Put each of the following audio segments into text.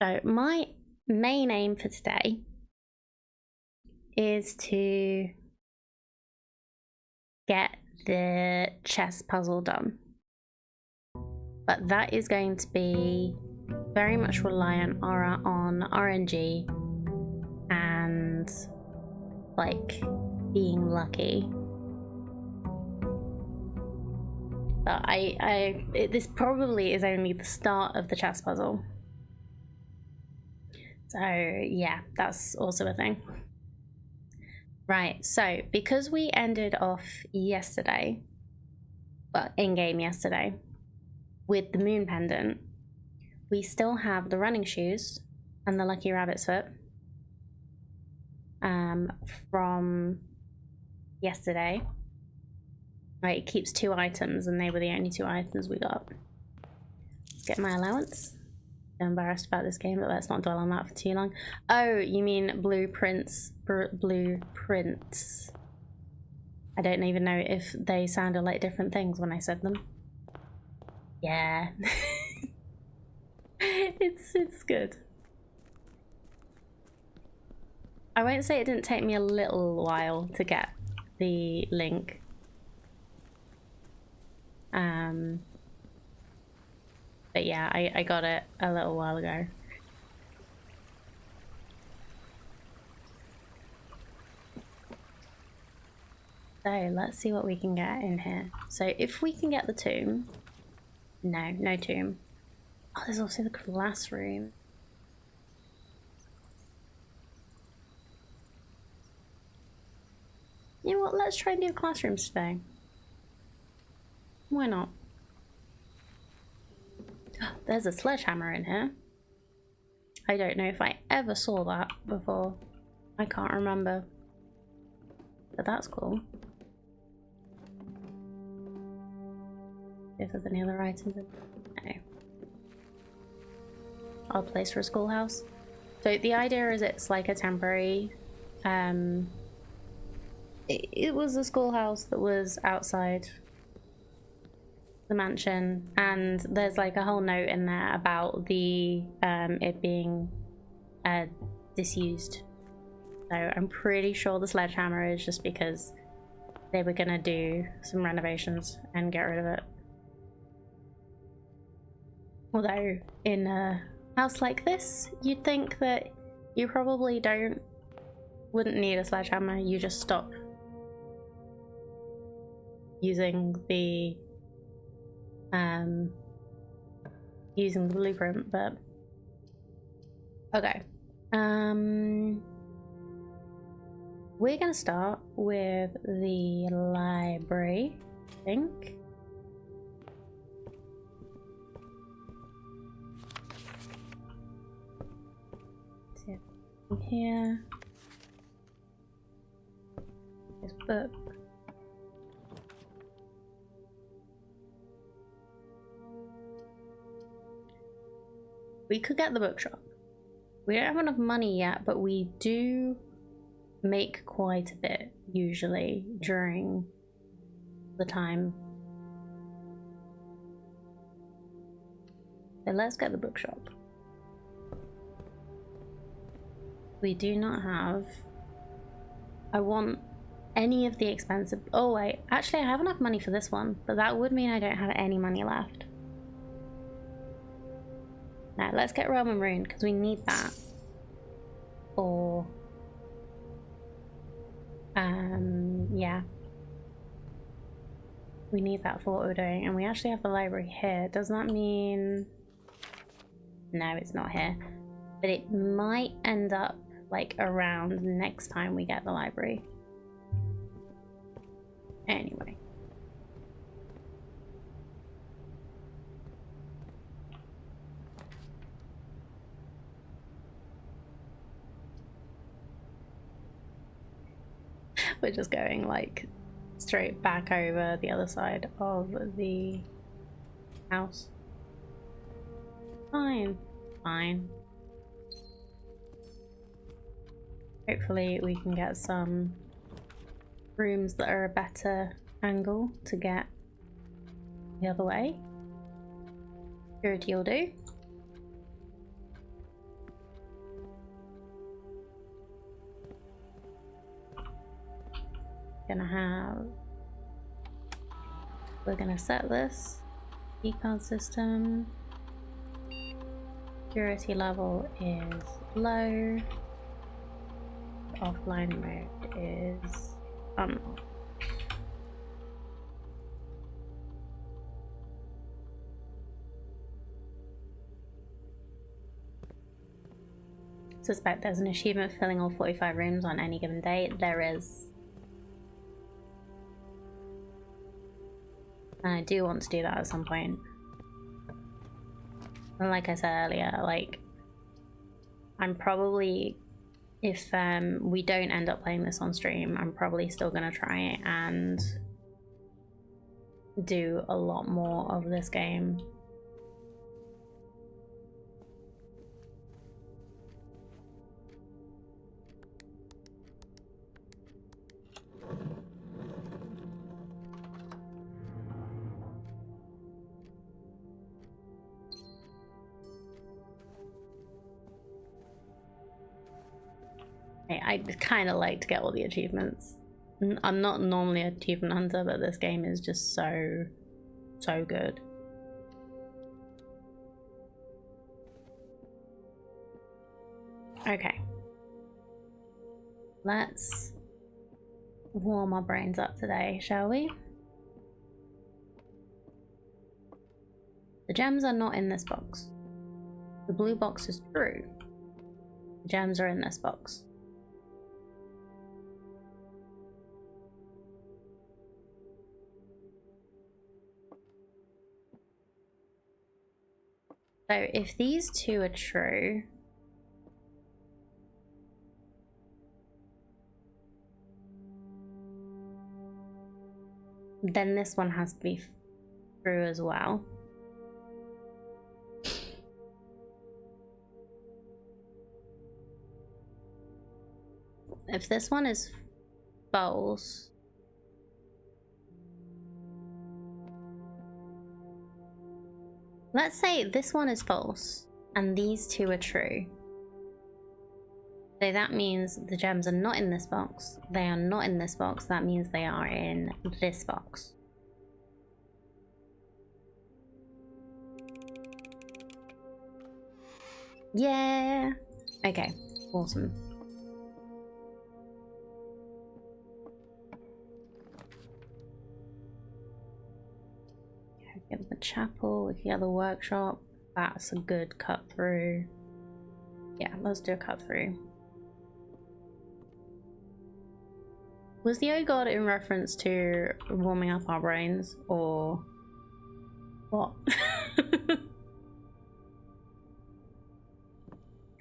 So my main aim for today is to get the chess puzzle done. But that is going to be very much reliant on RNG and like being lucky. But this probably is only the start of the chess puzzle. So yeah, that's also a thing. Right, so because we ended off yesterday, well, in-game yesterday, with the moon pendant, we still have the running shoes and the lucky rabbit's foot from yesterday. Right, it keeps 2 items and they were the only 2 items we got. Let's get my allowance. I'm embarrassed about this game, but let's not dwell on that for too long. Oh, you mean blueprints? Blueprints. I don't even know if they sounded like different things when I said them. Yeah. It's good. I won't say it didn't take me a little while to get the link. But yeah, I got it a little while ago. So let's see what we can get in here. So if we can get the tomb. No tomb. Oh, there's also the classroom. You know what, let's try and do classrooms today. Why not? There's a sledgehammer in here. I don't know if I ever saw that before. I can't remember. But that's cool. If there's any other items in no. Odd place for a schoolhouse. So the idea is it's like a temporary it was a schoolhouse that was outside the mansion, and there's like a whole note in there about the it being disused. So I'm pretty sure the sledgehammer is just because they were gonna do some renovations and get rid of it. Although in a house like this, you'd think that you probably wouldn't need a sledgehammer. You just stop using the blueprint, but okay. We're gonna start with the library, I think. Here. This book. We could get the bookshop. We don't have enough money yet, but we do make quite a bit usually during the time. So let's get the bookshop. We do not have... I want any of the expensive... Oh wait, actually I have enough money for this one, but that would mean I don't have any money left. Now let's get Realm and Rune, because we need that. Or... yeah. We need that for what we're doing, and we actually have the library here. Does that mean... No, it's not here. But it might end up like around next time we get the library. Anyway. We're just going like straight back over the other side of the house. Fine. Fine. Hopefully we can get some rooms that are a better angle to get the other way. Security will do. gonna have... We're gonna set this keycard system. Security level is low. Offline mode is unlocked. Suspect there's an achievement filling all 45 rooms on any given day. There is. And I do want to do that at some point. And like I said earlier, like, I'm probably, if we don't end up playing this on stream, I'm probably still gonna try and do a lot more of this game. I kind of like to get all the achievements. I'm not normally an achievement hunter, but this game is just so good. Okay. Let's warm our brains up today, shall we? The gems are not in this box. The blue box is true. The gems are in this box. So if these two are true, then this one has to be true as well. If this one is false, let's say this one is false and these two are true. So that means the gems are not in this box. They are not in this box. That means they are in this box. Yeah. Okay. Awesome. Get the chapel, we can get the workshop. That's a good cut through. Yeah, let's do a cut through. Was the O God in reference to warming up our brains, or what?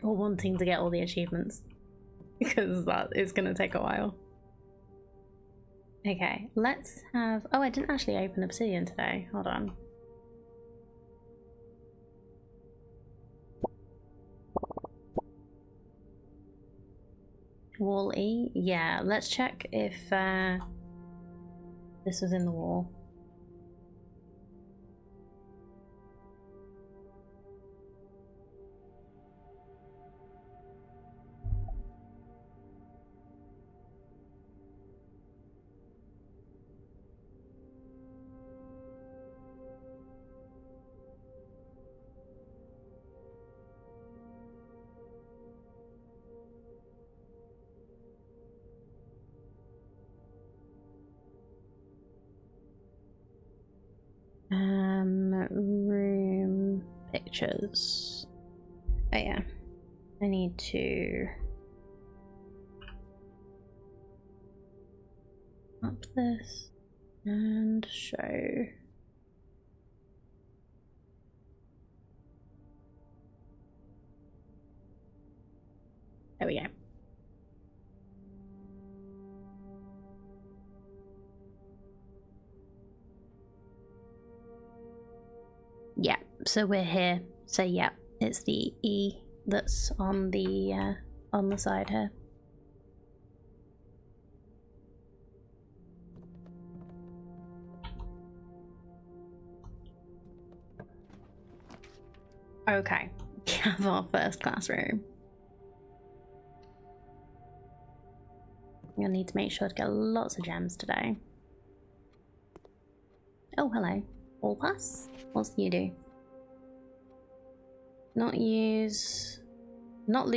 Or wanting to get all the achievements? Because that is gonna take a while. Okay, let's have... Oh, I didn't actually open Obsidian today. Hold on. Wall E? Yeah, let's check if this was in the wall. Room pictures. Oh yeah, I need to up this and show. There we go. Yeah, so we're here. So yeah, it's the E that's on the side here. Okay, we have our first classroom. I need to make sure to get lots of gems today. Oh, hello. All pass? What's you do? Not lose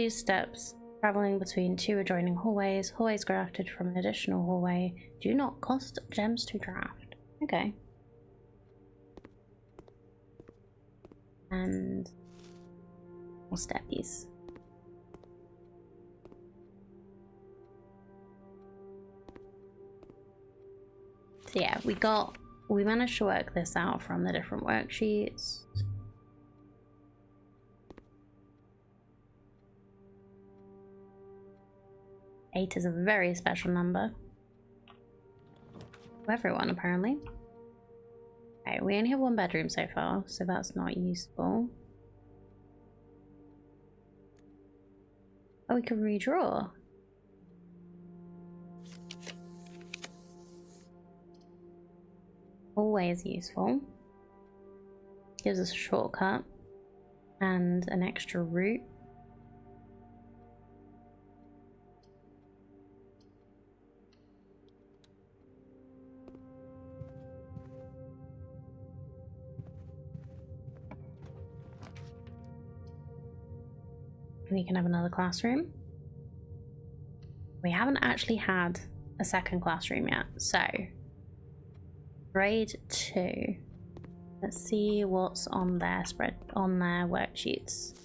steps. Traveling between two adjoining hallways. Hallways crafted from an additional hallway do not cost gems to draft. Okay. And more steppies. So yeah, we managed to work this out from the different worksheets. Eight is a very special number. For everyone, apparently. Okay, we only have one bedroom so far, so that's not useful. Oh, we can redraw. Always useful. Gives us a shortcut and an extra route. We can have another classroom. We haven't actually had a second classroom yet, so grade 2. Let's see what's on their worksheets.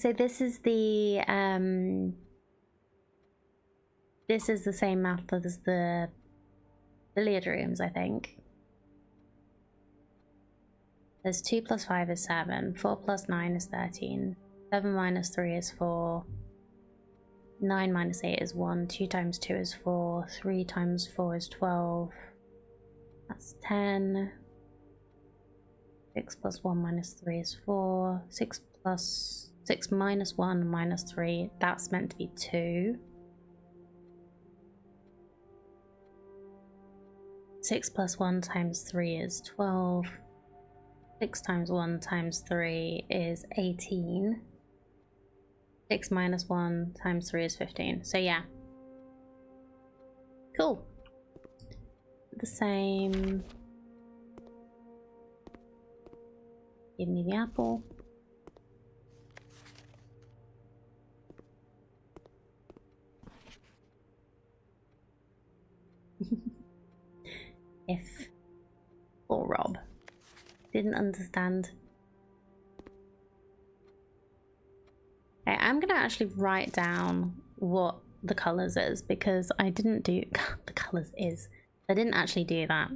So this is the same method as the billiard rooms, I think. There's 2 plus 5 is 7, 4 plus 9 is 13, 7 minus 3 is 4, 9 minus 8 is 1, 2 times 2 is 4, 3 times 4 is 12, that's 10, 6 plus 1 minus 3 is 4, 6 minus 1 minus 3, that's meant to be 2. 6 plus 1 times 3 is 12. 6 times 1 times 3 is 18. 6 minus 1 times 3 is 15. So yeah. Cool. The same. Give me the apple. If or Rob. Didn't understand. Okay, I'm gonna actually write down what the colors is because I didn't do the colors is. I didn't actually do that.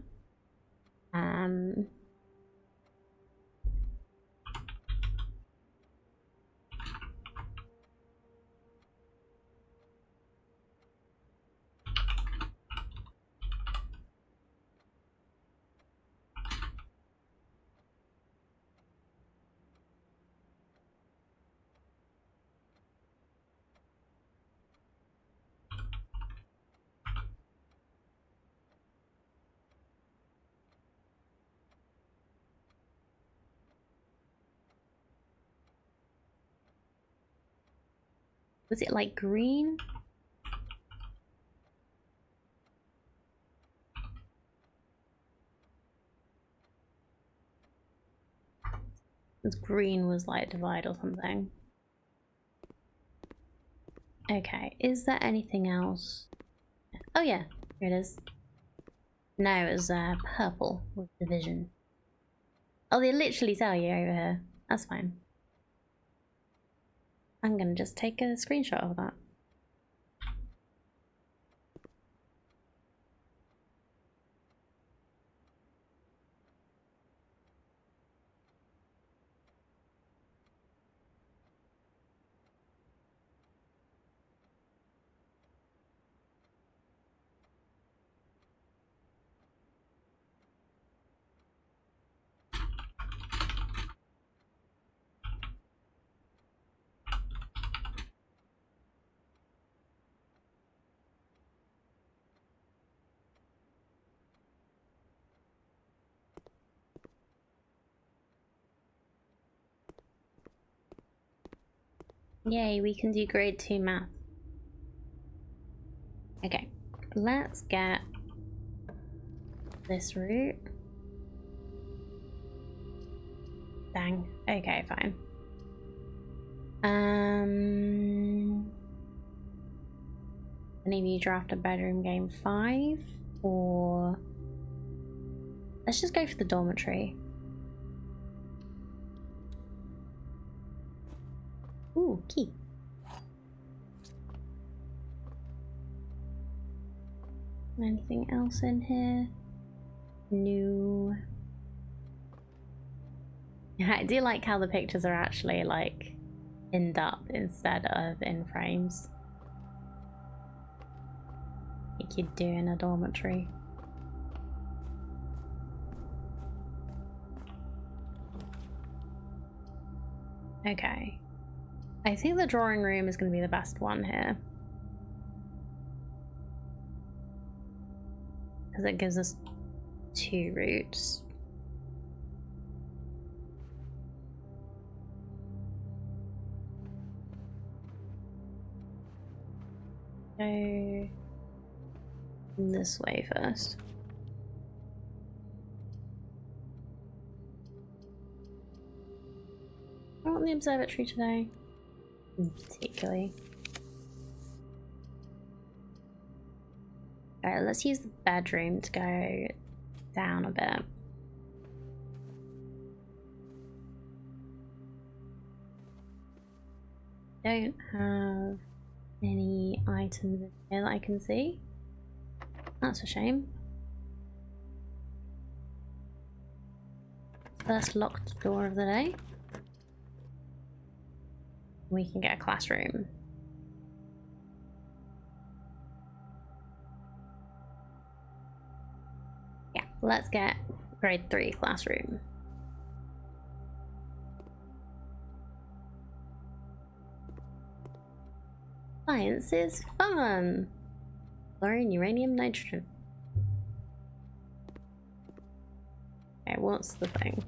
Was it like green? Because green was like divide or something. Okay, is there anything else? Oh yeah, here it is. No, it was purple with division. Oh, they literally tell you over here. That's fine. I'm gonna just take a screenshot of that. Yay, we can do grade 2 math. Okay, let's get this route. Dang. Okay, fine. Any of you draft a bedroom game 5 or let's just go for the dormitory. Ooh, key. Anything else in here? No. Yeah, I do like how the pictures are actually like inned up instead of in frames. Like you'd do in a dormitory. Okay. I think the drawing room is going to be the best one here. Because it gives us 2 routes. Go this way first. Not on the observatory today, particularly. Alright, let's use the bedroom to go down a bit. Don't have any items in here that I can see. That's a shame. First locked door of the day. We can get a classroom. Yeah, let's get grade 3 classroom. Science is fun! Fluorine, uranium, nitrogen. Okay, what's the thing?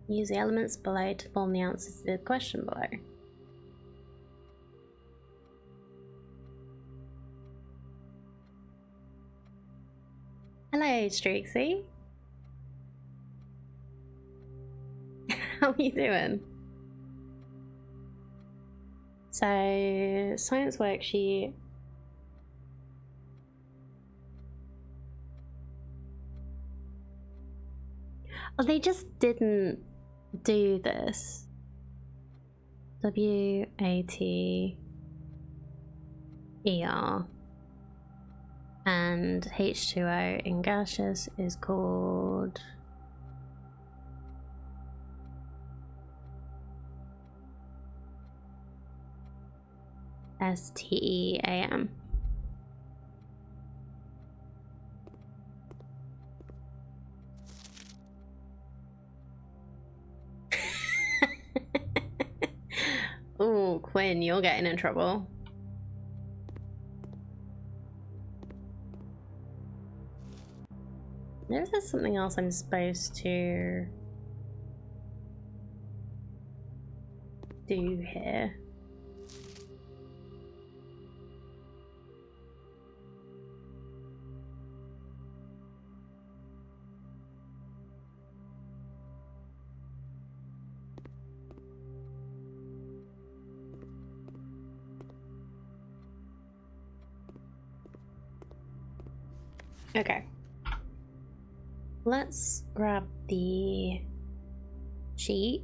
Use the elements below to form the answers to the question below. Hello, Streaksy. How are you doing? So, science worksheet. Oh, they just didn't do this. WATER. And H2O in gaseous is called STEAM. Ooh, Quinn, you're getting in trouble. Maybe there's something else I'm supposed to do here. Okay. Let's grab the sheet.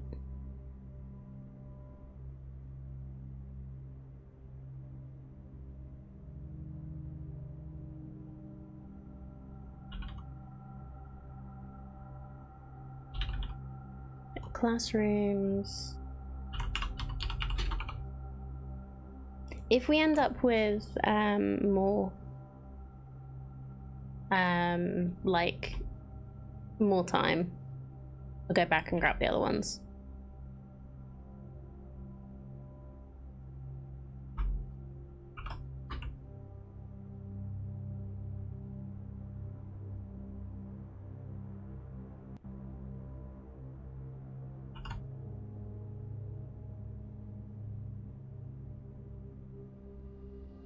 Classrooms. If we end up with more like more time, I'll go back and grab the other ones.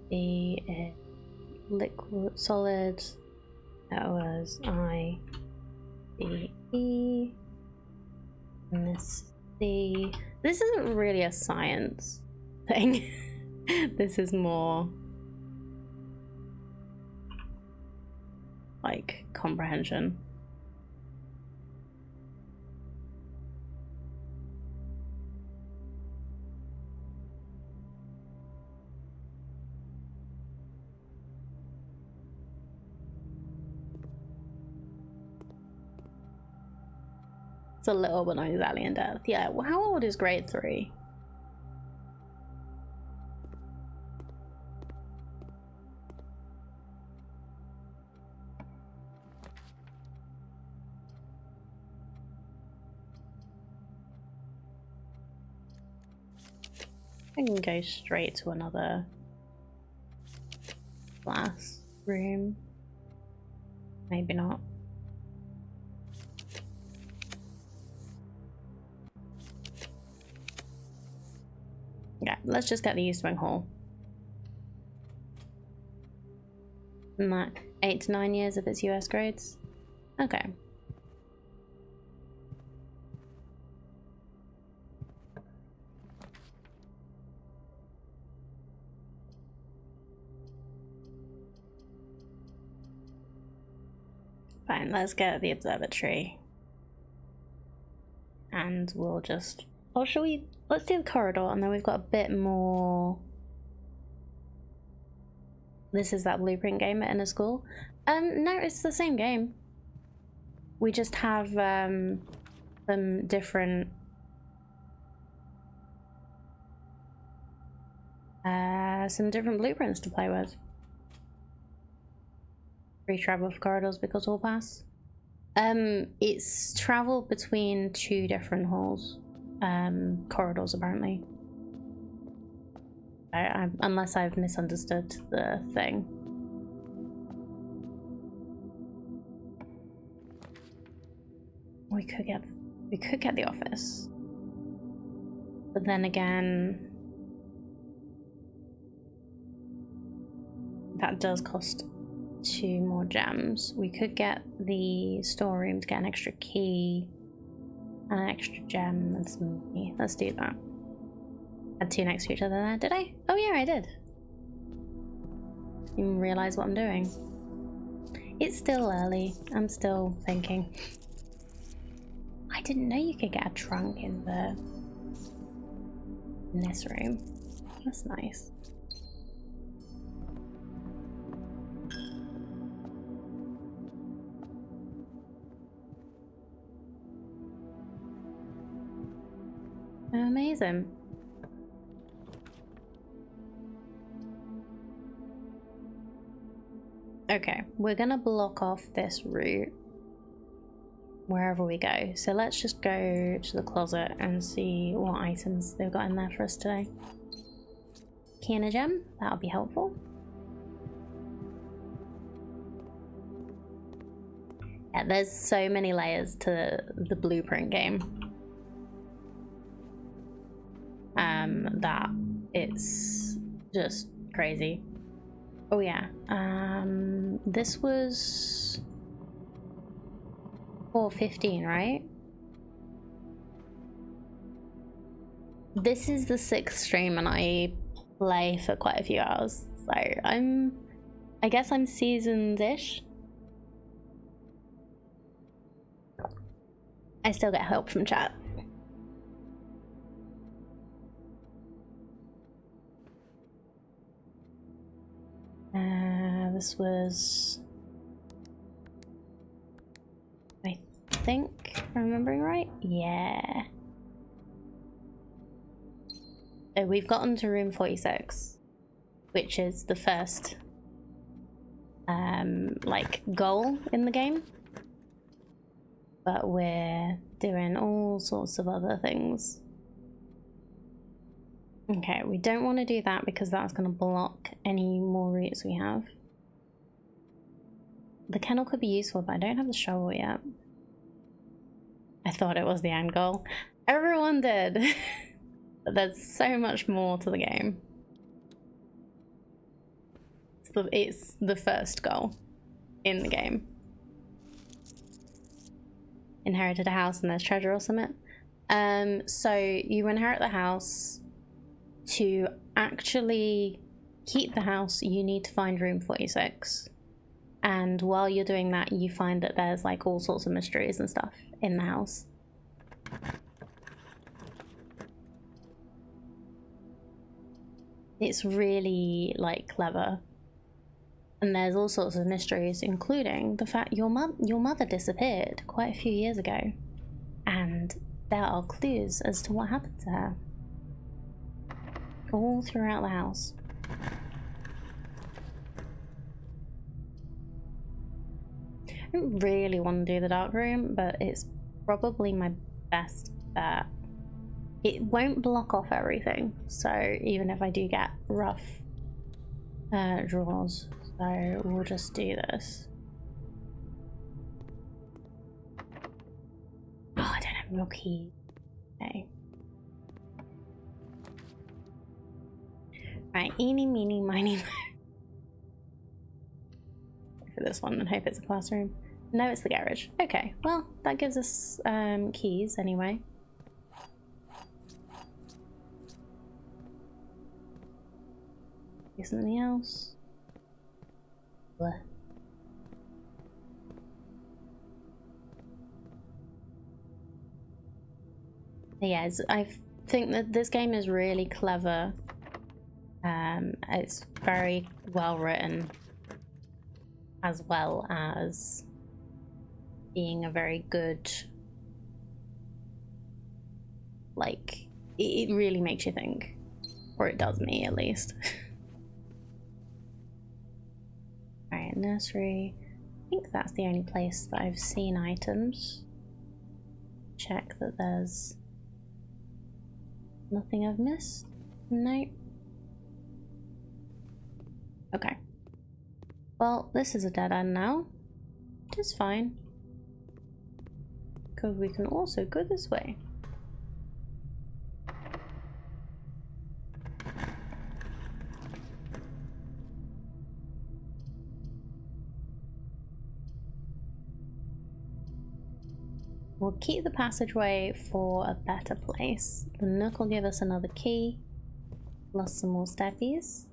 B is liquid, solid. That was I, D, E. And this C. This isn't really a science thing. This is more like comprehension. It's a little, but not exactly in depth. Yeah, well, how old is grade 3? I can go straight to another classroom. Maybe not. Yeah, let's just get the East Wing Hall. 8 to 9 years if it's US grades. Okay. Fine, let's get the observatory. And we'll just... Or shall we... Let's do the corridor, and then we've got a bit more... This is that blueprint game at Inner School. No, it's the same game. We just have some different... blueprints to play with. Free travel for corridors because hall pass. It's travel between 2 different halls. Corridors apparently. Unless I've misunderstood the thing. We could get the office. But then again, that does cost 2 more gems. We could get the storeroom to get an extra key and an extra gem and some money. Let's do that. Had 2 next to each other there, did I? Oh yeah, I did. Didn't even realize what I'm doing. It's still early. I'm still thinking. I didn't know you could get a trunk in this room. That's nice. Amazing. Okay, we're gonna block off this route wherever we go. So let's just go to the closet and see what items they've got in there for us today. Key and a gem, that'll be helpful. Yeah, there's so many layers to the blueprint game. That it's just crazy. Oh yeah, this was 4:15, right? This is the 6th stream and I play for quite a few hours, so I guess I'm seasoned-ish. I still get help from chat. This was, I think, if I'm remembering right? Yeah. So we've gotten to room 46, which is the first, like, goal in the game. But we're doing all sorts of other things. Okay, we don't want to do that because that's going to block any more routes we have. The kennel could be useful, but I don't have the shovel yet. I thought it was the end goal. Everyone did. But there's so much more to the game. it's the first goal in the game. Inherited a house and there's treasure or something. So you inherit the house. To actually keep the house, you need to find room 46. And while you're doing that, you find that there's like all sorts of mysteries and stuff in the house. It's really like clever. And there's all sorts of mysteries, including the fact your mother disappeared quite a few years ago. And there are clues as to what happened to her. All throughout the house. I don't really want to do the dark room, but it's probably my best bet. It won't block off everything, so even if I do get rough draws, so we'll just do this. Oh, I don't have no key. Okay. Right, eeny, meeny, miny, mo. For this one and hope it's a classroom. No, it's the garage. Okay, well, that gives us keys anyway. Something else. Blech. Yes, I think that this game is really clever. It's very well written, as well as being a very good, like, it really makes you think, or it does me at least. Alright, nursery. I think that's the only place that I've seen items. Check that there's nothing I've missed. Nope. Okay. Well, this is a dead end now. It is fine. Because we can also go this way. We'll keep the passageway for a better place. The Nook will give us another key, plus some more steppies.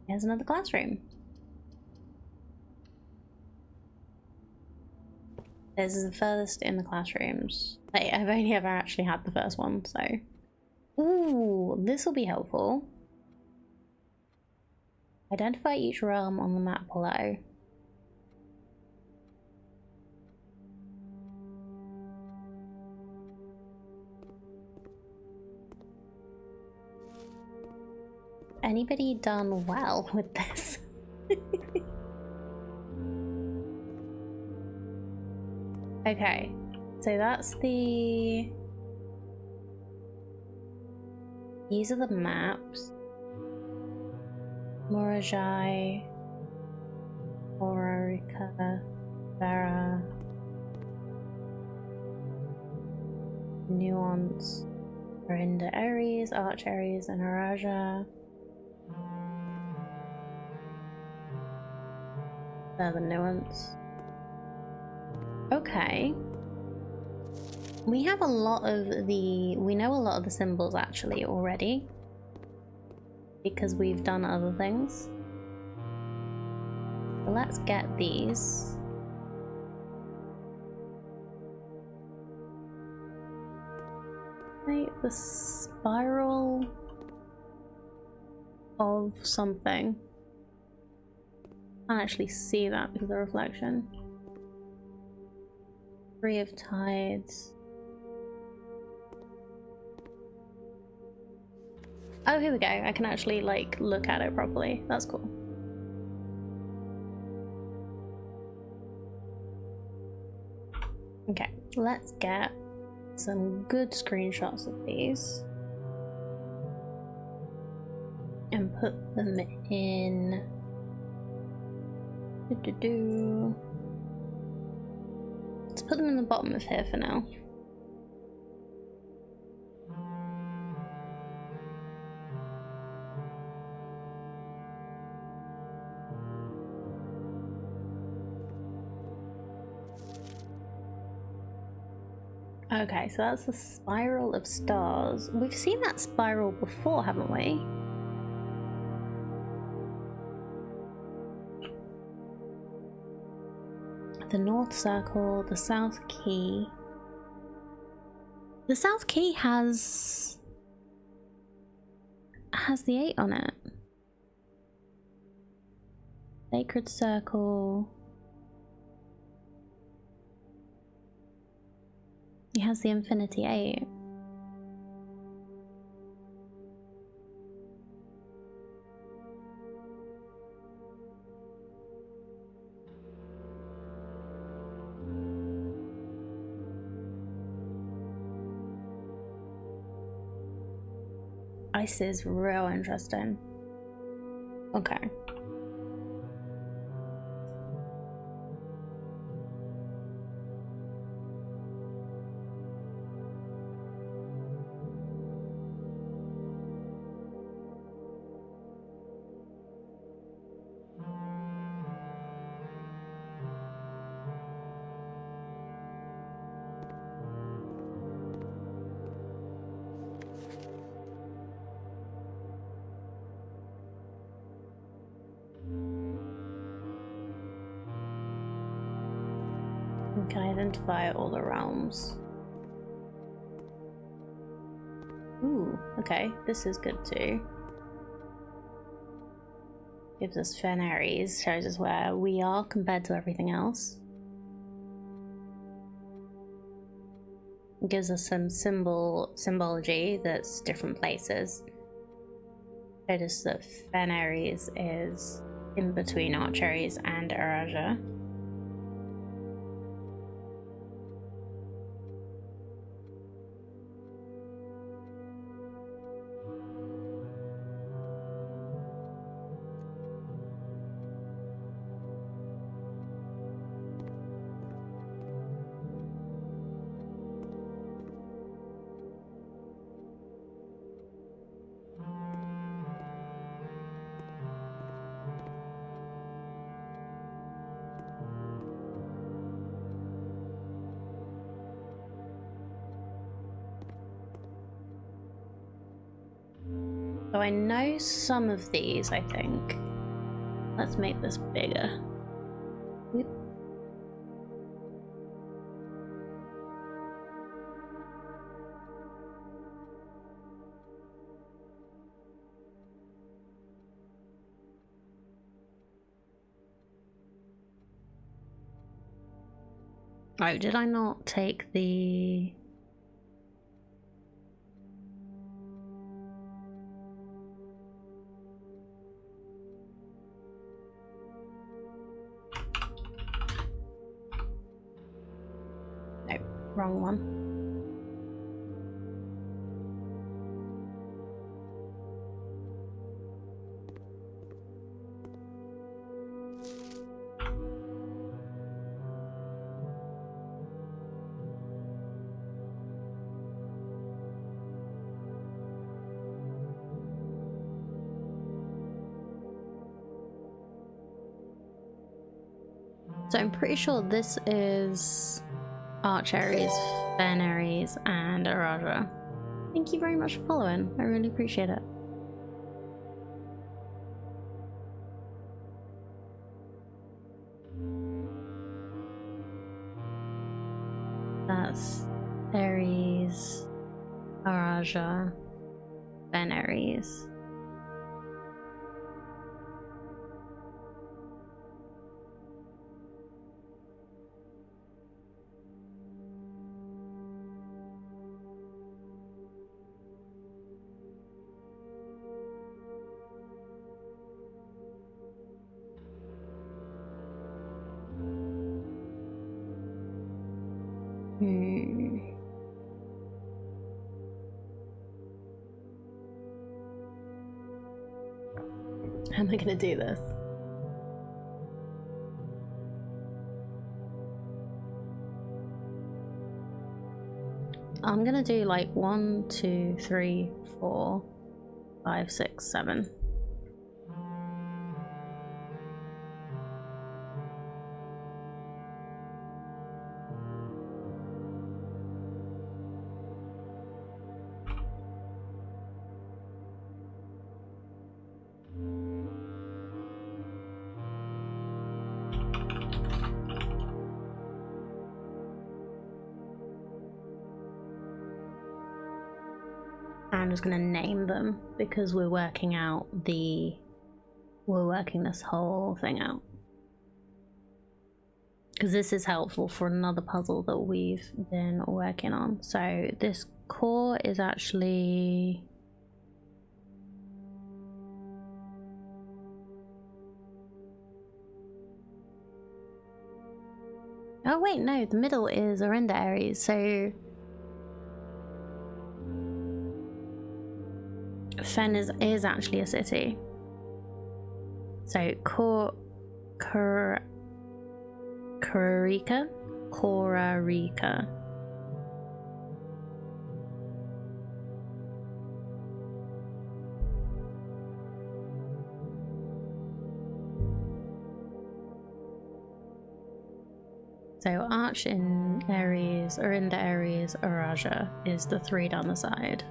Here's another classroom. This is the furthest in the classrooms. I've only ever actually had the first one, so... Ooh, this will be helpful. Identify each realm on the map below. Anybody done well with this? Okay, so that's the... These are the maps. Morajai, Ororica, Vera, Nuance, Rinda Aries, Arch Aries, and Araja. The Nuance. Okay. We have a lot of the... We know a lot of the symbols actually already. Because we've done other things. So let's get these. Right, the spiral of something. Can't actually see that because of the reflection. Three of Tides. Oh, here we go. I can actually, like, look at it properly. That's cool. Okay, let's get some good screenshots of these. And put them in... Let's put them in the bottom of here for now. Okay, so that's the Spiral of Stars. We've seen that spiral before, haven't we? The North Circle, the South Key. The South Key has the 8 on it. Sacred Circle. It has the Infinity 8. Ice is real interesting. Okay. We can identify all the realms. Ooh, okay, this is good too. Gives us Fenaries, shows us where we are compared to everything else. It gives us some symbology that's different places. Notice that Fenaries is in between Archeries and Araja. So I know some of these, I think. Let's make this bigger. Whoop. Oh, did I not take the... No, wrong one. So I'm pretty sure this is Archeries, Fenaries, and Araja. Thank you very much for following. I really appreciate it. That's Ares, Araja, Fenaries. How am I gonna do this? I'm gonna do like 1, 2, 3, 4, 5, 6, 7. I'm just gonna name them because we're working this whole thing out. Because this is helpful for another puzzle that we've been working on. So this core is actually... Oh wait, no, the middle is Orinda Ares, so... Fen is actually a city. So Korarica? So Arch in Ares, Orinda Ares, Araja is the 3 down the side.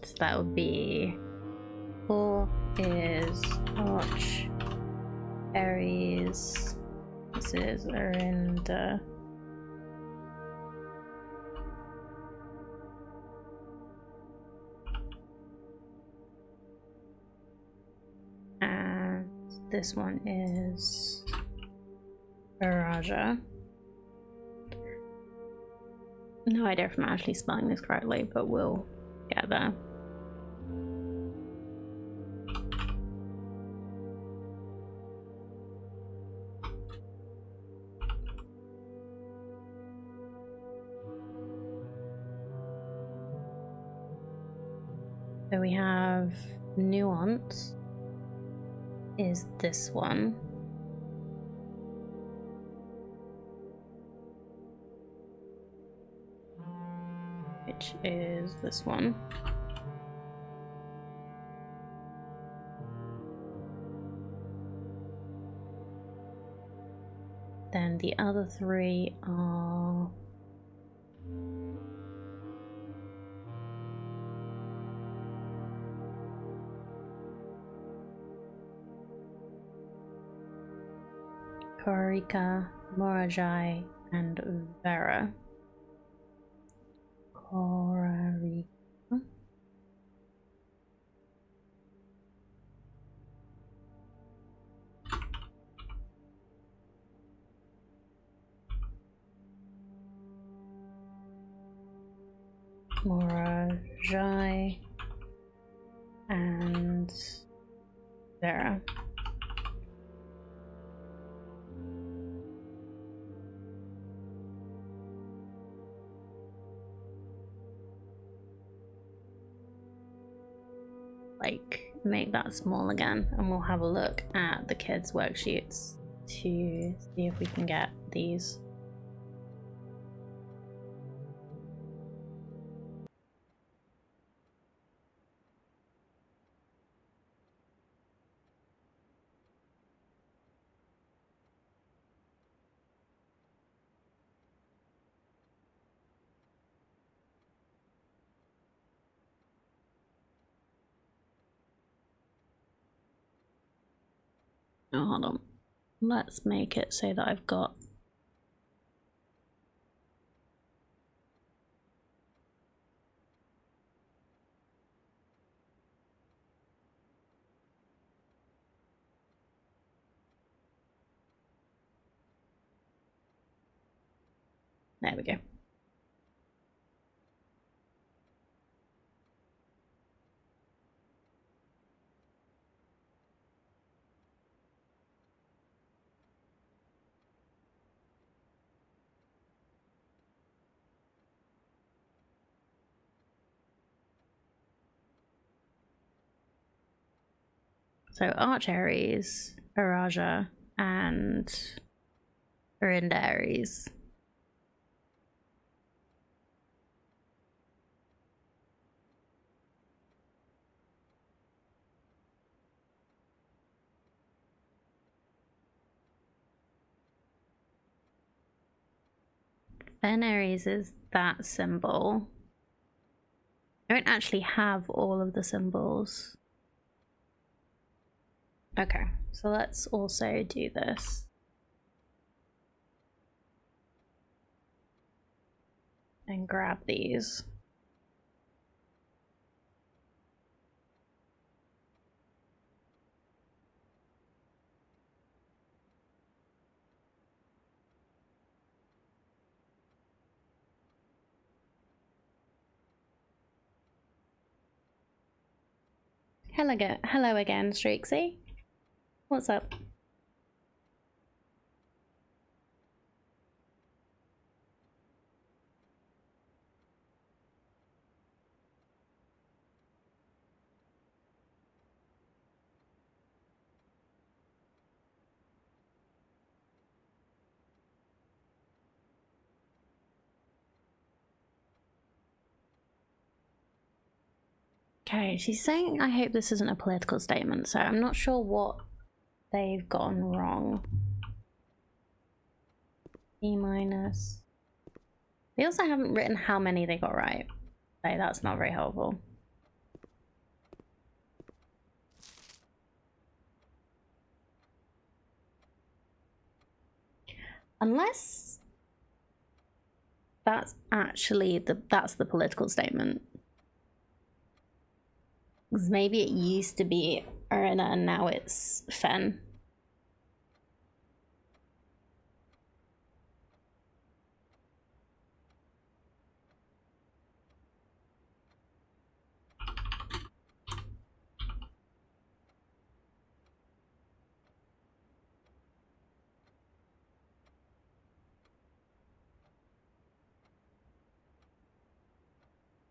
So that would be 4 is Arch, Ares, this is Orinda. And this one is Araja. No idea if I'm actually spelling this correctly, but we'll get there. So we have Nuance is this one. Which is this one. Then the other 3 are Korarica, Morajai, and Vera. Korarica. Morajai and Vera. Like, make that small again, and we'll have a look at the kids' worksheets to see if we can get these. Oh, hold on. Let's make it so that I've got... There we go. So Arch Ares, Araja, and Orinda Ares. Fen Ares is that symbol. I don't actually have all of the symbols. Okay, so let's also do this. And grab these. Hello again, Streaksy. What's up? Okay, she's saying, I hope this isn't a political statement, so I'm not sure what they've gotten wrong. E minus. They also haven't written how many they got right. So that's not very helpful. Unless that's actually that's the political statement. Because maybe it used to be Erina and now it's Fen.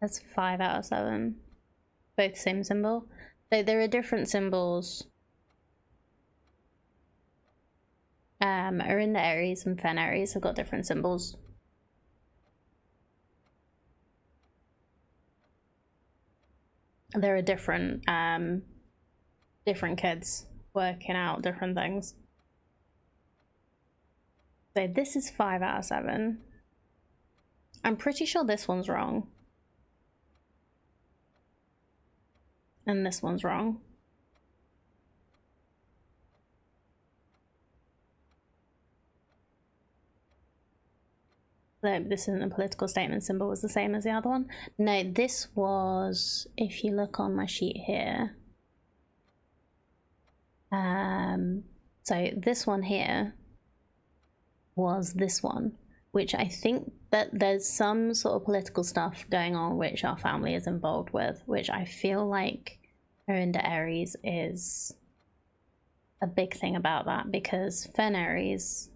That's 5 out of 7. Both same symbol. So there are different symbols. Arinda Aries and Fen Aries have got different symbols. There are different different kids working out different things. So this is 5 out of 7. I'm pretty sure this one's wrong. And this one's wrong. This isn't a political statement. Symbol was the same as the other one. No, this was, if you look on my sheet here. So this one here was this one, which I think that there's some sort of political stuff going on which our family is involved with, which I feel like Arinda Aries is a big thing about that, because Fen Aries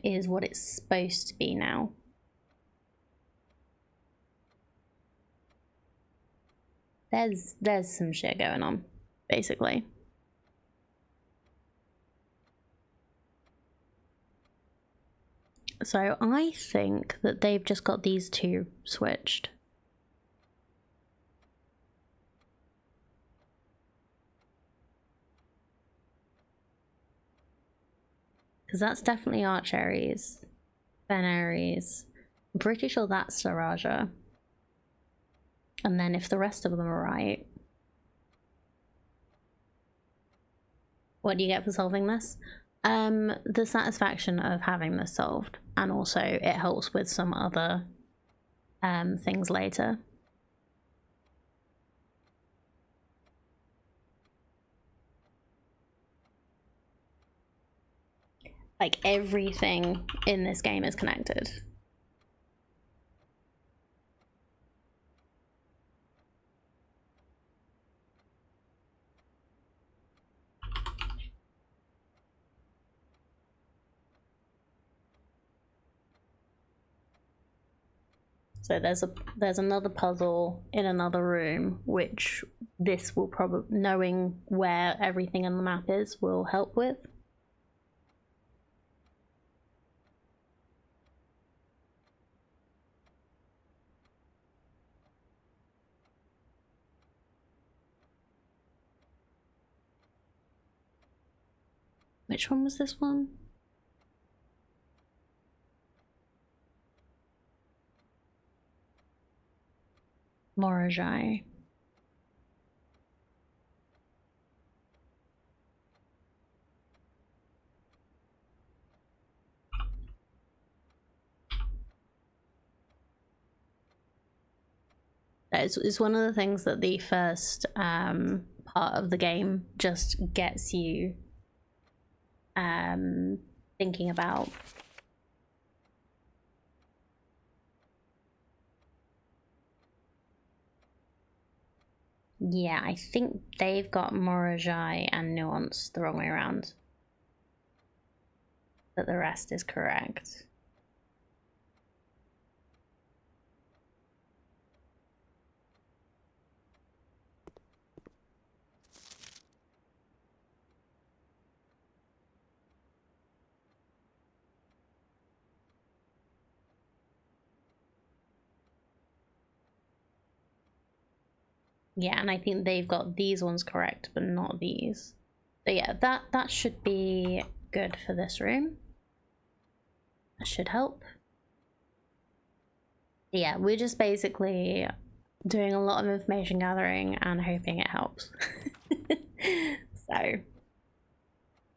is what it's supposed to be now. There's some shit going on, basically. So I think that they've just got these two switched. Because that's definitely Arch Aries, Fen Aries. I'm pretty sure that's Saraja. And then if the rest of them are right, what do you get for solving this? The satisfaction of having this solved, and also it helps with some other things later. Like everything in this game is connected. So there's another puzzle in another room, which this will probably, knowing where everything in the map is, will help with. Which one was this one? Morajai. It's one of the things that the first part of the game just gets you thinking about. Yeah, I think they've got Morajai and Nuance the wrong way around. But the rest is correct. Yeah, and I think they've got these ones correct, but not these. So yeah, that should be good for this room. That should help. Yeah, we're just basically doing a lot of information gathering and hoping it helps. So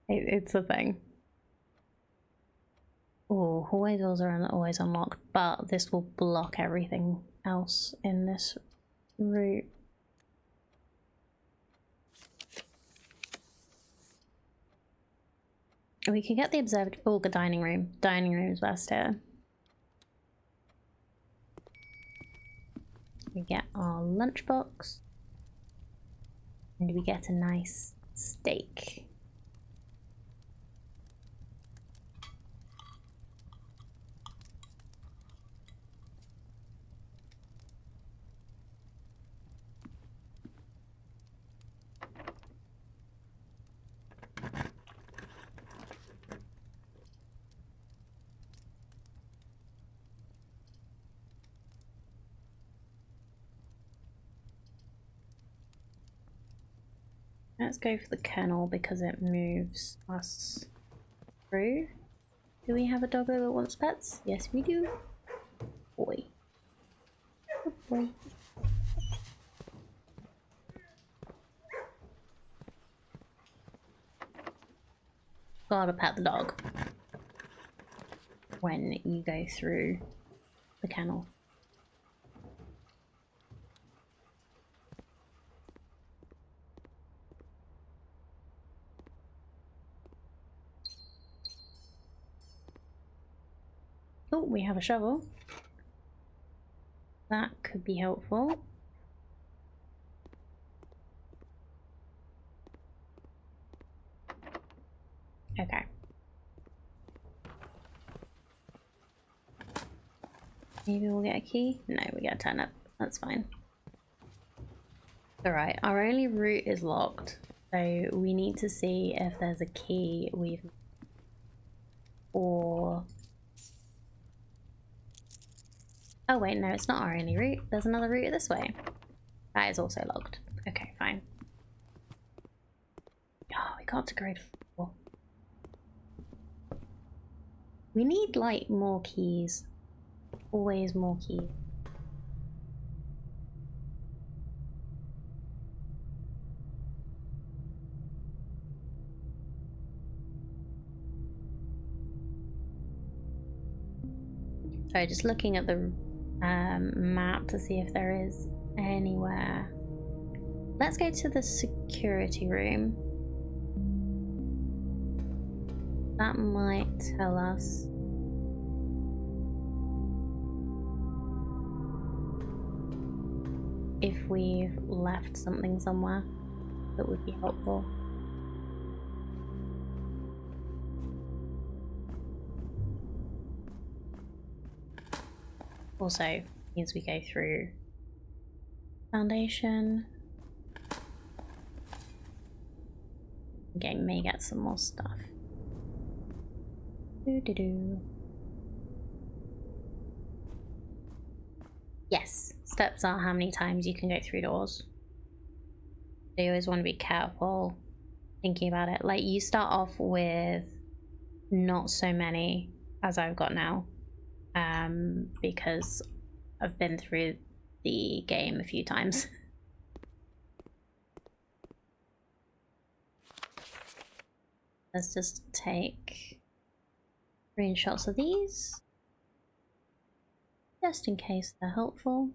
it's a thing. Oh, hallway doors are always unlocked, but this will block everything else in this route. We could get the observed. Oh, the dining room. Dining room's best here. We get our lunchbox. And we get a nice steak. Let's go for the kennel because it moves us through. Do we have a doggo that wants pets? Yes, we do. Boy. Good boy. Gotta pet the dog when you go through the kennel. Oh, we have a shovel. That could be helpful. Okay. Maybe we'll get a key? No, we get a turnip. That's fine. Alright, our only route is locked. So we need to see if there's a key we've... Or... Oh wait, no, it's not our only route. There's another route this way. That is also locked. Okay, fine. Oh, we got to grade 4. We need, like, more keys. Always more keys. So just looking at the map to see if there is anywhere. Let's go to the security room. That might tell us. If we've left something somewhere that would be helpful. Also means we go through Foundation. May get some more stuff. Yes, steps are how many times you can go through doors. So you always want to be careful thinking about it. Like, you start off with not so many as I've got now, because I've been through the game a few times. Let's just take screenshots of these, just in case they're helpful.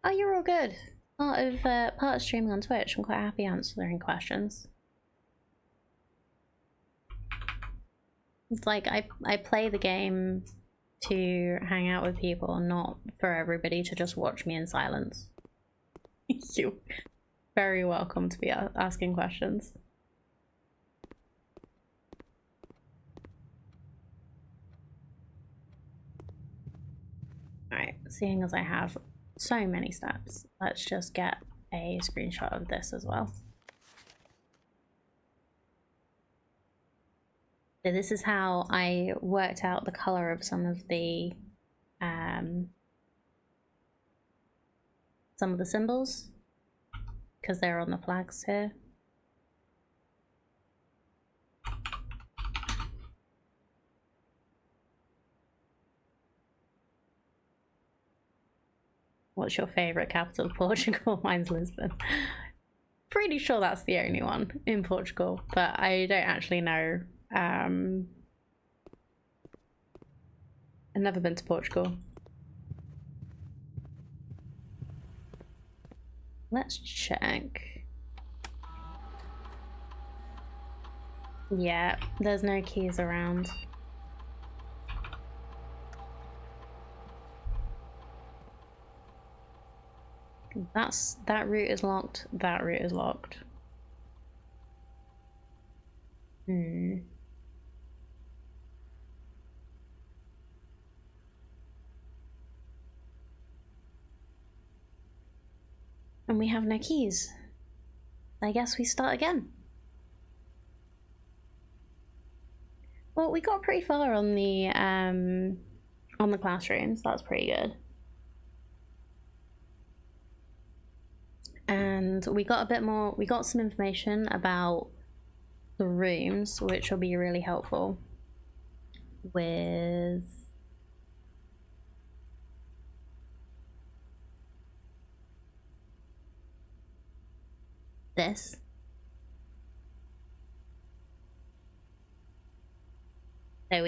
Oh, you're all good. Part of streaming on Twitch. I'm quite happy answering questions. It's like I play the game to hang out with people, not for everybody to just watch me in silence. You're very welcome to be asking questions. Alright, seeing as I have so many steps, let's just get a screenshot of this as well. So this is how I worked out the color of some of the symbols, because they're on the flags here. What's your favorite capital of Portugal? Mine's Lisbon. Pretty sure that's the only one in Portugal, but I don't actually know. I've never been to Portugal. Let's check. Yeah, there's no keys around. That route is locked. That route is locked. And we have no keys. I guess we start again. Well, we got pretty far on the classrooms. That's pretty good. And we got a bit more, we got some information about the rooms, which will be really helpful with this. So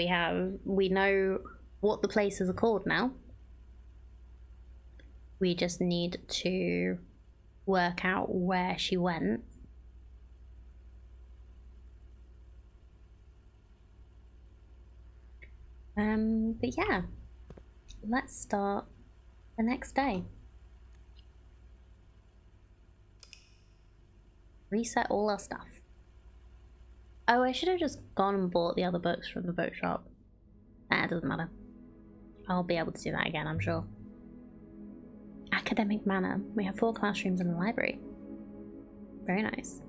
we know what the places are called now. We just need to work out where she went. But yeah, let's start the next day. Reset all our stuff. Oh, I should have just gone and bought the other books from the bookshop. Nah, it doesn't matter. I'll be able to do that again, I'm sure. Academic Manor. We have 4 classrooms and a library. Very nice.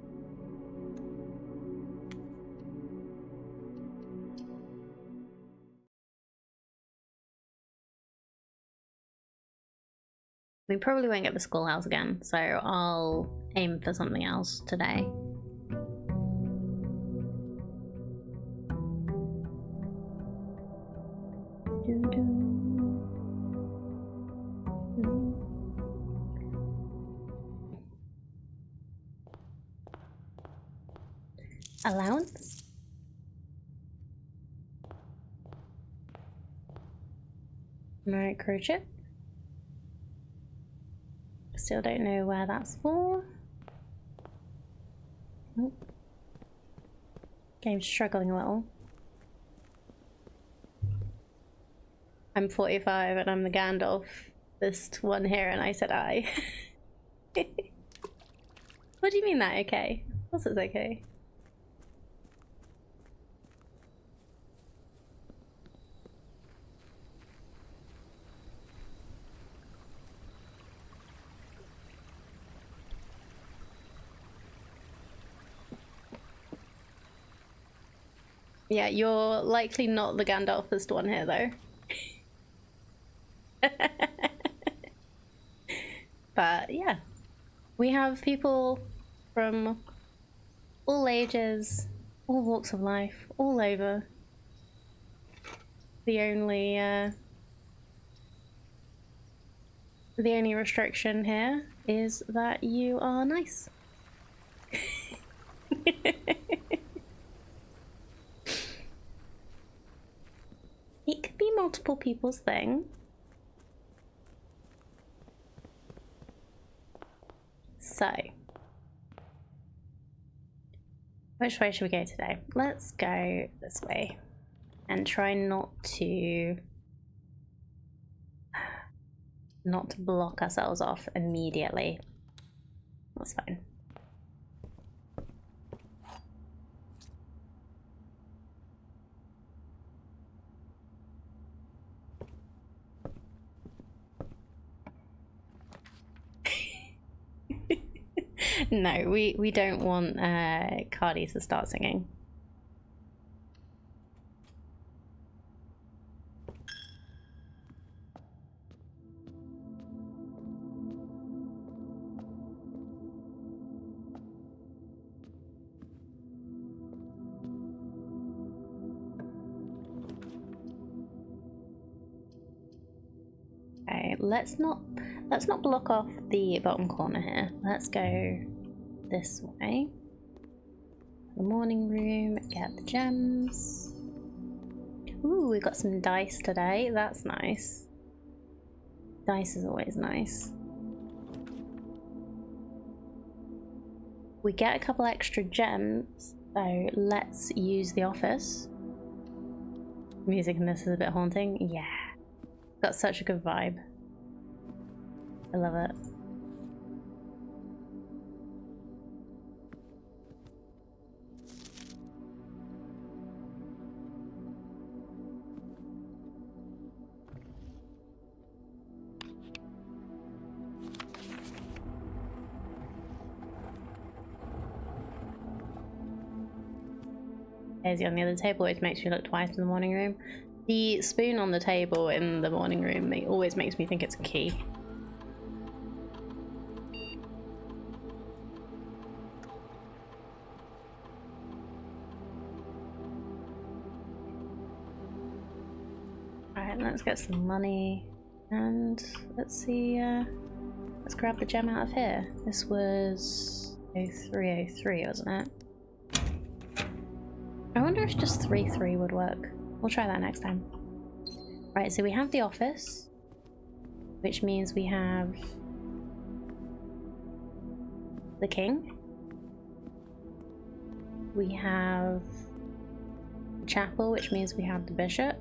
We probably won't get the schoolhouse again, so I'll aim for something else today. Allowance? Microchip. Still don't know where that's for. Oh. Game's struggling a little. I'm 45 and I'm the Gandalf. This one here and I said I. What do you mean that okay? Of course it's okay. Yeah, you're likely not the Gandalfist one here, though. But yeah, we have people from all ages, all walks of life, all over. The only restriction here is that you are nice. It could be multiple people's thing. So, which way should we go today? Let's go this way and try not to block ourselves off immediately. That's fine. No, we don't want Cardi to start singing. Okay, let's not block off the bottom corner here. Let's go this way. The morning room, get the gems. Ooh, we got some dice today. That's nice. Dice is always nice. We get a couple extra gems, so let's use the office. Music in this is a bit haunting. Yeah. Got such a good vibe. I love it. Daisy on the other table always makes me look twice in the morning room. The spoon on the table in the morning room always makes me think it's a key. Alright, let's get some money and let's see, let's grab the gem out of here. This was 0303, wasn't it? I wonder if just 3-3 would work. We'll try that next time. Right, so we have the office, which means we have the king. We have the chapel, which means we have the bishop.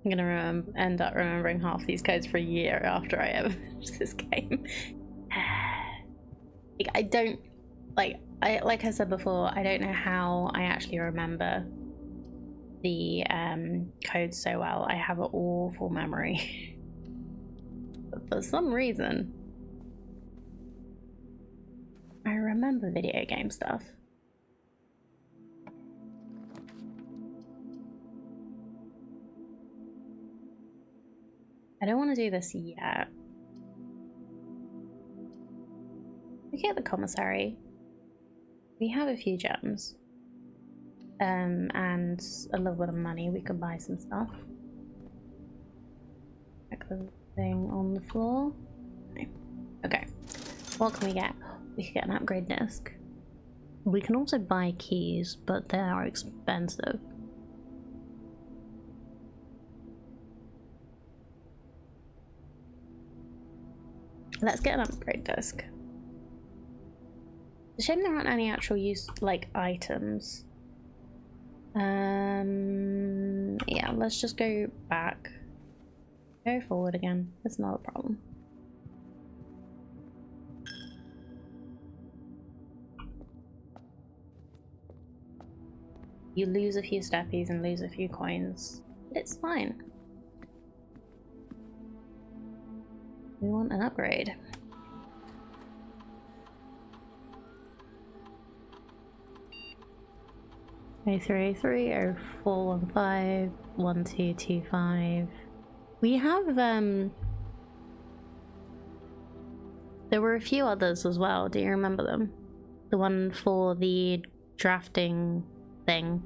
I'm gonna end up remembering half these codes for a year after I ever finish this game. Like I said before, I don't know how I actually remember the codes so well. I have an awful memory. But for some reason, I remember video game stuff. I don't want to do this yet. We get the commissary. We have a few gems. And a little bit of money. We could buy some stuff. Check the thing on the floor. Okay. What can we get? We could get an upgrade disc. We can also buy keys, but they are expensive. Let's get an upgrade disc. It's a shame there aren't any actual items. Yeah, let's just go back. Go forward again. It's not a problem. You lose a few steppies and lose a few coins, but it's fine. We want an upgrade. 0303 0415 1225. We have there were a few others as well. Do you remember them? The one for the drafting thing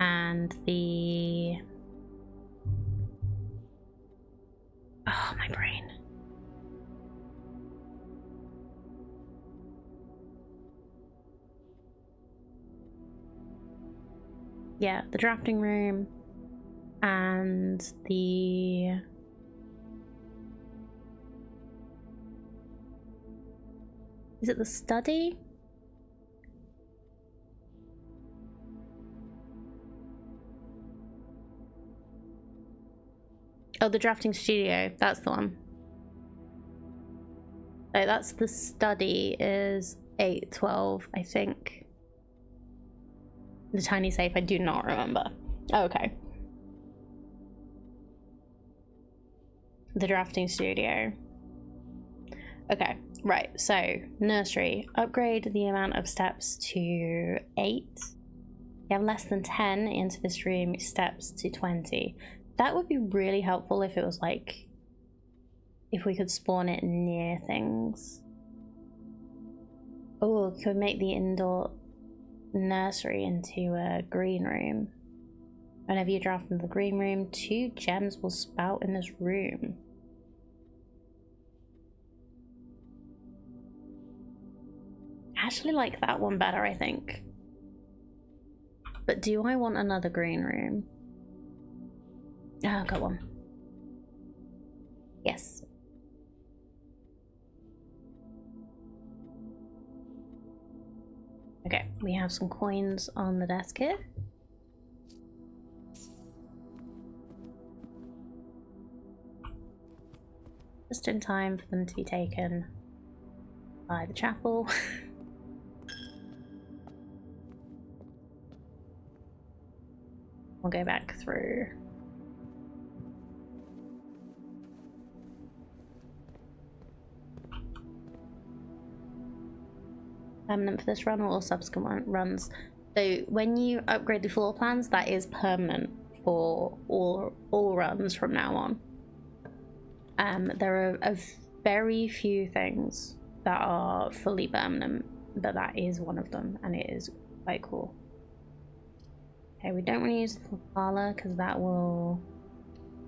and the oh, my brain. Yeah, the drafting room and the is it the study? Oh, the drafting studio, that's the one. So that's the study is 812, I think. The tiny safe, I do not remember. Oh, okay. The drafting studio. Okay, right, so nursery. Upgrade the amount of steps to 8. You have less than 10 into this room, steps to 20. That would be really helpful if it was like, if we could spawn it near things. Oh, could make the indoor nursery into a green room. Whenever you draft into the green room, 2 gems will spout in this room. I actually like that one better, I think. But do I want another green room? Oh, got one. Yes. Okay, we have some coins on the desk here. Just in time for them to be taken by the chapel. We'll go back through. Permanent for this run or subsequent runs. So when you upgrade the floor plans, that is permanent for all runs from now on. There are a very few things that are fully permanent, but that is one of them, and it is quite cool. Okay, we don't want to use the parlor because that will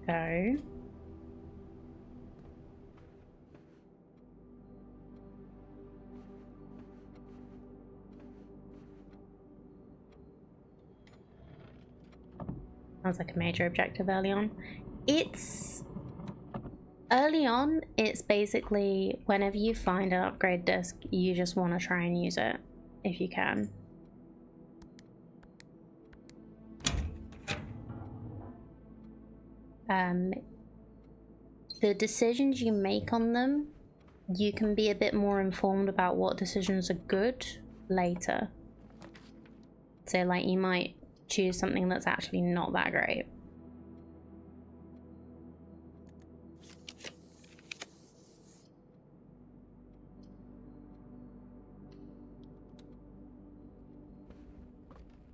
go. Sounds like a major objective early on. Early on, it's basically whenever you find an upgrade disc, you just want to try and use it if you can. The decisions you make on them, you can be a bit more informed about what decisions are good later. So like you might choose something that's actually not that great.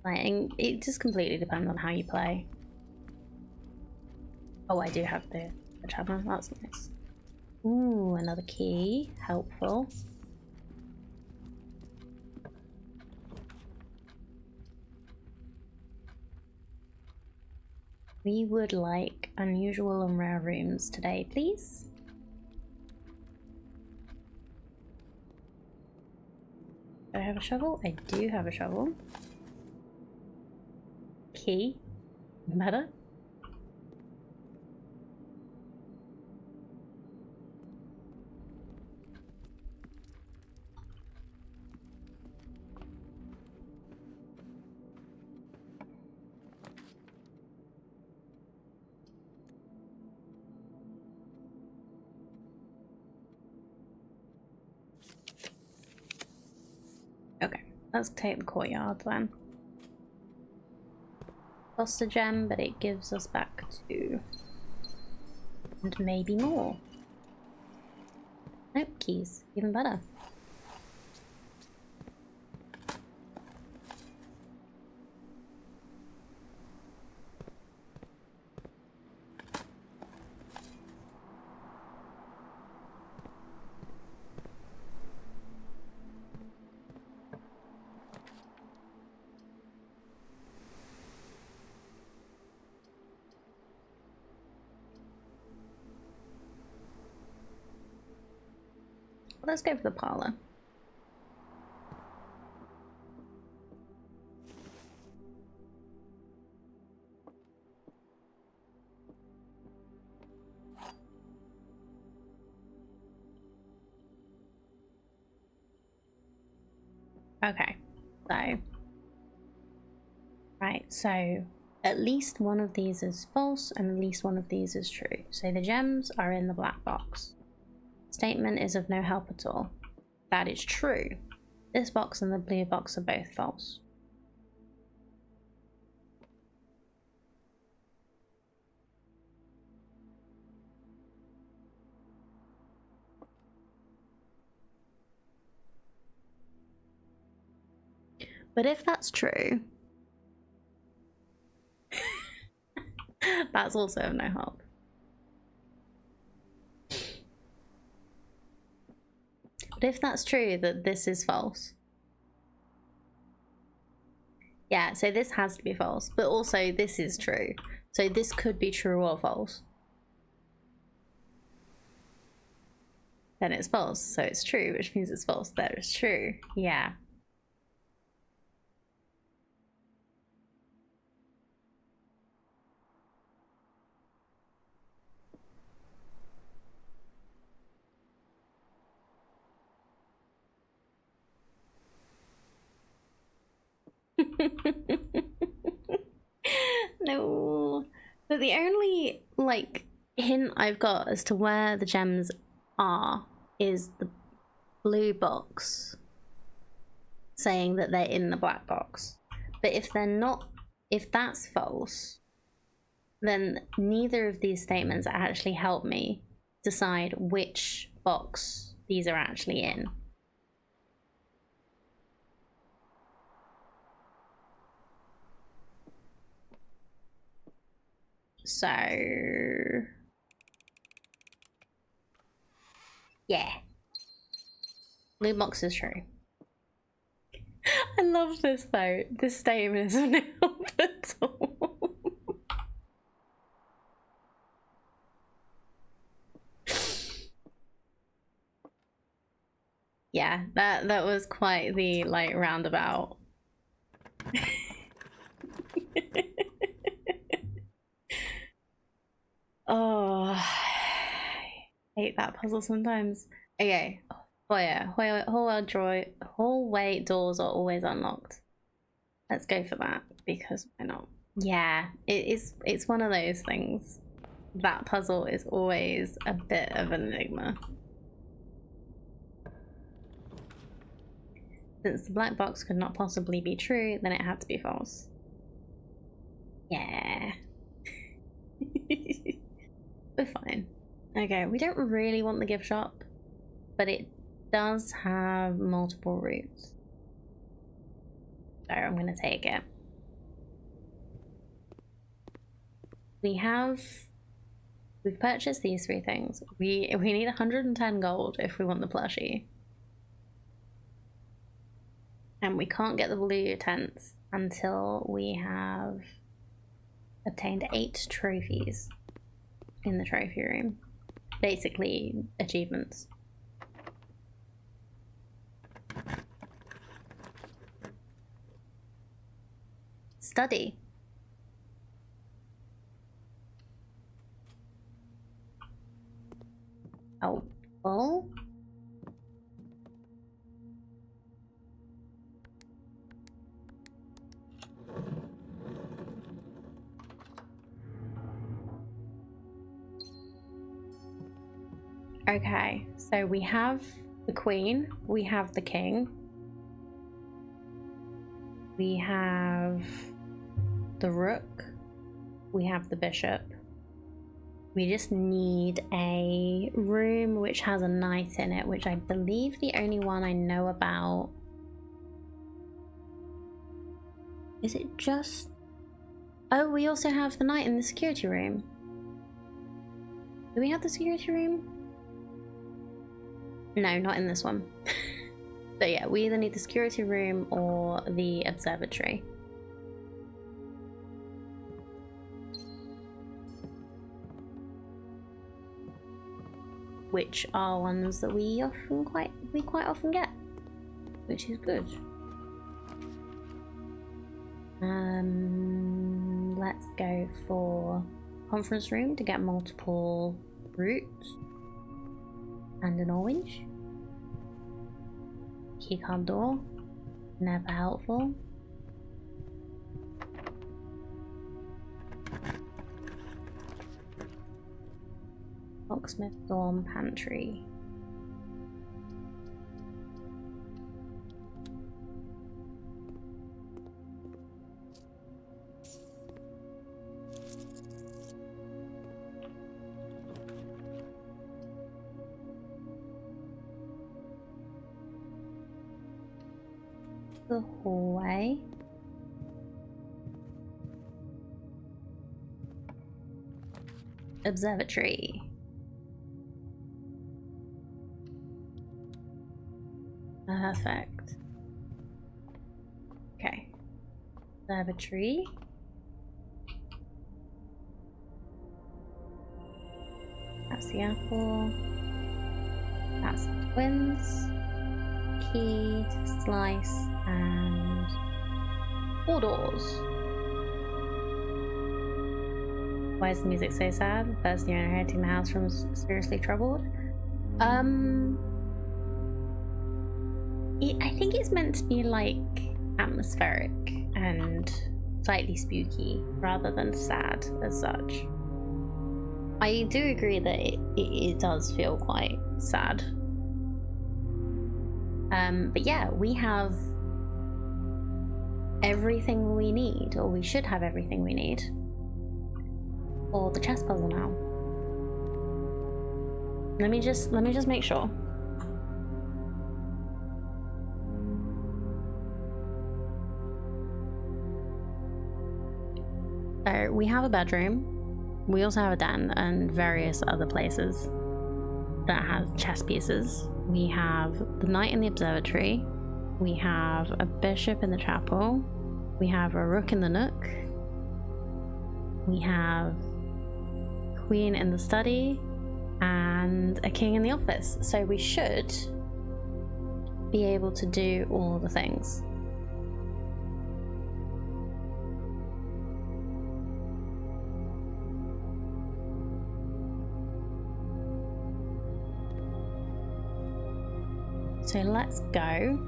Like, it just completely depends on how you play. Oh, I do have the channel, that's nice. Ooh, another key, helpful. We would like unusual and rare rooms today, please. Do I have a shovel? I do have a shovel. Key. Better. Okay, let's take the courtyard then. Cost a gem, but it gives us back 2. And maybe more. Nope, keys. Even better. let's go for the parlor. Okay, so right, so at least one of these is false and at least one of these is true. So the gems are in the black box. Statement is of no help at all. That is true. This box and the blue box are both false. But if that's true, that's also of no help. But if that's true that this is false. Yeah, so this has to be false, but also this is true. So this could be true or false. Then it's false, so it's true, which means it's false. That is true. Yeah. No. But the only, like, hint I've got as to where the gems are is the blue box saying that they're in the black box. But if they're not, if that's false, then neither of these statements actually help me decide which box these are actually in. So yeah, blue box is true. I love this though. This statement is no help at all. Yeah, that was quite the like roundabout. Oh, I hate that puzzle sometimes. Okay. Oh yeah, hallway doors are always unlocked. Let's go for that because why not? Yeah, it's one of those things. That puzzle is always a bit of an enigma. Since the black box could not possibly be true, then it had to be false. Yeah. We're fine. Okay, we don't really want the gift shop, but it does have multiple routes. So I'm gonna take it. We've purchased these three things. We need 110 gold if we want the plushie. And we can't get the blue tents until we have obtained 8 trophies in the trophy room. Basically, achievements. Study. Oh, full? Okay, so we have the queen, we have the king, we have the rook, we have the bishop. We just need a room which has a knight in it, which I believe the only one I know about. Is it just... Oh, we also have the knight in the security room. Do we have the security room? No, not in this one. So yeah, we either need the security room or the observatory. which are ones that we quite often get, which is good. Let's go for conference room to get multiple roots and an orange. Keycard door, never helpful. Locksmith, dorm, pantry. The hallway. Observatory. Perfect. Okay. Observatory. That's the apple. That's the twins. Key, slice, and 4 doors. Why is the music so sad? First the owner inheriting the house from seriously troubled. I think it's meant to be like atmospheric and slightly spooky rather than sad as such. I do agree that it does feel quite sad. But yeah, we have everything we need, or we should have everything we need for the chess puzzle now. Let me just make sure. So we have a bedroom. We also have a den and various other places that have chess pieces. We have the knight in the observatory. We have a bishop in the chapel. We have a rook in the nook. We have queen in the study and a king in the office. So we should be able to do all the things. So let's go.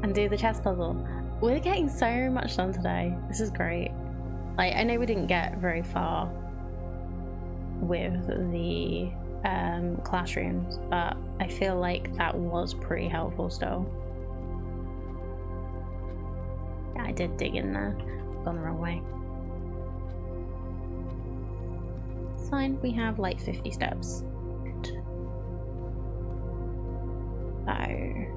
And do the chess puzzle. We're getting so much done today. This is great. Like, I know we didn't get very far with the classrooms, but I feel like that was pretty helpful still. Yeah, I did dig in there. Gone the wrong way. It's fine, we have like 50 steps. Good. So I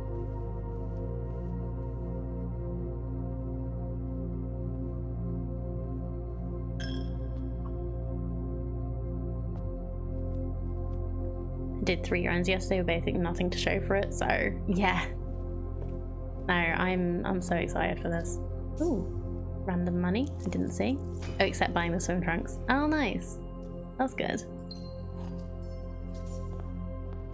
did 3 rounds yesterday with basically nothing to show for it, so yeah. No, I'm so excited for this. Ooh, random money I didn't see. Oh, except buying the swim trunks. Oh, nice. That's good.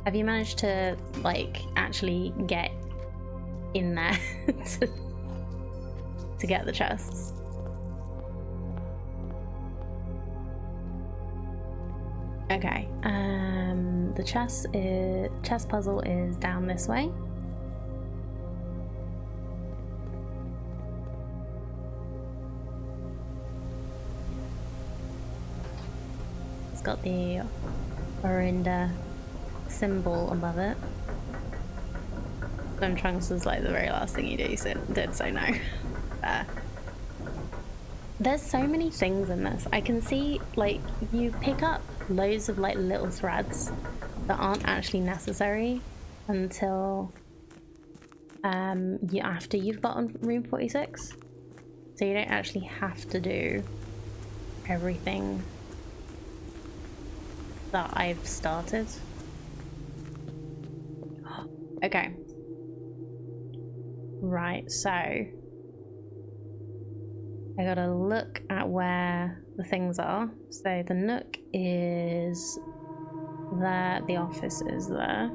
Have you managed to like actually get in there to get the chests? Okay. The chess puzzle is down this way. It's got the Orinda symbol above it. Swim trunks was like the very last thing you did, so no. There's so many things in this. I can see like you pick up loads of like little threads that aren't actually necessary until after you've gotten room 46. So you don't actually have to do everything that I've started. Okay. Right, so I gotta look at where the things are. So the nook is there, the office is there.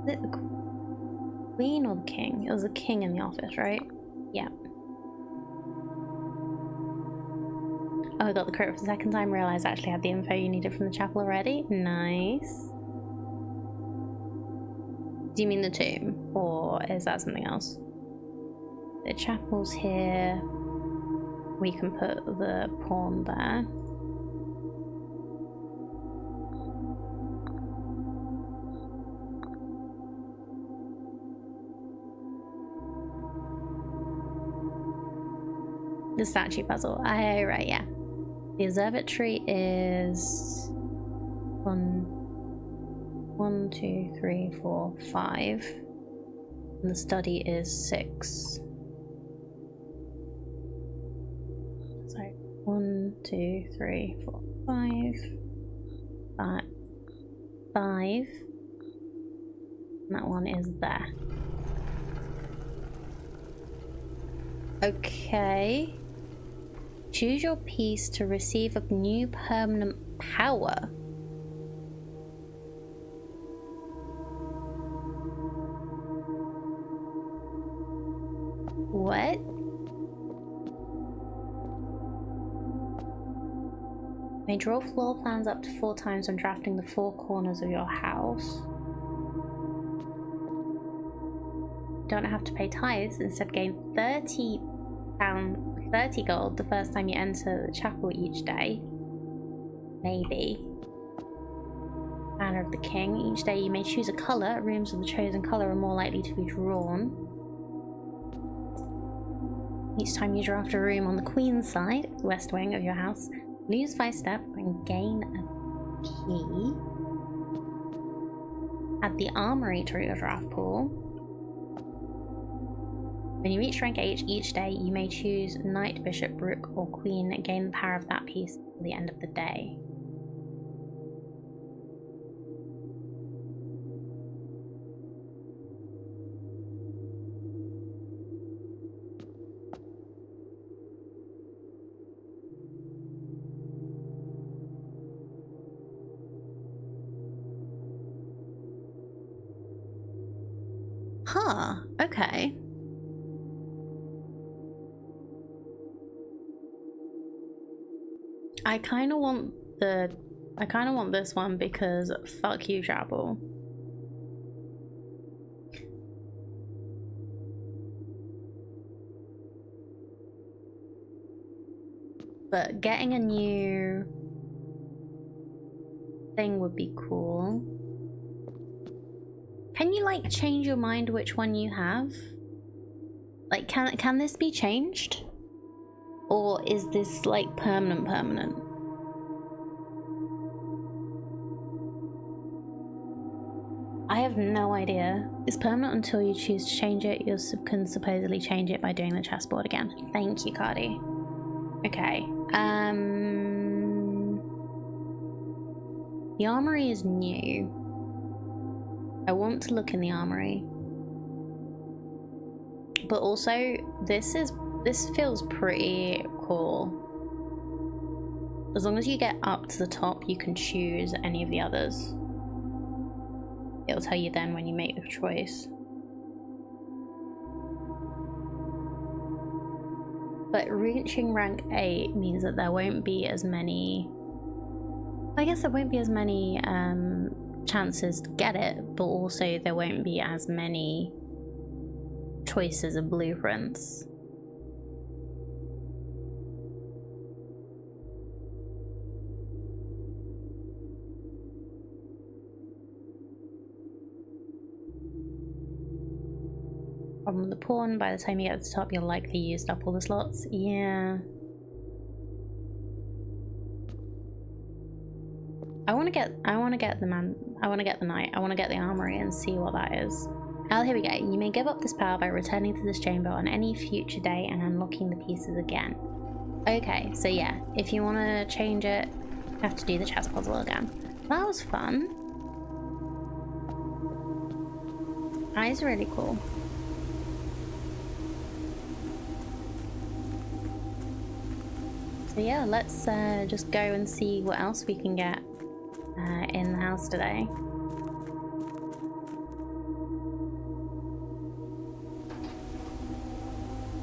Is it the queen or the king? It was the king in the office, right? Yeah. Oh, I got the crit for the second time, realised I actually had the info you needed from the chapel already. Nice. Do you mean the tomb? Or is that something else? The chapel's here. We can put the pawn there. The statue puzzle. Oh, right, yeah. The observatory is 1, 2, 3, 4, 5. And the study is 6. So 1, 2, 3, 4, 5. 5. And that one is there. Okay. Choose your piece to receive a new permanent power. What? You may draw floor plans up to 4 times when drafting the 4 corners of your house. Don't have to pay tithes, instead gain £30 gold the first time you enter the chapel each day. Maybe. Banner of the King. Each day you may choose a colour. Rooms of the chosen colour are more likely to be drawn. Each time you draft a room on the Queen's side, west wing of your house, lose 5 steps and gain a key. Add the armory to your draft pool. When you reach rank 8 each day, you may choose Knight, Bishop, Rook, or Queen and gain the power of that piece at the end of the day. Huh, okay. I kind of want this one because fuck you, chapel. But getting a new thing would be cool. Can you like change your mind which one you have? Like can this be changed? Or is this like permanent? I have no idea. It's permanent until you choose to change it. You can supposedly change it by doing the chessboard again. Thank you, Cardi. Okay. The armory is new. I want to look in the armory. But also, this feels pretty cool. As long as you get up to the top, you can choose any of the others. It'll tell you then when you make the choice. But reaching rank 8 means that there won't be as many... I guess there won't be as many chances to get it, but also there won't be as many choices of blueprints. Problem with the pawn, by the time you get to the top, you'll likely used up all the slots. Yeah. I want to get the knight. I want to get the armory and see what that is. Oh, here we go. You may give up this power by returning to this chamber on any future day and unlocking the pieces again. Okay, so yeah, if you want to change it, you have to do the chess puzzle again. That was fun. Eyes are really cool. So yeah, let's just go and see what else we can get in the house today.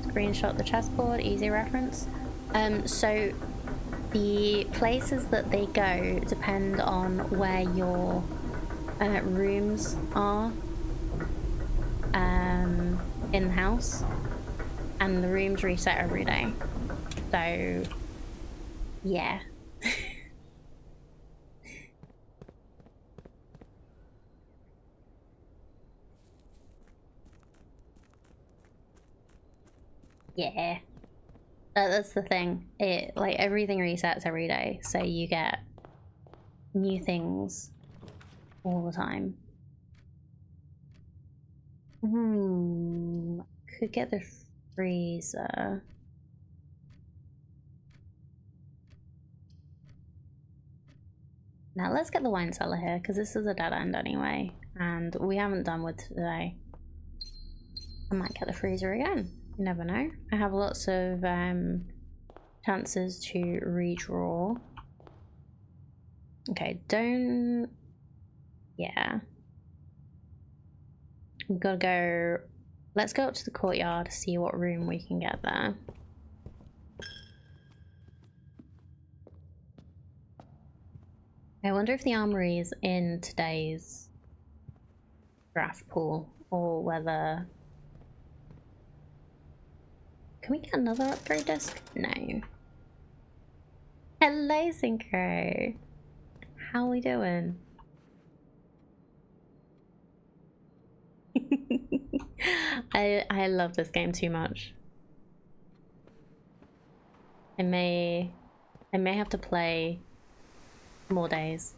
Screenshot the chessboard, easy reference. So the places that they go depend on where your rooms are in the house, and the rooms reset every day. So yeah. Yeah. That's the thing. It like everything resets every day, so you get new things all the time. Could get the freezer. Now let's get the wine cellar here, because this is a dead end anyway, and we haven't done with today. I might get the freezer again. You never know. I have lots of chances to redraw. Okay, don't... Yeah. We've got to go... Let's go up to the courtyard, see what room we can get there. I wonder if the armory is in today's draft pool, or whether... Can we get another upgrade disc? No. Hello, Synchro! How are we doing? I love this game too much. I may have to play more days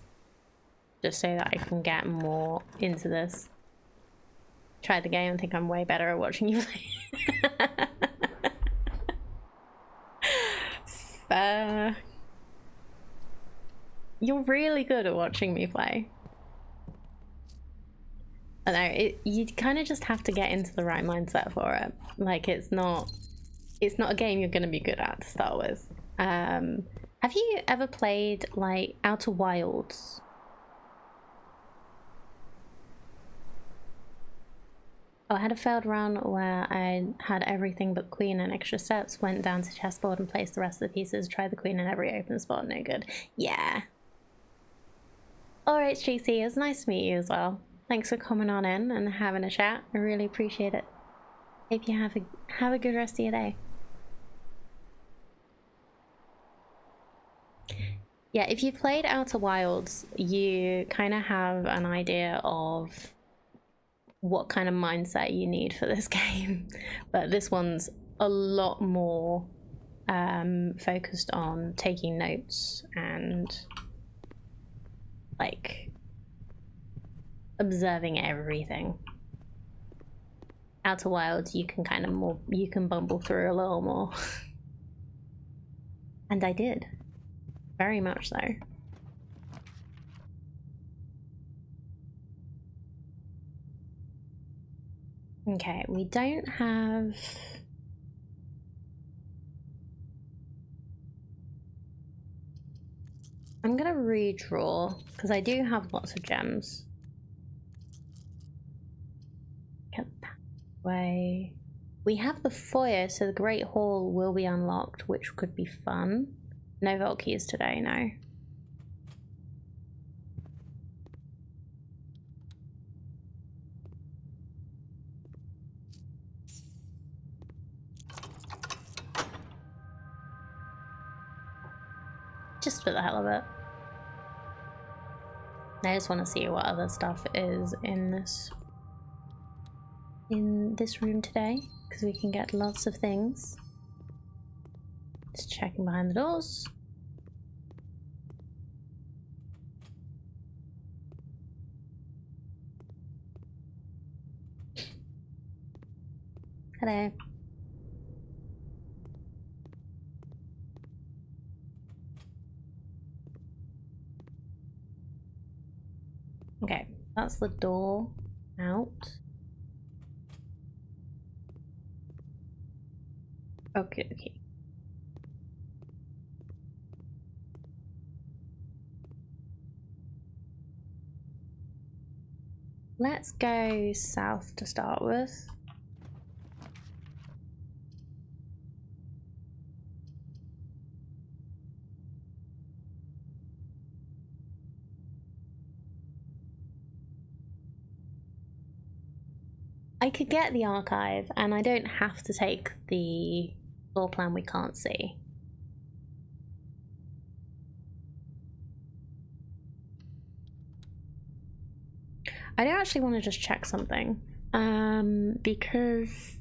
just so that I can get more into this. Try the game and think I'm way better at watching you play. You're really good at watching me play. I know, you kind of just have to get into the right mindset for it. Like, it's not a game you're going to be good at to start with. Have you ever played like Outer Wilds? Oh, I had a failed run where I had everything but queen and extra steps, went down to chessboard and placed the rest of the pieces, tried the queen in every open spot, no good. Yeah. Alright, JC, it was nice to meet you as well. Thanks for coming on in and having a chat. I really appreciate it. Hope you have a good rest of your day. Yeah, if you've played Outer Wilds, you kind of have an idea of what kind of mindset you need for this game. But this one's a lot more focused on taking notes and like observing everything. Outer Wilds, you can kind of you can bumble through a little more. And I did. Very much so. Okay, we don't have... I'm gonna redraw, because I do have lots of gems. Get that way. We have the foyer, so the Great Hall will be unlocked, which could be fun. No vault keys today, no. Just for the hell of it. I just want to see what other stuff is in this room today, because we can get lots of things. Just checking behind the doors. Hello. Okay, that's the door out. Okay, okay. Let's go south to start with. I could get the archive and I don't have to take the floor plan we can't see. I do actually want to just check something. Because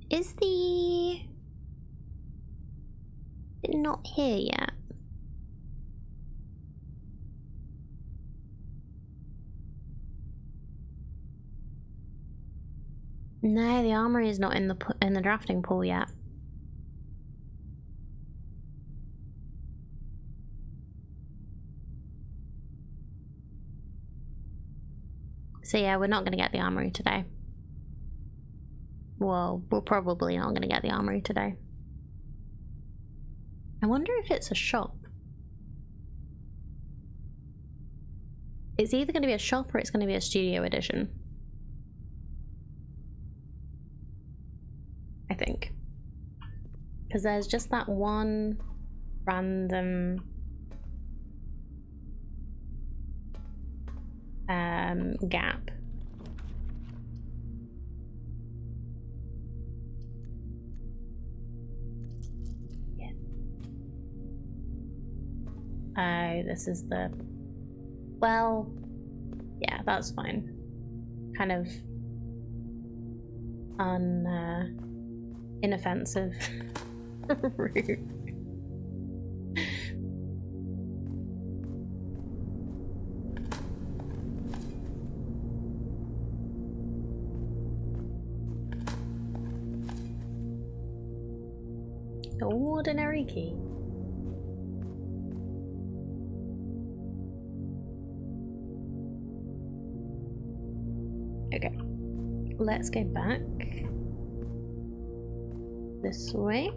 is it not here yet? No, the armory is not in the drafting pool yet. So yeah, we're not going to get the armory today. Well, we're probably not going to get the armory today. I wonder if it's a shop. It's either going to be a shop or it's going to be a studio edition. I think. Because there's just that one random gap. Yeah. Oh, this is the... Well, yeah, that's fine. Kind of inoffensive route. Ordinary key. Okay, let's go back this way.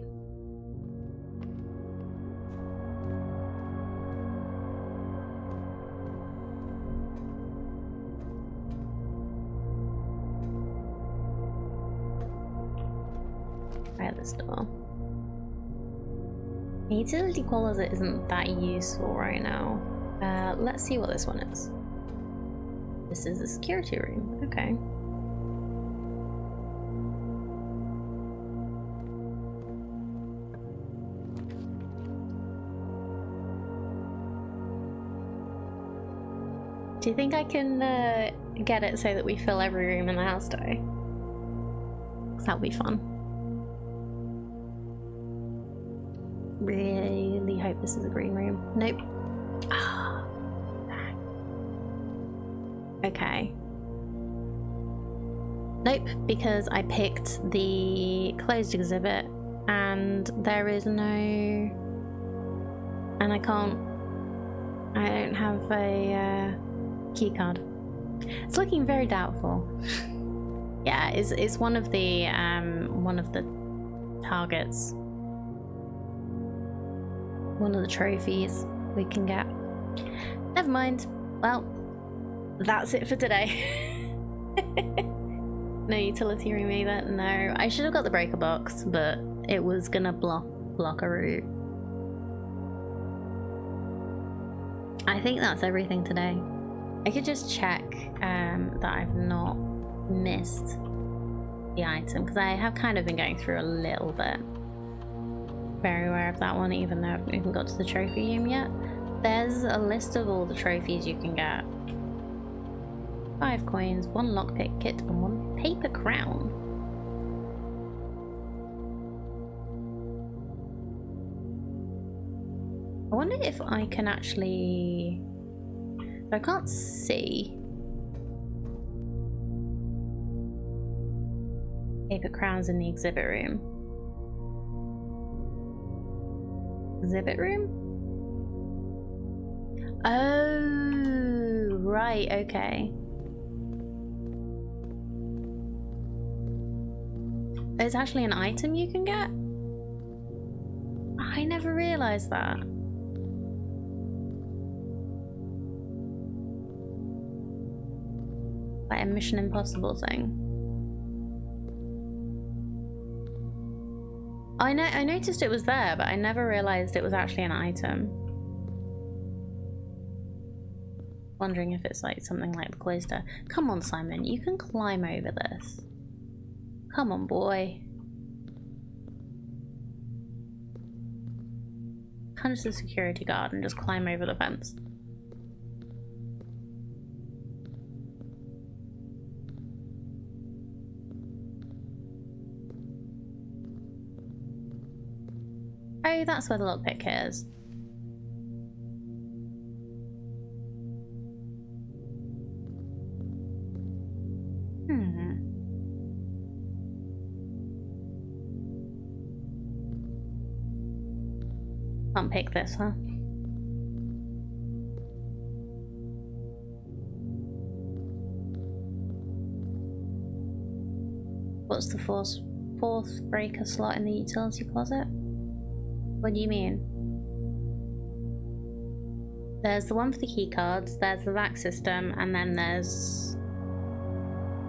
Try this door. The utility closet isn't that useful right now. Let's see what this one is. This is a security room. Okay. Do you think I can get it so that we fill every room in the house today? 'Cause that'll be fun. Really hope this is a green room. Nope. Ah, okay. Nope, because I picked the closed exhibit and there is no... And I don't have a key card. It's looking very doubtful. Yeah, it's one of the targets. One of the trophies we can get. Never mind. Well, that's it for today. No utility room either. No, I should have got the breaker box, but it was gonna block a route. I think that's everything today. I could just check that I've not missed the item, because I have kind of been going through a little bit. Very aware of that one, even though I haven't even got to the trophy room yet. There's a list of all the trophies you can get. 5 coins, 1 lockpick kit, and 1 paper crown. I wonder if I can actually... I can't see. Paper crowns in the exhibit room. Exhibit room? Oh, right, okay. It's actually an item you can get? I never realised that. Like a Mission Impossible thing. I noticed it was there, but I never realised it was actually an item. Wondering if it's like something like the cloister. Come on, Simon, you can climb over this. Come on, boy. Punch the security guard and just climb over the fence. Oh, that's where the lockpick is. Can't pick this, huh? What's the fourth breaker slot in the utility closet? What do you mean? There's the one for the key cards, there's the vac system, and then there's...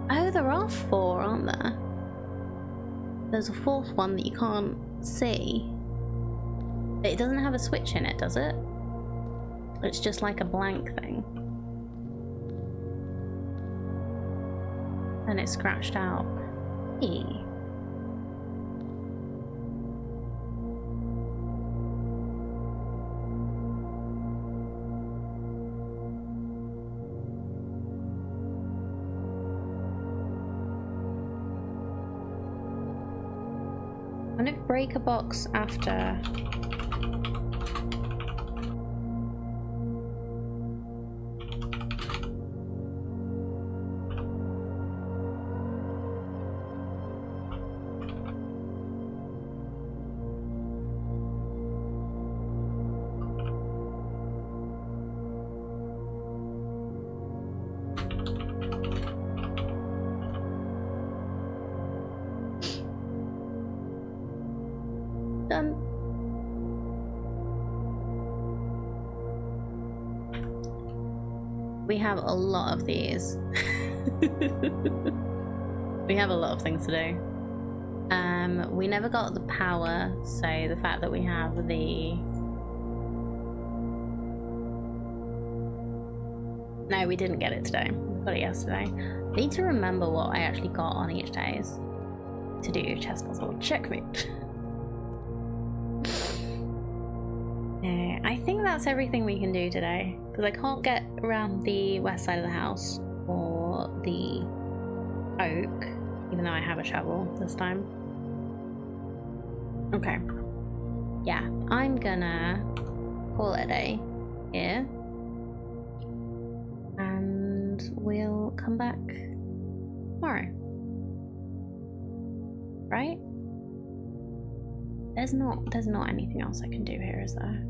Oh, there are 4, aren't there? There's a 4th one that you can't see. It doesn't have a switch in it, does it? It's just like a blank thing. And it's scratched out. Eee. I'm gonna break a box after. Done. We have a lot of these. We have a lot of things to do. We never got the power, so the fact that we have the... No, we didn't get it today. We got it yesterday. I need to remember what I actually got on each day to do chess puzzle. Checkmate. I think that's everything we can do today, because I can't get around the west side of the house or the oak, even though I have a shovel this time. Okay. Yeah, I'm gonna call it a day here, and we'll come back tomorrow. Right? There's not anything else I can do here, is there?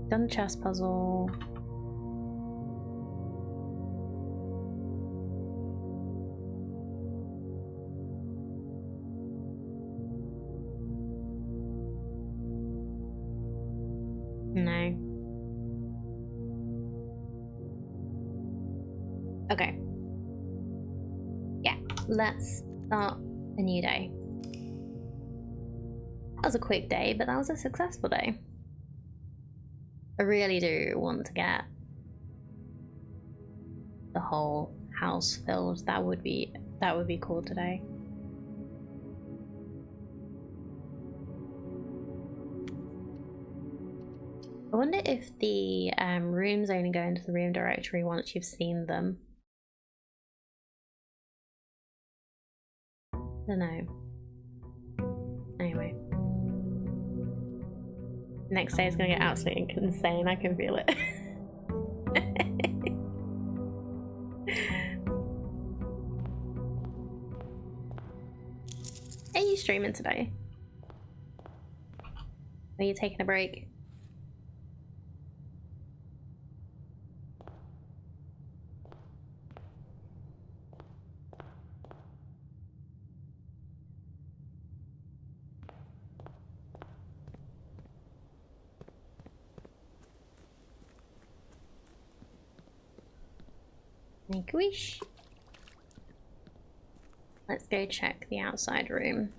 Done the chess puzzle. No. Okay. Yeah, let's start a new day. That was a quick day, but that was a successful day. I really do want to get the whole house filled. That would be cool today. I wonder if the rooms only go into the room directory once you've seen them. I don't know. Anyway. Next day is gonna get absolutely insane, I can feel it. Are you streaming today? Are you taking a break? Make a wish. Let's go check the outside room.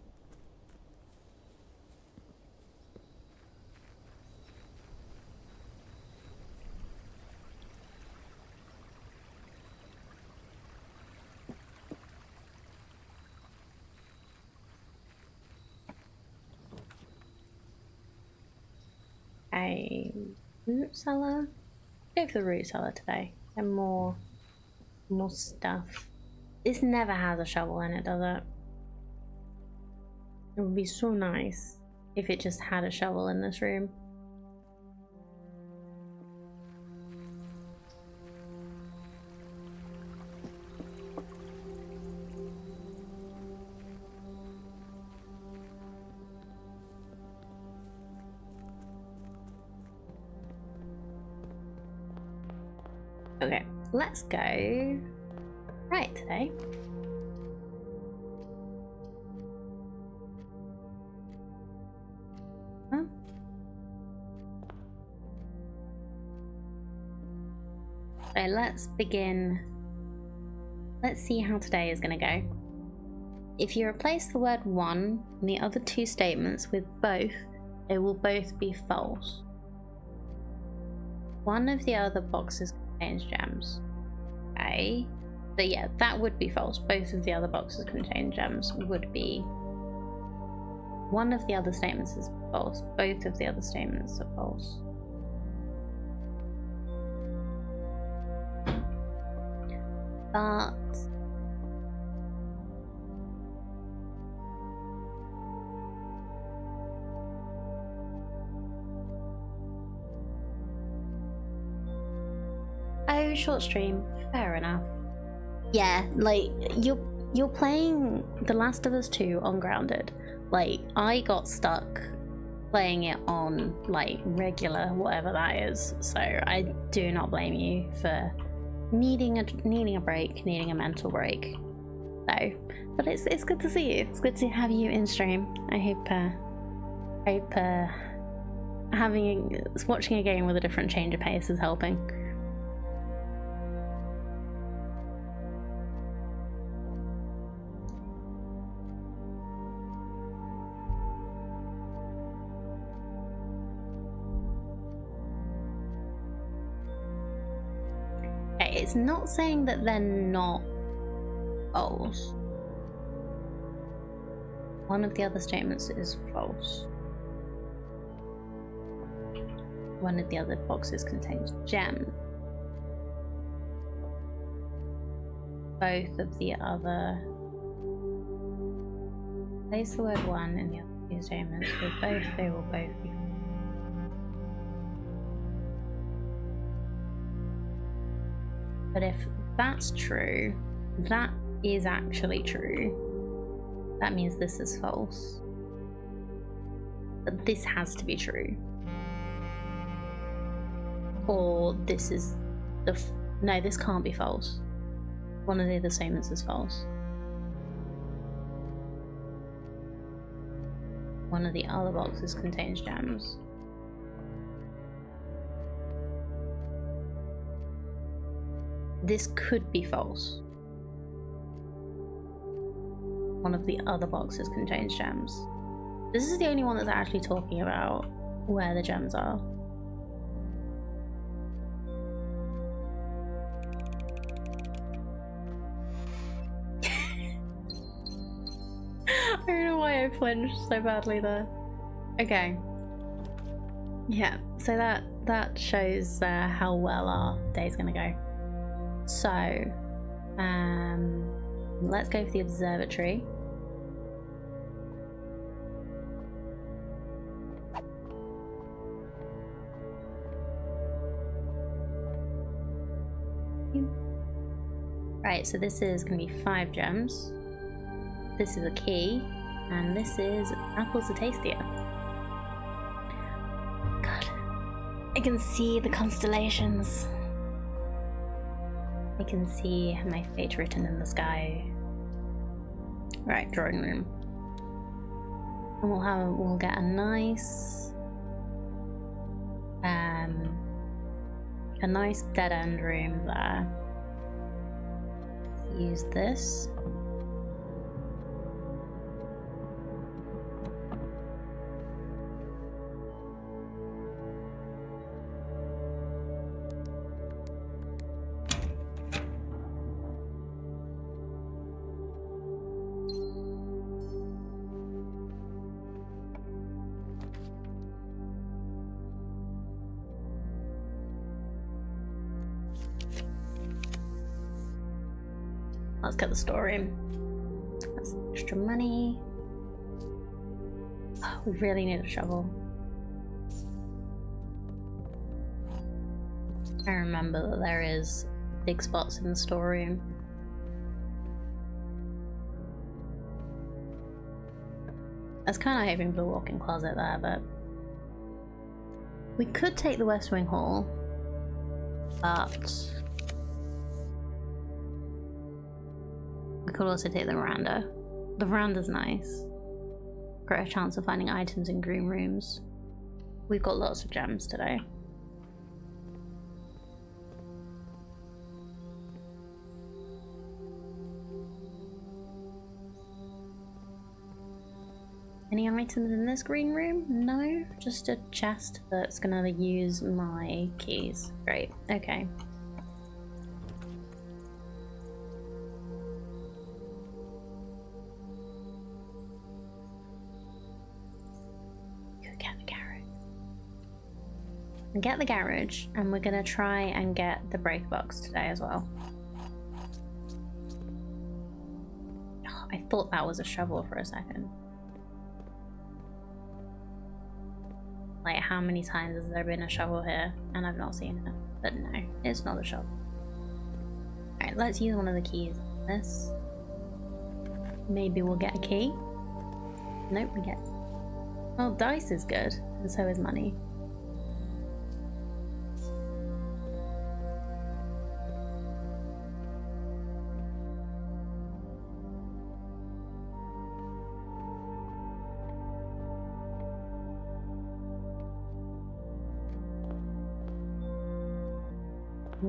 A root cellar? Go for the root cellar today. And more stuff. This never has a shovel in it, does it? It would be so nice if it just had a shovel in this room. Okay, let's go right today. Huh? So let's begin. Let's see how today is going to go. If you replace the word one in the other two statements with both, they will both be false. One of the other boxes contains gems. Okay. So yeah, that would be false. Both of the other boxes contain gems would be. One of the other statements is false. Both of the other statements are false. But oh, short stream. Fair enough. Yeah, like you're playing The Last of Us 2 on Grounded. Like I got stuck playing it on like regular whatever that is. So I do not blame you for needing a break, needing a mental break. So, but it's good to see you. It's good to have you in stream. I hope watching a game with a different change of pace is helping. It's not saying that they're not false. One of the other statements is false. One of the other boxes contains gem. Both of the other. Place the word one in the other two statements with both, they will both be false. But if that's true, that is actually true, that means this is false. But this has to be true. Or this is no, this can't be false. One of the other statements is false. One of the other boxes contains gems. This could be false. One of the other boxes contains gems. This is the only one that's actually talking about where the gems are. I don't know why I flinched so badly there. Okay. Yeah, so that shows how well our day's gonna go. So, let's go for the observatory. Right, so this is going to be 5 gems. This is a key, and this is apples are tastier. I can see the constellations. I can see my fate written in the sky. Right, drawing room. And we'll get a nice dead end room there. Use this. Let's get the storeroom. That's some extra money. Oh, we really need a shovel. I remember that there is big spots in the storeroom. I was kind of hoping for a walk-in closet there, but we could take the West Wing Hall, but we could also take the veranda. The veranda's nice. Greater chance of finding items in green rooms. We've got lots of gems today. Any items in this green room? No, just a chest that's gonna use my keys. Great, okay. Get the garage, and we're gonna try and get the break box today as well. Oh, I thought that was a shovel for a second. Like, how many times has there been a shovel here and I've not seen it? But no, it's not a shovel. Alright, let's use one of the keys on this. Maybe we'll get a key. Nope, we get... Well, dice is good, and so is money.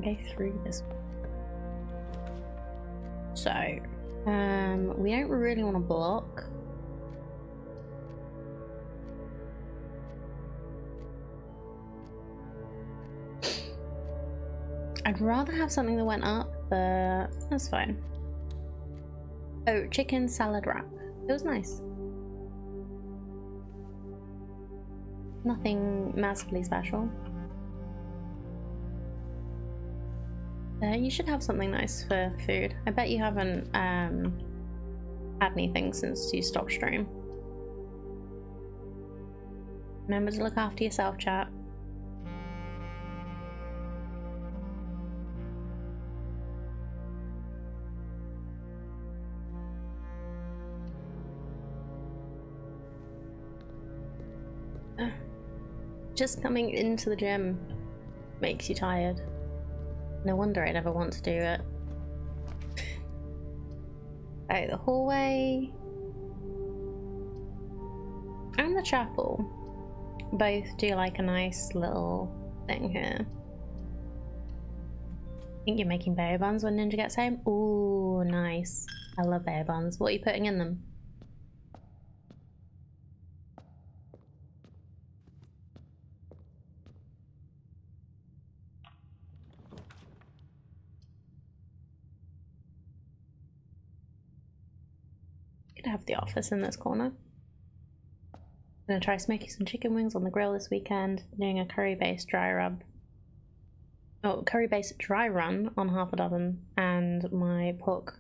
Go through this. So, we don't really want to block. I'd rather have something that went up, but that's fine. Oh, chicken salad wrap. It was nice. Nothing massively special. You should have something nice for food. I bet you haven't had anything since you stopped stream. Remember to look after yourself, chat. Just coming into the gym makes you tired. No wonder I'd ever want to do it. Oh, the hallway and the chapel both do like a nice little thing here. I think you're making berry buns when Ninja gets home. Ooh, nice. I love berry buns. What are you putting in them? Have the office in this corner. I'm gonna try smoking some chicken wings on the grill this weekend, doing a curry-based dry rub. Oh, curry-based dry run on half a dozen, and my pork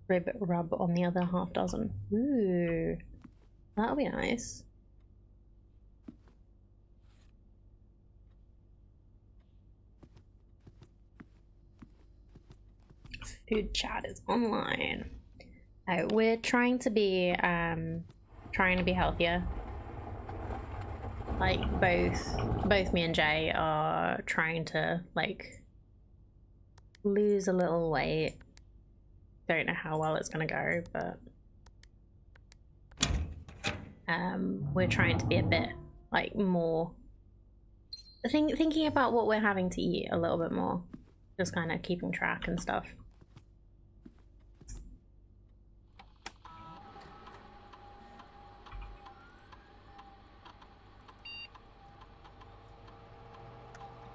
rib rub on the other half dozen. Ooh, that'll be nice. Food chat is online. We're trying to be healthier. like both me and Jay are trying to like lose a little weight. Don't know how well it's gonna go, but we're trying to be a bit like more thinking about what we're having to eat a little bit more, just kind of keeping track and stuff.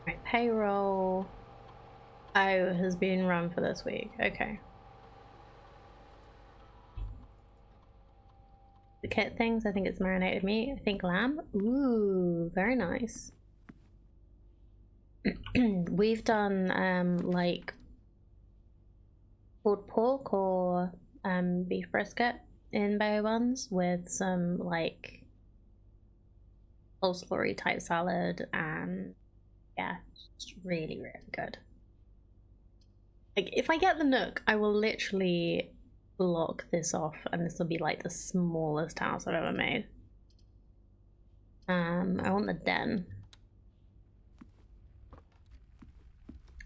Right, payroll has been run for this week. Okay. The kit things, I think it's marinated meat. I think lamb. Ooh, very nice. We've done like pulled pork or beef brisket in bao buns with some like coleslaw type salad, and yeah, it's really, really good. Like if I get the Nook, I will literally block this off and this will be like the smallest house I've ever made. I want the den.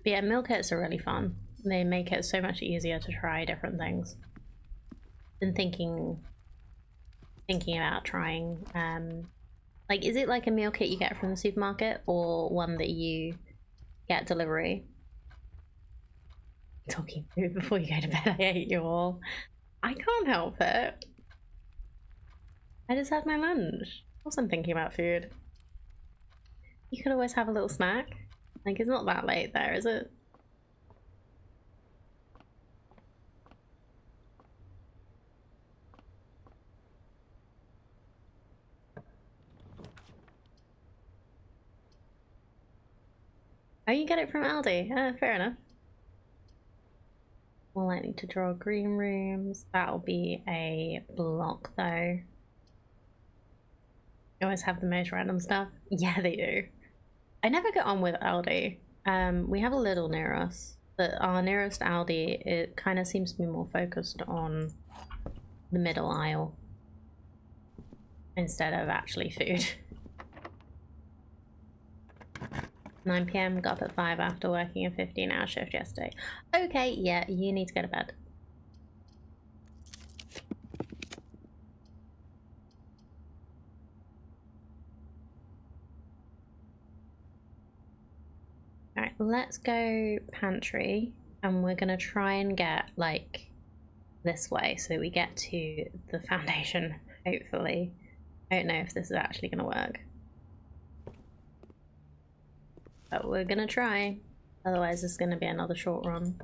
But yeah, meal kits are really fun. They make it so much easier to try different things. Been thinking about trying like, is it like a meal kit you get from the supermarket or one that you get delivery? Talking food before you go to bed, I hate you all. I can't help it. I just had my lunch. Of course I'm thinking about food. You could always have a little snack. Like, it's not that late there, is it? Oh, you get it from Aldi. Fair enough. More likely to draw green rooms. That'll be a block though. You always have the most random stuff. Yeah, they do. I never get on with Aldi. We have a little near us, but our nearest Aldi, it kind of seems to be more focused on the middle aisle instead of actually food. 9 PM, got up at 5 after working a 15-hour shift yesterday. Okay, yeah, you need to go to bed. Alright, let's go pantry, and we're gonna try and get like this way so we get to the foundation, hopefully. I don't know if this is actually gonna work, but we're gonna try. Otherwise it's gonna be another short run.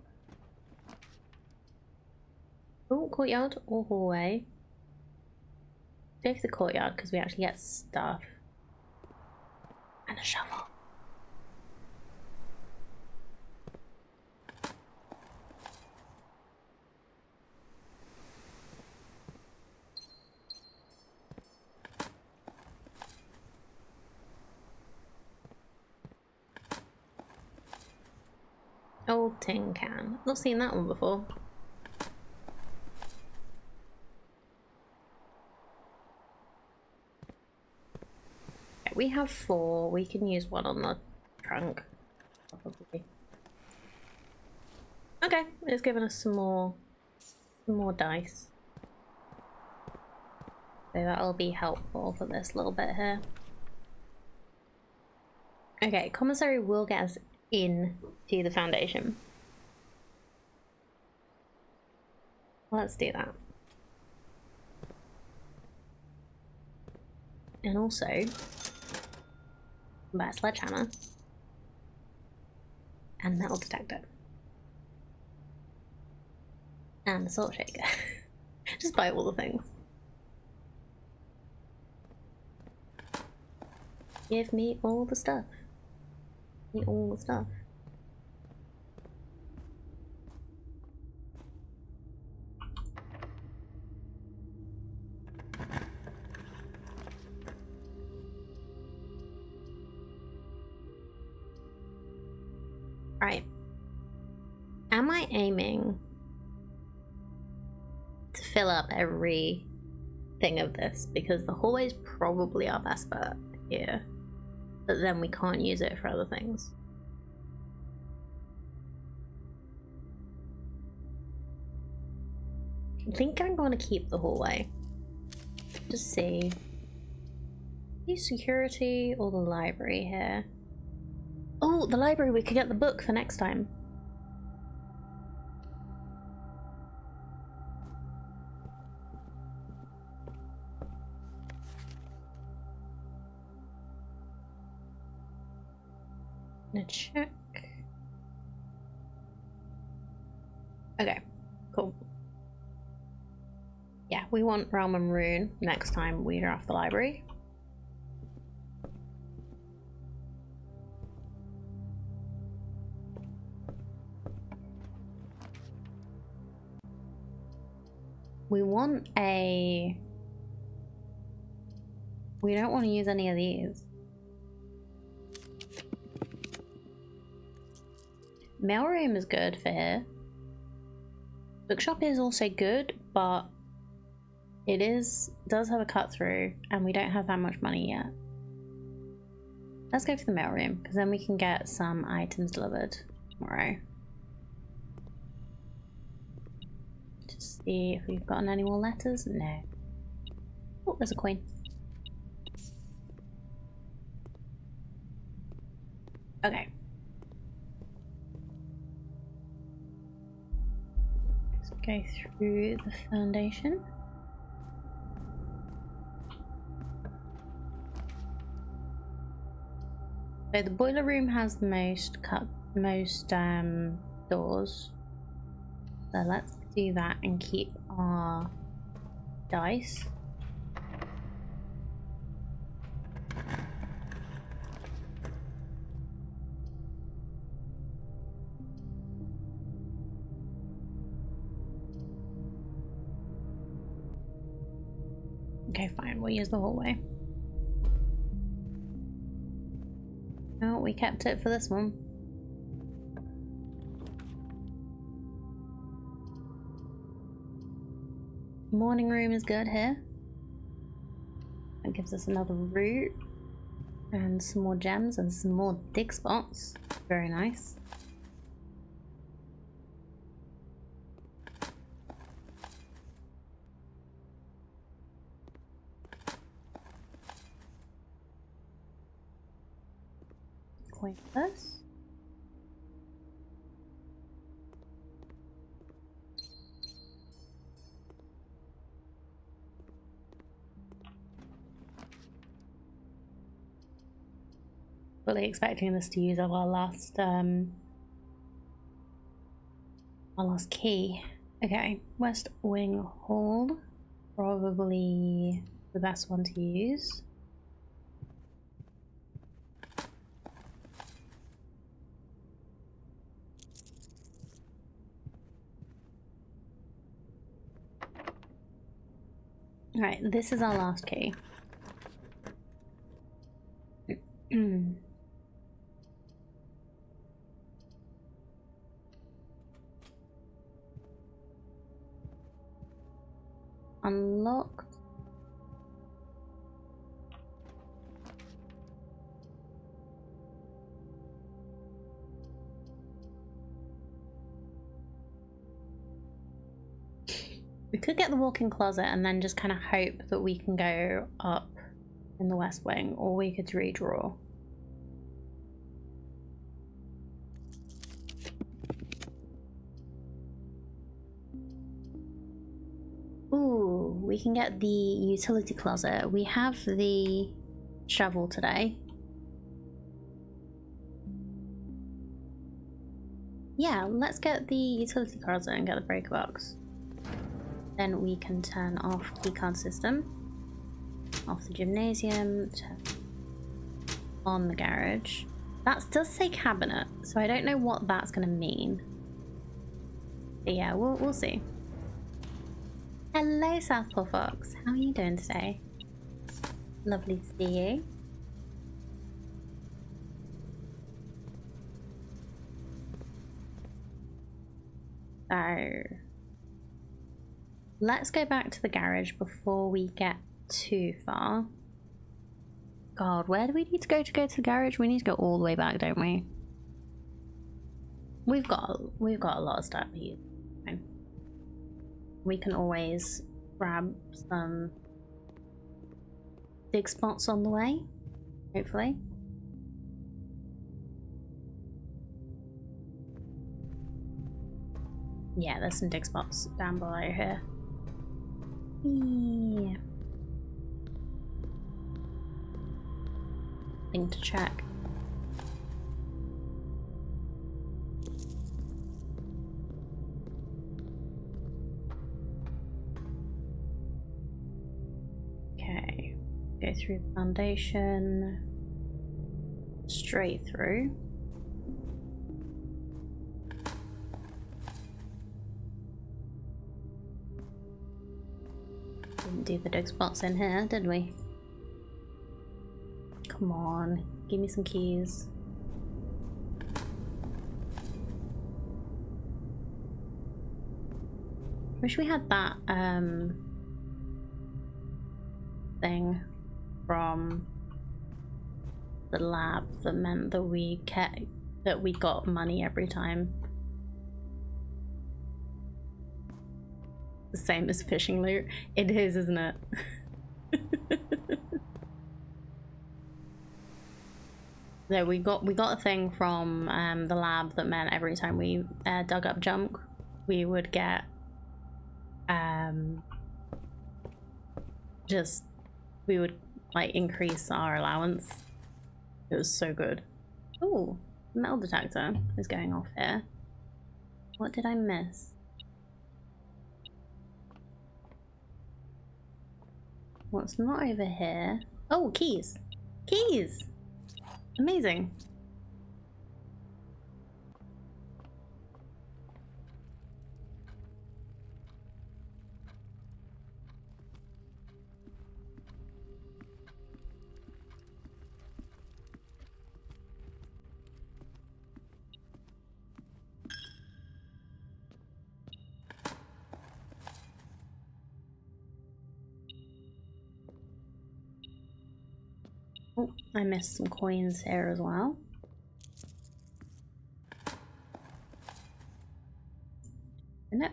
Oh, courtyard or hallway? Take the courtyard because we actually get stuff. And a shovel. Old tin can. Not seen that one before. Okay, we have 4. We can use one on the trunk, probably. Okay, it's given us some more dice. So that'll be helpful for this little bit here. Okay, commissary will get us in to the foundation. Let's do that. And also buy a sledgehammer and metal detector and a salt shaker. Just buy all the things. Give me all the stuff. Give me all the stuff. Right. Am I aiming to fill up every thing of this? Because the hallway is probably our best bet. here, but then we can't use it for other things. I think I'm going to keep the hallway. Just see. Security or the library here? Oh, the library, we could get the book for next time. Gonna check. Okay, cool. Yeah, we want Realm and Rune next time we draft the library. We want a... We don't want to use any of these. Mailroom is good for here. Bookshop is also good, but it does have a cut through and we don't have that much money yet. Let's go for the mailroom because then we can get some items delivered tomorrow. Just see if we've gotten any more letters. No. Oh, there's a coin. Okay. Let's go through the foundation. So the boiler room has the most doors. So let's do that and keep our dice. Okay, fine, we'll use the hallway. Oh, we kept it for this one. Morning room is good here. That gives us another route and some more gems and some more dig spots. Very nice. Coin this. Fully expecting this to use up our last key. Okay, West Wing Hall, probably the best one to use. Alright, this is our last key. Unlocked. We could get the walk-in closet and then just kind of hope that we can go up in the West Wing, or we could redraw. Ooh, we can get the utility closet. We have the shovel today. Yeah, let's get the utility closet and get the breaker box. Then we can turn off keycard system, off the gymnasium, turn on the garage. That does say cabinet, so I don't know what that's going to mean. But yeah, we'll see. Hello, Southpaw Fox. How are you doing today? Lovely to see you. So let's go back to the garage before we get too far. God, where do we need to go to the garage? We need to go all the way back, don't we? We've got a lot of stuff here. Fine. We can always grab some dig spots on the way, hopefully. Yeah, there's some dig spots down below here. Yeah. Thing to check. Okay, go through the foundation, straight through. Didn't do the dig spots in here, did we? Come on, give me some keys. Wish we had that thing from the lab that meant that we got money every time. The same as fishing loot. It is, isn't it? No, we got a thing from the lab that meant every time we dug up junk, we would get we would like increase our allowance. It was so good. Oh, metal detector is going off here. What did I miss? What's not over here? Oh, keys! Keys! Amazing. Oh, I missed some coins here as well. Turnip.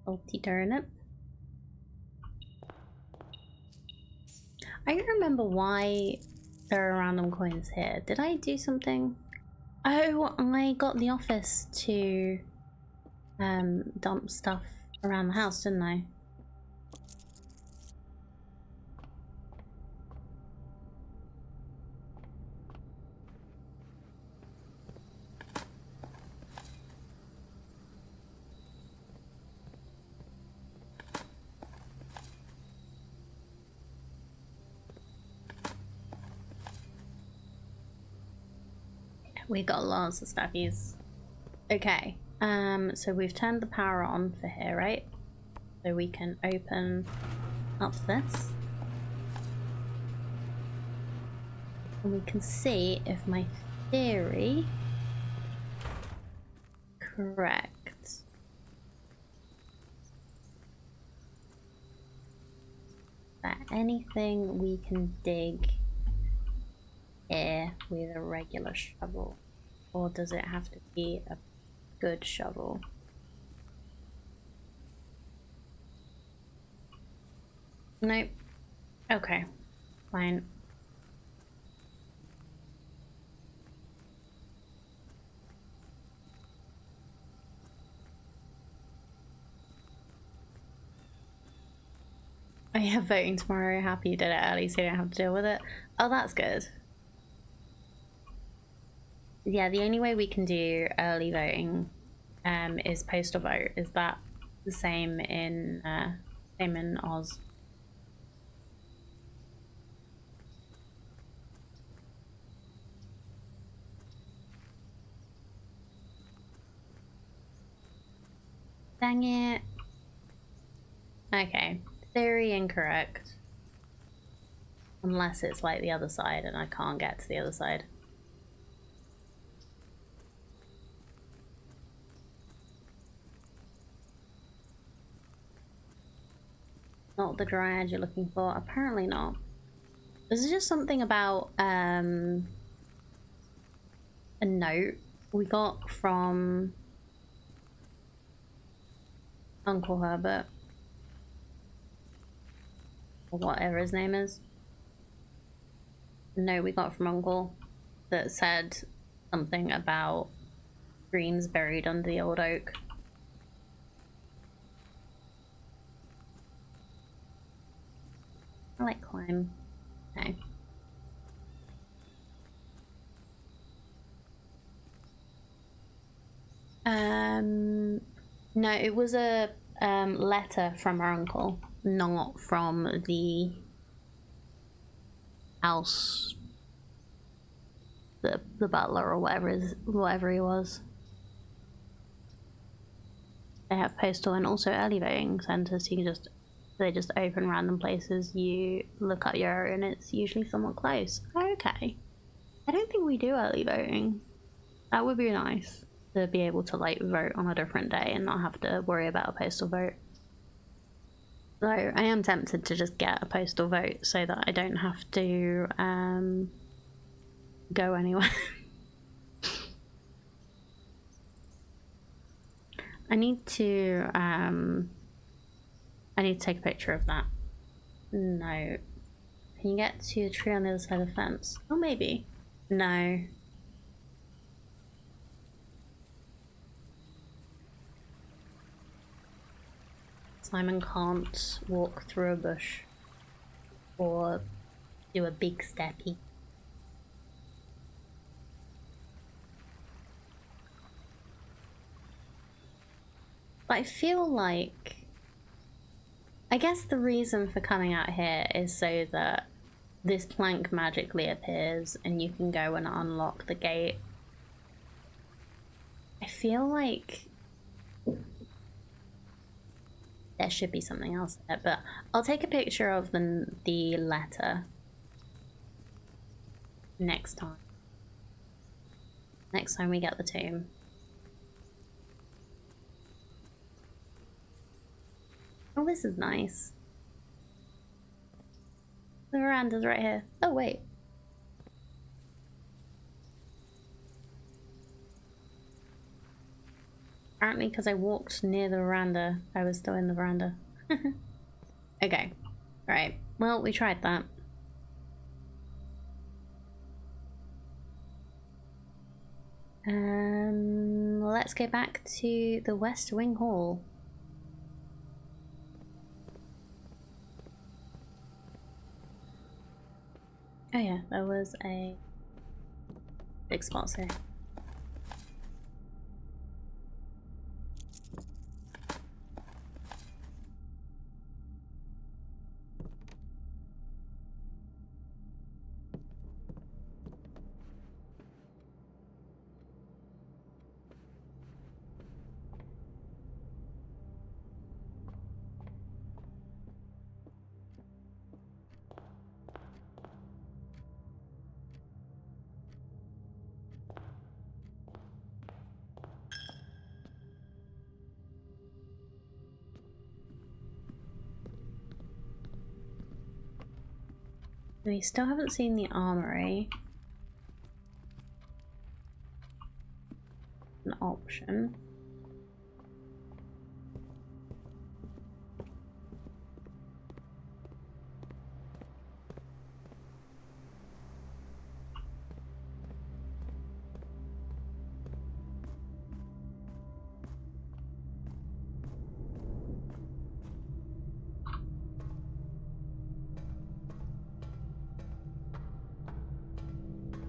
Salty turnip. I don't remember why there are random coins here. Did I do something? Oh, I got the office to dump stuff around the house, didn't I? We got lots of stuffies. Okay, so we've turned the power on for here, right? So we can open up this. And we can see if my theory correct. That anything we can dig here with a regular shovel, or does it have to be a good shovel? Nope. Okay, fine. I have voting tomorrow. Happy you did it early so you don't have to deal with it. Oh, that's good. Yeah, the only way we can do early voting is postal vote. Is that the same in Oz? Dang it. Okay, theory incorrect. Unless it's like the other side and I can't get to the other side. Not not the dryad you're looking for. Apparently not. This is just something about a note we got from Uncle Herbert, or whatever his name is. A note we got from Uncle that said something about dreams buried under the old oak. I like climb. Okay. No, it was a letter from our uncle, not from the house, the butler or whatever he was. They have postal and also early voting centers. You can they just open random places. You look up your area and it's usually somewhat close. Okay. I don't think we do early voting. That would be nice to be able to like vote on a different day and not have to worry about a postal vote. So I am tempted to just get a postal vote so that I don't have to go anywhere. I need to take a picture of that. No. Can you get to the tree on the other side of the fence? Oh, maybe. No. Simon can't walk through a bush or do a big steppy. But I feel like, I guess the reason for coming out here is so that this plank magically appears and you can go and unlock the gate. I feel like there should be something else there, but I'll take a picture of the letter next time. Next time we get the tomb. Oh, this is nice. The veranda's right here. Oh, wait. Apparently, because I walked near the veranda, I was still in the veranda. Okay. Right. Well, we tried that. Let's go back to the West Wing Hall. Oh yeah, there was a big spot here. We still haven't seen the armory. An option.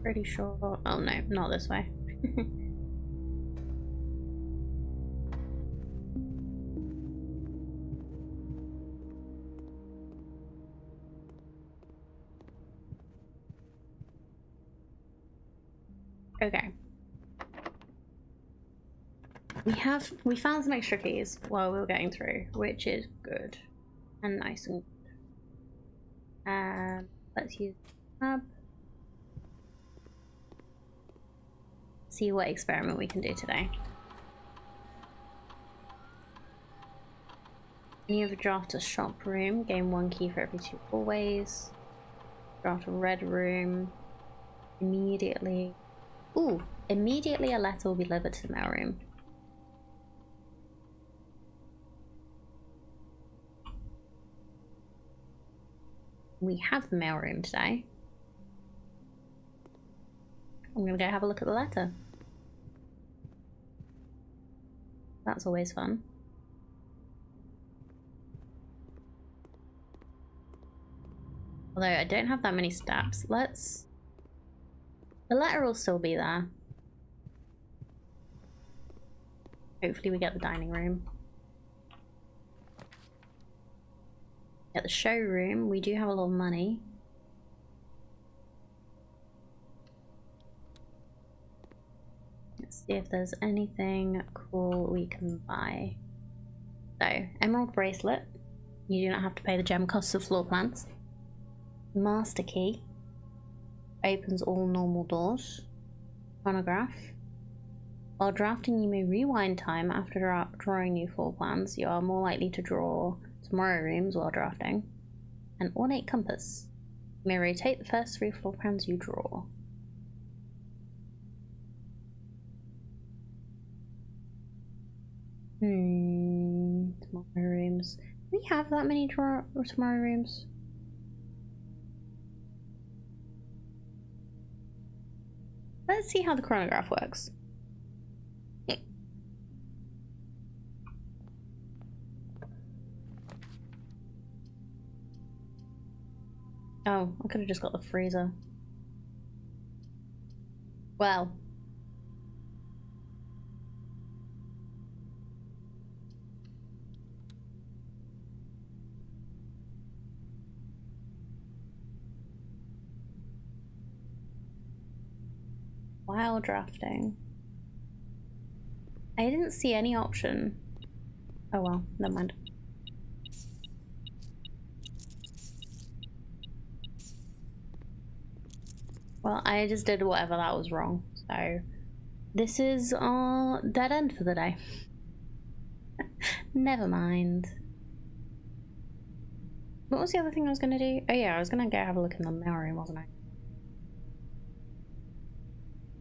Pretty sure. Oh no, not this way. Okay. We found some extra keys while we were getting through, which is good and nice and good. Let's use tab. See what experiment we can do today. You overdraft a shop room, gain 1 key for every 2 hallways. Draft a red room. Immediately. Ooh, immediately a letter will be delivered to the mail room. We have the mail room today. I'm gonna go have a look at the letter. That's always fun. Although I don't have that many steps. Let's... The letter will still be there. Hopefully we get the dining room. Get the showroom. We do have a lot of money. Let's see if there's anything cool we can buy. So, emerald bracelet. You do not have to pay the gem costs of floor plans. Master key. Opens all normal doors. Chronograph. While drafting, you may rewind time after drawing new floor plans. You are more likely to draw tomorrow rooms while drafting. An ornate compass. You may rotate the first 3 floor plans you draw. Tomorrow rooms. Do we have that many tomorrow rooms? Let's see how the chronograph works. Oh, I could have just got the freezer. Well. While drafting. I didn't see any option. Oh well, never mind. Well, I just did whatever that was wrong, so this is our dead end for the day. Never mind. What was the other thing I was gonna do? Oh yeah, I was gonna go have a look in the mail room, wasn't I?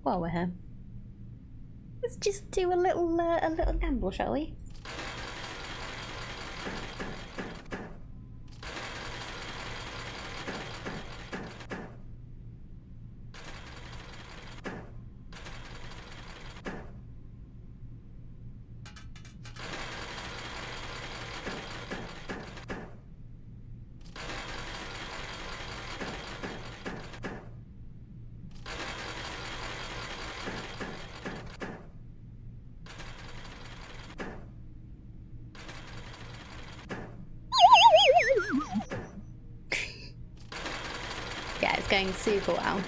While we're here, let's just do a little gamble, shall we? Yeah, it's going super well.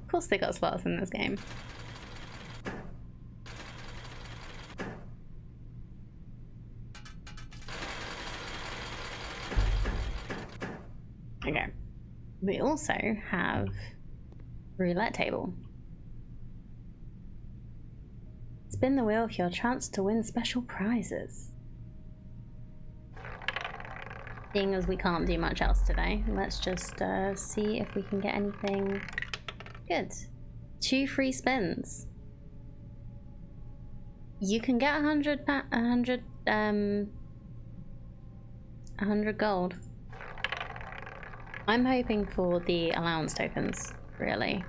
Of course they got slots in this game. Okay. We also have roulette table. Spin the wheel for your chance to win special prizes. Seeing as we can't do much else today, let's just see if we can get anything good. 2 free spins. You can get 100 gold. I'm hoping for the allowance tokens, really.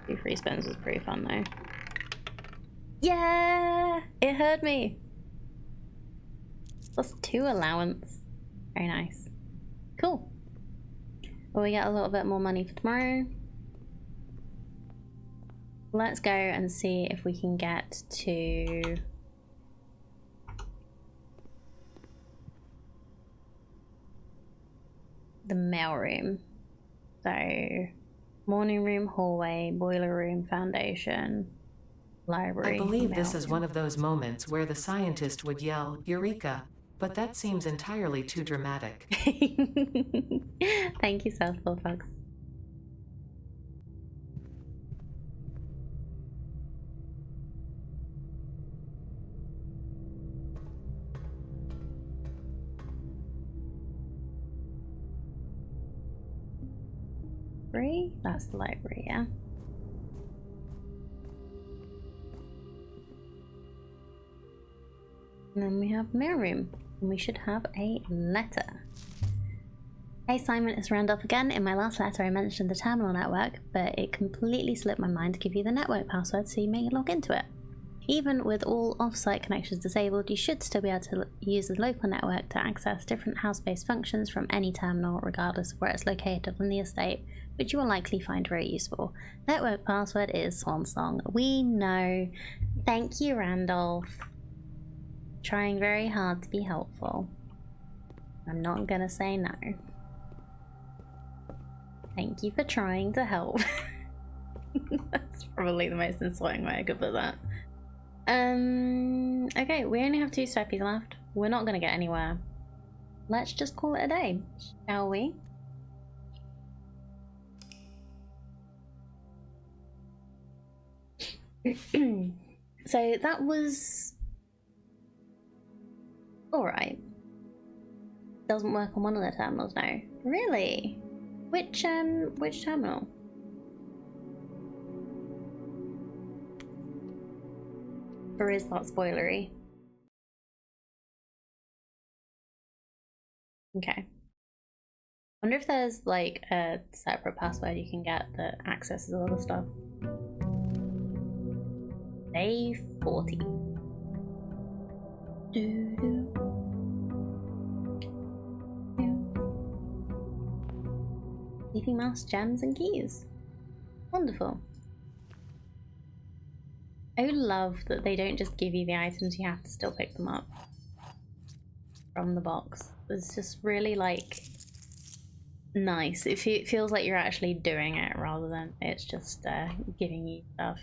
Two free spins was pretty fun though. Yeah! It heard me! Plus 2 allowance. Very nice. Cool. Well, we get a little bit more money for tomorrow. Let's go and see if we can get to the mail room. So, morning room, hallway, boiler room, foundation, library. I believe this is one of those moments where the scientist would yell, "Eureka!" But that seems entirely too dramatic. Thank you, South Pole Fox. That's the library, yeah. And then we have mirror room, and we should have a letter. Hey Simon, it's Randolph again. In my last letter I mentioned the terminal network, but it completely slipped my mind to give you the network password so you may log into it. Even with all off-site connections disabled, you should still be able to use the local network to access different house-based functions from any terminal, regardless of where it's located on the estate, which you will likely find very useful. Network password is Swansong. We know. Thank you, Randolph. Trying very hard to be helpful. I'm not gonna say no. Thank you for trying to help. That's probably the most insulting way I could put that. Okay, we only have 2 steppies left. We're not gonna get anywhere. Let's just call it a day, shall we? So that was alright. Doesn't work on one of the terminals now. Really? Which terminal? Or is that spoilery? Okay. Wonder if there's like a separate password you can get that accesses all the stuff. Day 40. Leafing mouse, gems, and keys. Wonderful. I love that they don't just give you the items, you have to still pick them up from the box. It's just really like nice. It feels like you're actually doing it rather than it's just giving you stuff.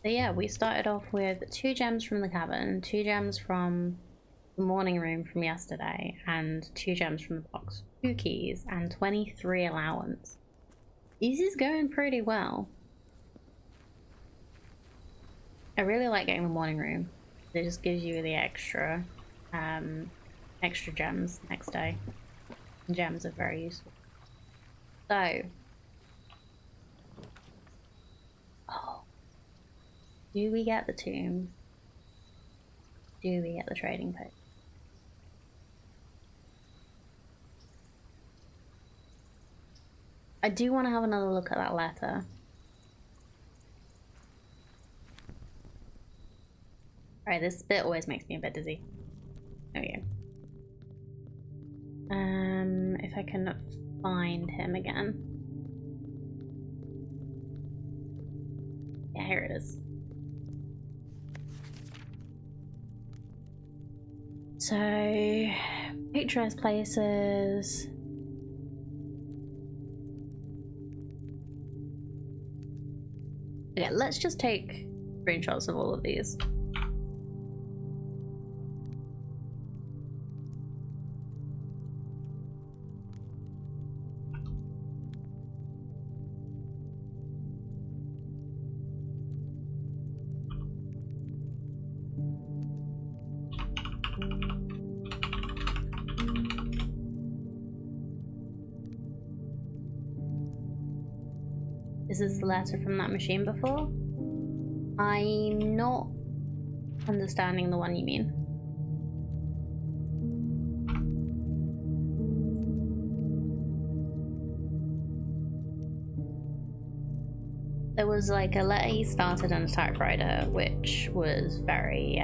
So yeah, we started off with 2 gems from the cabin, 2 gems from the morning room from yesterday, and 2 gems from the box, 2 keys, and 23 allowance. This is going pretty well. I really like getting the morning room. It just gives you the extra gems next day. Gems are very useful. So, do we get the tomb? Do we get the trading post? I do want to have another look at that letter. Alright, this bit always makes me a bit dizzy. There we go. If I can find him again. Yeah, here it is. So, picturesque places. Okay, let's just take screenshots of all of these. Is this the letter from that machine before? I'm not understanding the one you mean. There was like a letter he started on a typewriter, which was very,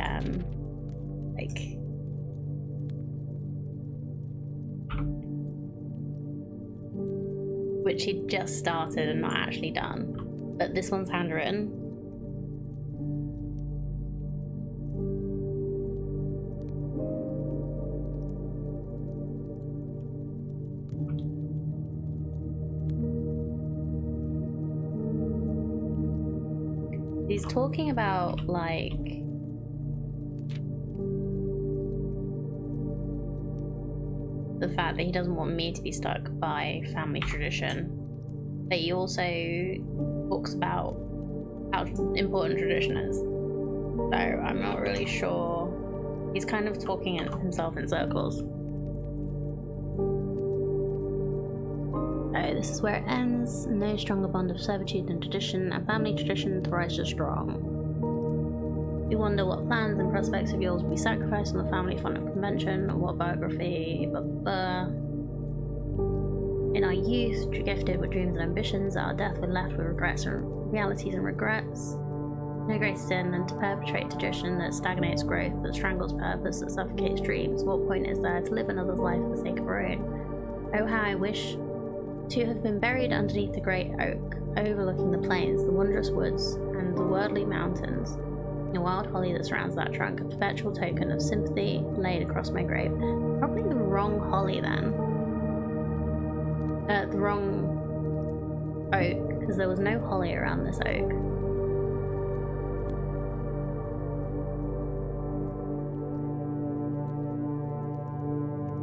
like... which he'd just started and not actually done. But this one's handwritten. He's talking about, like, the fact that he doesn't want me to be stuck by family tradition. But he also talks about how important tradition is. So I'm not really sure. He's kind of talking himself in circles. So this is where it ends. No stronger bond of servitude than tradition, and family tradition thrives so strong. You wonder what plans and prospects of yours will be sacrificed on the family fun of convention, or what biography, blah blah. In our youth, gifted with dreams and ambitions, at our death we're left with regrets and realities and regrets. No greater sin than to perpetrate tradition that stagnates growth, that strangles purpose, that suffocates dreams. What point is there to live another's life for the sake of our own? Oh, how I wish to have been buried underneath the great oak, overlooking the plains, the wondrous woods, and the worldly mountains. The wild holly that surrounds that trunk, a perpetual token of sympathy laid across my grave. Probably the wrong holly then. The wrong oak, because there was no holly around this oak.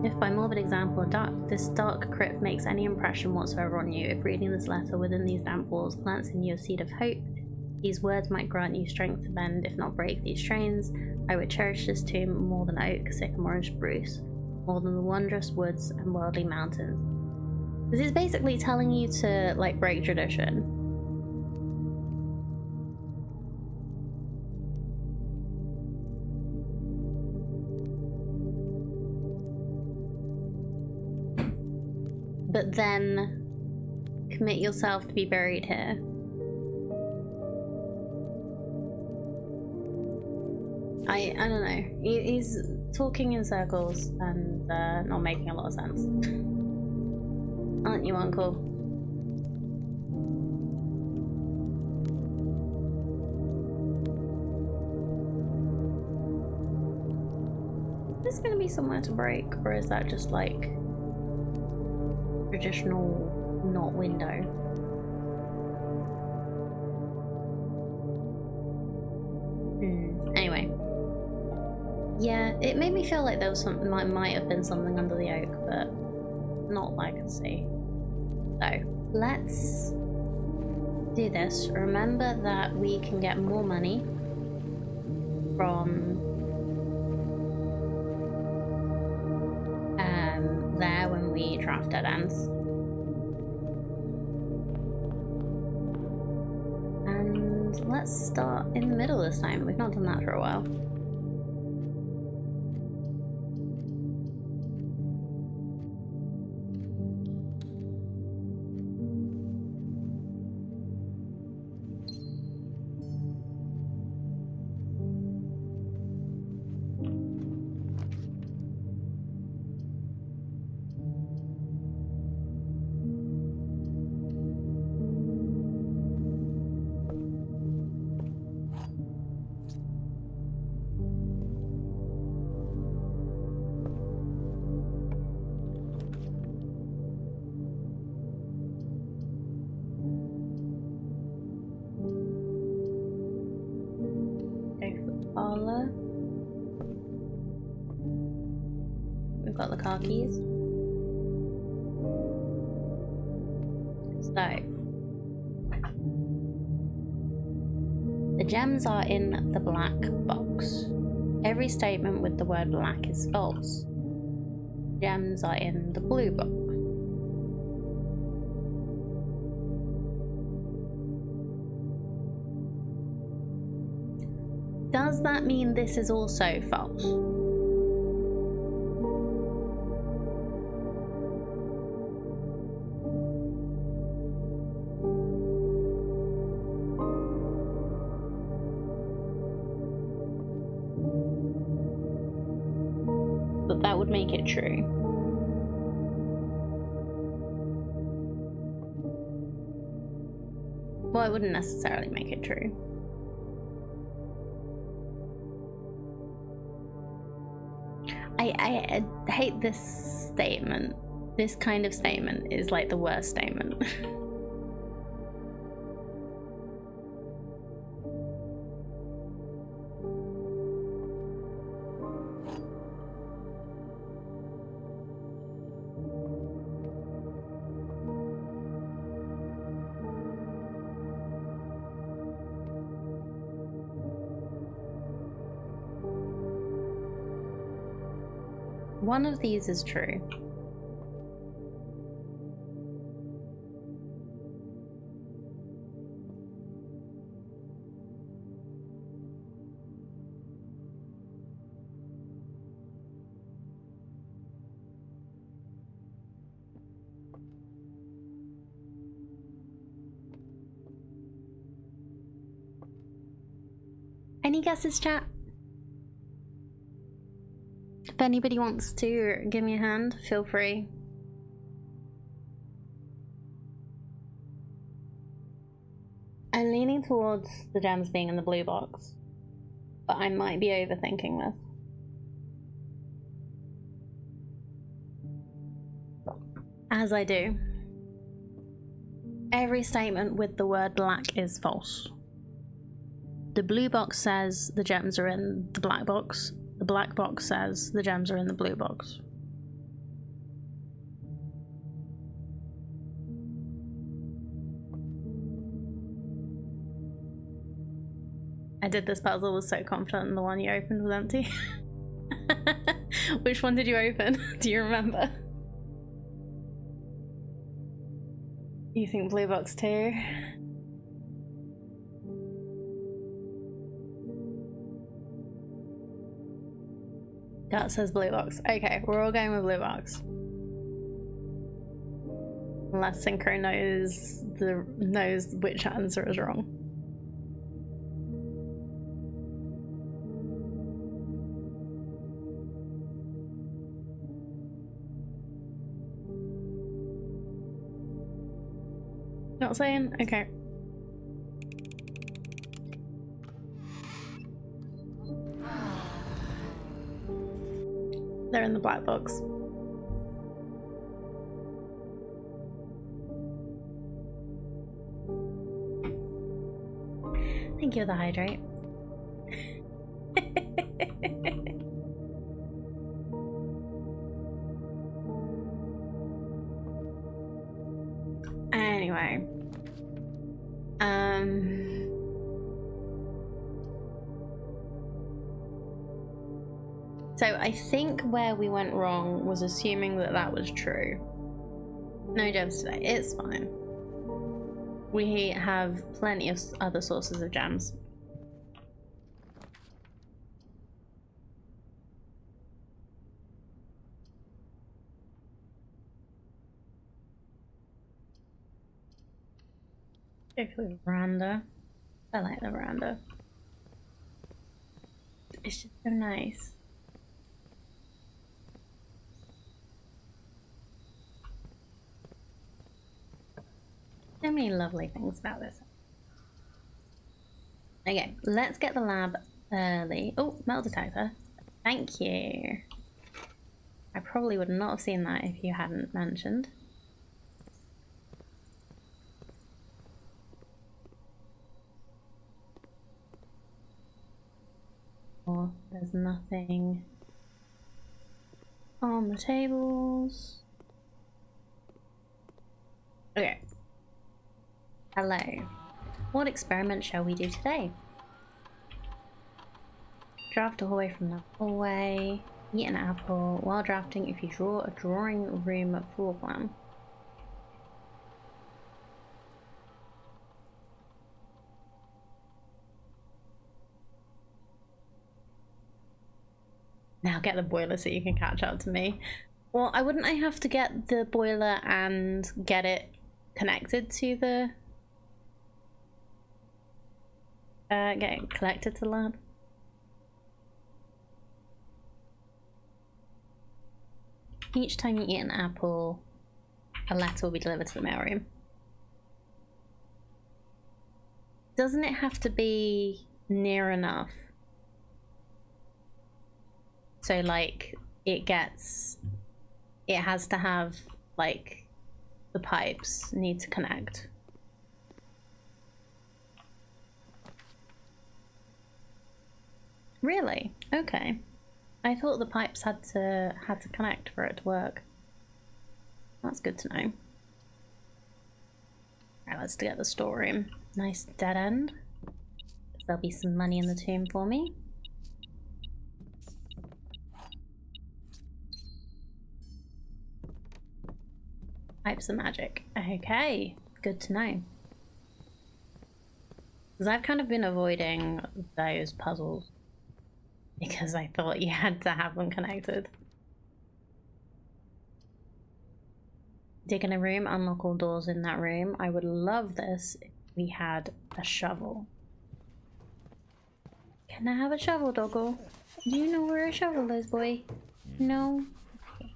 If by morbid example this dark crypt makes any impression whatsoever on you, if reading this letter within these damp walls plants in you a seed of hope, these words might grant you strength to bend, if not break, these chains. I would cherish this tomb more than oak, sycamore, and spruce, more than the wondrous woods and worldly mountains. This is basically telling you to, like, break tradition. But then commit yourself to be buried here. I don't know. He's talking in circles and not making a lot of sense. Aren't you, Uncle? Is this going to be somewhere to break, or is that just like traditional not window? Anyway. Yeah, it made me feel like there was something, might have been something under the oak, but not that I can see. So, let's do this. Remember that we can get more money from there when we draft dead ends. And let's start in the middle this time. We've not done that for a while. We've got the car keys. So, the gems are in the black box. Every statement with the word black is false. Gems are in the blue box. Does that mean this is also false? But that would make it true. Well, it wouldn't necessarily make it true. I hate this statement. This kind of statement is like the worst statement. one of these is true. Any guesses, chat? If anybody wants to give me a hand, feel free. I'm leaning towards the gems being in the blue box, but I might be overthinking this. As I do. Every statement with the word black is false. The blue box says the gems are in the black box. The black box says the gems are in the blue box. I did this puzzle, was so confident, and the one you opened was empty. Which one did you open? Do you remember? You think blue box too? Gut says blue box. Okay, we're all going with blue box. Unless Synchro knows which answer is wrong. Not saying? Okay. They're in the black box. Thank you for the hydrate. Anyway. So I think where we went wrong was assuming that that was true. No gems today, it's fine. We have plenty of other sources of gems. Go for the veranda. I like the veranda. It's just so nice. So many lovely things about this. Okay, let's get the lab early. Oh, metal detector. Thank you. I probably would not have seen that if you hadn't mentioned. Oh, there's nothing on the tables. Okay. Hello. What experiment shall we do today? Draft a hallway from the hallway. Eat an apple. While drafting, if you draw a drawing room floor plan. Now get the boiler so you can catch up to me. Well, wouldn't I have to get the boiler and get it connected to the... get it collected to the lab? Each time you eat an apple, a letter will be delivered to the mailroom. Doesn't it have to be near enough? So like it has to have like the pipes need to connect. Really? Okay. I thought the pipes had to connect for it to work. That's good to know. Right, let's get the storeroom. Nice dead end. There'll be some money in the tomb for me. Types of magic. Okay, good to know. Because I've kind of been avoiding those puzzles because I thought you had to have them connected. Dig in a room, unlock all doors in that room. I would love this if we had a shovel. Can I have a shovel, doggo? Do you know where a shovel is, boy? No? Okay.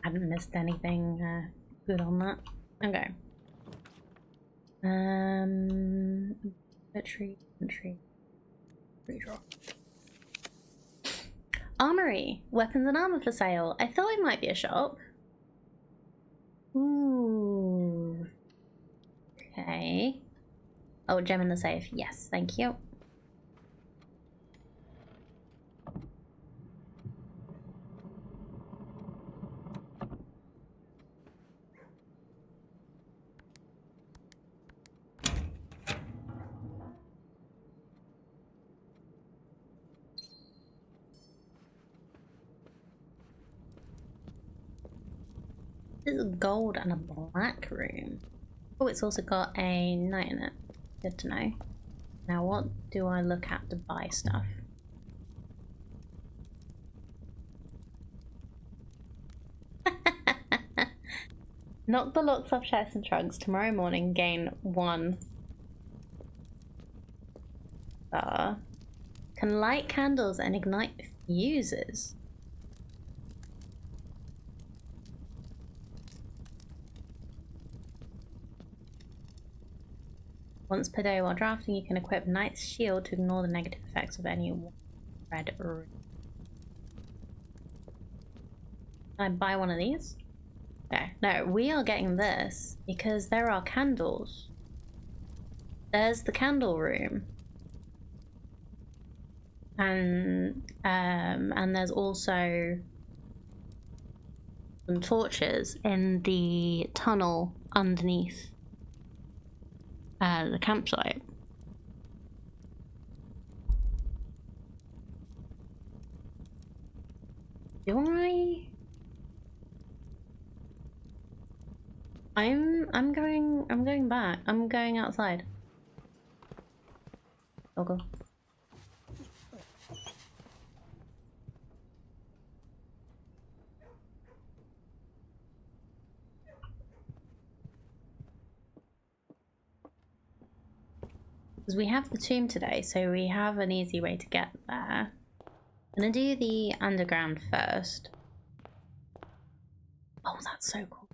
Hadn't missed anything good on that. Okay. Inventory, redraw. Armory, weapons and armor for sale. I thought it might be a shop. Ooh. Okay. Oh, gem in the safe. Yes, thank you. This is gold and a black room. Oh, it's also got a knight in it. Good to know. Now what do I look at to buy stuff? Knock the locks off chests and trunks. Tomorrow morning gain 1 star. Can light candles and ignite fuses. Once per day while drafting, you can equip Knight's Shield to ignore the negative effects of any red rune. Can I buy one of these? Okay. No, we are getting this because there are candles. There's the candle room. And there's also some torches in the tunnel underneath the campsite. Do I? I'm going back. I'm going outside. I'll go. Because we have the tomb today, so we have an easy way to get there. I'm gonna do the underground first. Oh, that's so cool.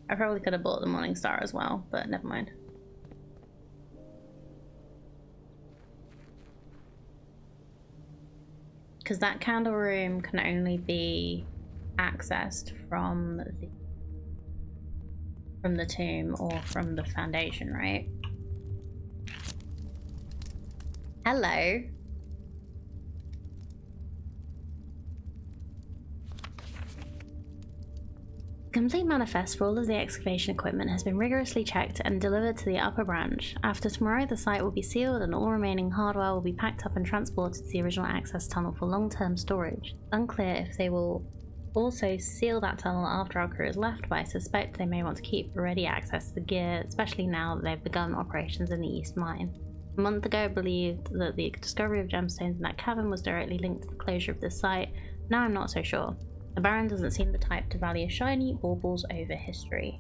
I probably could have bought the Morning Star as well, but never mind. Because that candle room can only be accessed from the tomb or from the foundation, right? Hello. Complete manifest for all of the excavation equipment has been rigorously checked and delivered to the upper branch. After tomorrow, the site will be sealed and all remaining hardware will be packed up and transported to the original access tunnel for long-term storage. Unclear if they will also seal that tunnel after our crew has left, but I suspect they may want to keep ready access to the gear, especially now that they've begun operations in the East Mine. A month ago, I believed that the discovery of gemstones in that cavern was directly linked to the closure of this site. Now I'm not so sure. The Baron doesn't seem the type to value shiny baubles over history.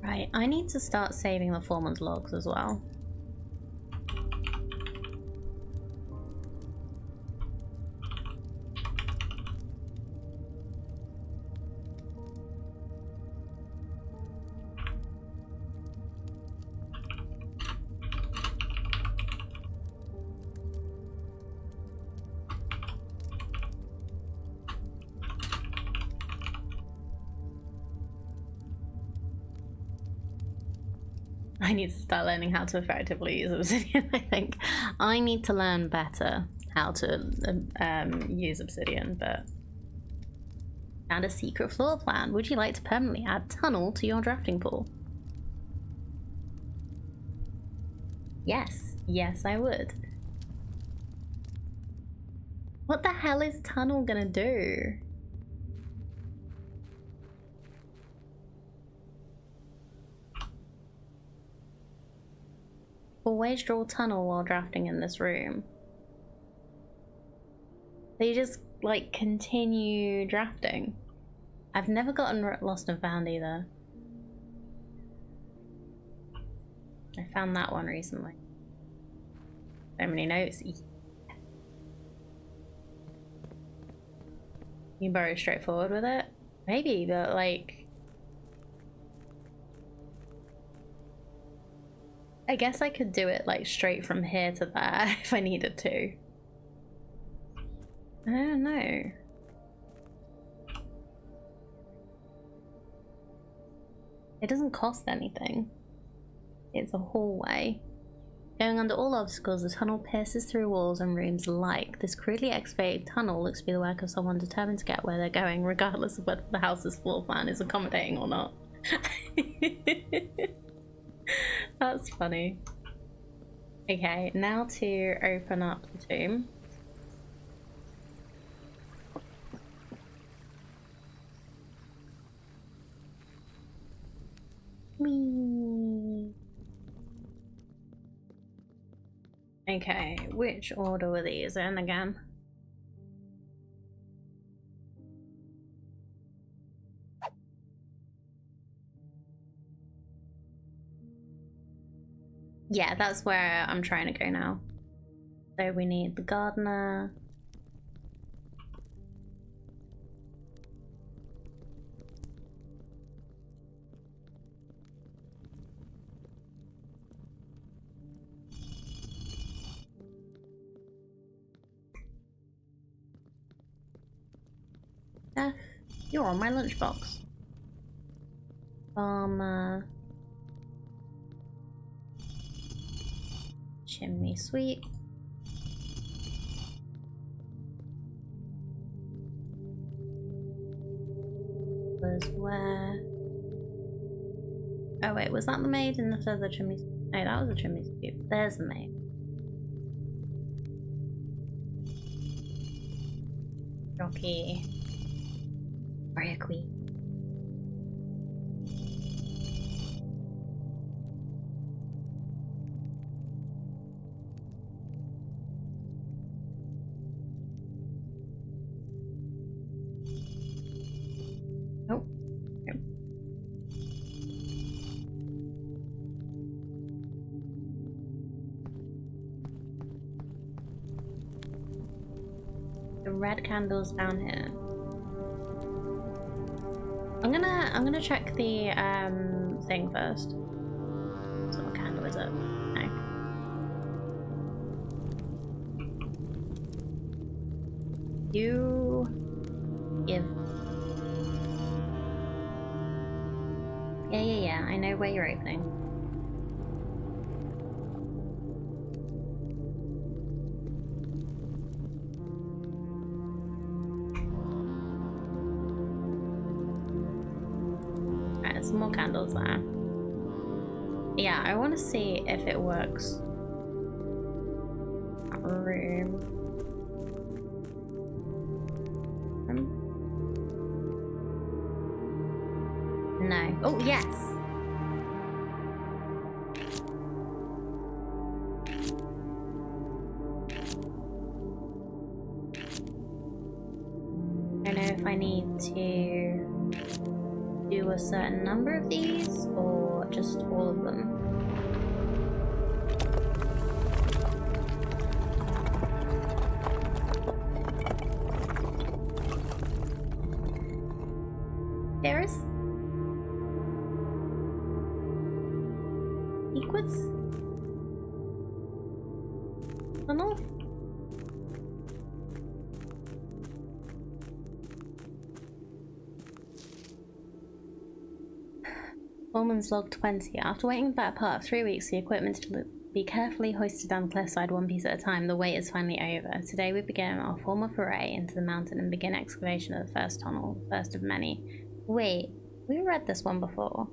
Right, I need to start saving the foreman's logs as well. I need to start learning how to effectively use obsidian, I think. I need to learn better how to use obsidian, but... And a secret floor plan. Would you like to permanently add tunnel to your drafting pool? Yes. Yes, I would. What the hell is tunnel gonna do? Always draw tunnel while drafting in this room. They just, like, continue drafting. I've never gotten lost and found either. I found that one recently. So many notes. You very straightforward with it? Maybe, but like... I guess I could do it like straight from here to there if I needed to. I don't know. It doesn't cost anything. It's a hallway. Going under all obstacles, the tunnel pierces through walls and rooms alike. This crudely excavated tunnel looks to be the work of someone determined to get where they're going, regardless of whether the house's floor plan is accommodating or not. That's funny. Okay, now to open up the tomb. Whee! Okay, which order were these in again? Yeah, that's where I'm trying to go now. So we need the gardener. Steph, you're on my lunchbox. Chimney sweep. Was where? Oh wait, was that the maid in the further chimney sweep? No, that was a chimney sweep. There's the maid. Jockey. Warrior queen. Nope. Nope. The red candle's down here. I'm gonna check the thing first. So what candle is it? No. You give. Yeah. I know where you're opening. Alright, there's some more candles there. Yeah, I want to see if it works. That room. No. Oh, yes! I don't know if I need to do a certain number of these or just all of them. There is Equus? Tunnel? Foreman's log 20. After waiting the better part of 3 weeks for the equipment to be carefully hoisted down the cliffside one piece at a time, the wait is finally over. Today we begin our formal foray into the mountain and begin excavation of the first tunnel, first of many. Wait, we read this one before.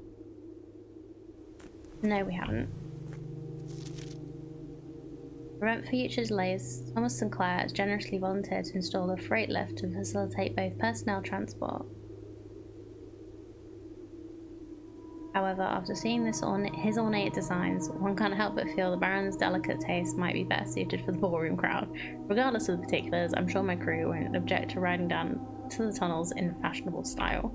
No, we haven't. To prevent future delays, Thomas Sinclair has generously volunteered to install a freight lift to facilitate both personnel transport. However, after seeing his ornate designs, one can't help but feel the Baron's delicate taste might be better suited for the ballroom crowd. Regardless of the particulars, I'm sure my crew won't object to riding down to the tunnels in fashionable style.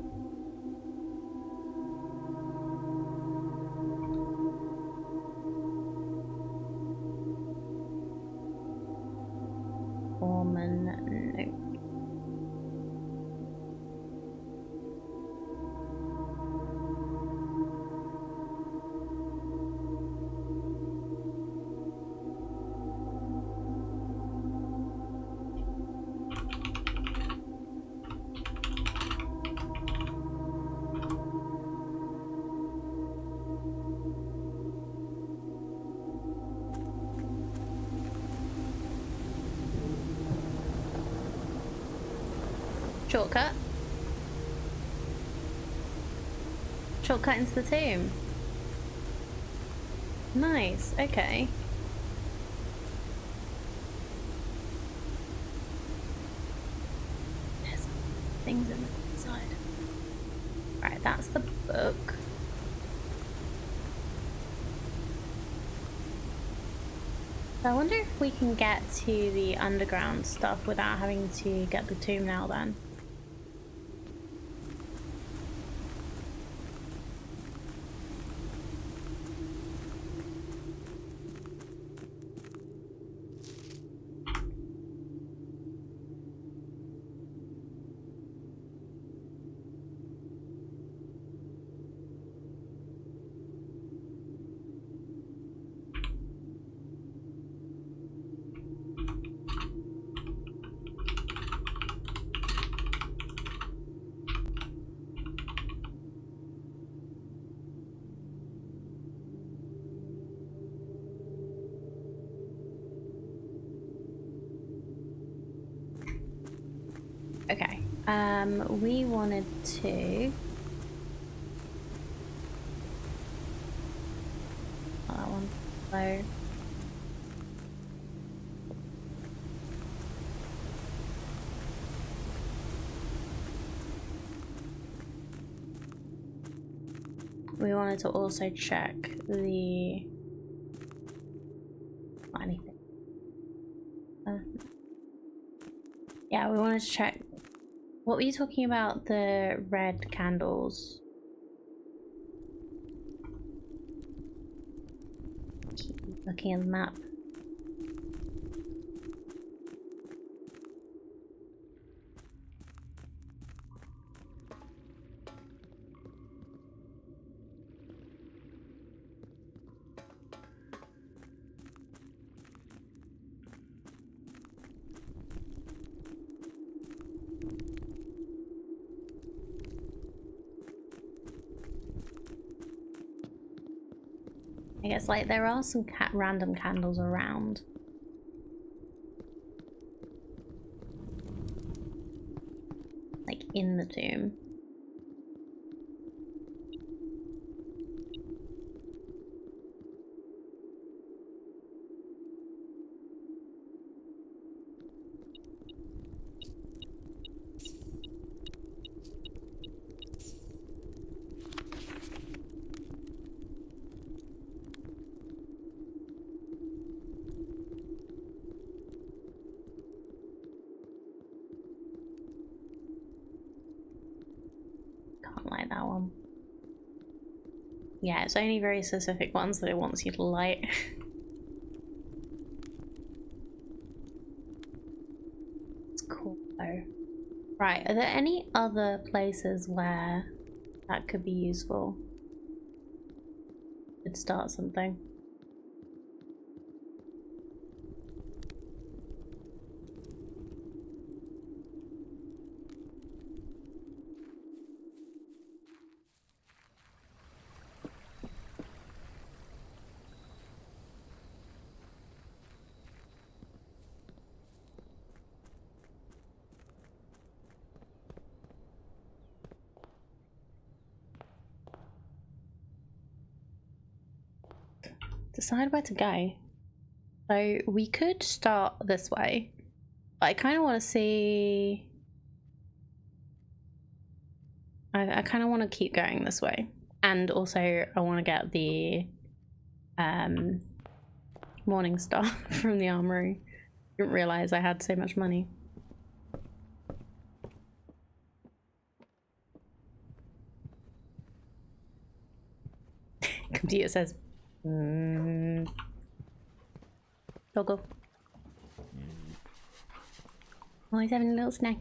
Foreman, no. Shortcut. Shortcut into the tomb. Nice, okay. There's things in the inside. Right, that's the book. So I wonder if we can get to the underground stuff without having to get the tomb now then. Okay, we wanted to... Oh, that one. So... We wanted to also check the... Not anything. Yeah, we wanted to check... What were you talking about? The red candles. Keep looking at the map. I guess, like, there are some random candles around. Like, in the tomb. Can't light that one. Yeah, it's only very specific ones that it wants you to light. It's cool though. Right, are there any other places where that could be useful? Could start something. decide where to go. So we could start this way. But I kind of want to see... I kind of want to keep going this way. And also I want to get the Morning Star from the armory. Didn't realize I had so much money. Computer says, Doggo. Oh, he's having a little snack.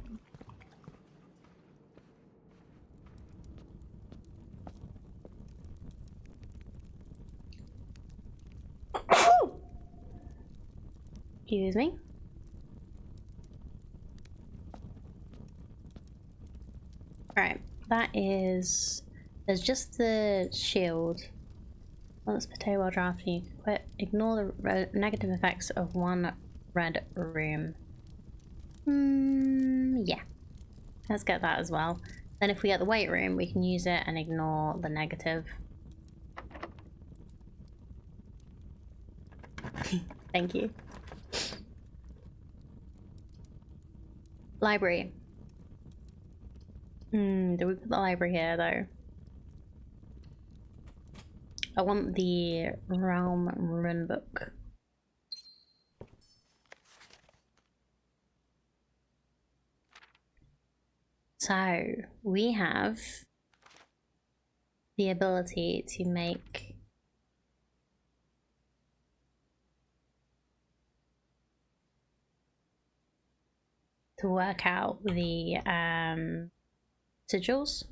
Excuse me. Right, that is... There's just the shield. Once per table while drafting, you can quit. Ignore the negative effects of one red room. Yeah. Let's get that as well. Then if we get the weight room, we can use it and ignore the negative. Thank you. Library. Do we put the library here though? I want the Realm Rune Book. So we have the ability to make work out the sigils.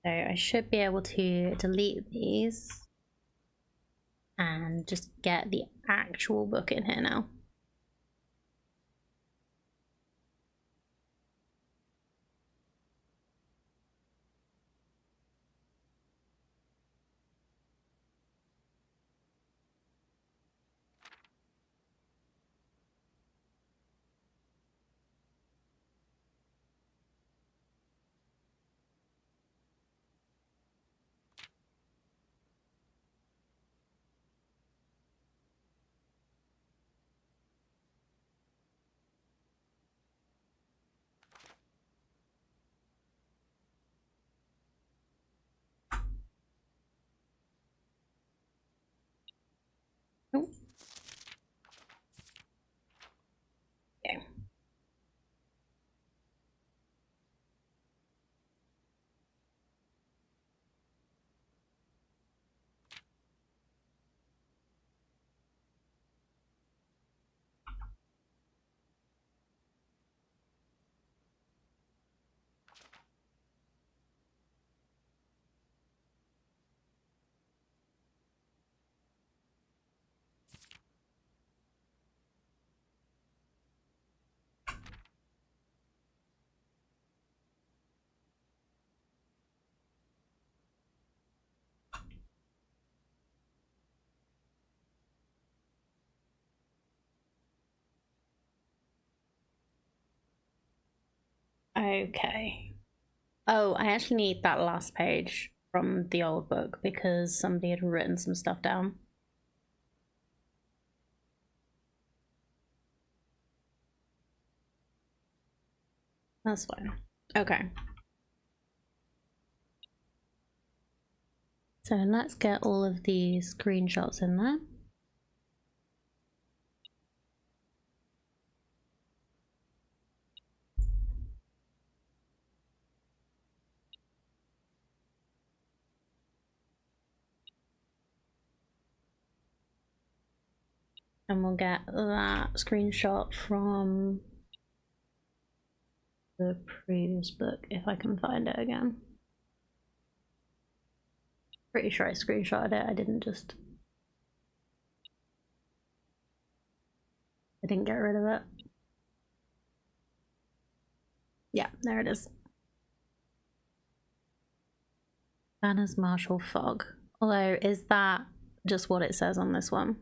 So I should be able to delete these and just get the actual book in here now. Oh. Okay. Okay. Oh, I actually need that last page from the old book because somebody had written some stuff down. That's fine. Okay. So let's get all of these screenshots in there. And we'll get that screenshot from the previous book if I can find it again. Pretty sure I screenshotted it, I didn't get rid of it. Yeah, there it is. Banner's Martial Fog. Although, is that just what it says on this one?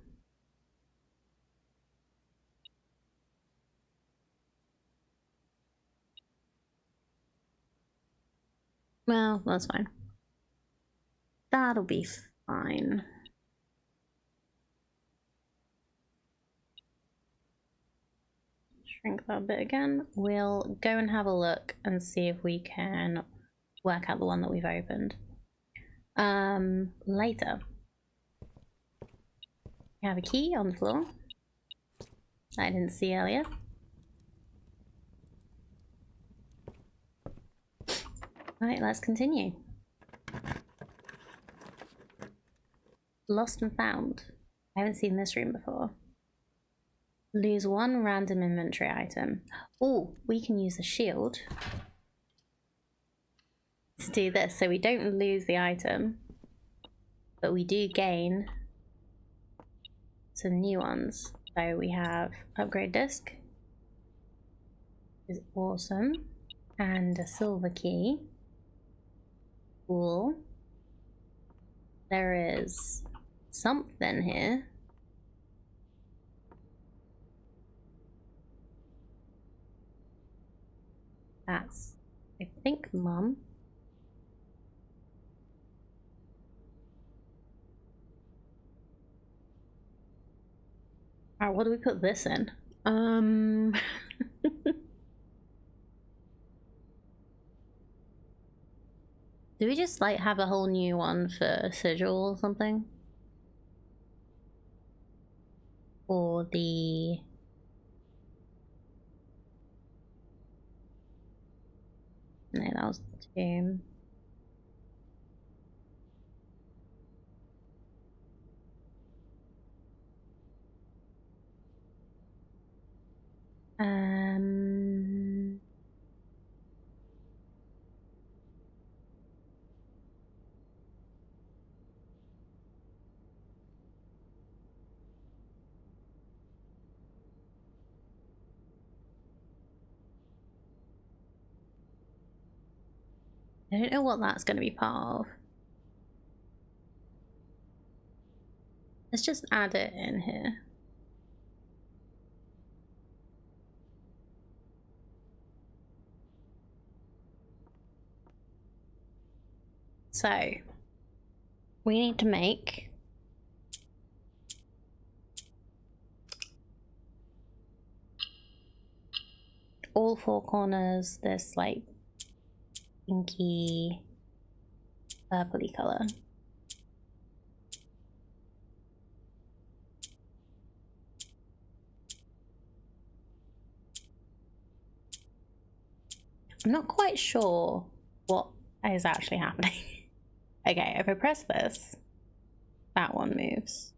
Well, that's fine. That'll be fine. Shrink that bit again. We'll go and have a look and see if we can work out the one that we've opened. Later. We have a key on the floor I didn't see earlier. Right, let's continue. Lost and found. I haven't seen this room before. Lose one random inventory item. Oh, we can use a shield to do this, so we don't lose the item, but we do gain some new ones. So we have upgrade disc, is awesome, and a silver key. Cool. There is something here. That's, I think, Mum. Alright, what do we put this in? Do we just like have a whole new one for Sigil or something? Or the... No, that was the tomb. I don't know what that's going to be part of. Let's just add it in here. So, we need to make all four corners this like pinky purpley color. I'm not quite sure what is actually happening. Okay, if I press this, that one moves.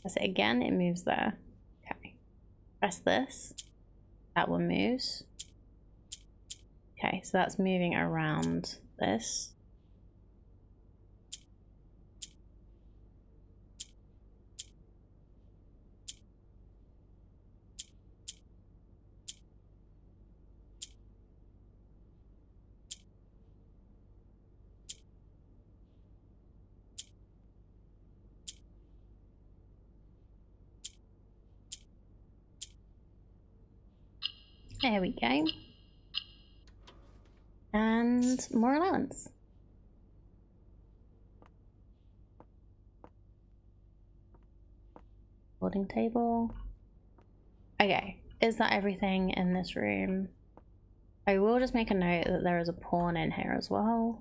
Press it again, it moves there. Okay. Press this, that one moves. Okay, so that's moving around this. There we go. And more allowance. Holding table. Okay, is that everything in this room? I will just make a note that there is a pawn in here as well.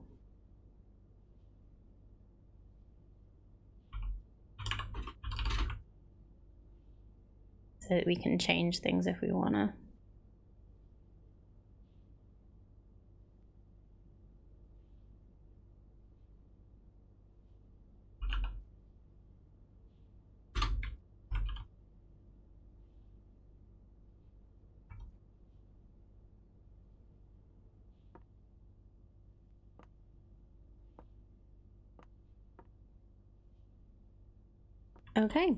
So that we can change things if we wanna. Okay.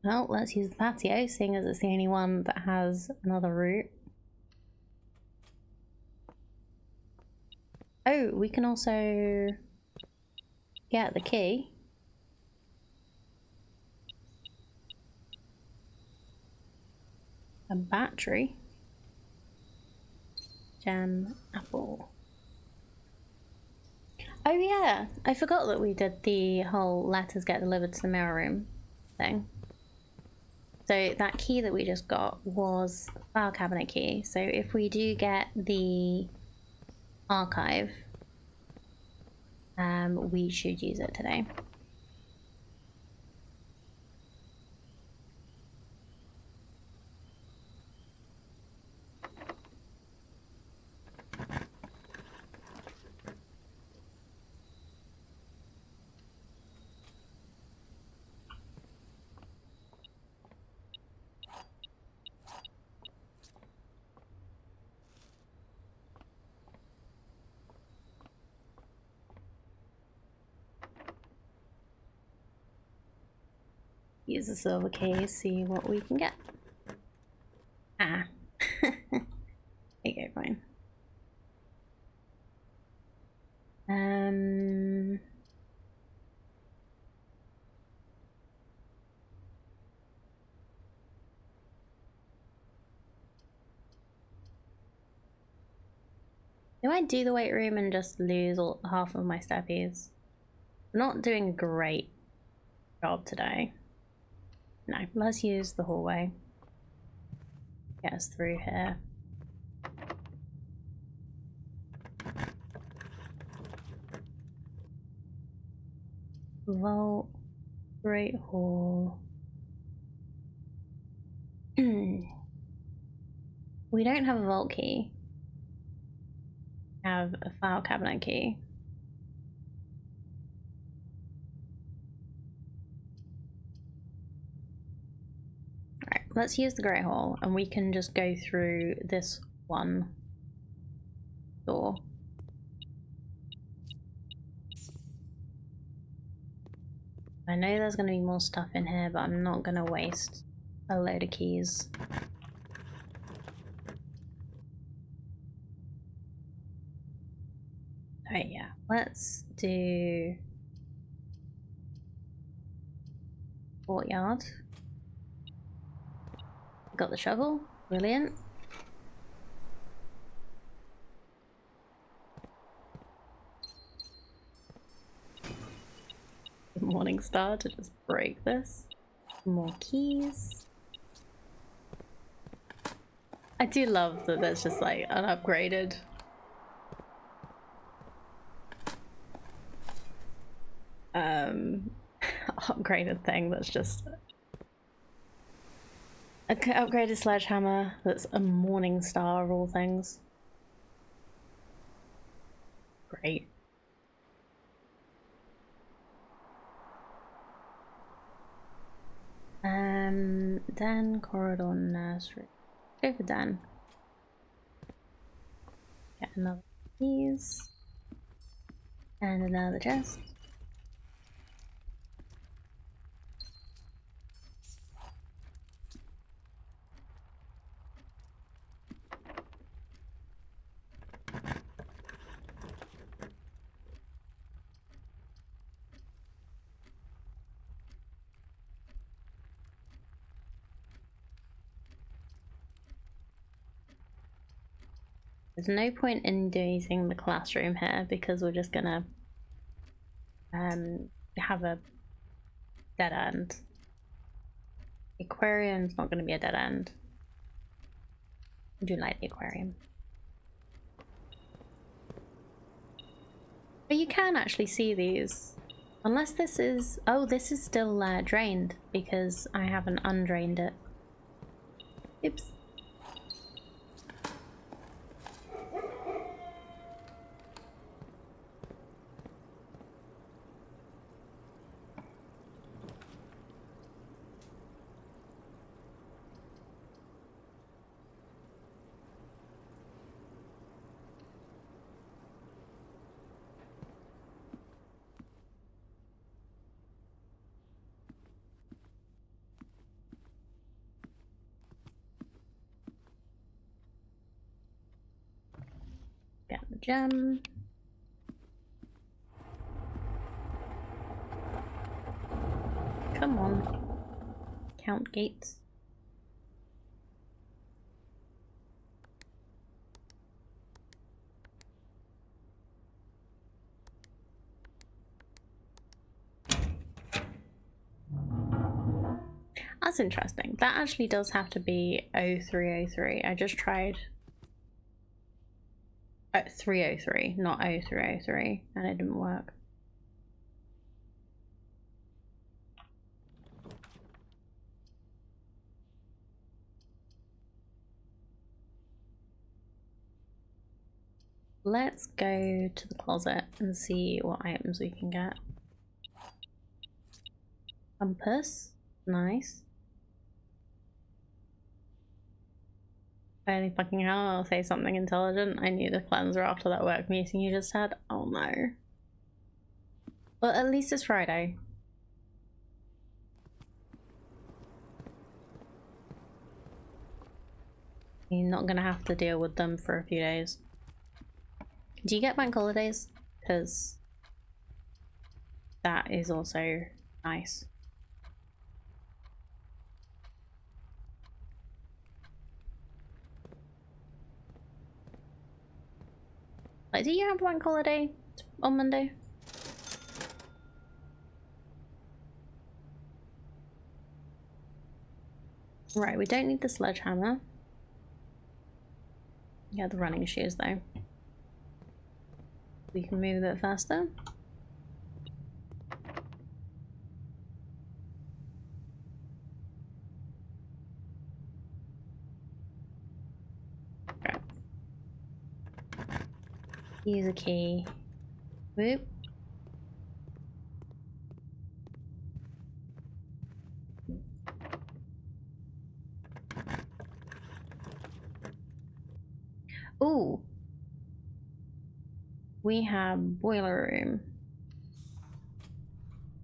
Well, let's use the patio, seeing as it's the only one that has another route. Oh, we can also... get the key. A battery. Gem, apple. Oh yeah, I forgot that we did the whole letters get delivered to the mirror room thing. So that key that we just got was a file cabinet key. So if we do get the archive, we should use it today. Use the silver key, see what we can get. Ah. Okay, fine. Do I do the weight room and just lose half of my steppies? I'm not doing a great job today. No, let's use the hallway. Get us through here. Vault, Great Hall. We don't have a vault key. We have a file cabinet key. Alright, let's use the Great Hall and we can just go through this one door. I know there's going to be more stuff in here, but I'm not going to waste a load of keys. Alright, yeah, let's do courtyard. Got the shovel, brilliant. Morningstar to just break this. More keys. I do love that there's just like an upgraded upgraded thing that's just an upgraded sledgehammer that's a Morningstar of all things. Great. Dan, corridor, nursery. Go for Dan. Get another keys. And another chest. There's no point in using the classroom here because we're just gonna have a dead end. The aquarium's not gonna be a dead end. I do like the aquarium. But you can actually see these. Unless this is... Oh, this is still drained because I haven't undrained it. Oops. Get the gem. Come on. Count gates. That's interesting. That actually does have to be 0303. I just tried 303, not 0303, and it didn't work. Let's go to the closet and see what items we can get. Compass, nice. Holy fucking hell, I'll say something intelligent. I need a cleanser after that work meeting you just had. Oh no. Well, at least it's Friday. You're not gonna have to deal with them for a few days. Do you get bank holidays? Because that is also nice. Like, do you have a bank holiday on Monday? Right, we don't need the sledgehammer. Yeah, the running shoes though. We can move a bit faster. Okay. Use a key. Whoop. Ooh. We have boiler room.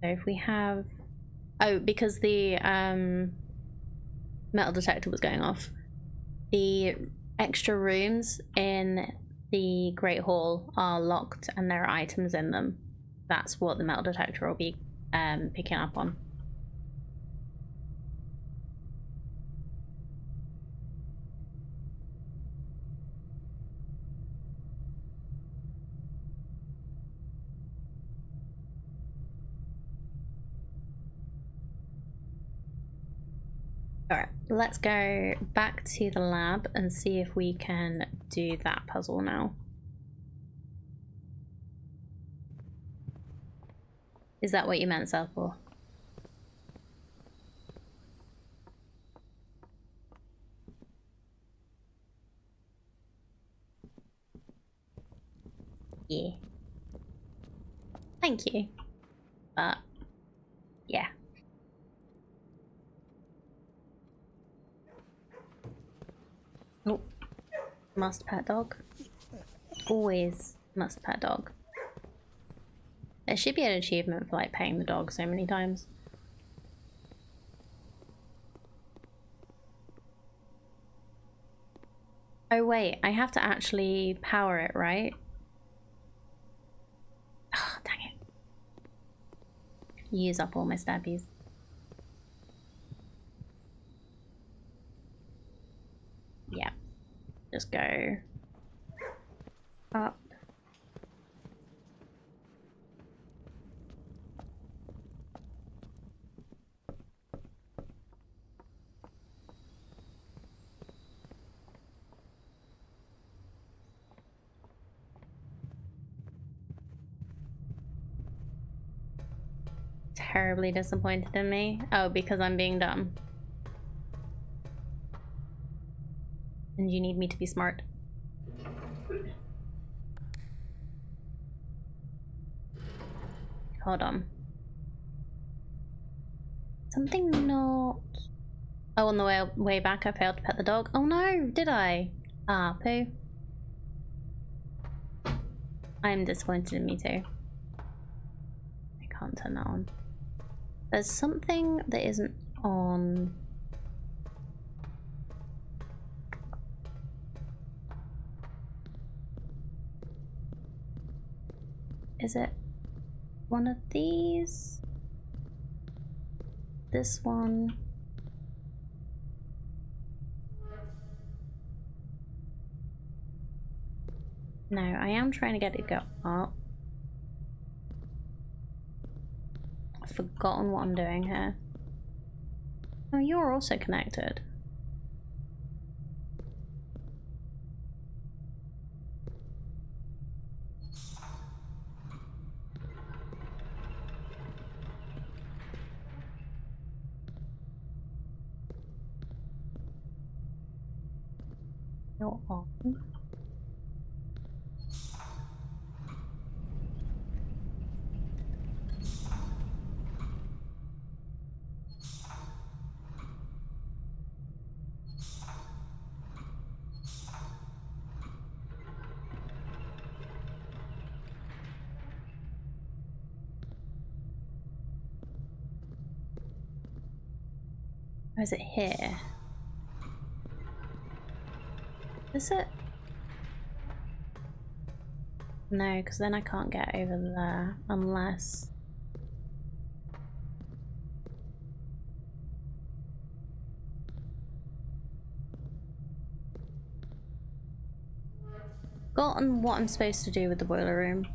So if we have... Oh, because the metal detector was going off. The extra rooms in the Great Hall are locked and there are items in them. That's what the metal detector will be picking up on. Alright, let's go back to the lab and see if we can do that puzzle now. Is that what you meant, Selfor? Yeah. Thank you. But, yeah. Oh, must pet dog. Always must pet dog. There should be an achievement for like petting the dog so many times. Oh wait, I have to actually power it, right? Oh, dang it. Use up all my stabbies. Yeah. Just go up. Terribly disappointed in me. Oh, because I'm being dumb. And you need me to be smart. Hold on. Something not... Oh, on the way back I failed to pet the dog. Oh no, did I? Ah, poo. I'm disappointed in me too. I can't turn that on. There's something that isn't on... Is it one of these? this one. No, I am trying to get it to go up. I've forgotten what I'm doing here. Oh, you're also connected. You're on. Or is it here? Is it? No, because then I can't get over there unless... Forgotten what I'm supposed to do with the boiler room.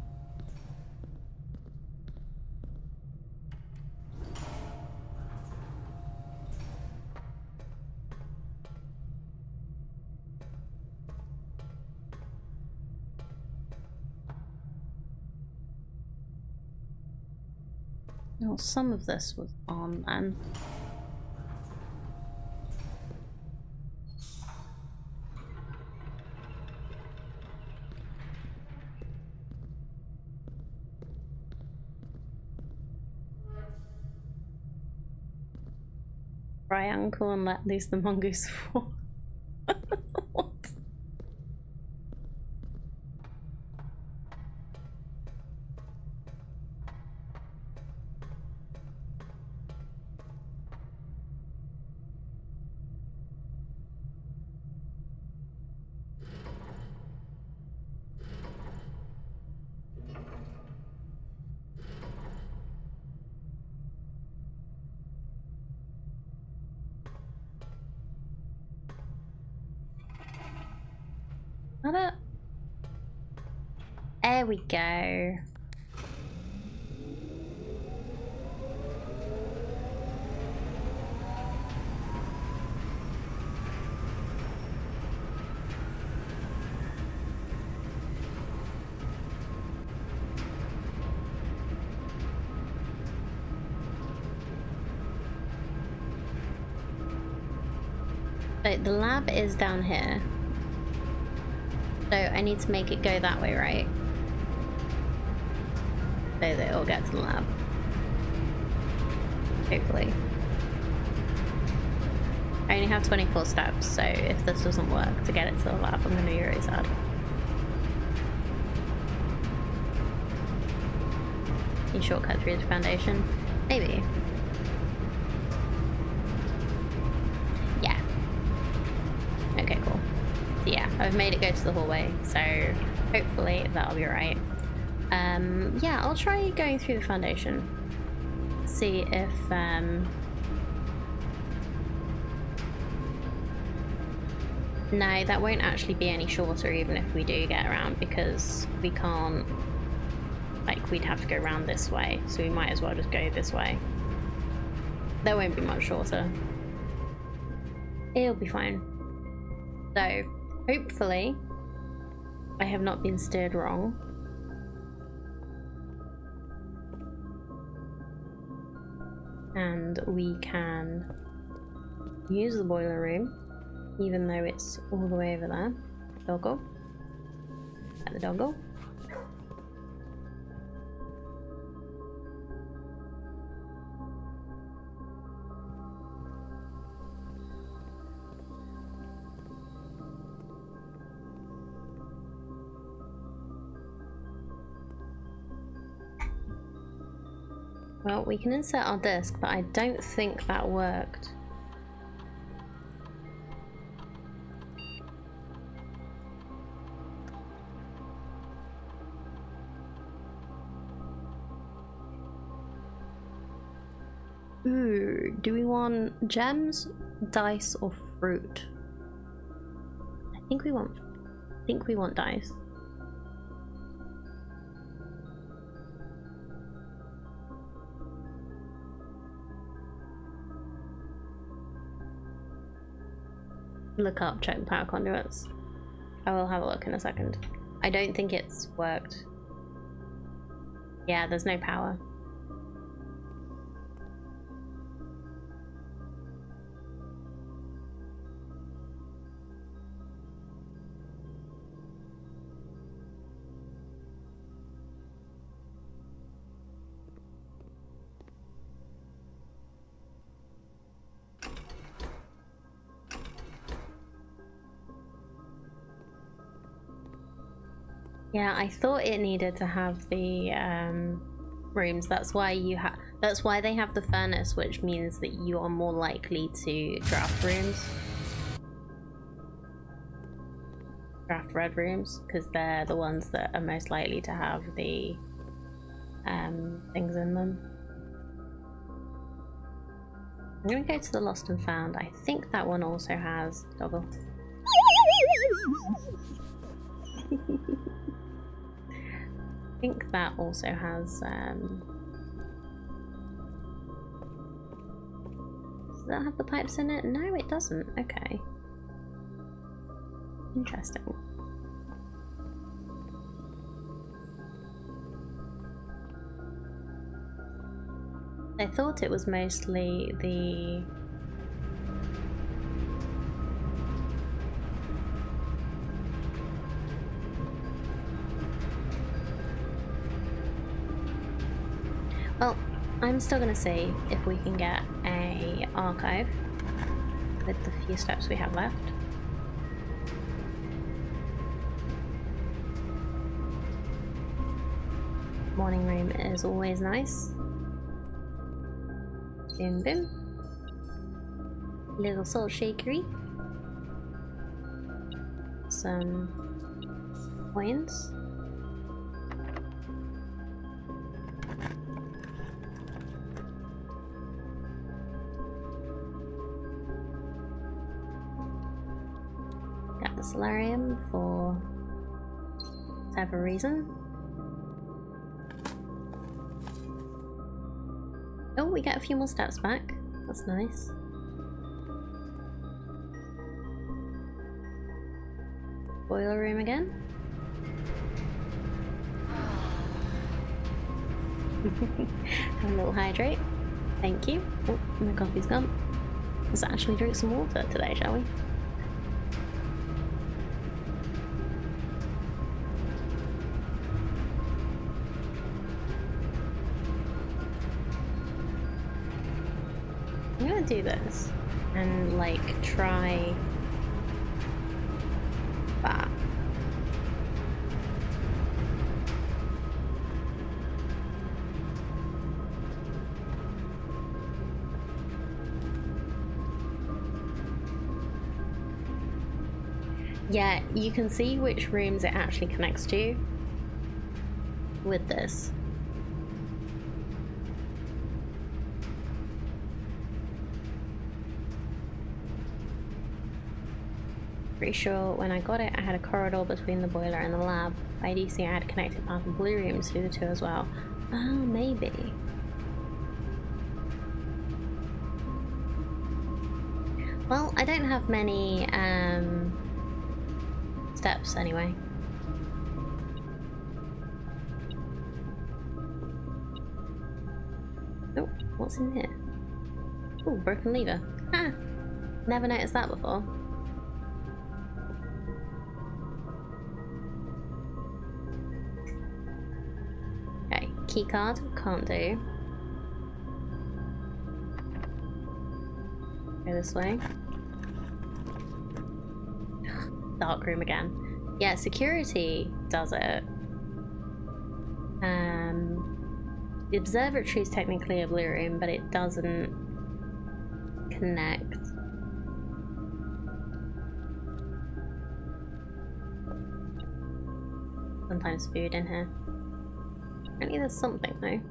Well, some of this was on then. Cry uncle and let loose the mongoose for. What? Not it. There we go. So the lab is down here. So I need to make it go that way, right? So that it'll get to the lab. Hopefully. I only have 24 steps, so if this doesn't work to get it to the lab, I'm gonna be really sad. Can you shortcut through the foundation? Maybe. Yeah. Okay, cool. So yeah, I've made it go to the hallway, so hopefully that'll be right. Yeah, I'll try going through the foundation. See if no, that won't actually be any shorter even if we do get around, because we can't, like, we'd have to go around this way, so we might as well just go this way. That won't be much shorter. It'll be fine. So, hopefully, I have not been steered wrong. And we can use the boiler room, even though it's all the way over there. Doggo. At the doggo. Well, we can insert our disc, but I don't think that worked. Ooh, do we want gems, dice, or fruit? I think we want dice. Look up, check the power conduits. I will have a look in a second. I don't think it's worked. Yeah, there's no power. Yeah, I thought it needed to have the rooms. That's why they have the furnace, which means that you are more likely to draft rooms. Draft red rooms, because they're the ones that are most likely to have the things in them. I'm gonna go to the Lost and Found. I think that one also has Doggle. I think that also has does that have the pipes in it? No, it doesn't. Okay. Interesting. I thought it was mostly the well, I'm still gonna see if we can get a archive with the few steps we have left. Morning room is always nice. Boom boom. Little salt shakery. Some coins. Got the solarium for whatever reason. Oh, we get a few more steps back. That's nice. Boiler room again. Have a little hydrate. Thank you. Oh, my coffee's gone. Let's actually drink some water today, shall we? I'm gonna do this and like try that. Yeah, you can see which rooms it actually connects to with this. Pretty sure when I got it, I had a corridor between the boiler and the lab. I do see I had connected path and blue rooms through the two as well. Oh, maybe. Well, I don't have many steps anyway. Oh, what's in here? Oh, broken lever. Ah, never noticed that before. Okay, keycard, can't do. Go this way. Dark room again. Yeah, security does it. The observatory is technically a blue room, but it doesn't connect. Sometimes food in here. Apparently there's something though.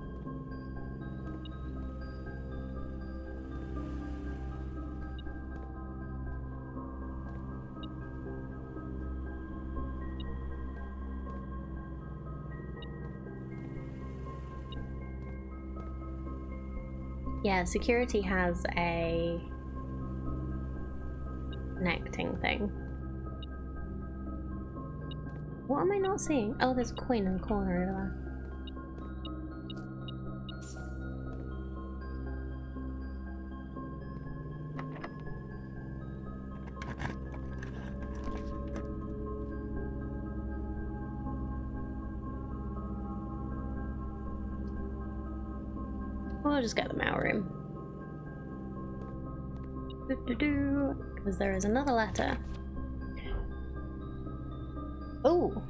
Yeah, security has a connecting thing. What am I not seeing? Oh, there's a coin in the corner over there. I'll just get the mail room. Because there is another letter. Oh!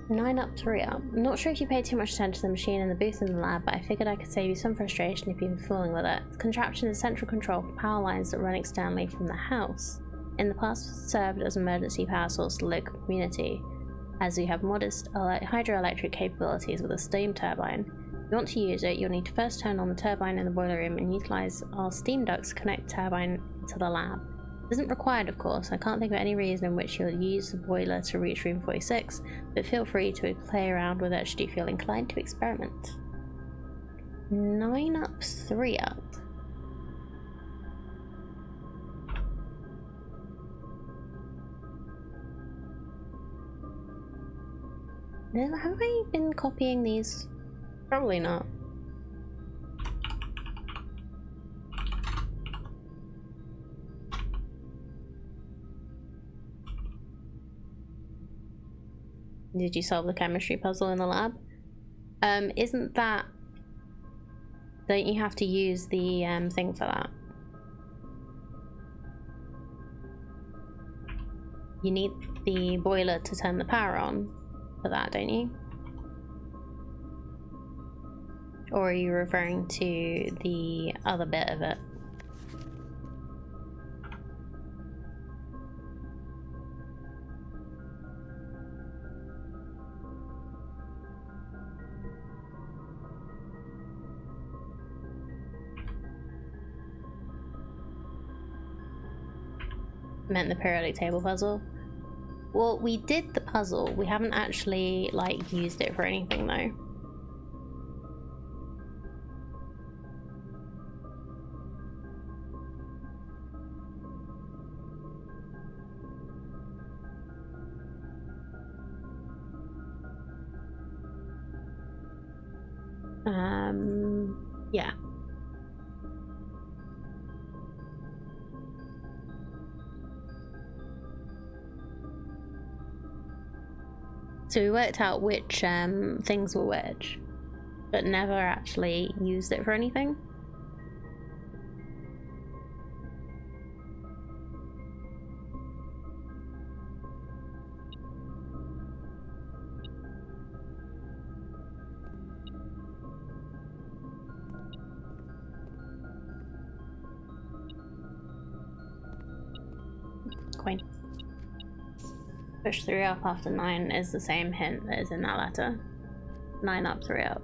9 up, 3 up. I'm not sure if you paid too much attention to the machine in the booth in the lab, but I figured I could save you some frustration if you've been fooling with it. The contraption is central control for power lines that run externally from the house. In the past, served as an emergency power source to the local community, as we have modest hydroelectric capabilities with a steam turbine. If you want to use it, you'll need to first turn on the turbine in the boiler room and utilize our steam ducts to connect the turbine to the lab. It isn't required, of course. I can't think of any reason in which you'll use the boiler to reach room 46, but feel free to play around with it should you feel inclined to experiment. 9 up, 3 up. Have I been copying these? Probably not. Did you solve the chemistry puzzle in the lab? Isn't that... Don't you have to use the thing for that? You need the boiler to turn the power on for that, don't you? Or are you referring to the other bit of it? Meant the periodic table puzzle. Well, we did the puzzle. We haven't actually, like, used it for anything, though. Yeah. So we worked out which things were which, but never actually used it for anything. Coin. Push 3 up after 9 is the same hint that is in that letter. 9 up, 3 up.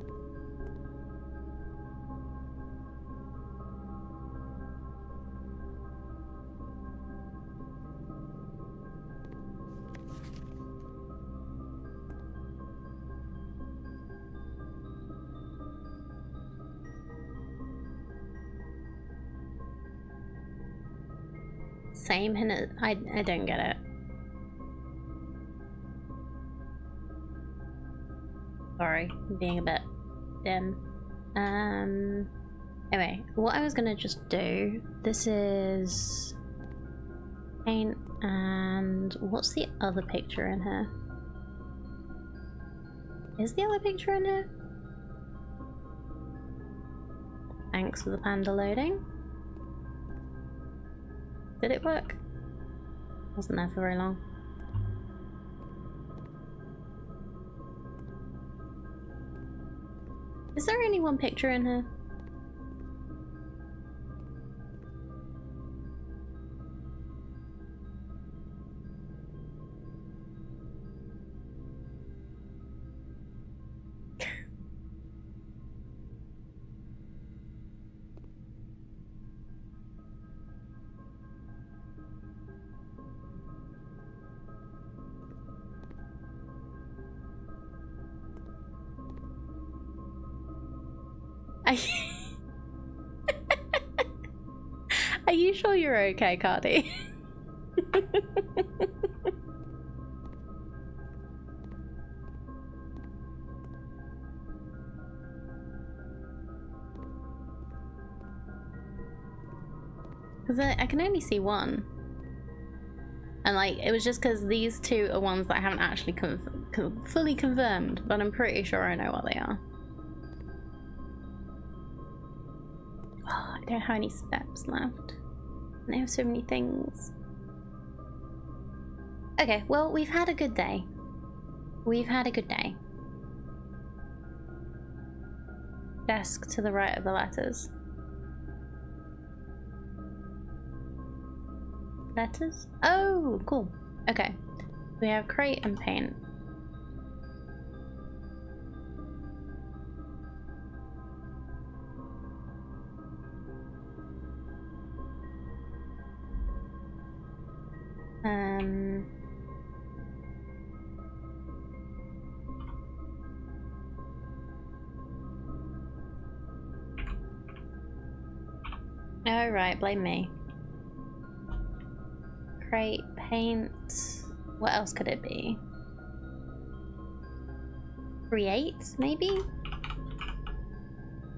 Same hint. I don't get it. Sorry, I'm being a bit dim. Anyway, what I was gonna just do, this is paint, and what's the other picture in here? Is the other picture in here? Thanks for the panda loading. Did it work? Wasn't there for very long. Is there only one picture in here? Are you sure you're okay, Cardi? Because I can only see one. And like, it was just because these two are ones that I haven't actually fully confirmed, but I'm pretty sure I know what they are. Oh, I don't have any steps left. And I have so many things. Okay, well, we've had a good day. We've had a good day. Desk to the right of the letters. Letters? Oh, cool. Okay. We have crate and paint. Oh, right, blame me. Crate, paint. What else could it be? Create, maybe?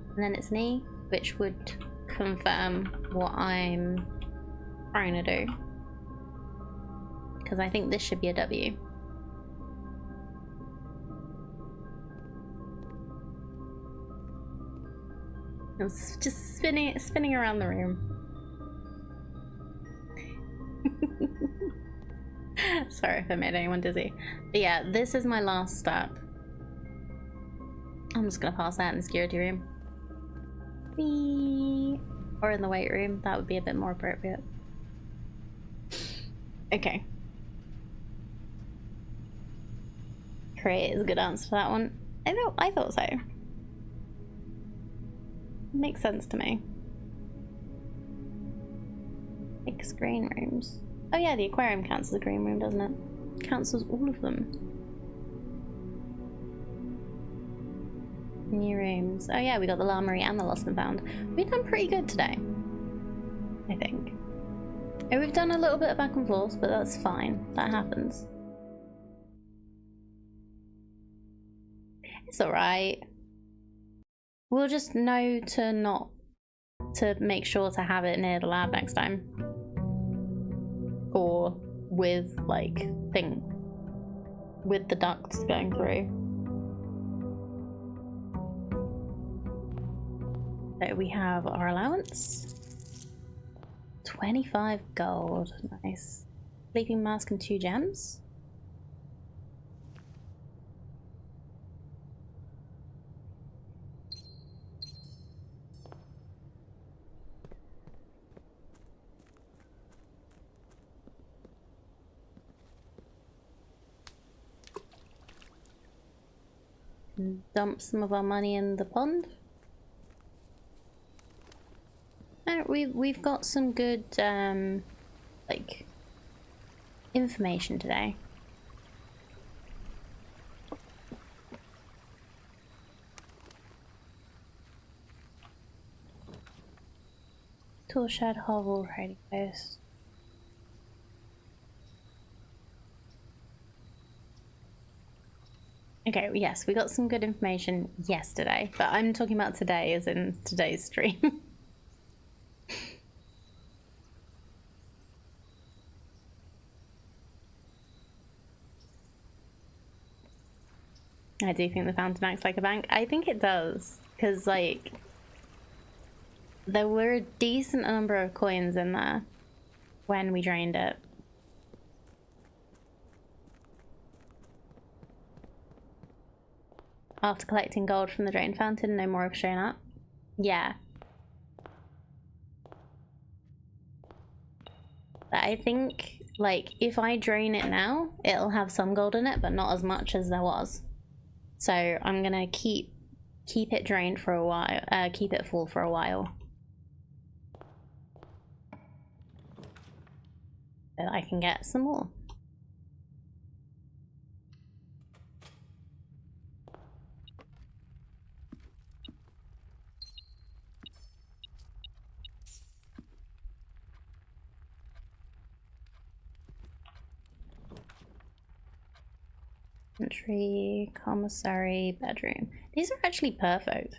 And then it's me, which would confirm what I'm trying to do. Because I think this should be a W. It's just spinning around the room. Sorry if I made anyone dizzy. But yeah, this is my last step. I'm just gonna pass that in the security room. Whee! Or in the weight room, that would be a bit more appropriate. Okay. Create is a good answer for that one. I thought so. Makes sense to me. Like screen rooms. Oh yeah, the aquarium counts as a green room, doesn't it? Counts as all of them. New rooms. Oh yeah, we got the Llamery and the Lost and Found. We've done pretty good today, I think. And we've done a little bit of back and forth, but that's fine. That happens. It's alright. We'll just know to make sure to have it near the lab next time. Or with with the ducts going through. So we have our allowance. 25 gold, nice. Sleeping mask and 2 gems. Dump some of our money in the pond. And we've got some good like information today. Tool shed, hovel, hiding post. Okay, yes, we got some good information yesterday, but I'm talking about today as in today's stream. I do think the fountain acts like a bank. I think it does, because like there were a decent number of coins in there when we drained it. After collecting gold from the drain fountain, no more have shown up. Yeah. But I think, like, if I drain it now, it'll have some gold in it, but not as much as there was. So I'm gonna keep it drained for a while, keep it full for a while. So I can get some more. Entry, commissary, bedroom. These are actually perfect.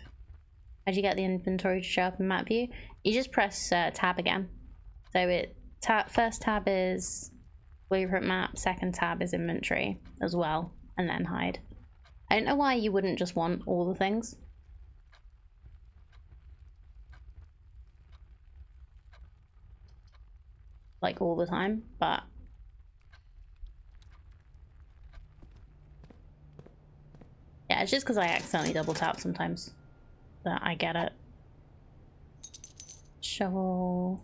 How'd you get the inventory to show up in map view? You just press tab again. So first tab is blueprint map, second tab is inventory as well, and then hide. I don't know why you wouldn't just want all the things. Like all the time, but yeah, it's just because I accidentally double tap sometimes. But I get it. Shovel.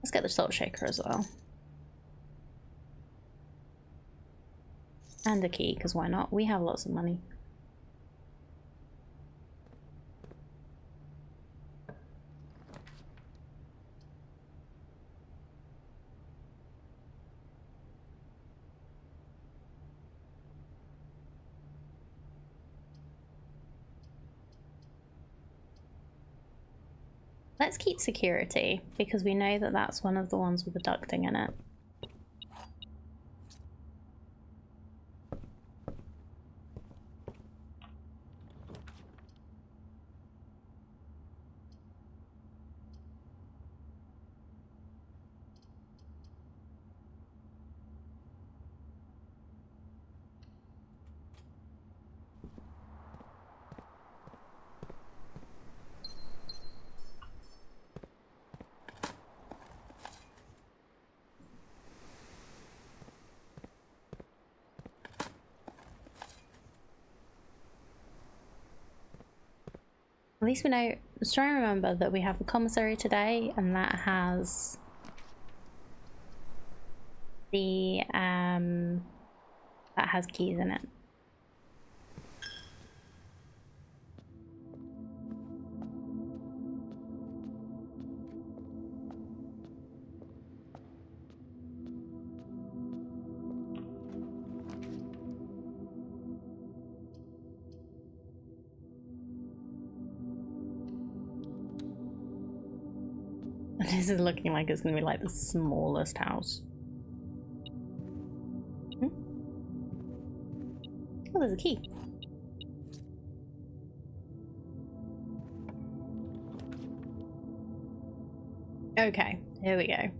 Let's get the salt shaker as well. And a key, because why not? We have lots of money. Let's keep security, because we know that that's one of the ones with the ducting in it. At least we know, let's try and remember that we have the commissary today, and that has the, that has keys in it. This is looking like it's gonna be like the smallest house. Oh, there's a key. Okay, here we go.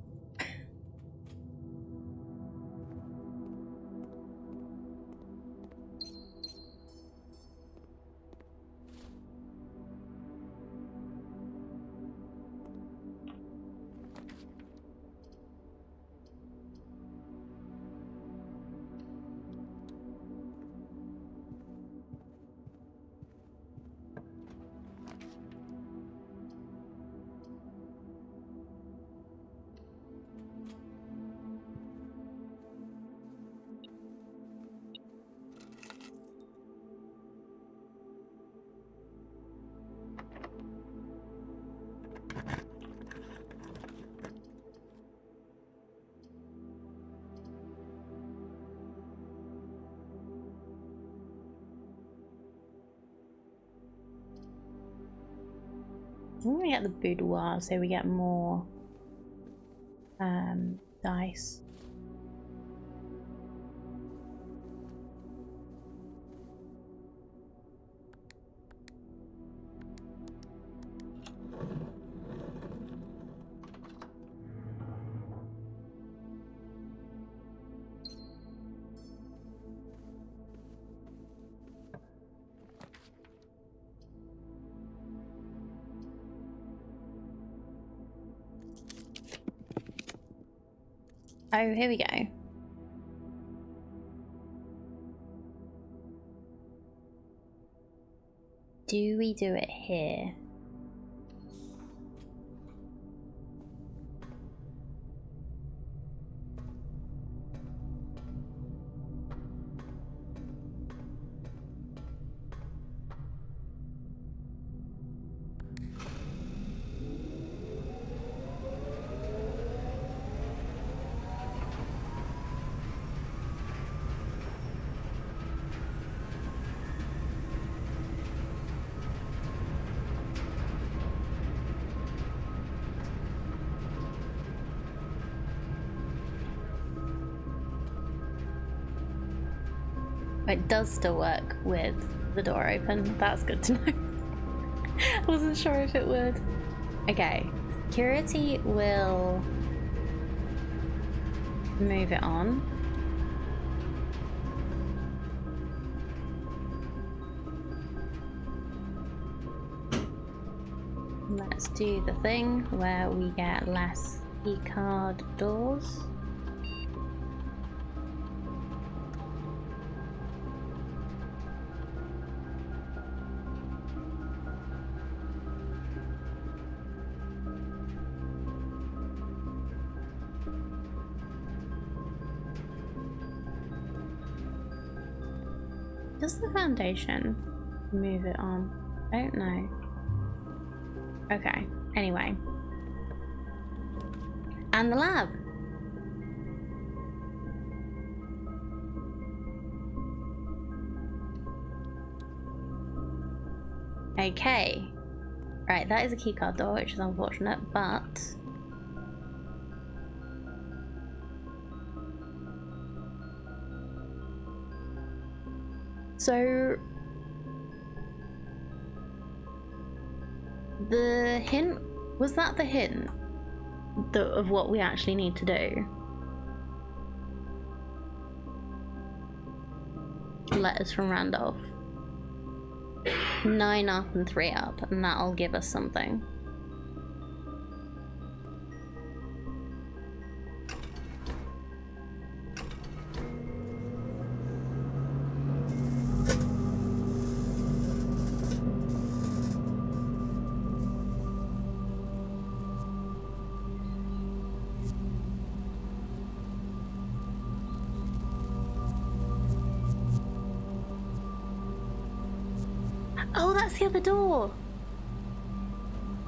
When we get the boudoir, so we get more dice. Oh, here we go. Do we do it here? It does still work with the door open. That's good to know. I wasn't sure if it would. Okay, security will move it on. Let's do the thing where we get less keycard doors. Does the foundation move it on? I don't know. Okay, anyway. And the lab. Okay. Right, that is a keycard door, which is unfortunate, but... So... The hint... Was that the hint of what we actually need to do? Letters from Randolph. 9 up and 3 up, and that'll give us something. Oh, that's the other door!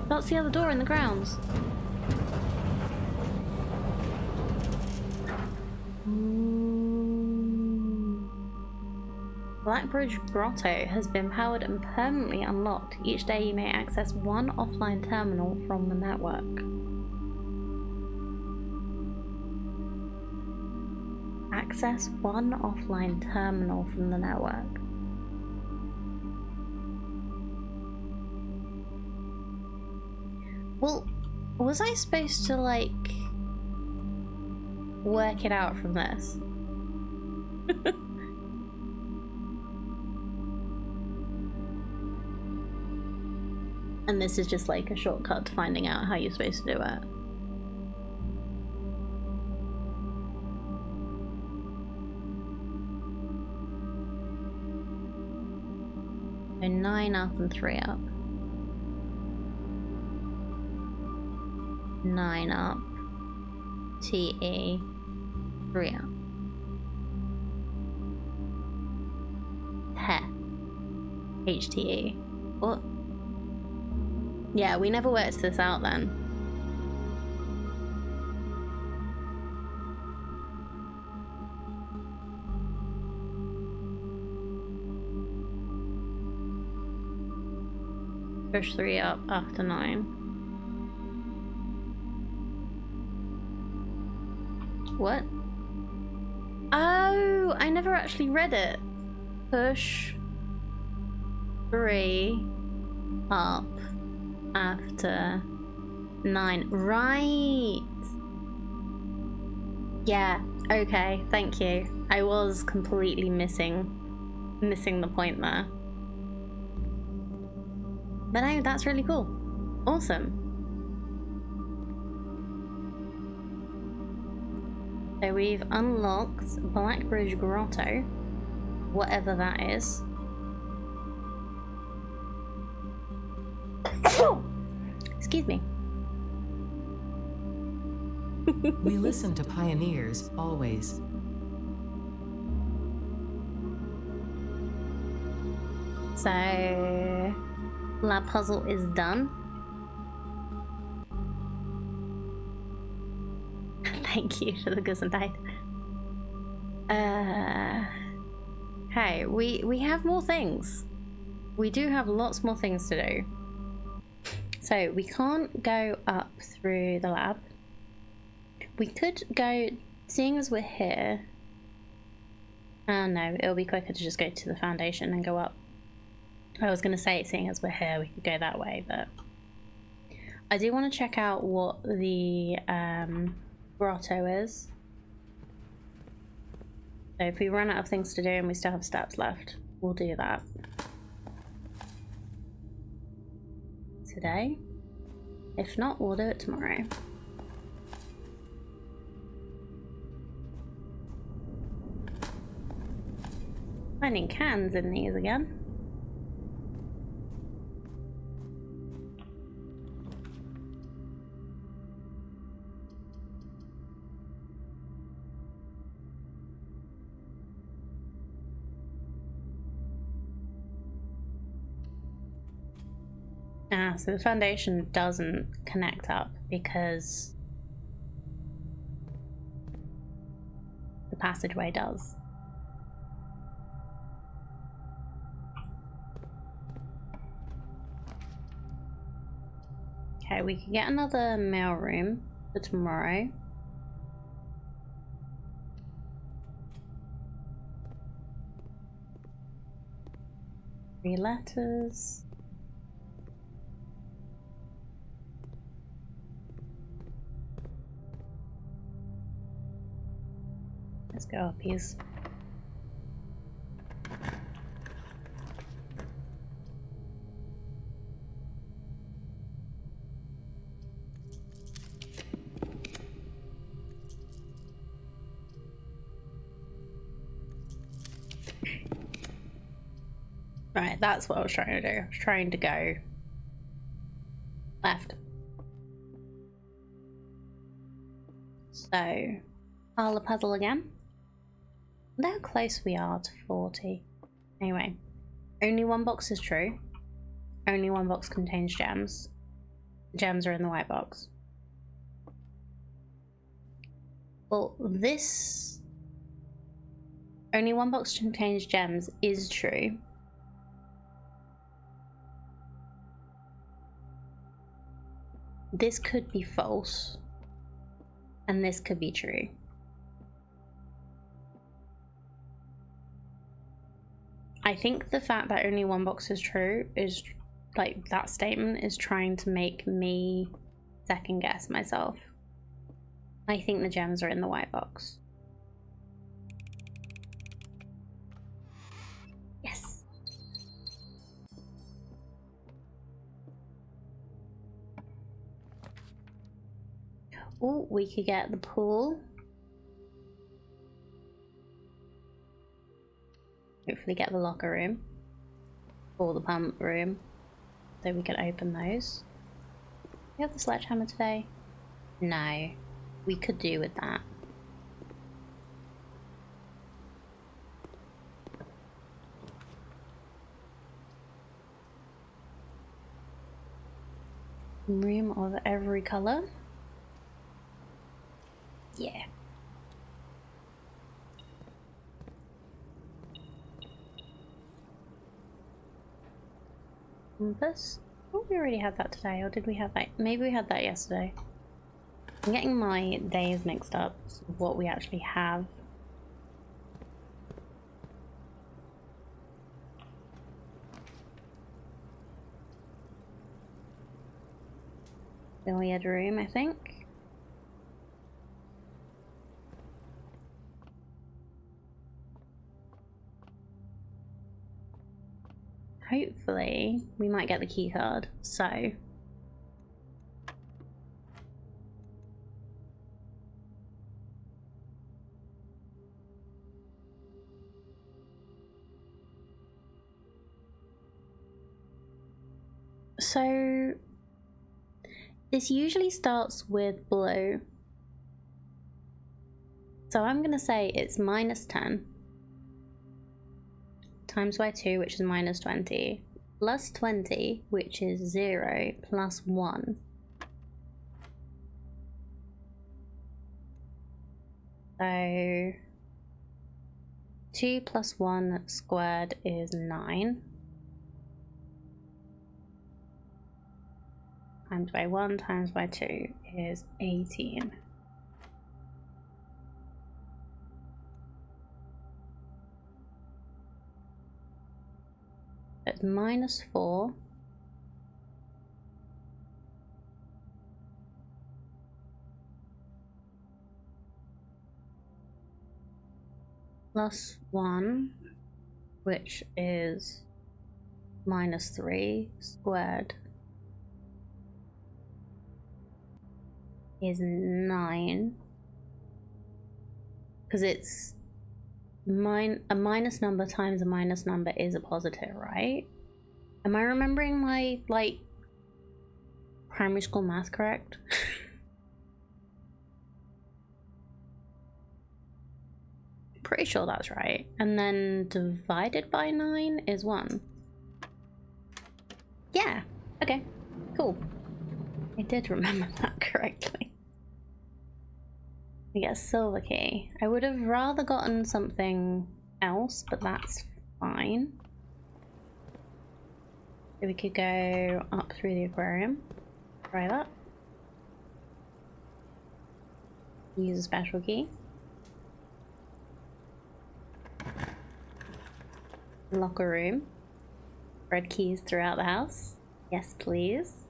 That's the other door in the grounds. Blackbridge Grotto has been powered and permanently unlocked. Each day you may access one offline terminal from the network. Access one offline terminal from the network. Well, was I supposed to, like, work it out from this? And this is just like a shortcut to finding out how you're supposed to do it. So 9 up and 3 up. 9 up. TE. 3 up. HTE. What? Yeah, we never worked this out then. Push 3 up after 9. What? Oh, I never actually read it. Push 3 up after 9. Right. Yeah, okay, thank you. I was completely missing the point there. But no, that's really cool. Awesome. So we've unlocked Blackbridge Grotto, whatever that is. Excuse me. We listen to pioneers, always. So, lab puzzle is done. Thank you for the gesundheit. Okay, we have more things. We do have lots more things to do. So we can't go up through the lab. We could go, seeing as we're here, No, it'll be quicker to just go to the foundation and go up. I was going to say, seeing as we're here, we could go that way, but I do want to check out what the grotto is. So if we run out of things to do and we still have steps left, we'll do that today. If not, we'll do it tomorrow. Finding cans in these again. So the foundation doesn't connect up because the passageway does. Okay, we can get another mail room for tomorrow. 3 letters. Let's go up these. Right, that's what I was trying to do. I was trying to go left. So, all the puzzle again. Look how close we are to 40. Anyway, only 1 box is true. Only 1 box contains gems. The gems are in the white box. Well, this only 1 box contains gems is true. This could be false, and this could be true. I think the fact that only 1 box is true is, like, that statement is trying to make me second guess myself. I think the gems are in the white box. Yes. Oh, we could get the pool. Hopefully get the locker room. Or the pump room. So we can open those. We have the sledgehammer today? No. We could do with that. Room of every colour. Yeah. Compass? Oh, we already had that today, or did we have that? Maybe we had that yesterday. I'm getting my days mixed up with what we actually have. Billiard room, I think. Hopefully, we might get the key card, so. So, this usually starts with blue. So I'm gonna say it's -10. Times by 2, which is -20, plus 20, which is 0, plus 1. So 2 plus 1 squared is 9. Times by 1 times by 2 is 18. with -4. +1, which is -3 squared, is 9. Because it's a minus number times a minus number is a positive, right? Am I remembering my, like, primary school math correct? Pretty sure that's right. And then divided by 9 is 1. Yeah, okay, cool. I did remember that correctly. I get a silver key. I would have rather gotten something else, but that's fine. So we could go up through the aquarium. Try that. Use a special key. Locker room. Red keys throughout the house. Yes, please.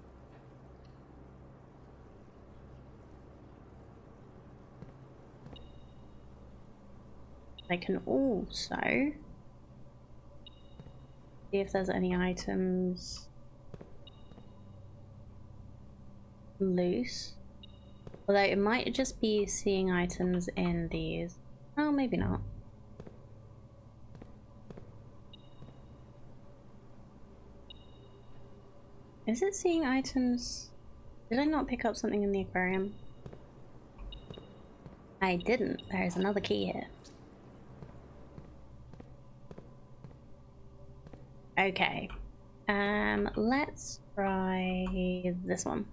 I can also see if there's any items loose. Although it might just be seeing items in these. Oh, maybe not. Is it seeing items? Did I not pick up something in the aquarium? I didn't. There's another key here. Okay. Let's try this one.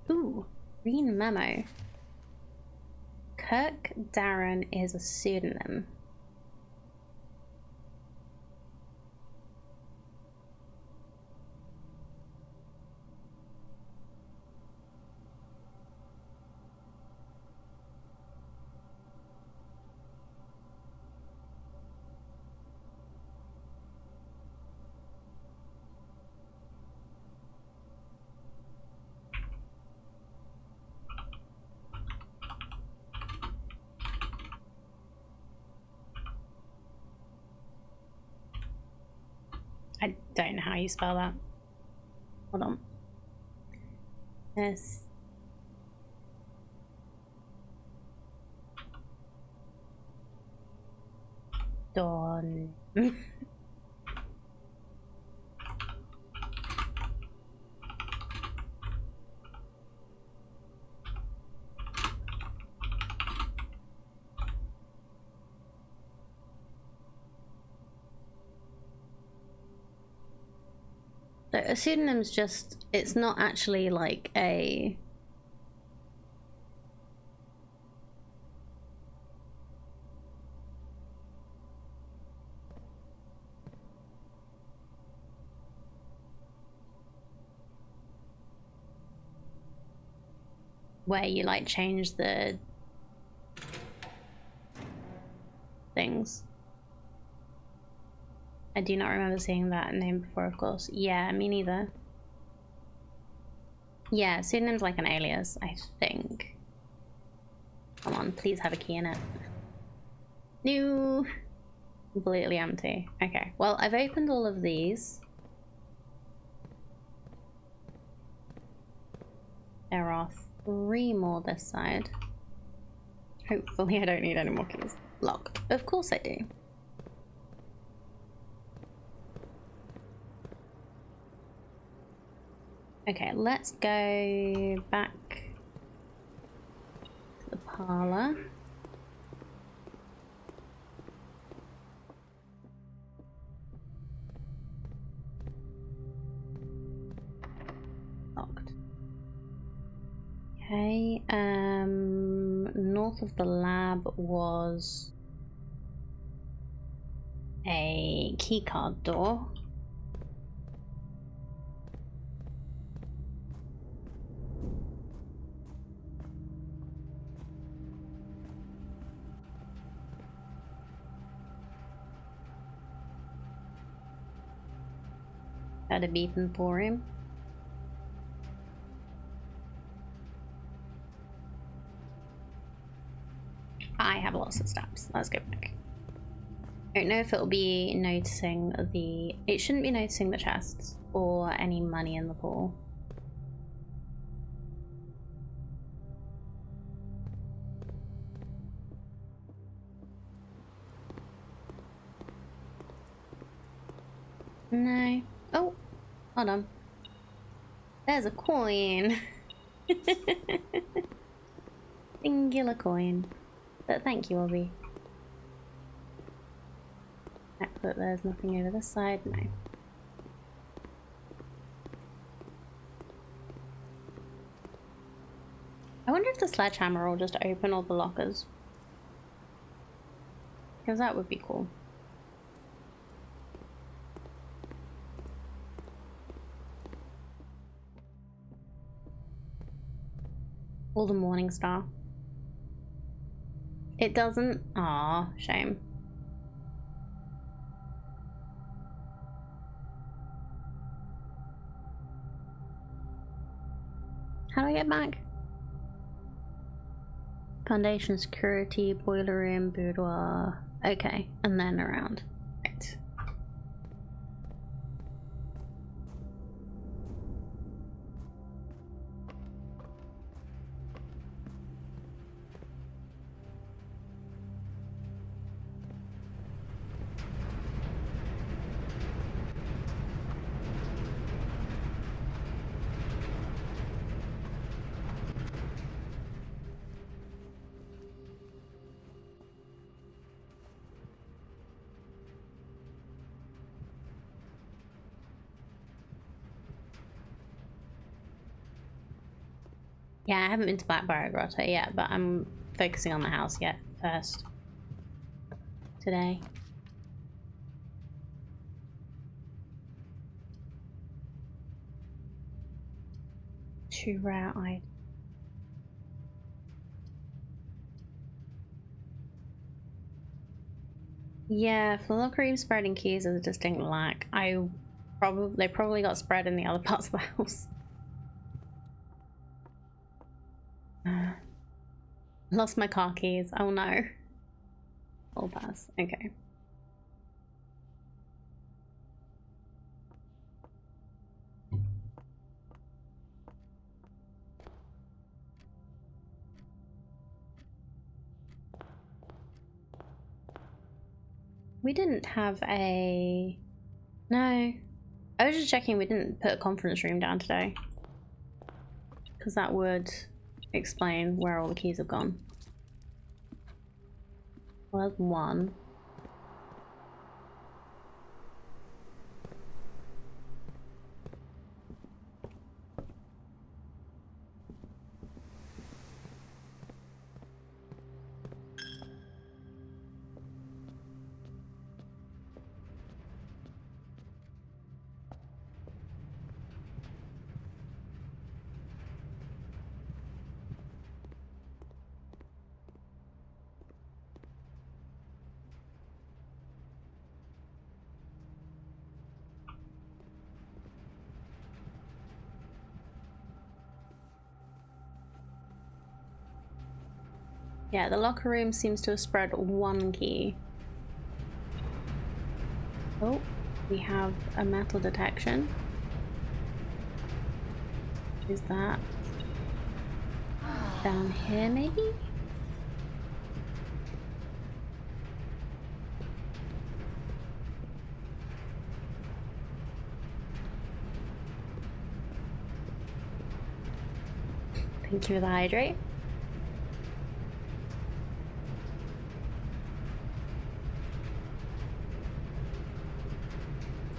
Ooh, green memo. Kirk Darren is a pseudonym. I don't know how you spell that. Hold on. Yes. Dawn. So a pseudonym's just, it's not actually like a where you like change the things. I do not remember seeing that name before, of course. Yeah, me neither. Yeah, pseudonym's like an alias, I think. Come on, please have a key in it. No. Completely empty. Okay, well, I've opened all of these. There are 3 more this side. Hopefully I don't need any more keys. Locked. Of course I do. Okay, let's go back to the parlor. Locked. Okay, north of the lab was a keycard door. Had a beeping for him. I have lots of steps. Let's go back. I don't know if it'll be noticing the... It shouldn't be noticing the chests or any money in the pool. No. Oh, hold on. There's a coin. Singular coin. But thank you, Obby. But there's nothing over this side. No. I wonder if the sledgehammer will just open all the lockers. Because that would be cool. Or the Morning Star. It doesn't? Aw, shame. How do I get back? Foundation, security, boiler room, boudoir. Okay, and then around. Right. Yeah, I haven't been to Blackbriar Grotto yet, but I'm focusing on the house yet first. Today. Two rare items. Yeah, if the locker room spreading keys is a distinct lack, they probably got spread in the other parts of the house. Lost my car keys. Oh no. All pass. Okay. We didn't have a... No. I was just checking we didn't put a conference room down today. Because that would explain where all the keys have gone. Well, that's one. Yeah, the locker room seems to have spread one key. Oh, we have a metal detection. Is that down here maybe? Thank you for the hydrate.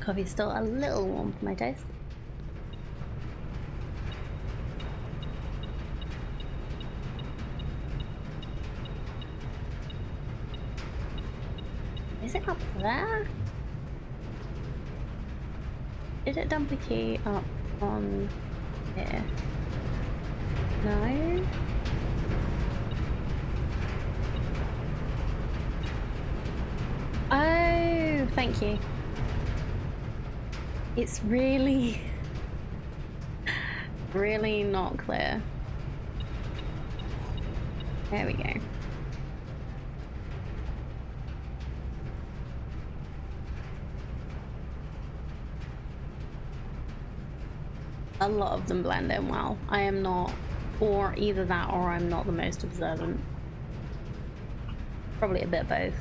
Coffee's still a little warm for my taste. Is it up there? Did it dump a key up on here? No? Oh, thank you. It's really, really not clear. There we go. A lot of them blend in well. I am not, or either that or I'm not the most observant. Probably a bit both.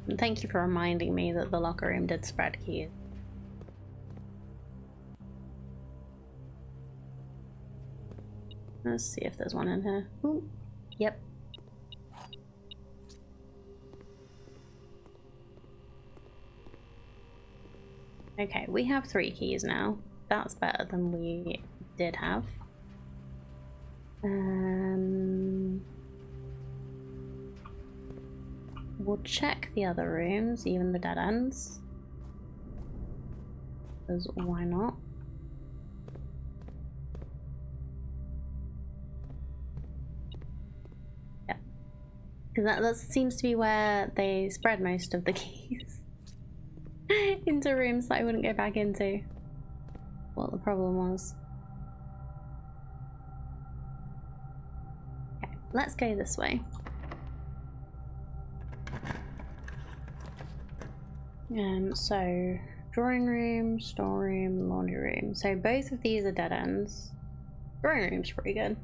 And thank you for reminding me that the locker room did spread keys. Let's see if there's one in here. Ooh, yep. Okay, we have 3 keys now. That's better than we did have. We'll check the other rooms, even the dead ends. Because why not? Yeah. Because that seems to be where they spread most of the keys. Into rooms that I wouldn't go back into. What the problem was. Okay, let's go this way. So drawing room, storeroom, laundry room. So both of these are dead ends. Drawing room's pretty good.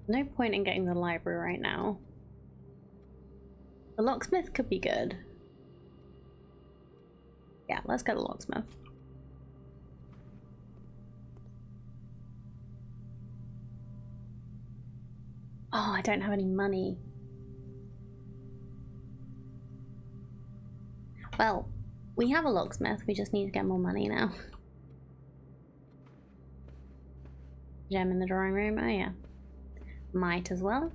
No point in getting the library right now. The locksmith could be good. Yeah, let's get a locksmith. Oh, I don't have any money. Well, we have a locksmith, we just need to get more money now. Gem in the drawing room, oh yeah. Might as well.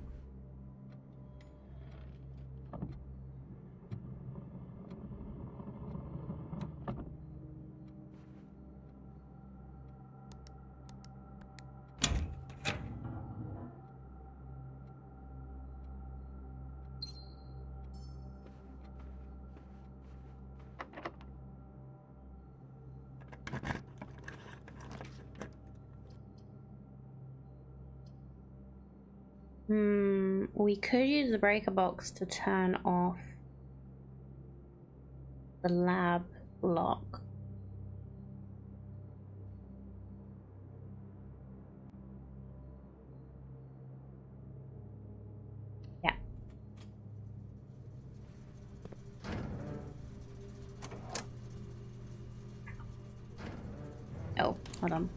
We could use the breaker box to turn off the lab lock. Yeah. Oh, hold on.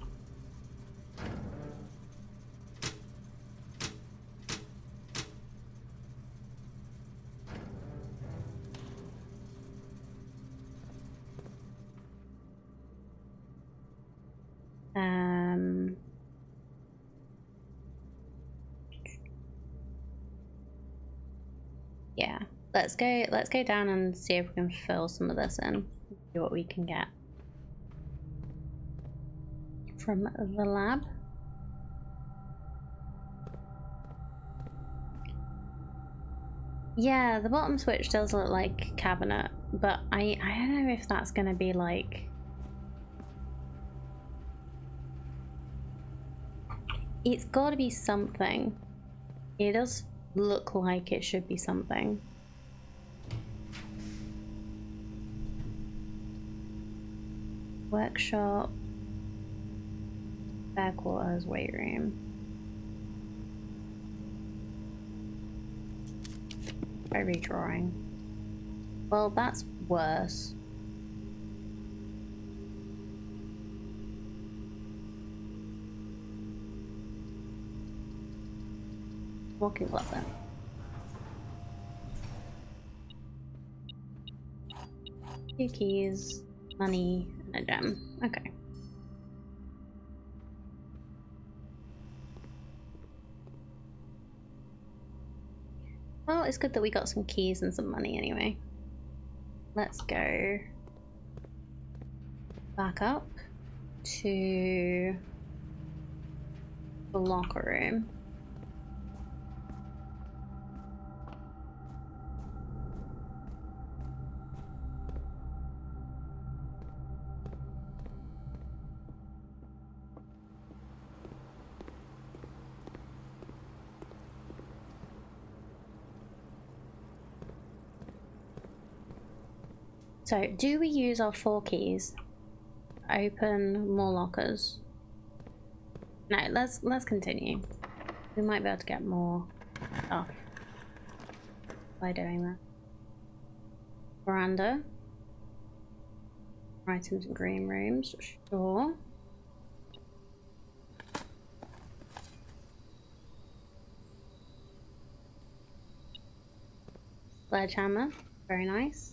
Yeah, let's go down and see if we can fill some of this in. See what we can get from the lab. Yeah, the bottom switch does look like cabinet, but I don't know if that's gonna be like... It's gotta be something. It does look like it should be something. Workshop, spare quarters, weight room. By redrawing. Well, that's worse. Walking closet. Two keys, money, and a gem. Okay. Well, it's good that we got some keys and some money anyway. Let's go back up to the locker room. So, do we use our 4 keys? Open more lockers. No, let's continue. We might be able to get more stuff by doing that. Veranda. Items in green rooms, sure. Sledgehammer, very nice.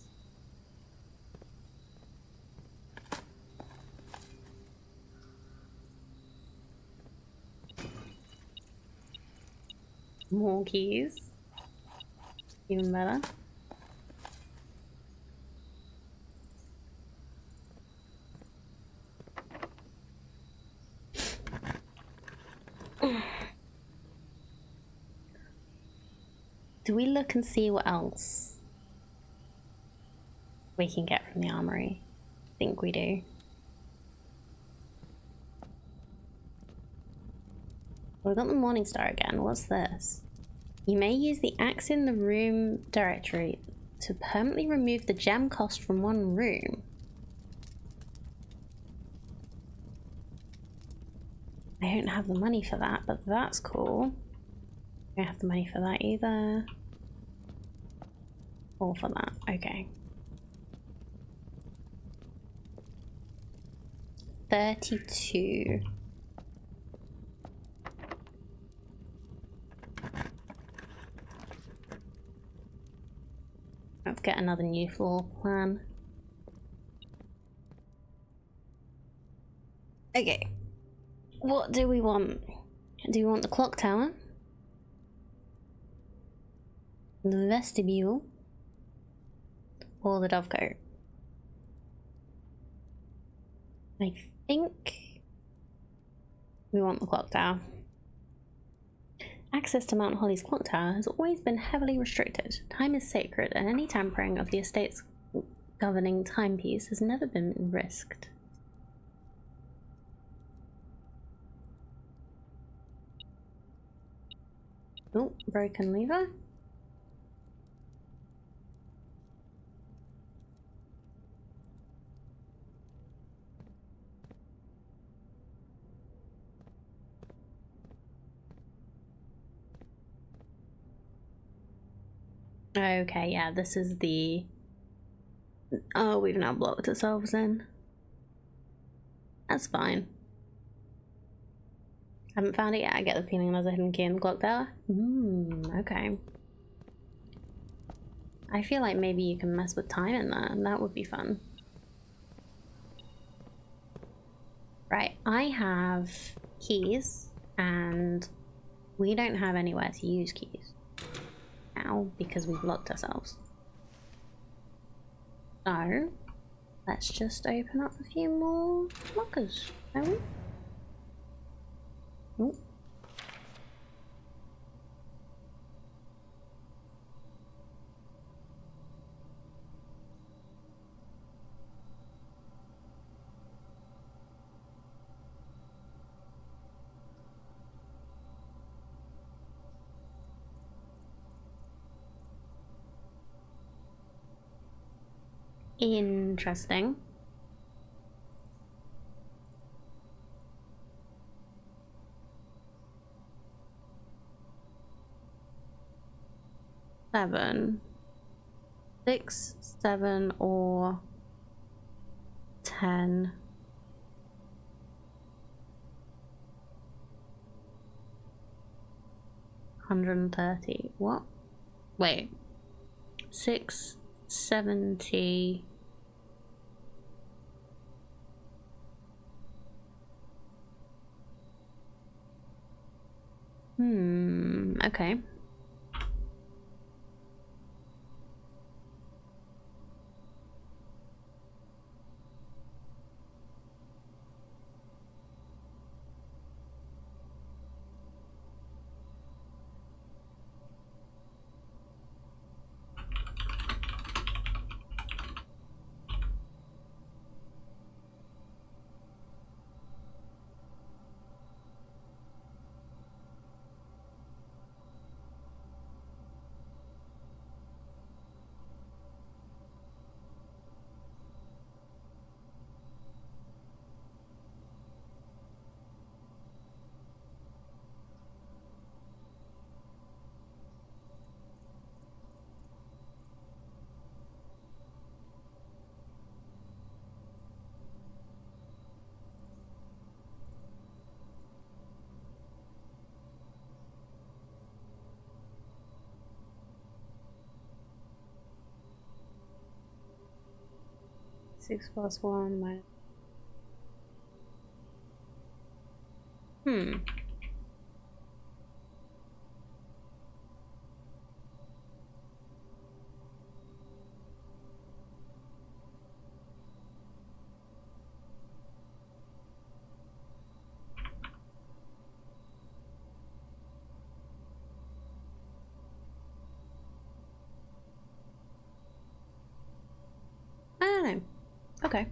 More keys. Even better. Do we look and see what else we can get from the armory? I think we do. We've got the Morningstar again. What's this? You may use the axe in the room directory to permanently remove the gem cost from one room. I don't have the money for that, but that's cool. I don't have the money for that either. Or for that. Okay. 32. Let's get another new floor plan. Okay. What do we want? Do we want the clock tower? The vestibule? Or the dovecote? I think we want the clock tower. Access to Mount Holly's clock tower has always been heavily restricted. Time is sacred, and any tampering of the estate's governing timepiece has never been risked. Oh, broken lever. Okay, yeah, this is the... Oh, we've now blocked ourselves in. That's fine. Haven't found it yet. I get the feeling there's a hidden key in the clock tower. Okay. I feel like maybe you can mess with time in there, and that would be fun. Right, I have keys, and we don't have anywhere to use keys now because we've locked ourselves. So, let's just open up a few more lockers, shall we? Oh. Interesting. Seven. 6, 7, or 10. $130. What? Wait. 670. Okay. 6 plus 1 minus. Hmm. I don't know. Okay.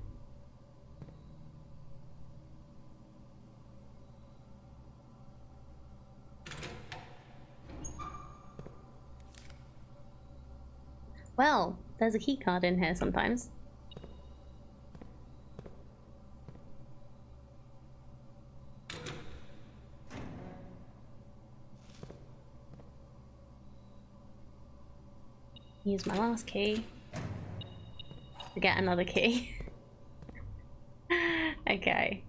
Well, there's a key card in here sometimes. Use my last key to get another key. Okay.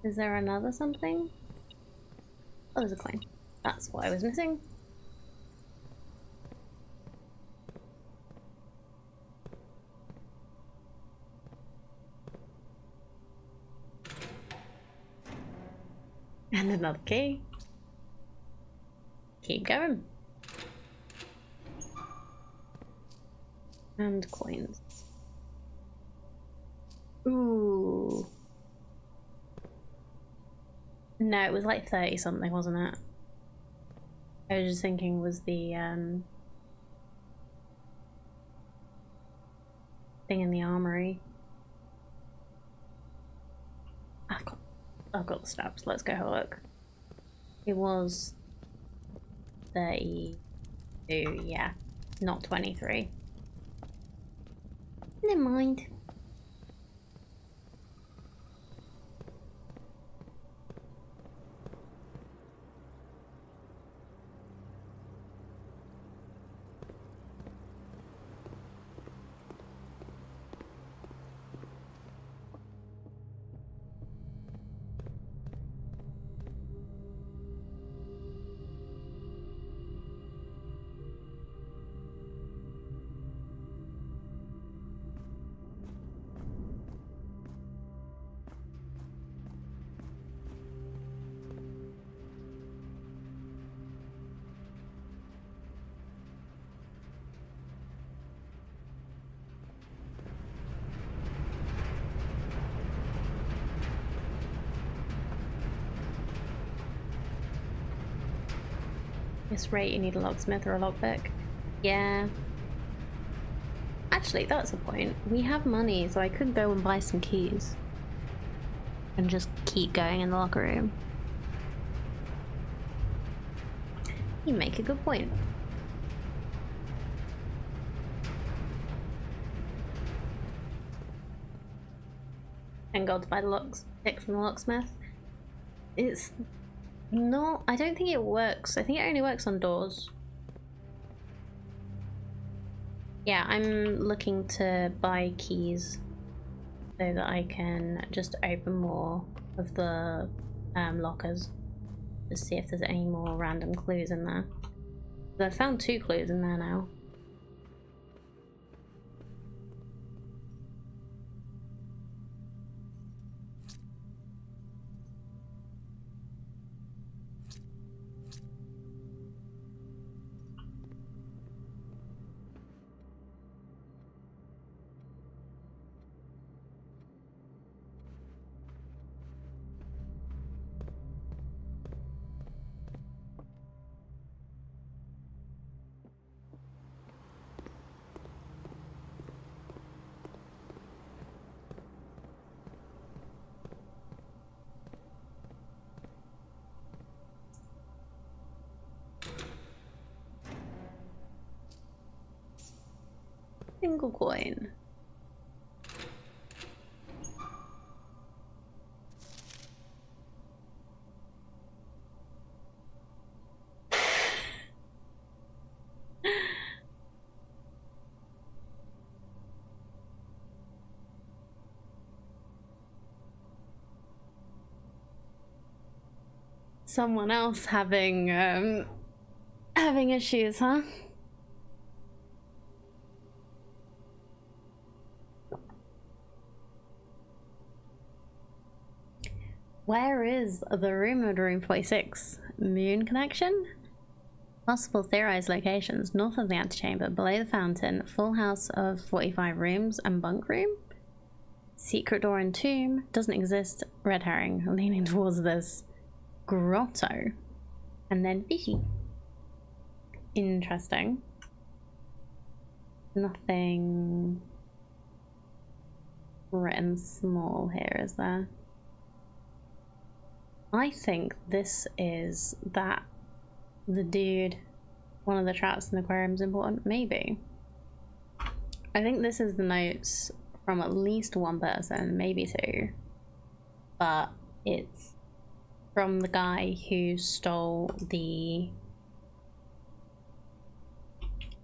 Is there another something? Oh, there's a coin. That's what I was missing. And another key. Keep going. And coins. Ooh. No, it was like 30 something, wasn't it? I was just thinking was the thing in the armory. I've got the stabs. Let's go have a look. It was 32, yeah. Not 23. Never mind. This rate, you need a locksmith or a lockpick. Yeah. Actually, that's a point. We have money, so I could go and buy some keys. And just keep going in the locker room. You make a good point. And go to buy the locks, pick from the locksmith. It's not. I don't think it works. I think it only works on doors. Yeah, I'm looking to buy keys so that I can just open more of the lockers. Just see if there's any more random clues in there. But I've found 2 clues in there now. Single coin. someone else having having issues, huh? Where is the rumored room 46? Moon connection? Possible theorized locations: north of the antechamber, below the fountain, full house of 45 rooms and bunk room. Secret door and tomb doesn't exist. Red herring. Leaning towards this grotto, and then fishy. Interesting. Nothing written small here, is there? I think this is that the dude, one of the traps in the aquarium is important. Maybe. I think this is the notes from at least one person, maybe two. But it's from the guy who stole the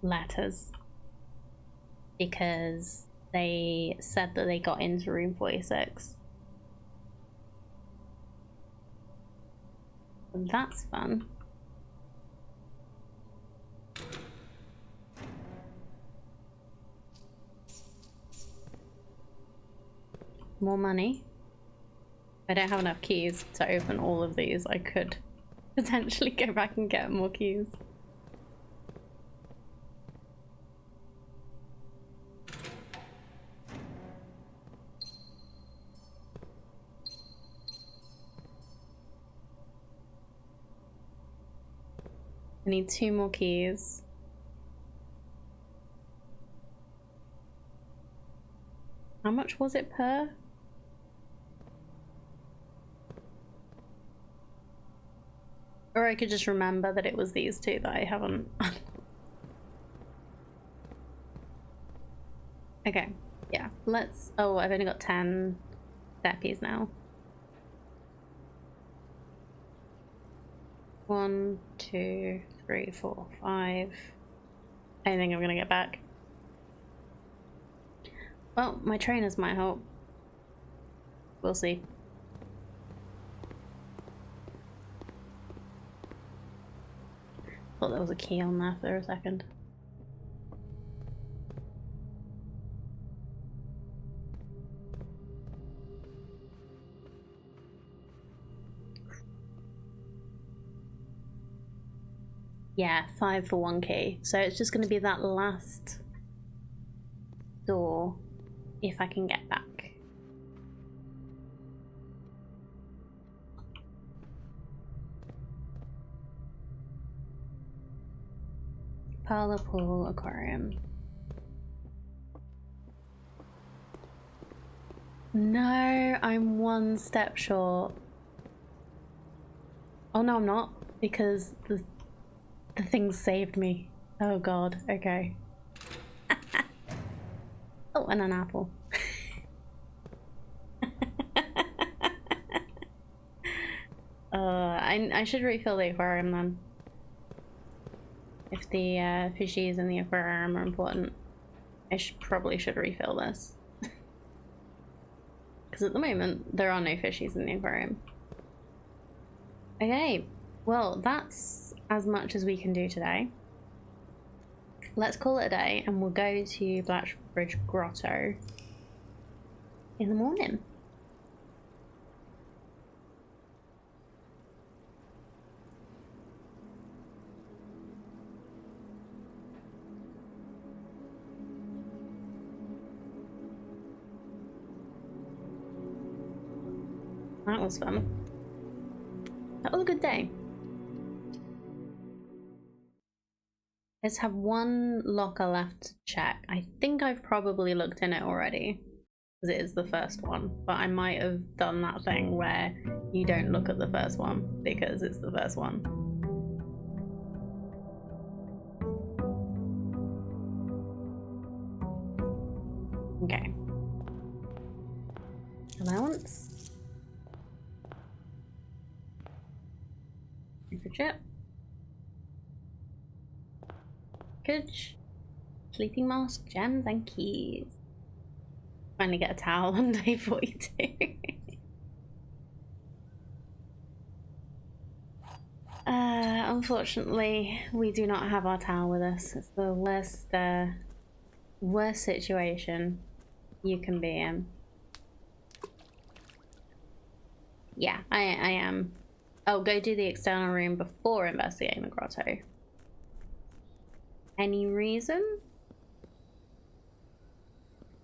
letters. Because they said that they got into room 46. That's fun. More money. I don't have enough keys to open all of these. I could potentially go back and get more keys. I need 2 more keys. How much was it per? Or I could just remember that it was these 2 that I haven't. Okay, yeah, let's. Oh, I've only got 10 steppies now. 1, 2, 3, 4, 5. I think I'm gonna get back. Well, my trainers might help. We'll see. Thought there was a key on there for a second. Yeah, 5 for 1 key. So it's just going to be that last door if I can get back. Parlor, pool, aquarium. No, I'm 1 step short. Oh no, I'm not, because the thing saved me. Oh god, okay. Oh, and an apple. I should refill the aquarium then. If the fishies in the aquarium are important, I probably should refill this. Because at the moment, there are no fishies in the aquarium. Okay, well, that's as much as we can do today. Let's call it a day, and we'll go to Blackbridge Grotto in the morning. That was fun. That was a good day. Let's have 1 locker left to check. I think I've probably looked in it already, because it is the first one, but I might have done that thing where you don't look at the first one because it's the first one. Okay. Allowance. Chip. Package. Sleeping mask, gems, and keys. Finally get a towel on day 42. Unfortunately, we do not have our tower with us. It's the worst situation you can be in. Yeah, I am. Oh, go do the external room before investigating the grotto. Any reason?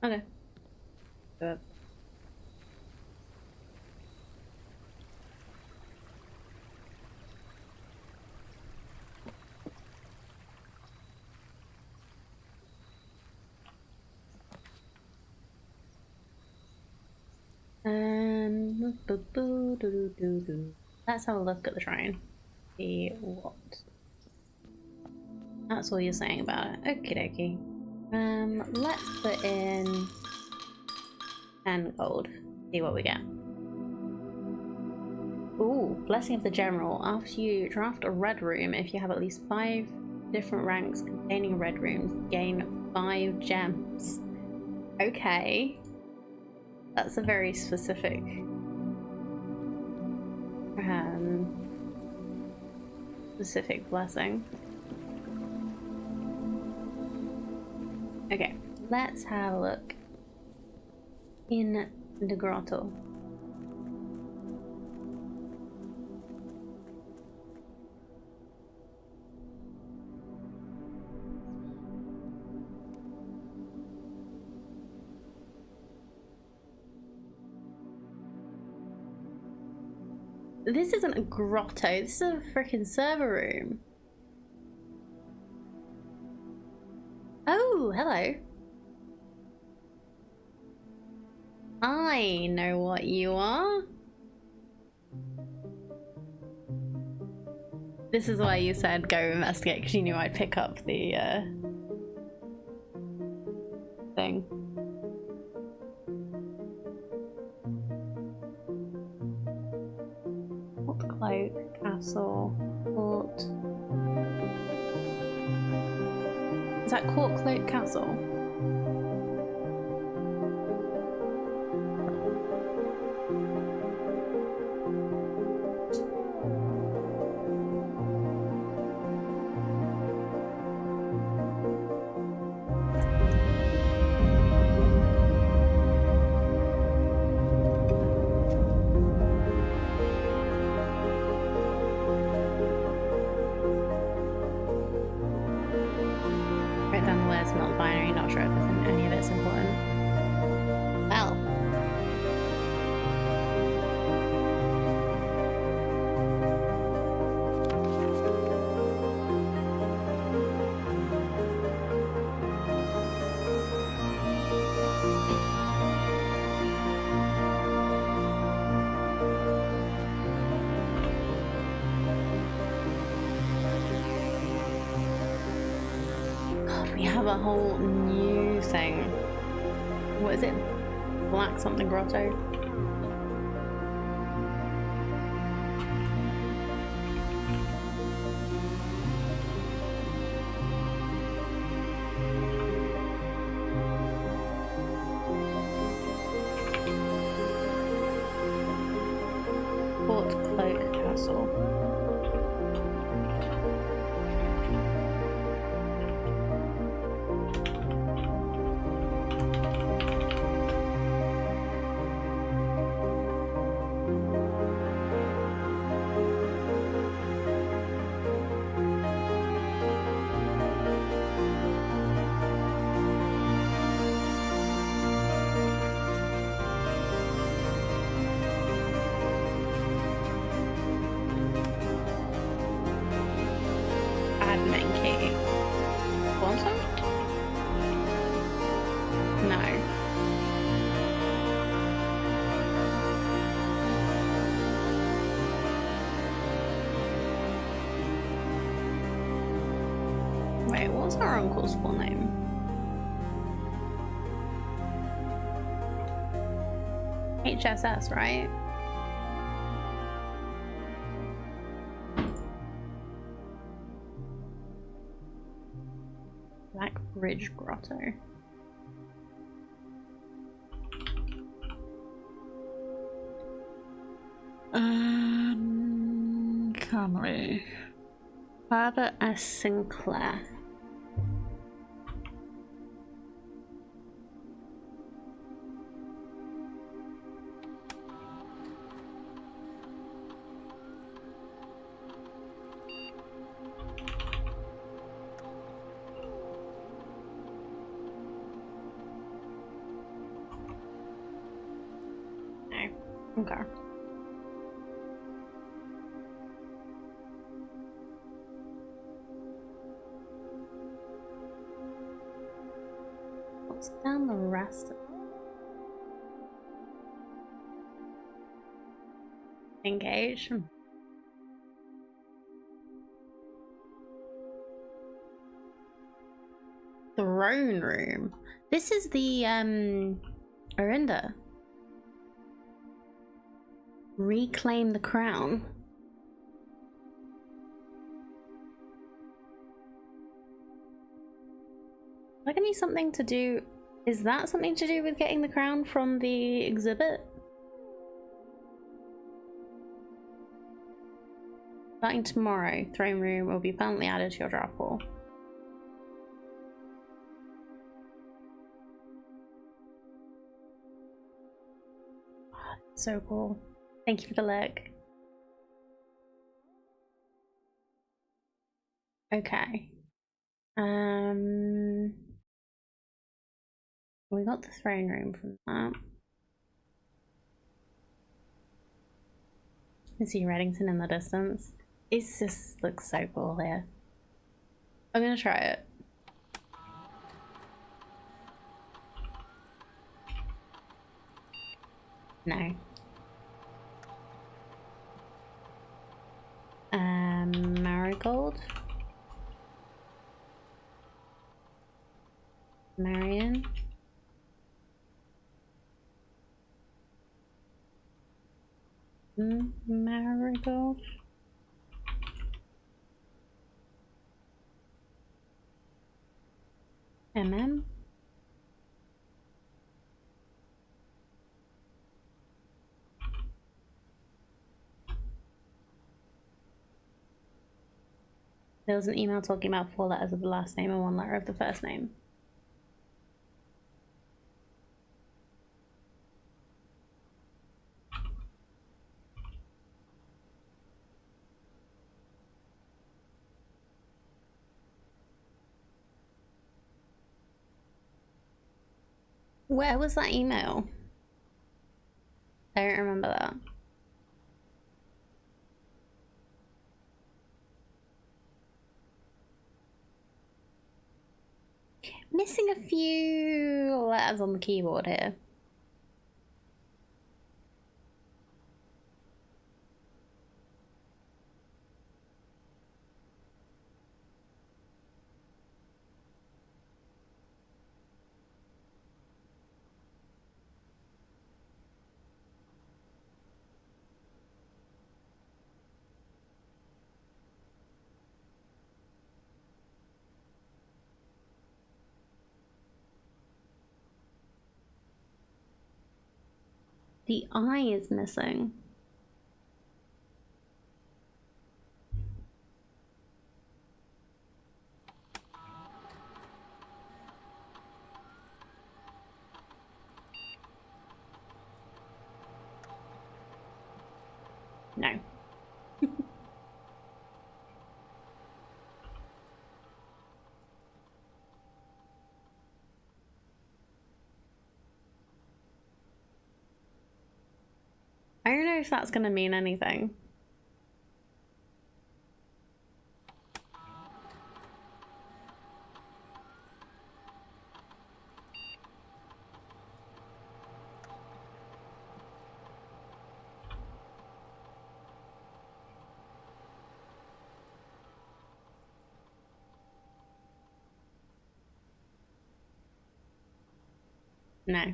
Okay. Do it. Let's have a look at the shrine. See what. That's all you're saying about it. Okie dokie. Let's put in 10 gold. See what we get. Ooh, Blessing of the General. After you draft a red room, if you have at least 5 different ranks containing red rooms, gain 5 gems. Okay. That's a very specific blessing. Okay, let's have a look in the grotto. This isn't a grotto, this is a freaking server room. Oh, hello. I know what you are. This is why you said go investigate, because you knew I'd pick up the thing. Cloak, castle, court. Is that court, cloak, castle? We have a whole new thing. What is it? Black something grotto? Fort Cloak Castle. Wait, what's our uncle's full name? HSS, right? Black Bridge Grotto. Can we? Herbert S. Sinclair. Okay. What's down the rest of engage? Throne room. This is the Orinda. Reclaim the crown. That give me something to do. Is that something to do with getting the crown from the exhibit? Starting tomorrow, throne room will be permanently added to your draft pool. So cool. Thank you for the look. Okay. We got the throne room from that. I see Reddington in the distance. It just looks so cool here. I'm gonna try it. No. Marigold. Marion. Marigold. MM. There was an email talking about 4 letters of the last name and 1 letter of the first name. Where was that email? I don't remember that. Missing a few letters on the keyboard here. The I is missing. No. I don't know if that's gonna mean anything. No.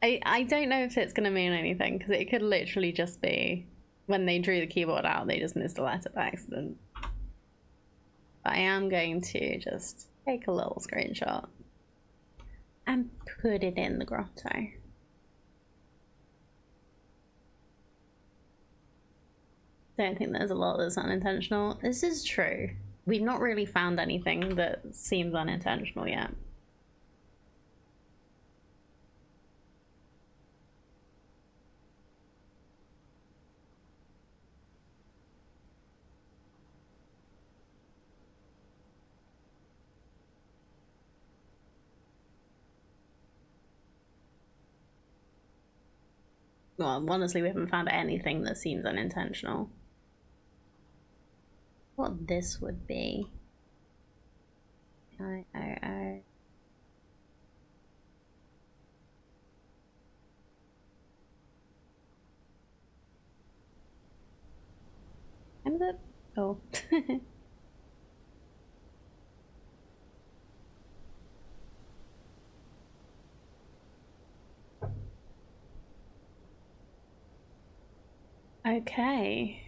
I don't know if it's gonna mean anything because it could literally just be when they drew the keyboard out they just missed a letter by accident. But I am going to just take a little screenshot and put it in the grotto. Don't think there's a lot that's unintentional. This is true. We've not really found anything that seems unintentional yet. Well, honestly, we haven't found anything that seems unintentional. What this would be. I. End it? Oh. Okay.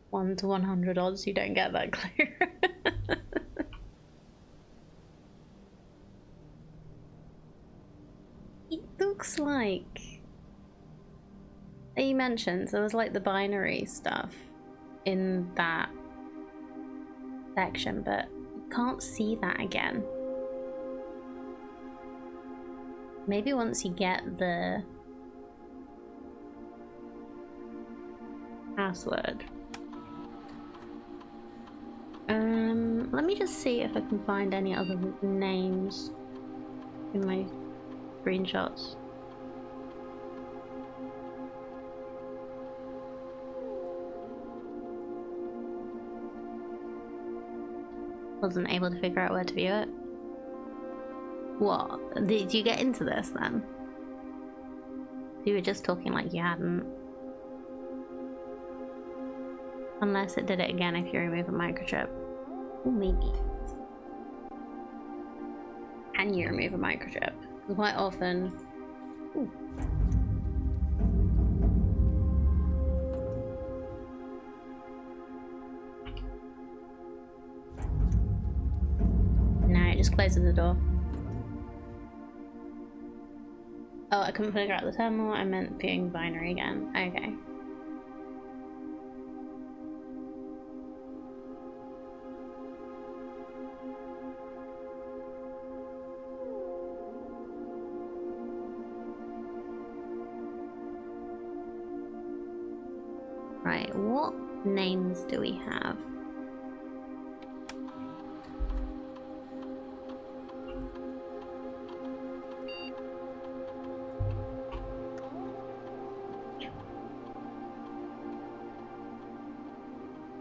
1 to 100 odds, you don't get that clear. It looks like... You mentioned there was like the binary stuff in that section, but you can't see that again. Maybe once you get the password. Let me just see if I can find any other names in my screenshots. Wasn't able to figure out where to view it. What? Did you get into this then? You were just talking like you hadn't. Unless it did it again if you remove a microchip. Ooh, maybe. Can you remove a microchip? Quite often. Ooh. No, it just closes the door. Oh, I couldn't figure out the terminal. I meant viewing binary again. Okay. Right, what names do we have?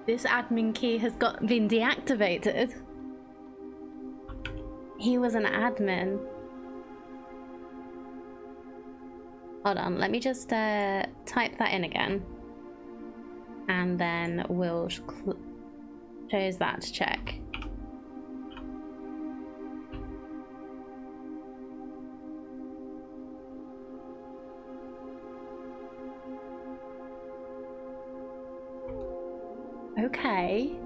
This admin key has been deactivated. He was an admin. Hold on, let me just type that in again. And then we'll choose that to check. Okay.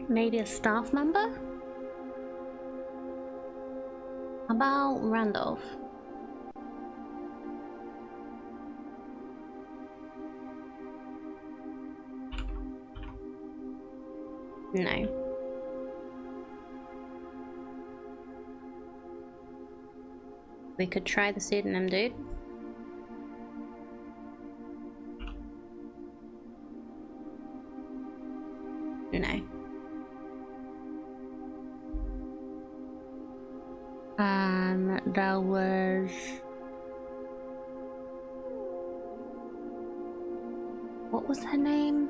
Maybe a staff member? How about Randolph? No. We could try the pseudonym dude. No. There was... What was her name?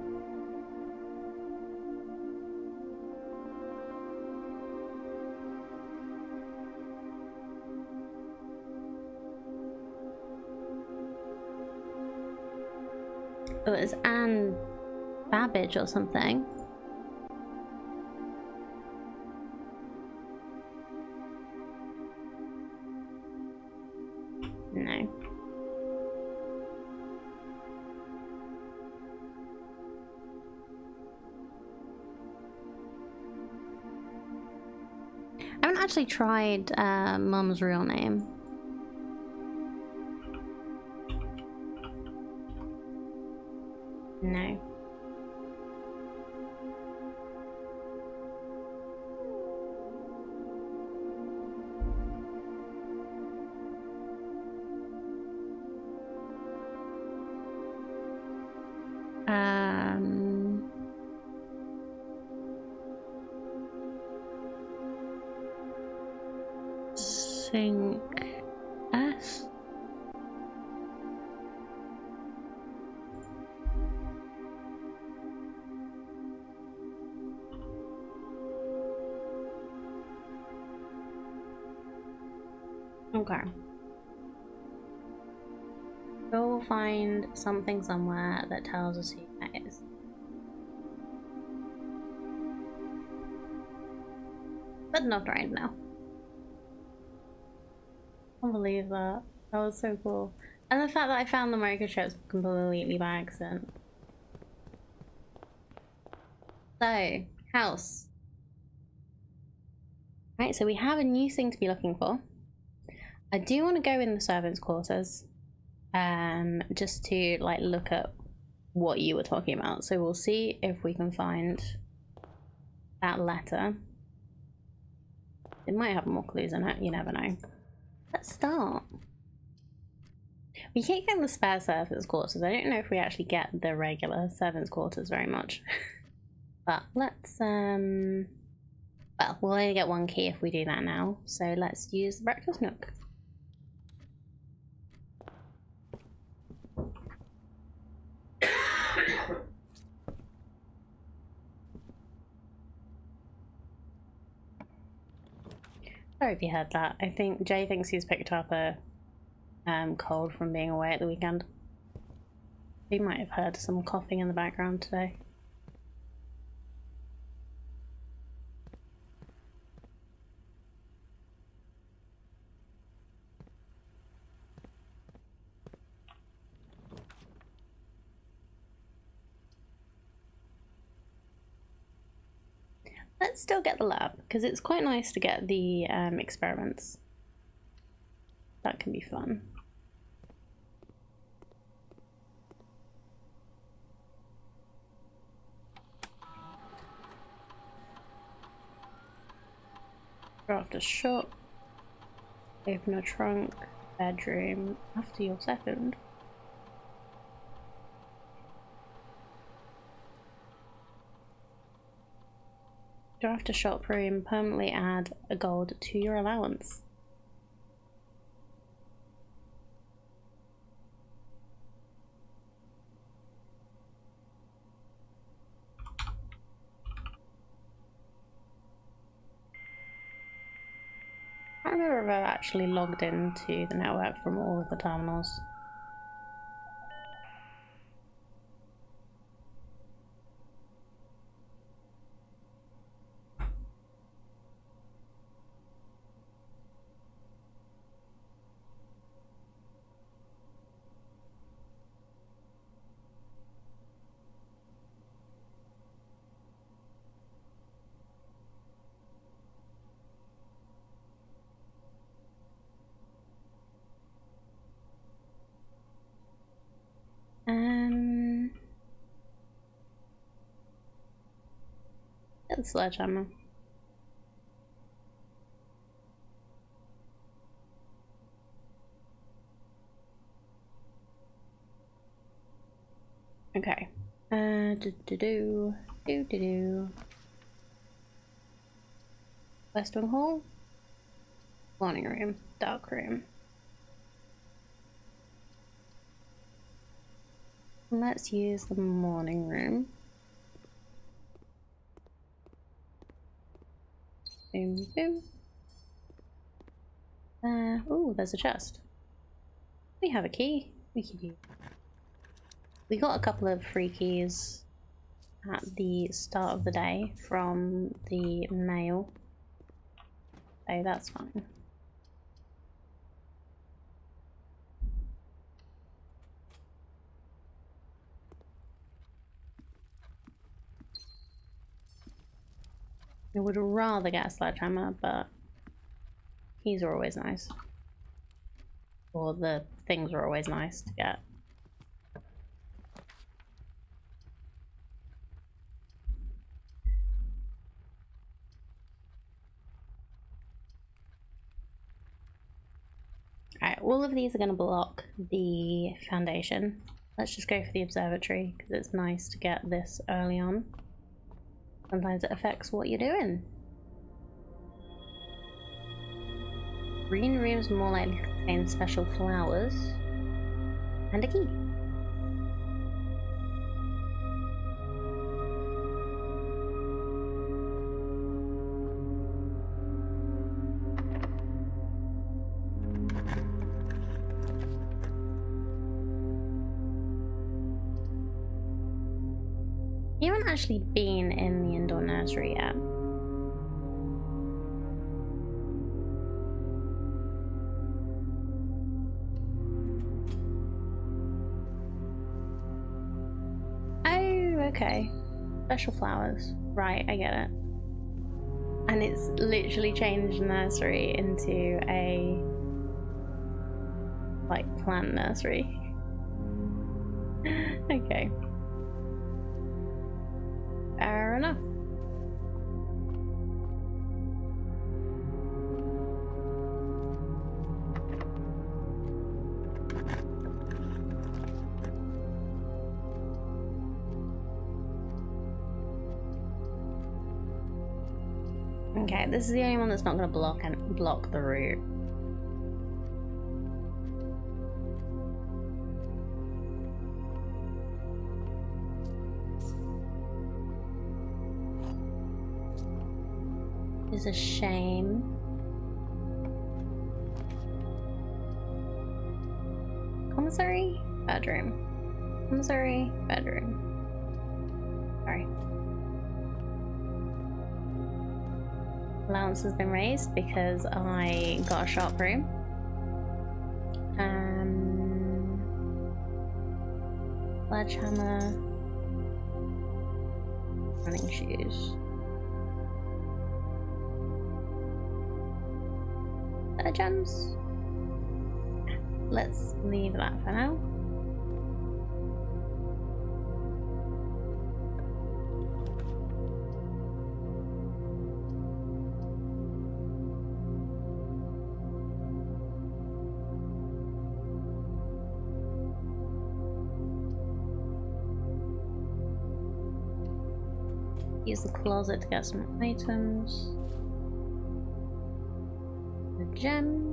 It was Anne Babbage or something. No. actually tried Mum's real name. No. Sync S. Okay. Go find something somewhere that tells us who that is. But not right now. I can't believe that. That was so cool. And the fact that I found the microchips completely by accident. So, house. Right, so we have a new thing to be looking for. I do want to go in the servants' quarters. Just to like look at what you were talking about. So we'll see if we can find that letter. It might have more clues in it, you never know. Let's start. We keep getting the spare servants' quarters. I don't know if we actually get the regular servants' quarters very much. But let's well, we'll only get one key if we do that now. So let's use the breakfast nook. Sorry if you heard that. I think Jay thinks he's picked up a cold from being away at the weekend. He might have heard some coughing in the background today. Let's still get the lab, because it's quite nice to get the experiments. That can be fun. Draft a shop. Open a trunk. Bedroom. After your second. Draft a shop room. Permanently add a gold to your allowance. I don't remember if I've actually logged into the network from all of the terminals. Get the sledgehammer. Okay. West Wing Hall. Morning room. Dark room. Let's use the morning room. Boom, boom. Oh, there's a chest. We have a key. We could use. We got a couple of free keys at the start of the day from the mail. So that's fine. I would rather get a sledgehammer, but keys are always nice. Or the things are always nice to get. Alright, all of these are going to block the foundation. Let's just go for the observatory, because it's nice to get this early on. Sometimes it affects what you're doing. Green rooms are more likely to contain special flowers. And a key. You haven't actually been in the indoor nursery yet. Oh, okay. Special flowers. Right, I get it. And it's literally changed nursery into a like plant nursery. Okay. Fair enough. Okay, this is the only one that's not going to block the route. Is a shame. Commissary? Bedroom. Commissary? Bedroom. Sorry. Allowance has been raised because I got a shop room. Sledgehammer. Running shoes. Gems. Let's leave that for now. Use the closet to get some items. A gem.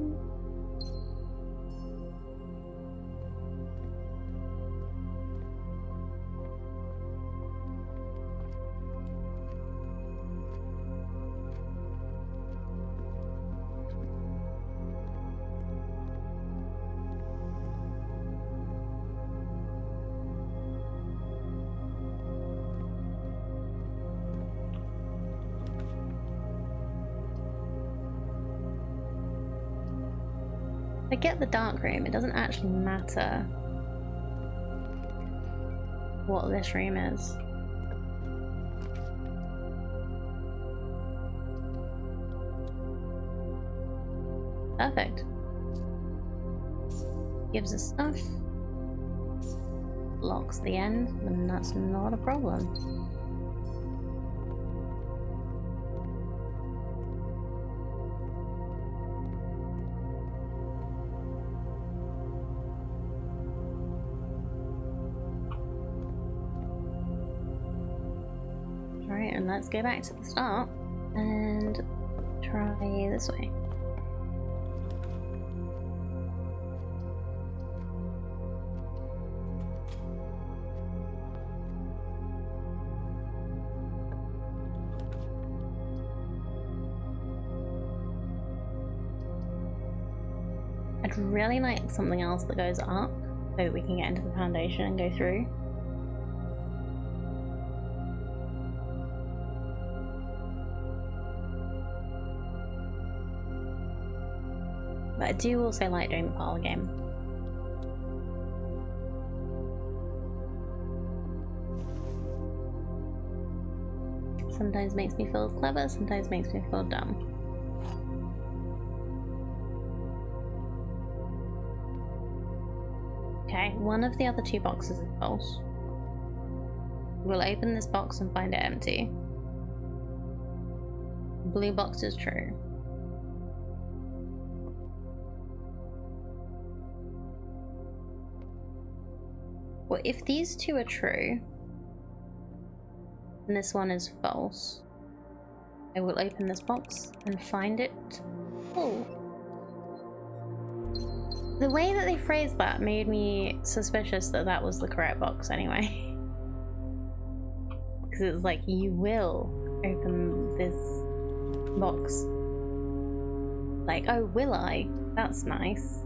I get the dark room, it doesn't actually matter what this room is. Perfect. Gives us stuff. Locks the end, and that's not a problem. Alright, and let's go back to the start and try this way. I'd really like something else that goes up so we can get into the foundation and go through. But I do also like doing the parlor game. Sometimes makes me feel clever, sometimes makes me feel dumb. Okay, one of the other two boxes is false. We'll open this box and find it empty. Blue box is true. Well, if these two are true, and this one is false, I will open this box and find it. Oh. The way that they phrased that made me suspicious that that was the correct box anyway. Because it's like, you will open this box. Like, oh, will I? That's nice.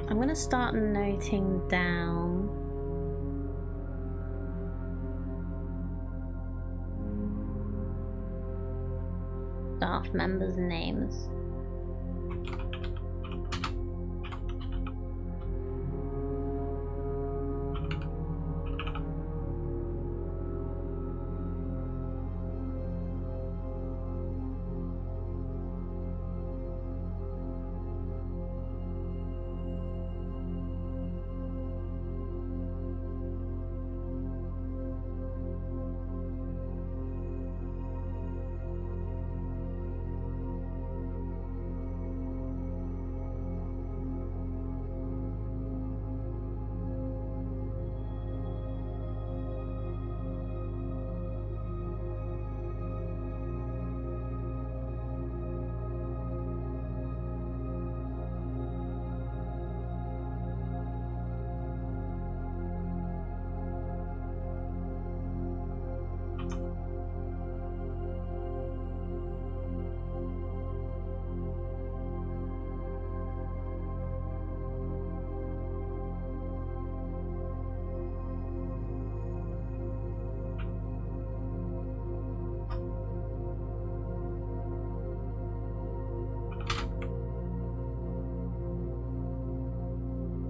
I'm gonna start noting down staff members' names.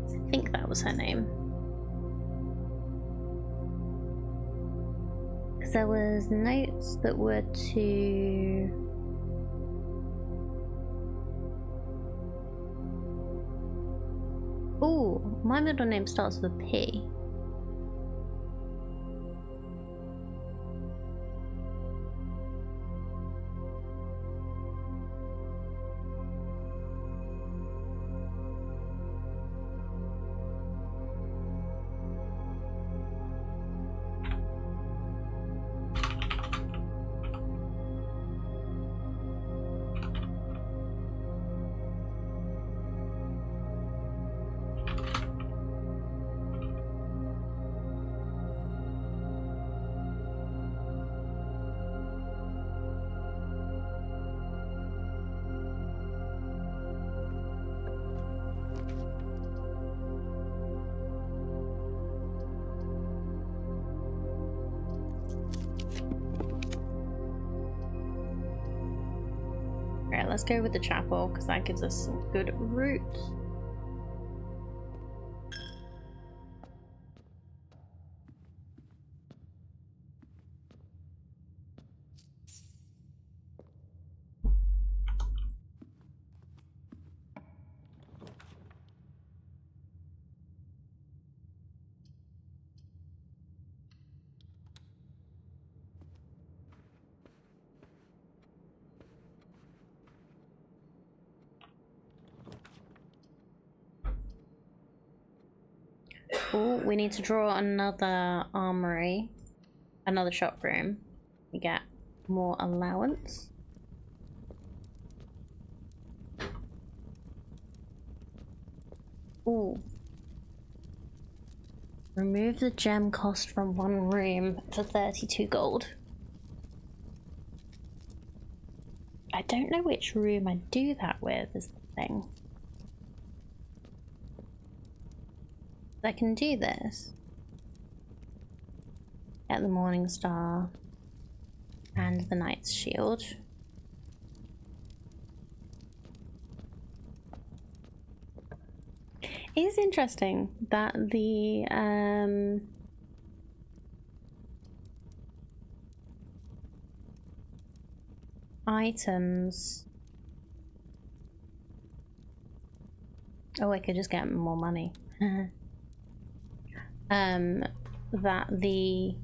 I think that was her name. Because there was notes that were to... Oh, my middle name starts with a P. Alright, let's go with the chapel, because that gives us some good route. Oh, we need to draw another armory, another shop room. We get more allowance. Ooh. Remove the gem cost from one room for 32 gold. I don't know which room I do that with, is the thing. I can do this. Get the Morning Star and the Knight's Shield. It is interesting that the items. Oh, I could just get more money. That the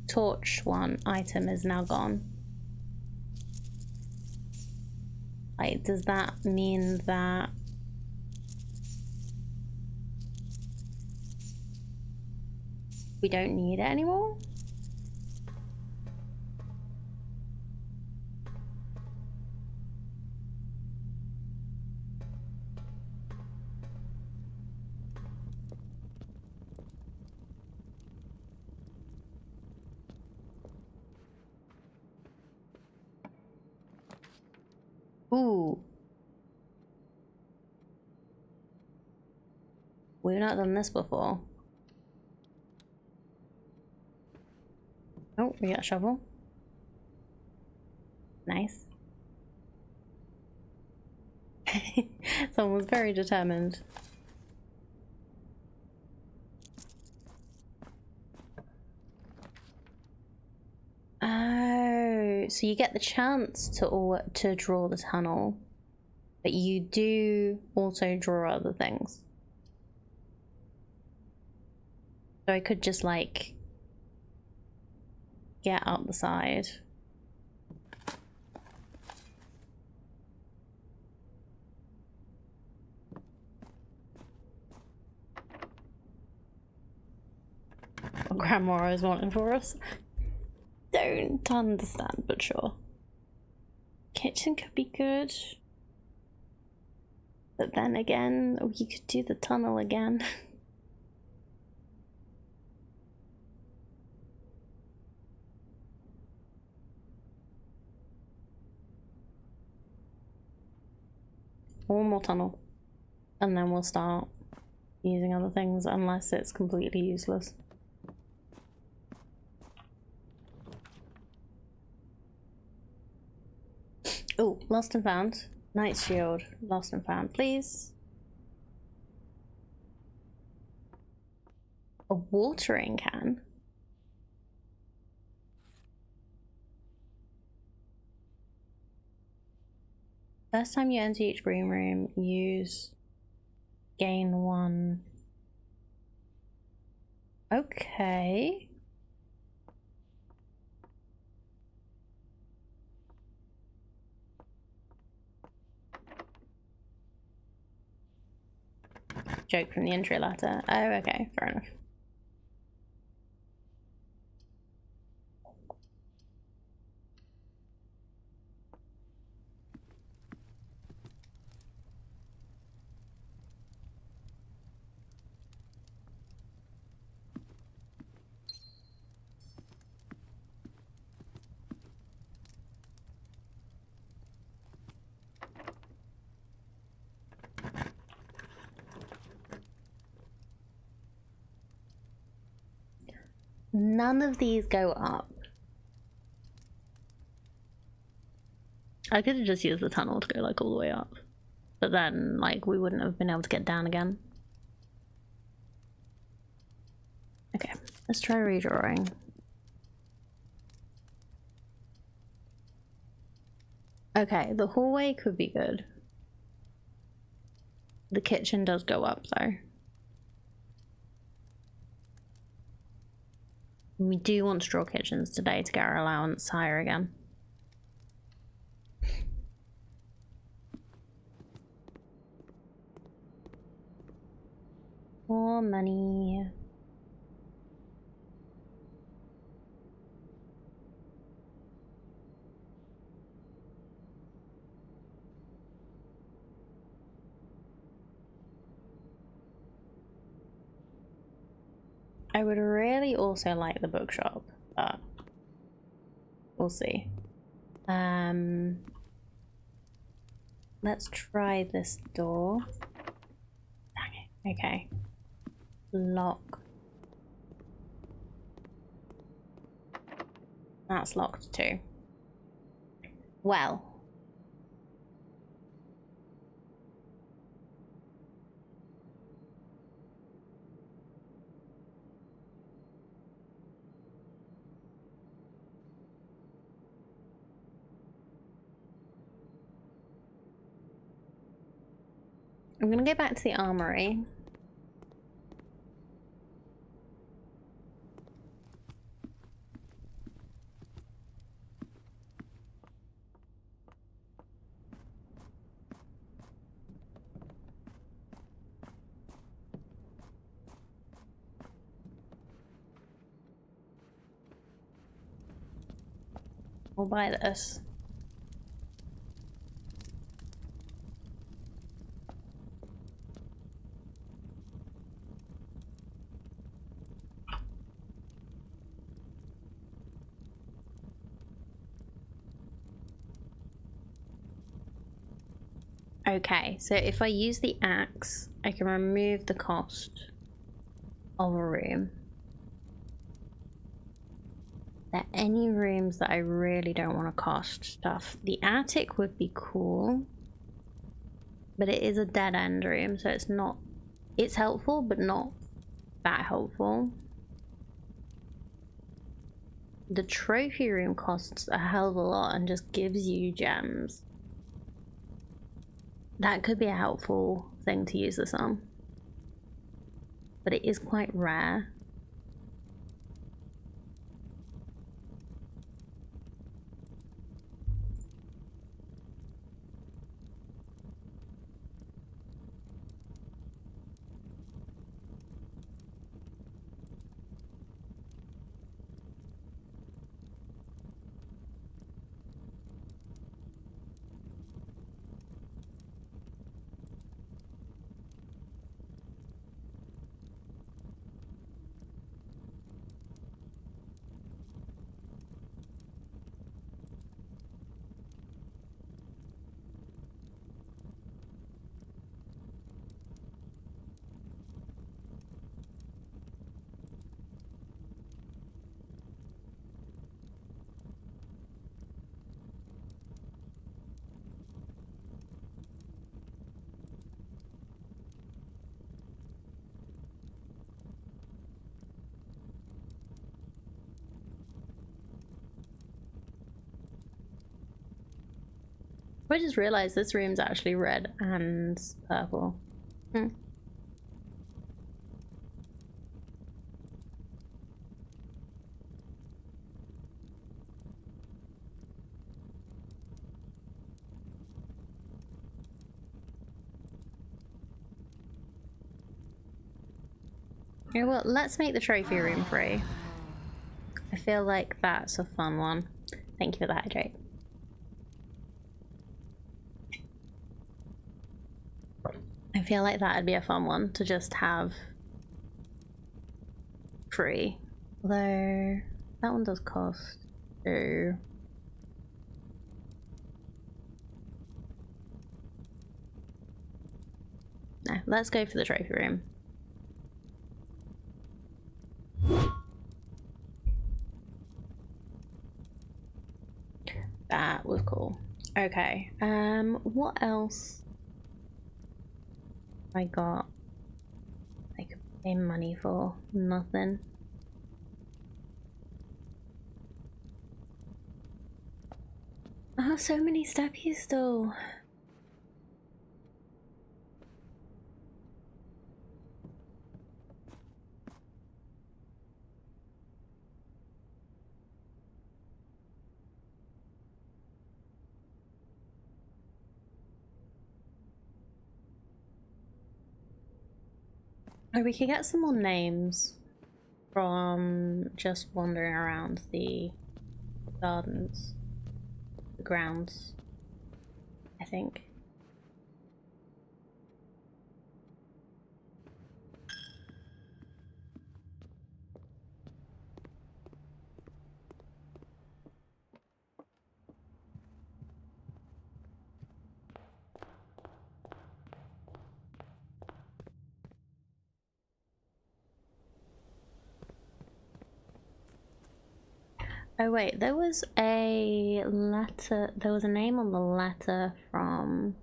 torch one item is now gone. Like, does that mean that we don't need it anymore? Ooh. We've not done this before. Oh, we got a shovel. Nice. Someone's very determined. Oh, so you get the chance to draw the tunnel, but you do also draw other things. So I could just like get up the side. What Grandma is wanting for us. Don't understand, but sure. Kitchen could be good. But then again, we could do the tunnel again. One more tunnel. And then we'll start using other things, unless it's completely useless. Oh, lost and found. Knight's Shield. Lost and found, please. A watering can? First time you enter each green room, use gain 1. Okay. Joke from the intro letter. Oh, okay, fair enough. None of these go up. I could have just used the tunnel to go like all the way up. But then like we wouldn't have been able to get down again. Okay, let's try redrawing. Okay, the hallway could be good. The kitchen does go up though. We do want straw kitchens today to get our allowance higher again. More money. I would really also like the bookshop, but we'll see. Let's try this door. Dang it. Okay. Lock. That's locked too. Well. I'm gonna go back to the armory. We'll buy this. Okay, so if I use the axe, I can remove the cost of a room. There are any rooms that I really don't want to cost stuff. The attic would be cool, but it is a dead end room, so it's not, it's helpful, but not that helpful. The trophy room costs a hell of a lot and just gives you gems. That could be a helpful thing to use this on, but it is quite rare. I just realized this room's actually red and purple. Okay, well, let's make the trophy room free. I feel like that's a fun one. Thank you for the hydrate. I feel like that'd be a fun one to just have free. Although that one does cost 2. No, let's go for the trophy room. That was cool. Okay, what else I got I could pay money for? Nothing. Oh, so many steppies still. Oh, we could get some more names from just wandering around the gardens, the grounds, I think. Oh wait, there was a letter, there was a name on the letter from...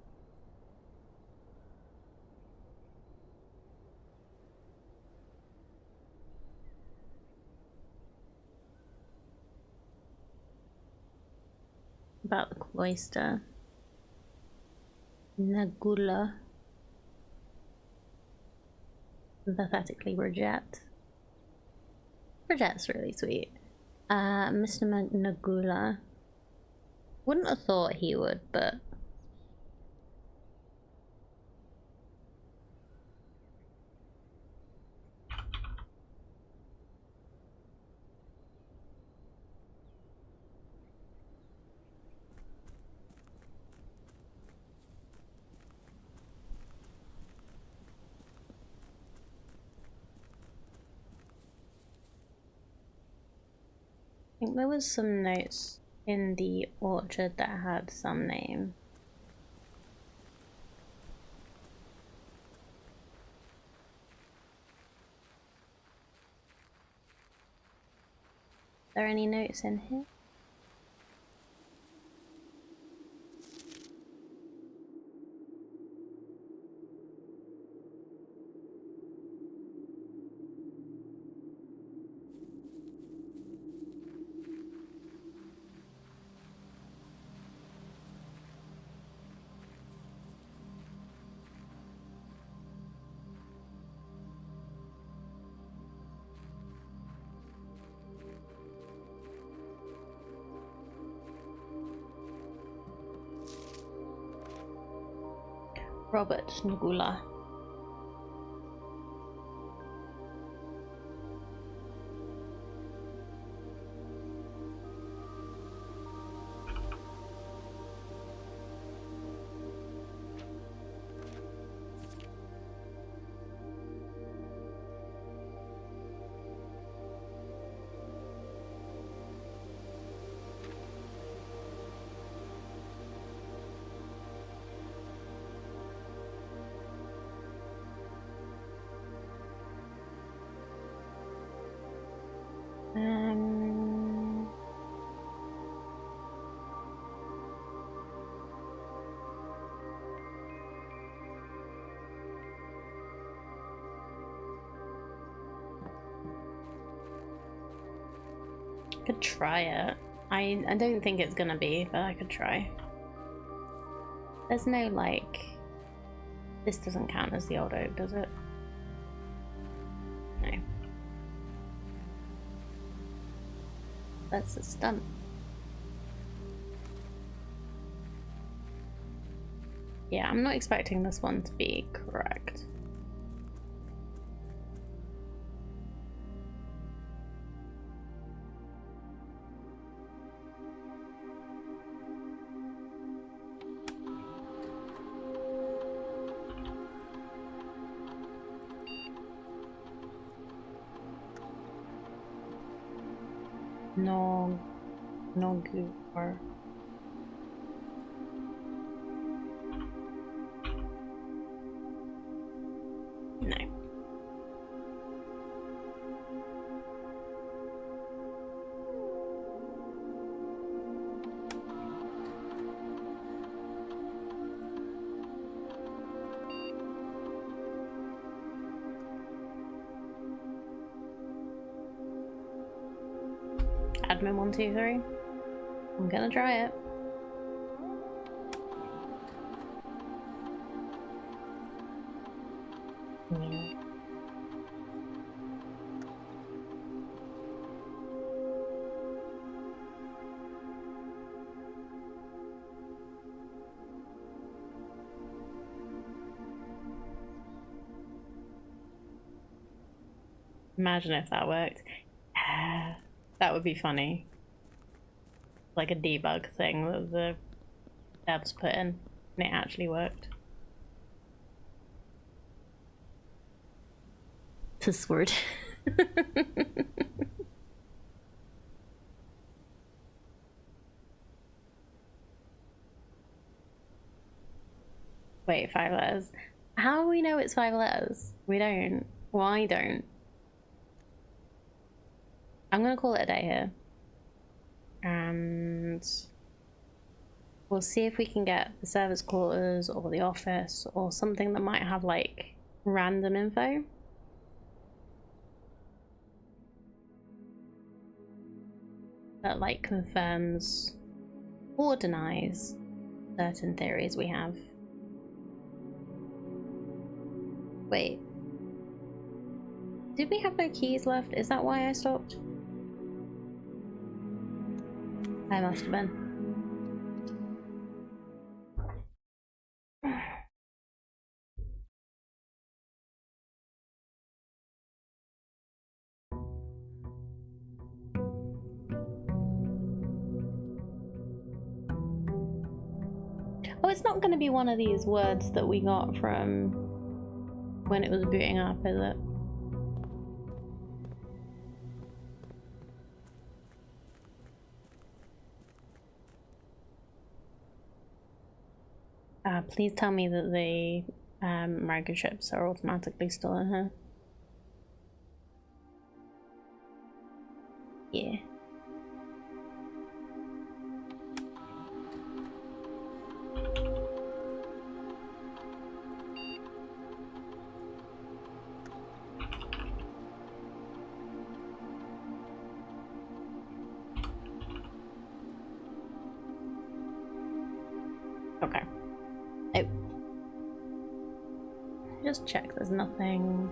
about the cloister. Nagula. Sympathetically reject. Reject's really sweet. Mr. Nagula. Wouldn't have thought he would, but... I think there was some notes in the orchard that had some name. Are there any notes in here? Robert Nagula. Could try it. I don't think it's gonna be, but I could try. There's no like... This doesn't count as the old oak, does it? No. That's a stump. Yeah, I'm not expecting this one to be correct. No good or no. Admin 123. I'm gonna try it. Yeah. Imagine if that worked. That would be funny. Like a debug thing that the devs put in, and it actually worked. Password. Wait, 5 letters. How do we know it's 5 letters? We don't. Well, I don't. I'm gonna call it a day here. And we'll see if we can get the servants' quarters or the office or something that might have like random info. That like confirms or denies certain theories we have. Wait. Did we have no keys left? Is that why I stopped? I must have been. Oh, it's not going to be one of these words that we got from when it was booting up, is it? Please tell me that the microchips are automatically still in here. Yeah. Okay. Just check there's nothing.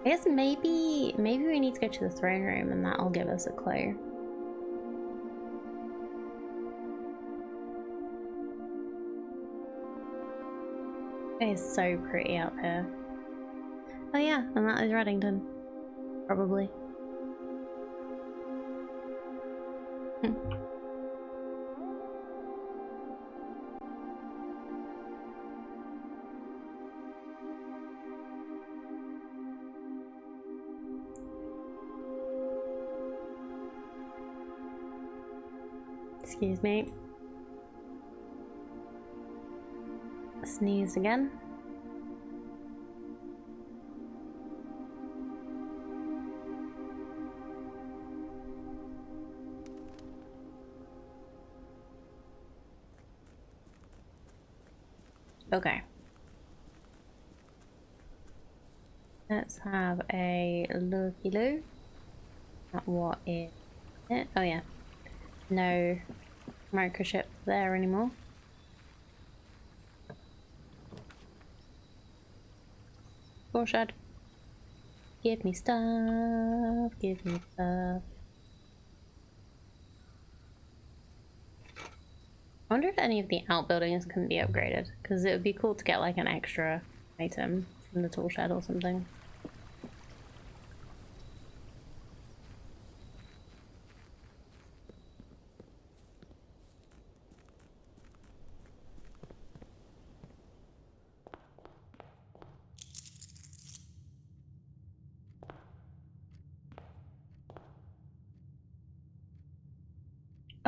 I guess maybe we need to go to the throne room and that'll give us a clue. It is so pretty out here. Oh yeah, and that is Reddington. Probably. Excuse me. Sneeze again. Okay. Let's have a looky-loo at what is it. Oh yeah. No microchip there anymore. Foreshad. Give me stuff. Give me stuff. I wonder if any of the outbuildings can be upgraded, because it would be cool to get like an extra item from the tool shed or something.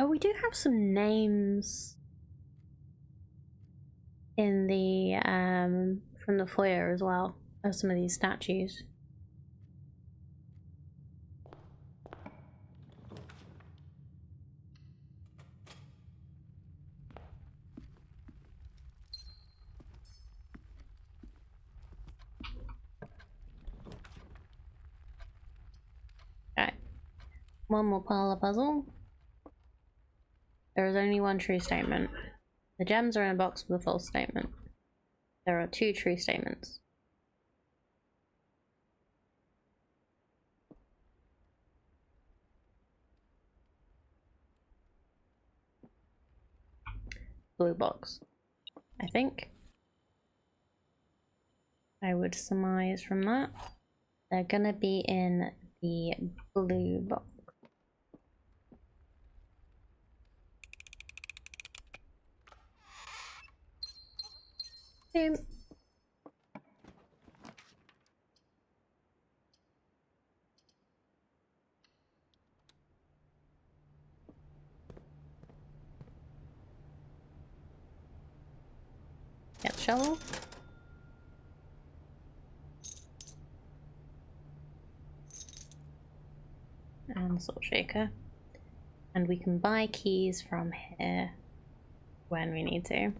Oh, we do have some names in the from the foyer as well of some of these statues. Okay, one more pile of puzzle. There is only one true statement. The gems are in a box with a false statement. There are two true statements. Blue box, I think. I would surmise from that. They're gonna be in the blue box. Boom. Get the shovel. And the salt shaker. And we can buy keys from here when we need to.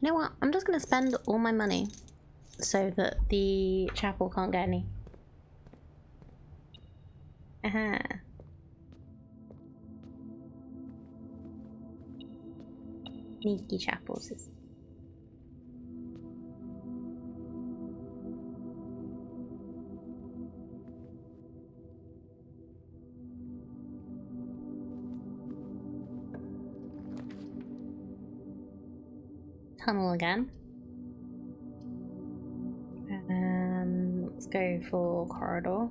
You know what? I'm just gonna spend all my money so that the chapel can't get any. Aha. Sneaky chapels. Tunnel again. Let's go for corridor.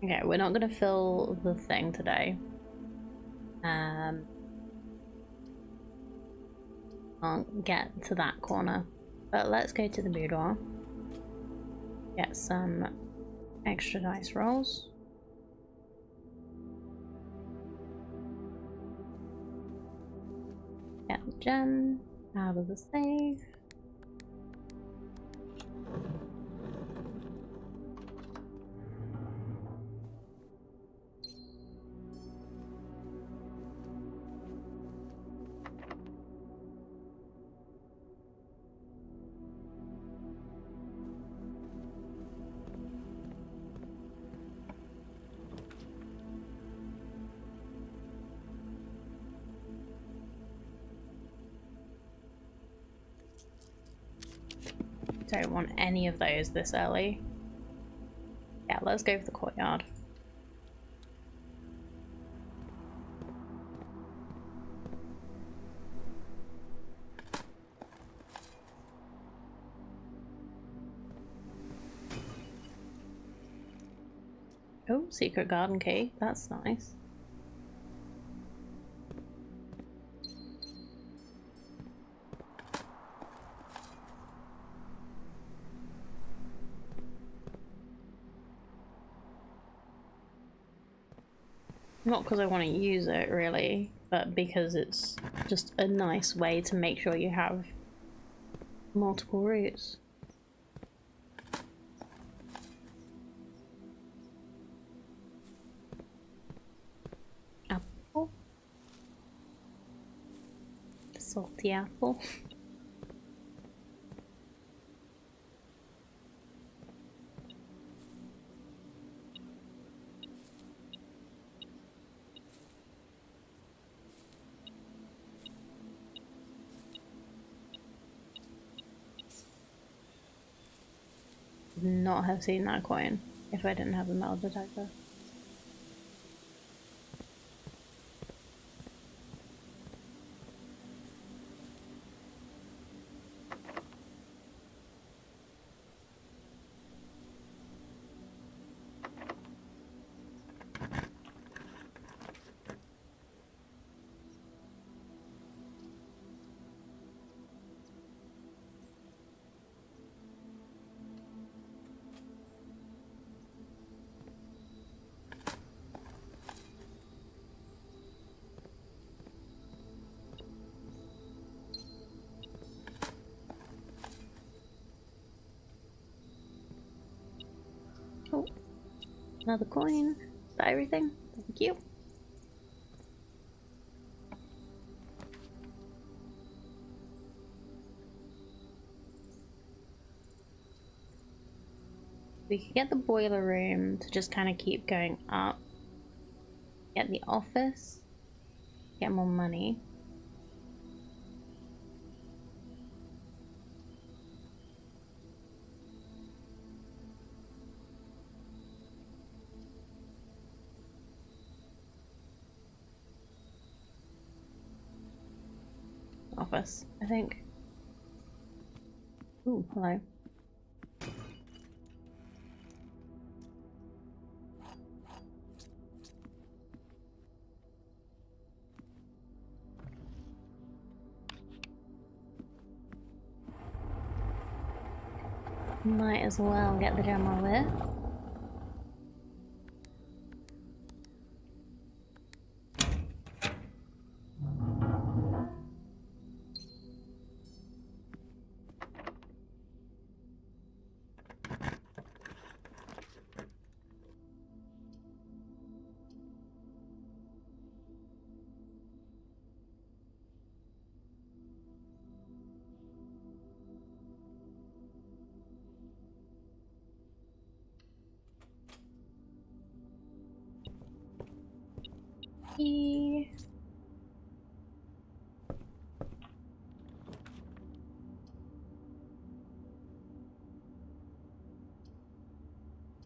Okay, we're not gonna fill the thing today. Can't get to that corner. But let's go to the boudoir. Get some extra dice rolls. Get the gem out of the safe. Don't want any of those this early. Yeah, let's go for the courtyard. Oh, secret garden key. That's nice. Not because I want to use it, really, but because it's just a nice way to make sure you have multiple routes. Apple. Salty apple. Would not have seen that coin if I didn't have a metal detector. Oh, another coin. Is that everything? Thank you. We could get the boiler room to just kind of keep going up Get the office. Get more money. Office, I think. Ooh, hello. Might as well get the gem while we're there.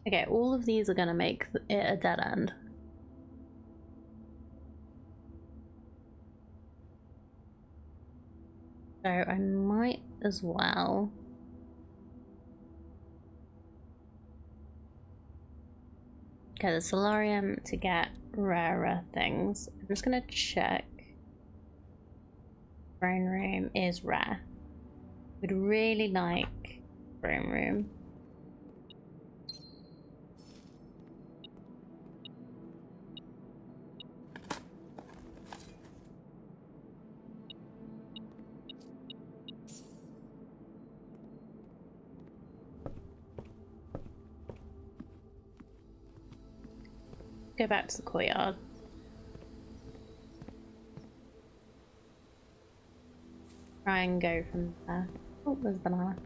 Okay, all of these are gonna make it a dead end. So I might as well. Okay, the solarium to get rarer things. I'm just gonna check. Throne room is rare. Would really like throne room. Go back to the courtyard. Try and go from there. Oh, there's a banana.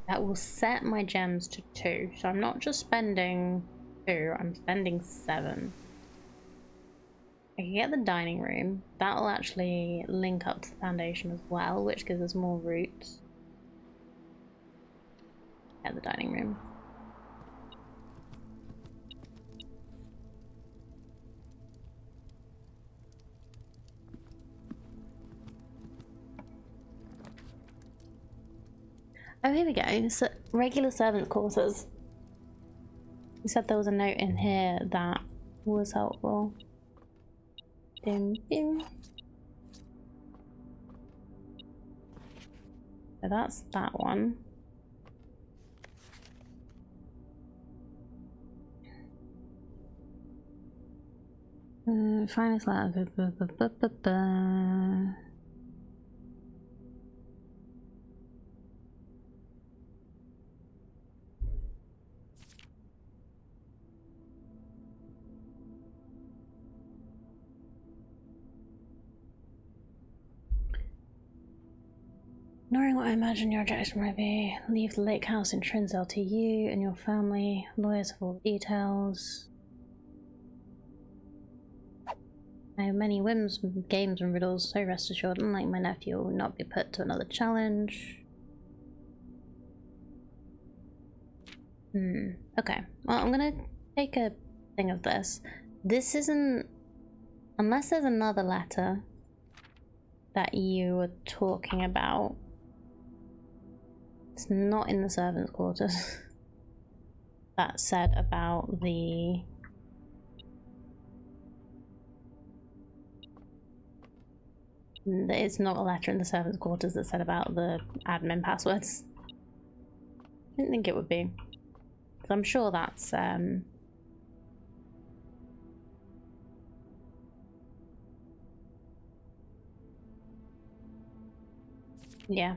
That will set my gems to 2. So I'm not just spending 2, I'm spending 7. I can get the dining room. That'll actually link up to the foundation as well, which gives us more roots. Get the dining room. Oh, here we go. So, regular servant quarters. You said there was a note in here that was helpful. Dim, dim. So that's that one. Finest lab. Knowing what I imagine your objection might be, leave the lake house in Trinzel to you and your family. Lawyers have all the details. I have many whims, games, and riddles, so rest assured, unlike my nephew, will not be put to another challenge. Okay. Well, I'm gonna take a thing of this. This isn't... Unless there's another letter that you were talking about. It's not in the servants' quarters. That said about the... It's not a letter in the servants' quarters that said about the admin passwords. I didn't think it would be. So I'm sure that's yeah.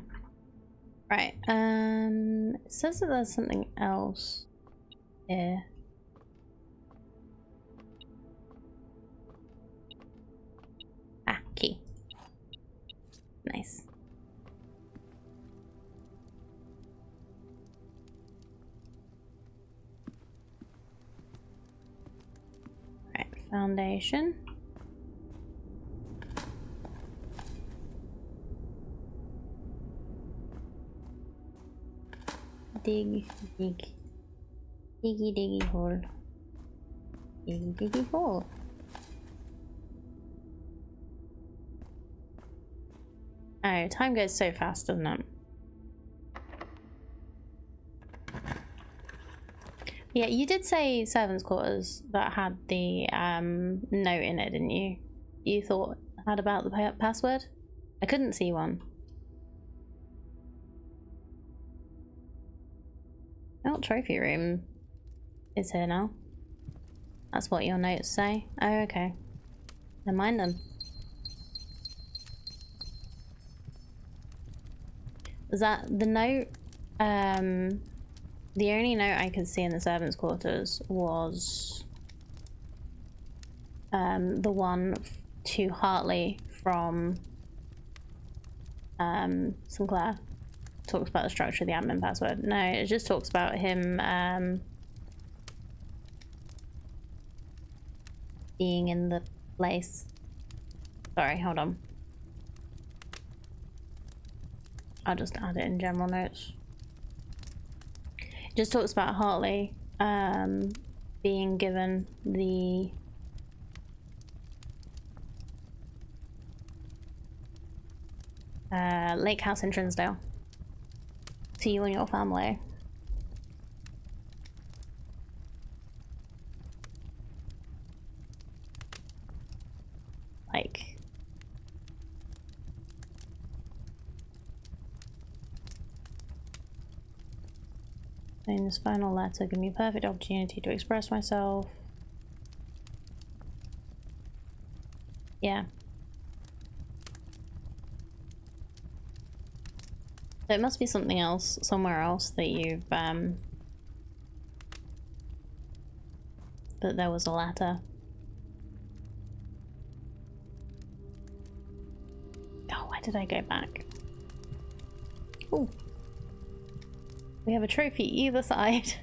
Right. It says that there's something else here. Ah, key. Nice. Foundation. Dig, dig. Diggy, diggy hole. Diggy, diggy hole. Oh, time goes so fast, doesn't it? Yeah, you did say servants' quarters that had the note in it, didn't you? You thought had about the password? I couldn't see one. Oh, trophy room is here now. That's what your notes say. Oh, okay. Never mind them. Was that the note? The only note I could see in the servants' quarters was the one to Hartley from Sinclair. Talks about the structure of the admin password. No, it just talks about him being in the place. Sorry, hold on. I'll just add it in general notes. It just talks about Hartley being given the lake house in Trinsdale to you and your family. Like, in this final letter, give me a perfect opportunity to express myself. Yeah. So it must be something else, somewhere else that you've, that there was a letter. Oh, why did I go back? Ooh. We have a trophy either side.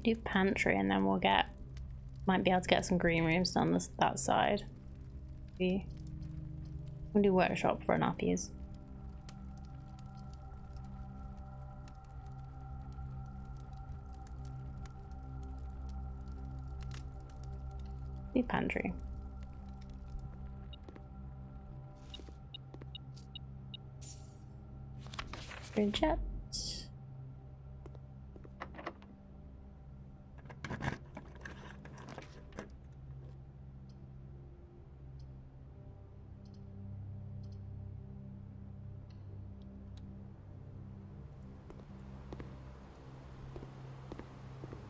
Do pantry and then we'll get, might be able to get some green rooms down this, that side. We'll do workshop for an uppies. Do pantry. Reject.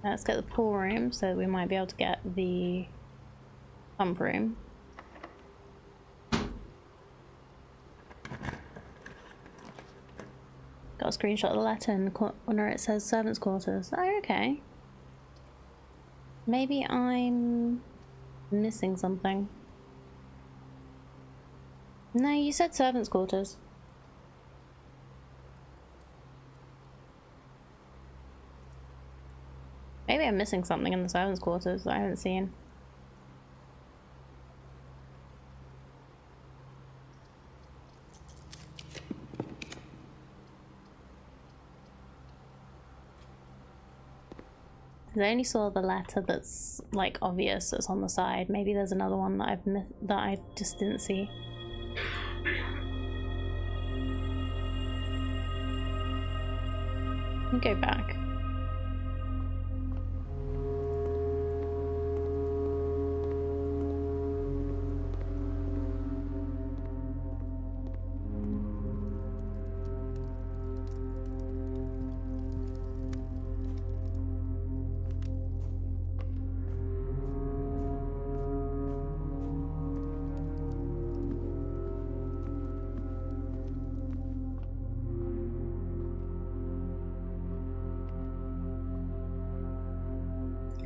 Let's get the pool room, so we might be able to get the pump room. Got a screenshot of the letter in the corner, it says servants' quarters. Oh, okay. Maybe I'm missing something. No, you said servants' quarters. Maybe I'm missing something in the servants' quarters that I haven't seen. I only saw the letter that's like obvious that's on the side. Maybe there's another one that I've missed that I just didn't see. Go back.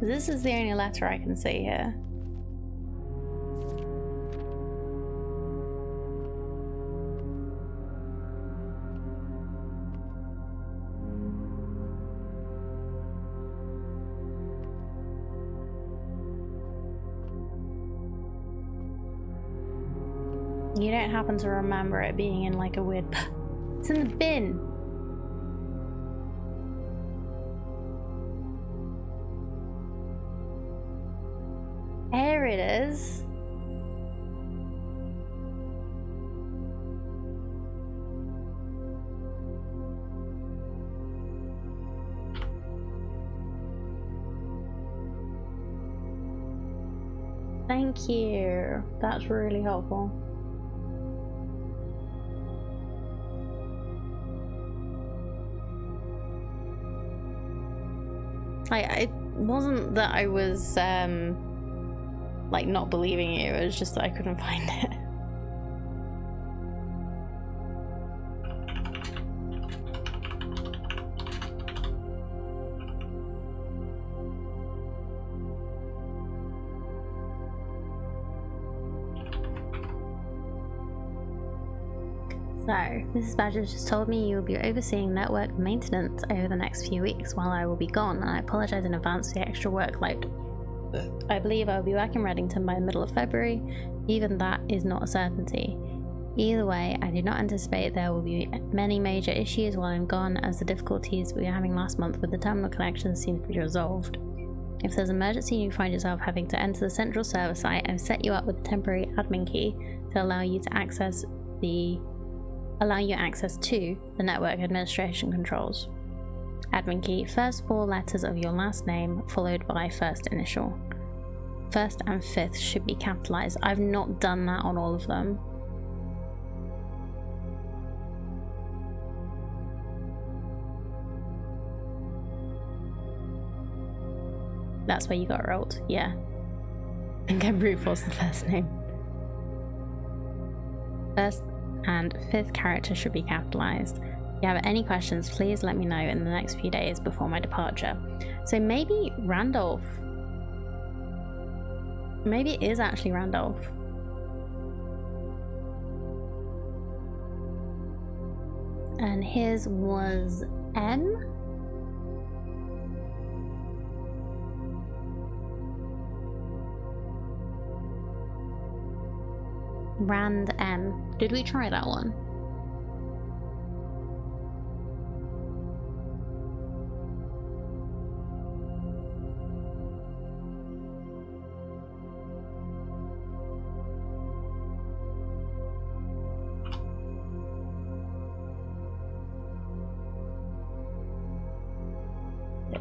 Because this is the only letter I can see here. You don't happen to remember it being in like a weird... It's in the bin! There it is. Thank you. That's really helpful. It wasn't that I was like not believing it, it was just that I couldn't find it. So, Mrs. Badger just told me you will be overseeing network maintenance over the next few weeks while I will be gone, and I apologize in advance for the extra workload. I believe I will be back in Reddington by the middle of February. Even that is not a certainty. Either way, I do not anticipate there will be many major issues while I'm gone, as the difficulties we were having last month with the terminal connections seem to be resolved. If there's an emergency and you find yourself having to enter the central server site, I've set you up with a temporary admin key to allow you access to the network administration controls. Admin key, first 4 letters of your last name followed by first initial. First and fifth should be capitalized. I've not done that on all of them. That's where you got rolled, yeah. I think I'm brute force the first name. First and fifth character should be capitalized. If you have any questions, please let me know in the next few days before my departure. So maybe Randolph. Maybe it is actually Randolph. And his was M? Rand M. Did we try that one?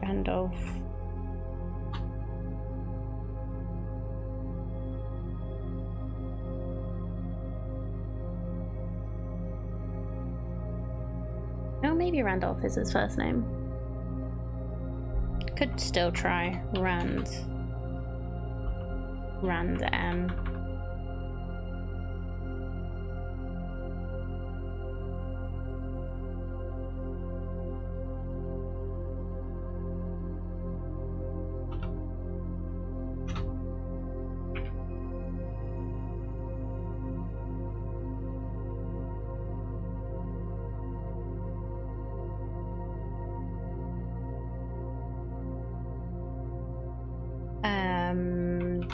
Randolph. Oh, maybe Randolph is his first name. Could still try Rand M.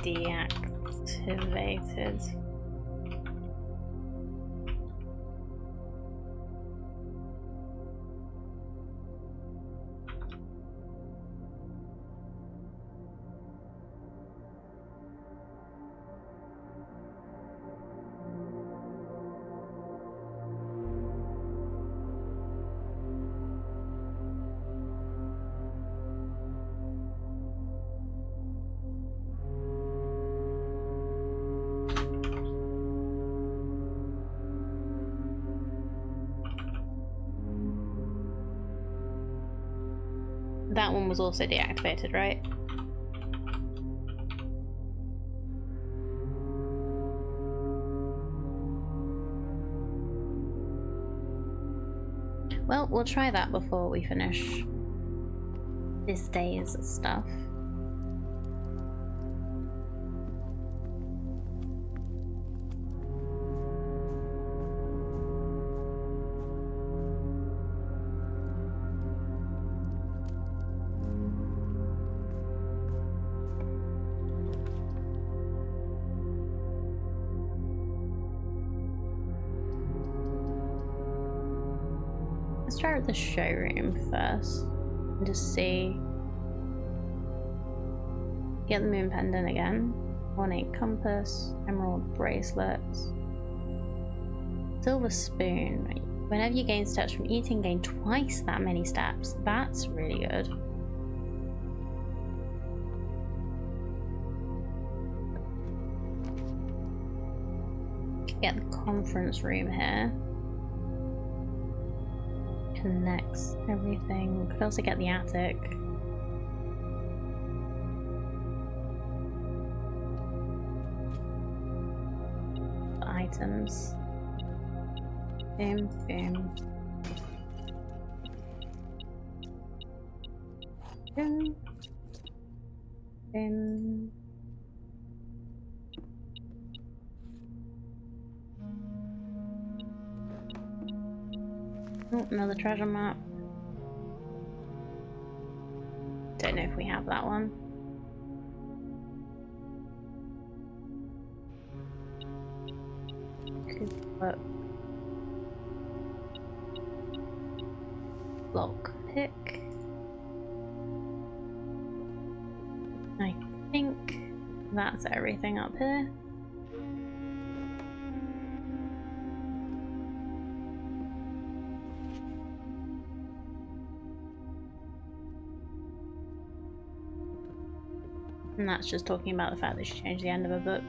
Deactivated. That one was also deactivated, right? Well, we'll try that before we finish this day's stuff. try the showroom first and just see. Get the moon pendant again. Ornate compass, emerald bracelets, silver spoon. Whenever you gain steps from eating, gain twice that many steps. That's really good. Get the conference room here. Connects everything. Could also get the attic. Items. Boom, boom. Boom. Boom. Oh, another treasure map. Don't know if we have that one. But lock pick. I think that's everything up here. And that's just talking about the fact that she changed the end of a book.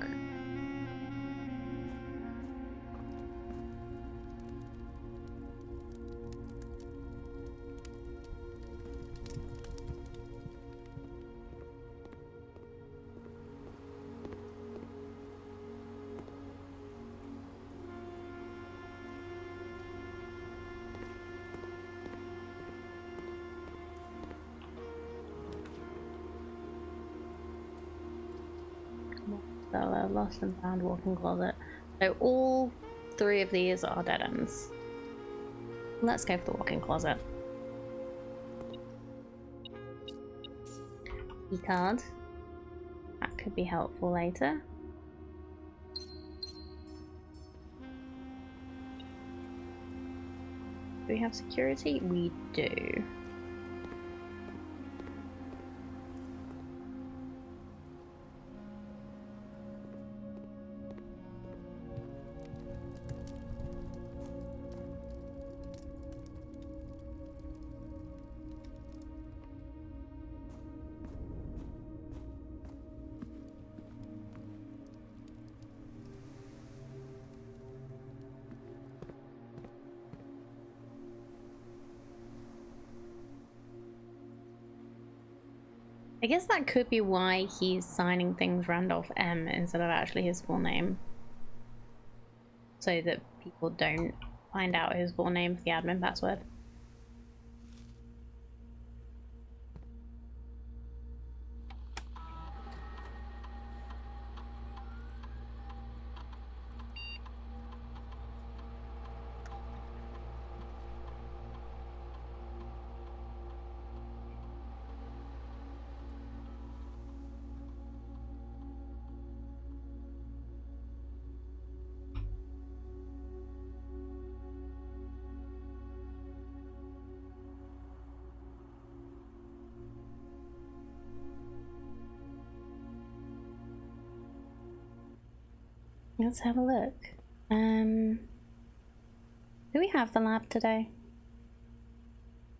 So lost and found walk-in closet. So all three of these are dead ends. Let's go for the walk-in closet. Key card. That could be helpful later. Do we have security? We do. I guess that could be why he's signing things Randolph M instead of actually his full name. So that people don't find out his full name for the admin password. Let's have a look. Do we have the lab today?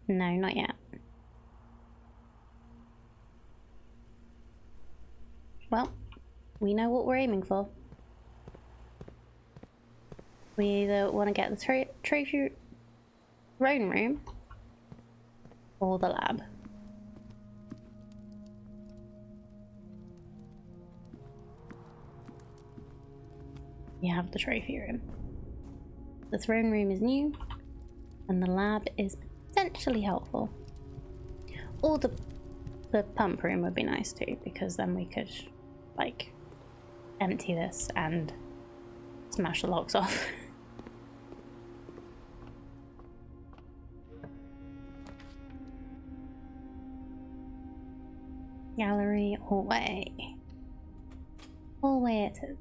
No, not yet. Well, we know what we're aiming for. We either want to get the trophy throne room or the lab. You have the trophy room. The throne room is new, and the lab is potentially helpful. Or the pump room would be nice too, because then we could, like, empty this and smash the locks off. Gallery, hallway. Hallway it is.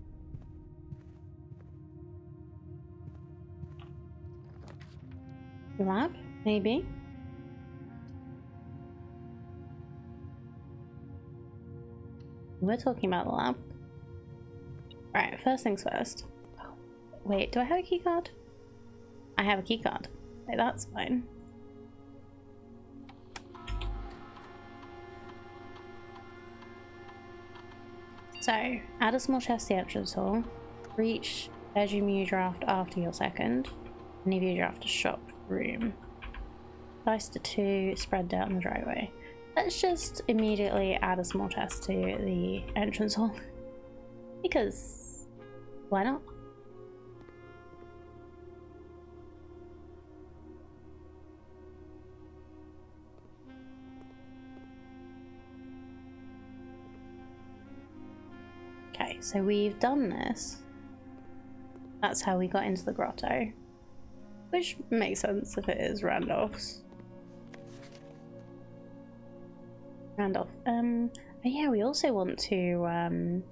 Lab? Maybe. We're talking about the lab. Right, first things first. Oh, wait, do I have a key card? I have a key card. Okay, that's fine. So, add a small chest to the entrance hall. Reach edge view draft after your second. Any view draft shop room. Dice to 2, spread out on the driveway. Let's just immediately add a small chest to the entrance hall. Because why not? Okay, so we've done this. That's how we got into the grotto. Which makes sense if it is Randolph's. Randolph. Oh yeah, we also want to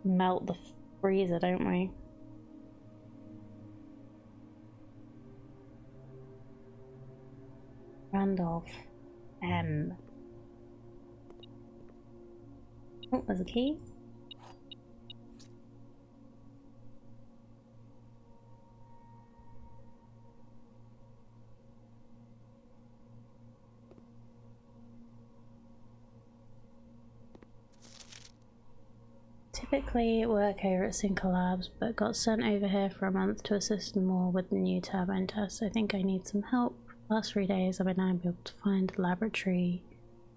melt the freezer, don't we? Randolph. Oh, there's a key. Typically work over at Cinco Labs, but got sent over here for a month to assist more with the new turbine test. I think I need some help. Last 3 days I've been able to find a laboratory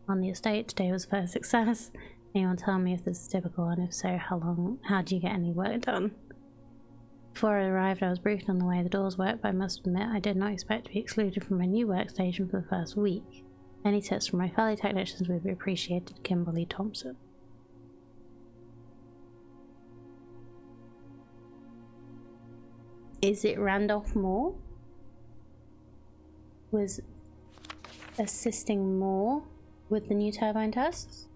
on the estate. Today was the first success. Anyone tell me if this is typical, and if so, how do you get any work done? Before I arrived, I was briefed on the way the doors work, but I must admit I did not expect to be excluded from my new workstation for the first week. Any tips from my fellow technicians would be appreciated. Kimberly Thompson. Is it Randolph Moore? Was assisting Moore with the new turbine tests?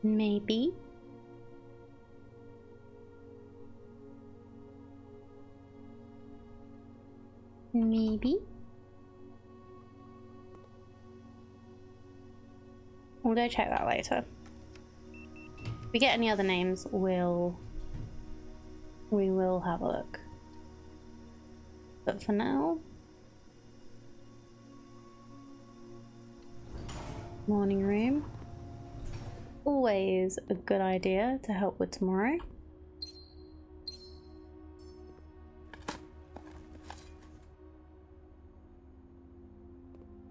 Maybe. Maybe. We'll go check that later. If we get any other names, we will have a look. But for now, morning room. Always a good idea to help with tomorrow.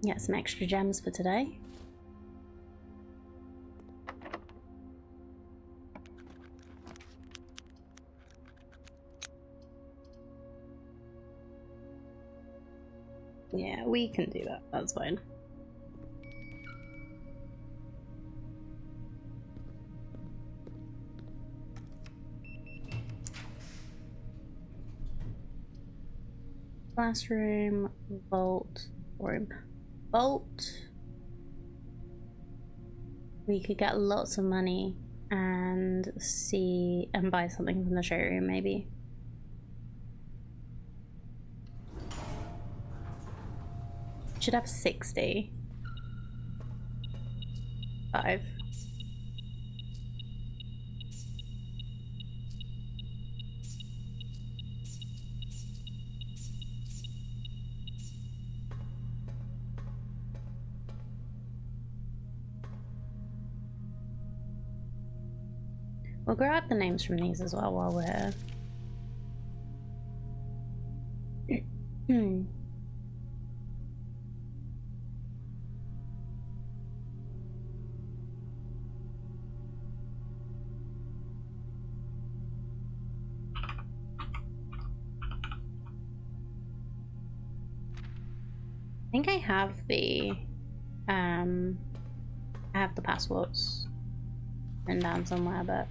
Get some extra gems for today. Yeah, we can do that. That's fine. Classroom, vault, room. Vault. We could get lots of money and buy something from the showroom, maybe. Should have 60. 5. We'll grab the names from these as well while we're here. I think I have the passports written down somewhere, but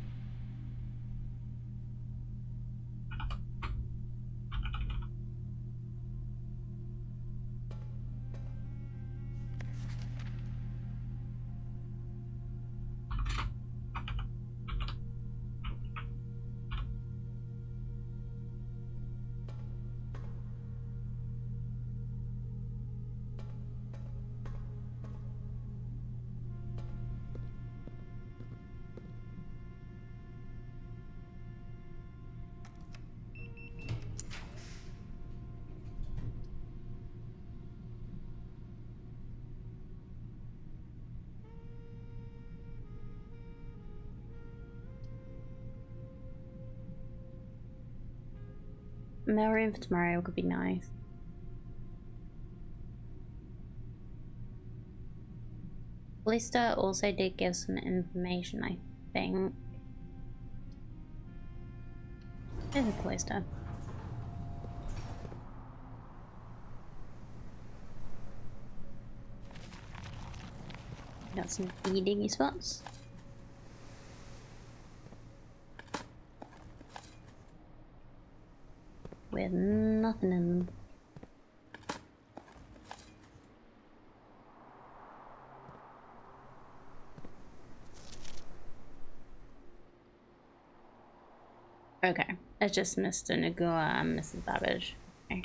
mail-in for tomorrow could be nice. Blister also did give some information, I think. There's a Blister. Got some diggy spots. With nothing in them. Okay, it's just Mr. Nagua and Mrs. Babbage. Okay.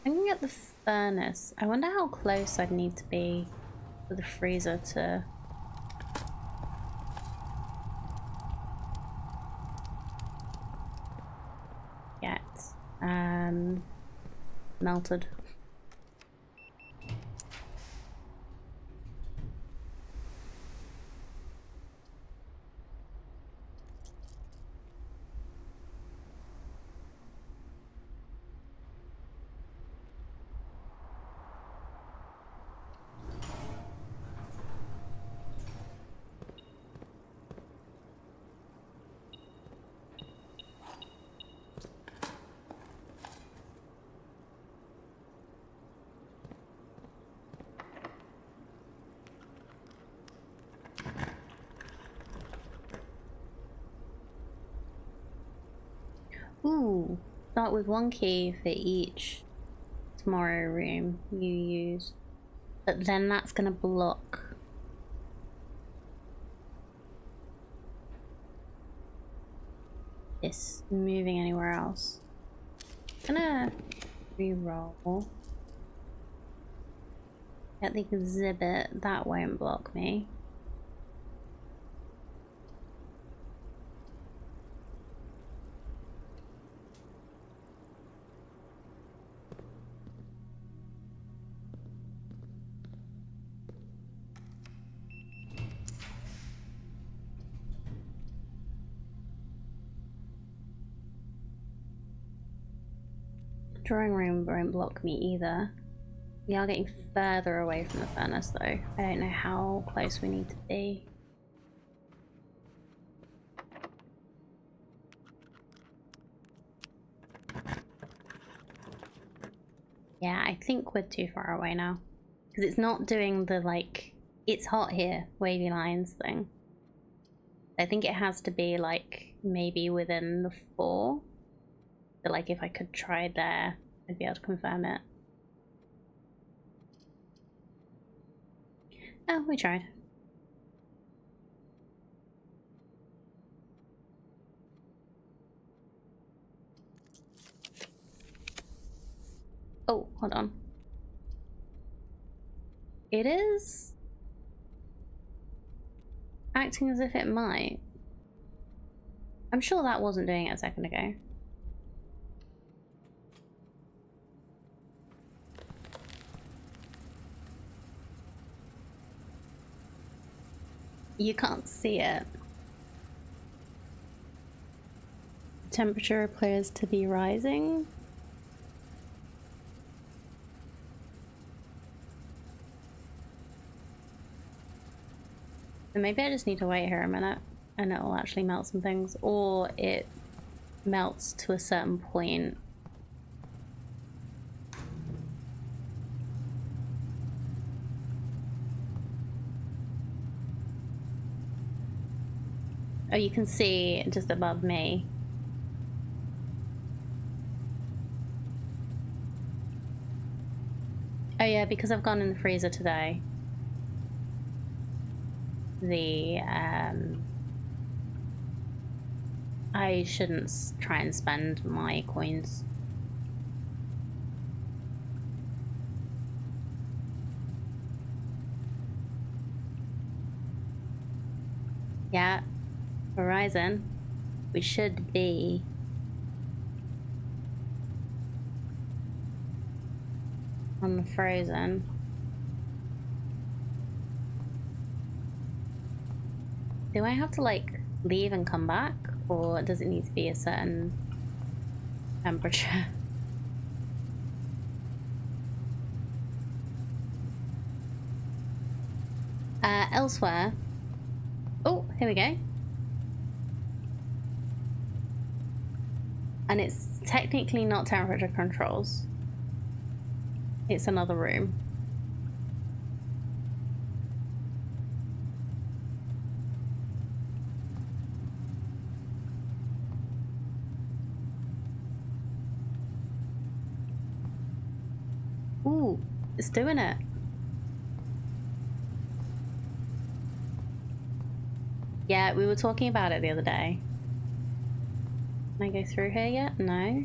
I can get the furnace. I wonder how close I'd need to be for the freezer to... get melted. Ooh, start with 1 key for each tomorrow room you use. But then that's gonna block this moving anywhere else. I'm gonna re-roll. Get the exhibit, that won't block me. Drawing room won't block me either. We are getting further away from the furnace though. I don't know how close we need to be. Yeah, I think we're too far away now. Because it's not doing the like, it's hot here, wavy lines thing. I think it has to be like maybe within the 4. But like if I could try there, I'd be able to confirm it. Oh, we tried. Oh, hold on. It is acting as if it might. I'm sure that wasn't doing it a second ago. You can't see it. Temperature appears to be rising. And maybe I just need to wait here a minute and it will actually melt some things, or it melts to a certain point. Oh, you can see just above me. Oh yeah, because I've gone in the freezer today. I shouldn't try and spend my coins. Yeah, Horizon. We should be unfrozen. Do I have to like leave and come back, or does it need to be a certain temperature? Elsewhere. Oh, here we go. And it's technically not temperature controls. It's another room. Ooh, it's doing it. Yeah, we were talking about it the other day. Can I go through here yet? No.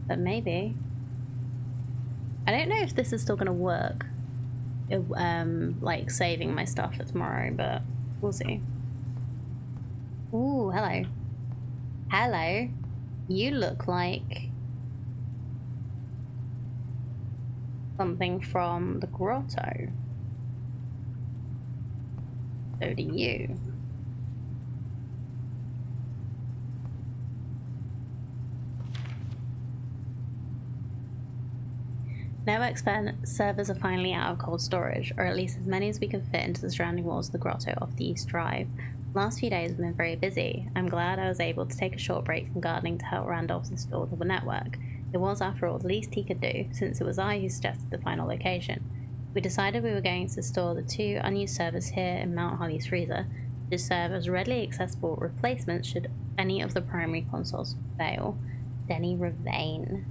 But maybe. I don't know if this is still gonna work. Like saving my stuff for tomorrow, but we'll see. Ooh, hello. Hello. You look like something from the grotto. So do you. Network servers are finally out of cold storage, or at least as many as we can fit into the surrounding walls of the grotto off the East Drive. The last few days have been very busy. I'm glad I was able to take a short break from gardening to help Randolph install the network. It was, after all, the least he could do, since it was I who suggested the final location. We decided we were going to store the 2 unused servers here in Mount Holly's freezer to serve as readily accessible replacements should any of the primary consoles fail. Denny Ravain.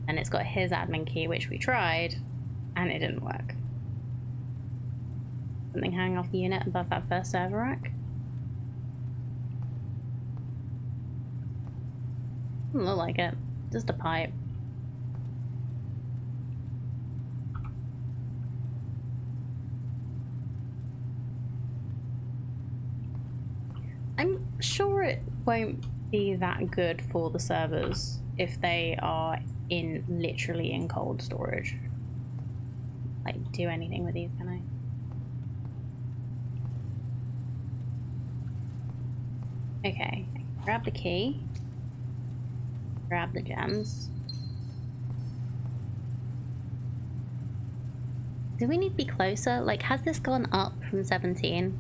And it's got his admin key, which we tried, and it didn't work. Something hanging off the unit above that first server rack. Doesn't look like it. Just a pipe. I'm sure it won't be that good for the servers if they are literally in cold storage. Like, do anything with these, can I? Okay, grab the key. Grab the gems. Do we need to be closer? Like, has this gone up from 17?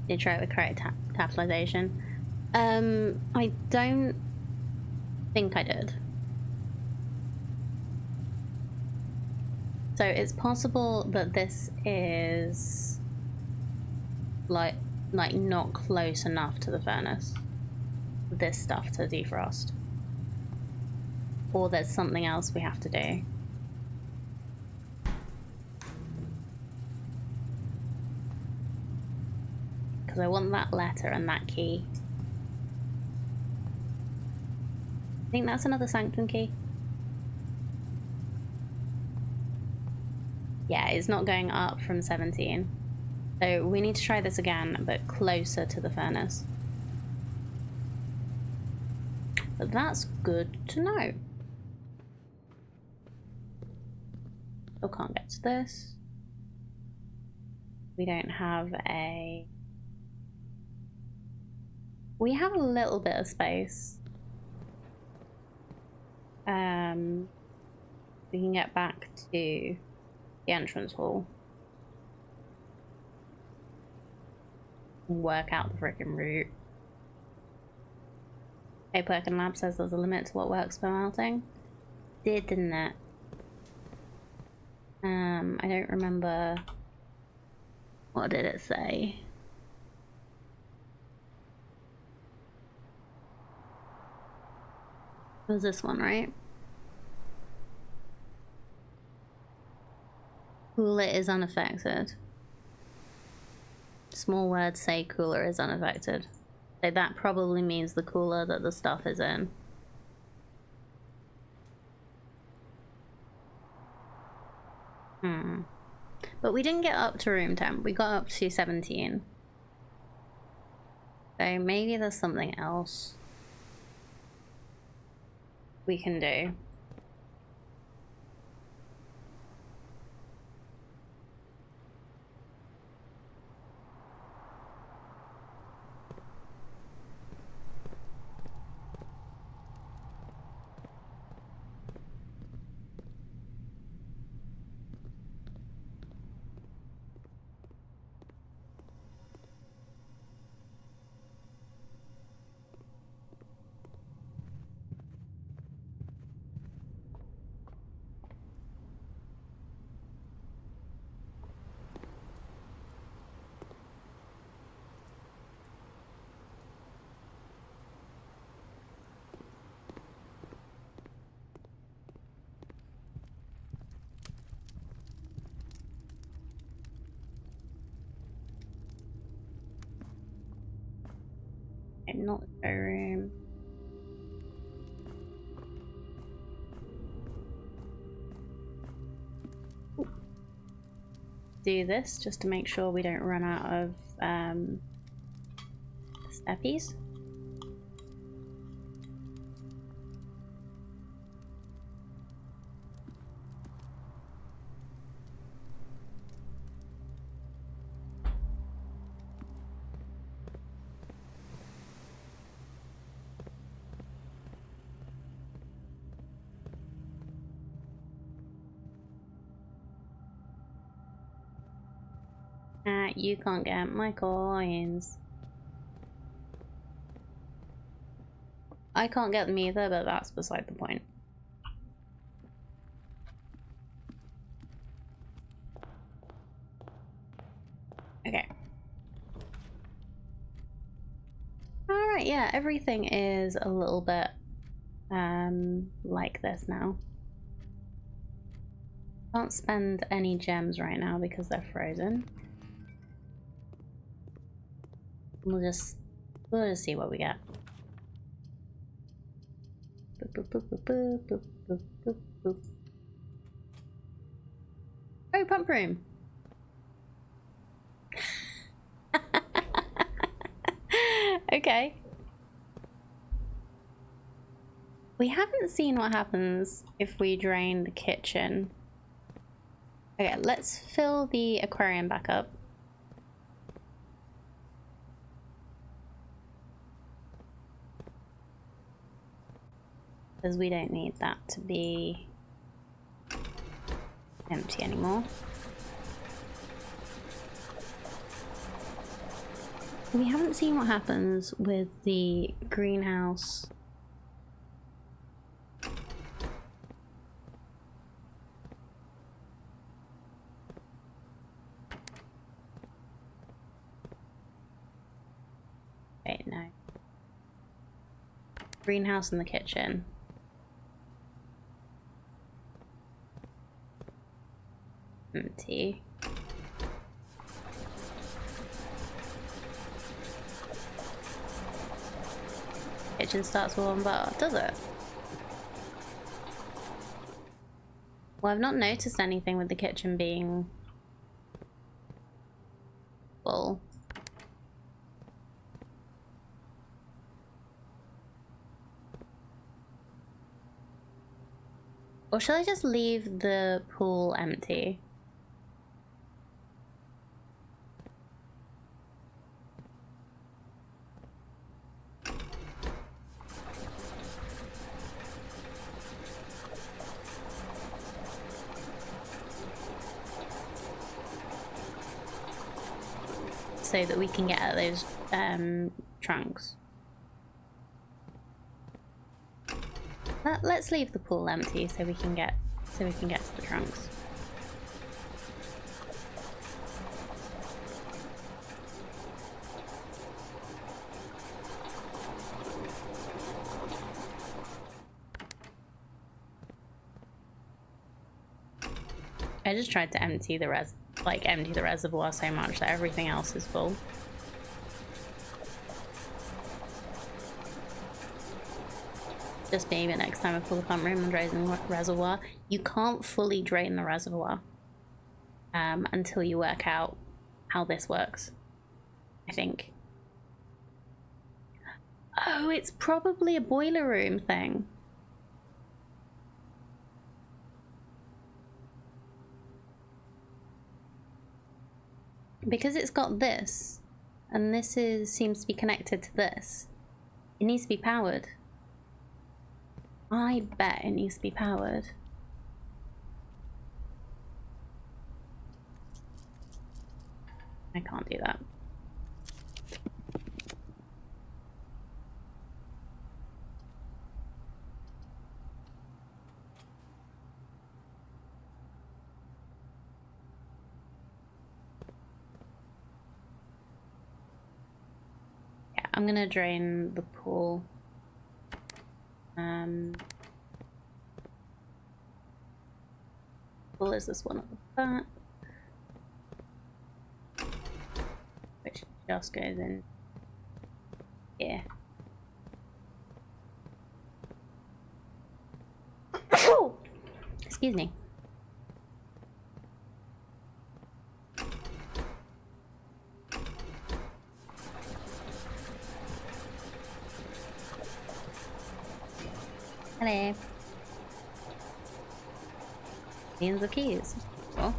Did try it with correct capitalization. I don't think I did. So it's possible that this is like not close enough to the furnace. This stuff to defrost. Or there's something else we have to do. Because I want that letter and that key. I think that's another sanctum key. Yeah, it's not going up from 17. So we need to try this again, but closer to the furnace. But that's good to know. Still can't get to this. We don't have a... We have a little bit of space. We can get back to the entrance hall. And work out the freaking route. Hey, Perkin Lab says there's a limit to what works for melting. Didn't it? I don't remember. What did it say? It was this one, right? Cooler is unaffected. Small words say cooler is unaffected. So that probably means the cooler that the stuff is in. But we didn't get up to room temp. We got up to 17. So maybe there's something else we can do. Not the room. Do this just to make sure we don't run out of steppies. You can't get my coins. I can't get them either, but that's beside the point. Okay. Alright, yeah, everything is a little bit like this now. Can't spend any gems right now because they're frozen. We'll just see what we get. Boop, boop, boop, boop, boop, boop, boop, boop, boop. Oh, pump room. Okay. We haven't seen what happens if we drain the kitchen. Okay, let's fill the aquarium back up. Because we don't need that to be empty anymore. We haven't seen what happens with the greenhouse. Wait, no. Greenhouse in the kitchen. Empty. Kitchen starts with one bar, does it? Well, I've not noticed anything with the kitchen being full. Or should I just leave the pool empty? So that we can get at those trunks. Let's leave the pool empty so we can get to the trunks. I just tried to empty the reservoir so much that everything else is full. Just maybe next time I pull the pump room and drain the reservoir. You can't fully drain the reservoir. until you work out how this works, I think. Oh, it's probably a boiler room thing. Because it's got this, and this seems to be connected to this. It needs to be powered. I bet it needs to be powered. I can't do that. Yeah, I'm gonna drain the pool. Pool is this one at the back, which just goes in here. Excuse me. Hello. Millions of keys. Cool.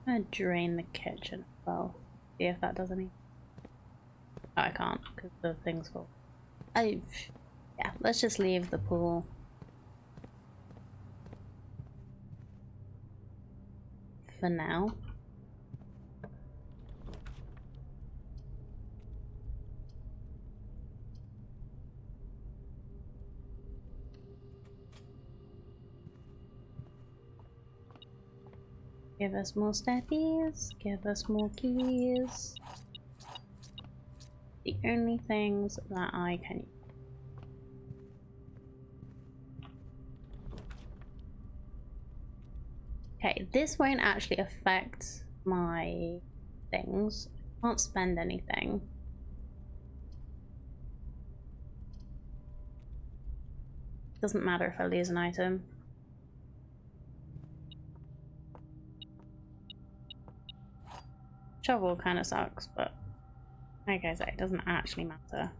I'm gonna drain the kitchen as well. See if that does any. Oh, I can't because the thing's full. Yeah, let's just leave the pool. For now. Give us more steppies, give us more keys. The only things that I can. Okay, this won't actually affect my things. I can't spend anything. Doesn't matter if I lose an item. Shovel kind of sucks, but like I say, it doesn't actually matter.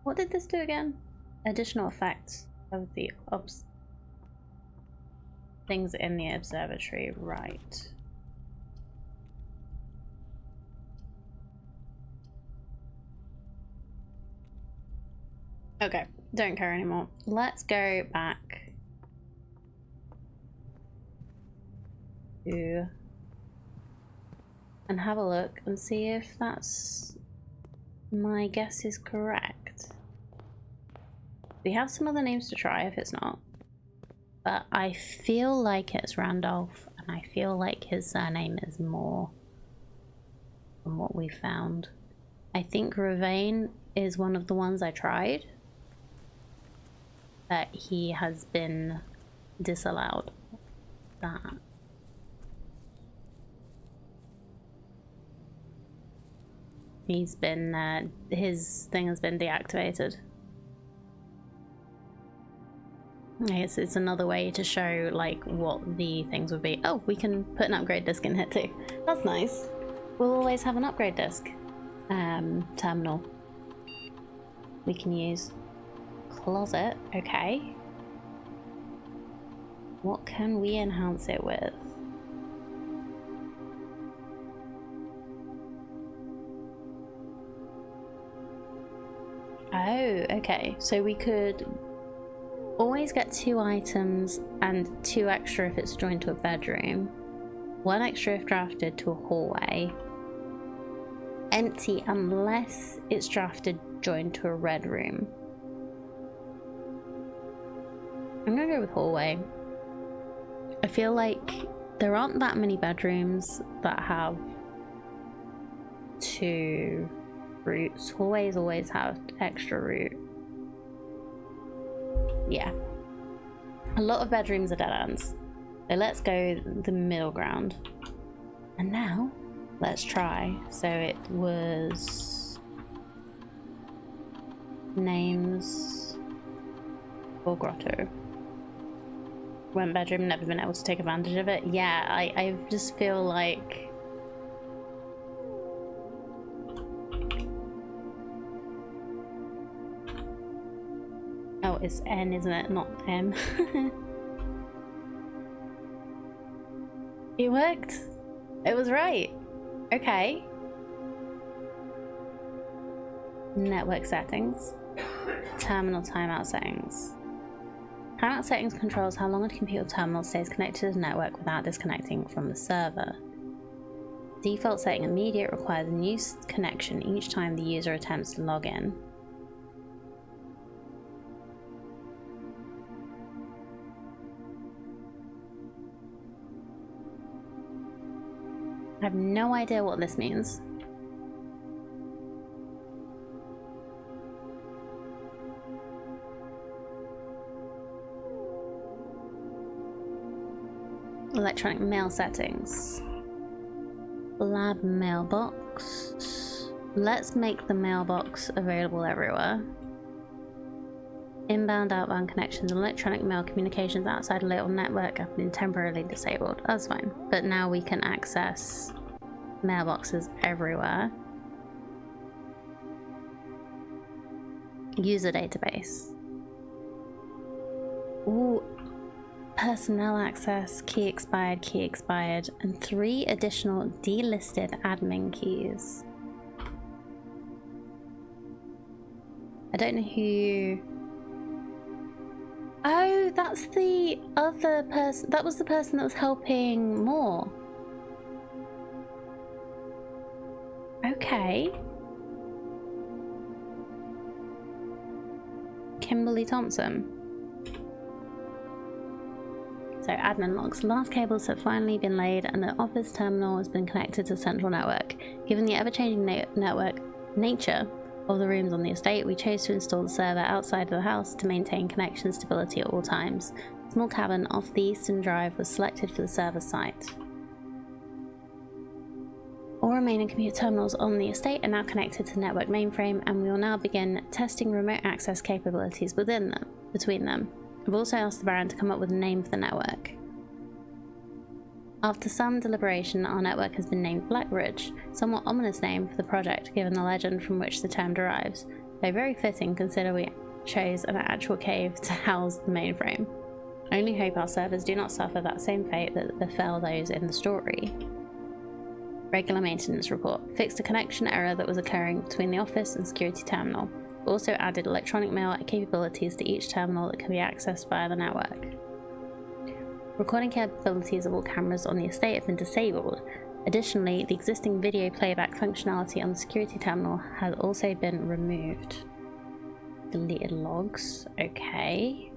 What did this do again? Additional effects of the things in the observatory, right. Okay, don't care anymore. Let's go back to and have a look and see if that's my guess is correct. We have some other names to try if it's not, but I feel like it's Randolph, and I feel like his surname is more from what we found. I think Ravane is one of the ones I tried, but he has been disallowed. That. He's been, his thing has been deactivated. It's another way to show like what the things would be. Oh, we can put an upgrade disc in here too. That's nice. We'll always have an upgrade disc terminal we can use. Closet, okay. What can we enhance it with? Oh, okay. So we could always get 2 items and 2 extra if it's joined to a bedroom. 1 extra if drafted to a hallway. Empty unless it's drafted joined to a red room. I'm gonna go with hallway. I feel like there aren't that many bedrooms that have 2 routes. Hallways always have extra route. Yeah. A lot of bedrooms are dead ends. So let's go the middle ground. And now, let's try. So it was names for grotto. One bedroom, never been able to take advantage of it. Yeah, I just feel like oh, it's N, isn't it? Not M. It worked. It was right. Okay. Network settings. Terminal timeout settings. Timeout settings controls how long a computer terminal stays connected to the network without disconnecting from the server. Default setting immediate requires a new connection each time the user attempts to log in. I have no idea what this means. Electronic mail settings. Lab mailbox. Let's make the mailbox available everywhere. Inbound, outbound connections and electronic mail communications outside a little network have been temporarily disabled. That's fine. But now we can access mailboxes everywhere. User database. Ooh. Personnel access, key expired, and 3 additional delisted admin keys. I don't know who... Oh, that's the other person. That was the person that was helping more. Okay. Kimberly Thompson. So admin logs. Last cables have finally been laid and the office terminal has been connected to central network. Given the ever-changing network nature of the rooms on the estate, we chose to install the server outside of the house to maintain connection stability at all times. A small cabin off the eastern drive was selected for the server site. All remaining computer terminals on the estate are now connected to the network mainframe, and we will now begin testing remote access capabilities between them. We've also asked the Baron to come up with a name for the network. After some deliberation, our network has been named Blackridge, a somewhat ominous name for the project given the legend from which the term derives, though very fitting considering we chose an actual cave to house the mainframe. I only hope our servers do not suffer that same fate that befell those in the story. Regular maintenance report. Fixed a connection error that was occurring between the office and security terminal. Also added electronic mail capabilities to each terminal that can be accessed via the network. Recording capabilities of all cameras on the estate have been disabled. Additionally, the existing video playback functionality on the security terminal has also been removed. Deleted logs, okay.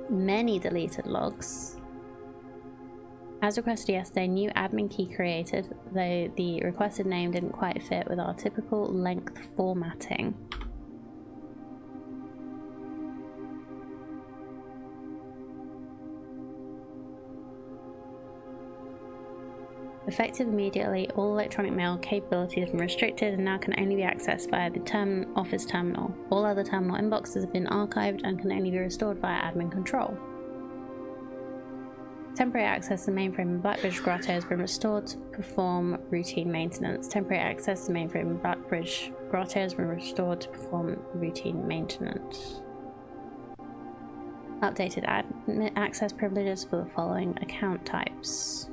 Many deleted logs. As requested yesterday, new admin key created, though the requested name didn't quite fit with our typical length formatting. Effective immediately, all electronic mail capabilities have been restricted and now can only be accessed via the office terminal. All other terminal inboxes have been archived and can only be restored via admin control. Temporary access to the mainframe in Blackbridge Grotto has been restored to perform routine maintenance. Temporary access to the mainframe in Blackbridge Grotto has been restored to perform routine maintenance. Updated admin access privileges for the following account types.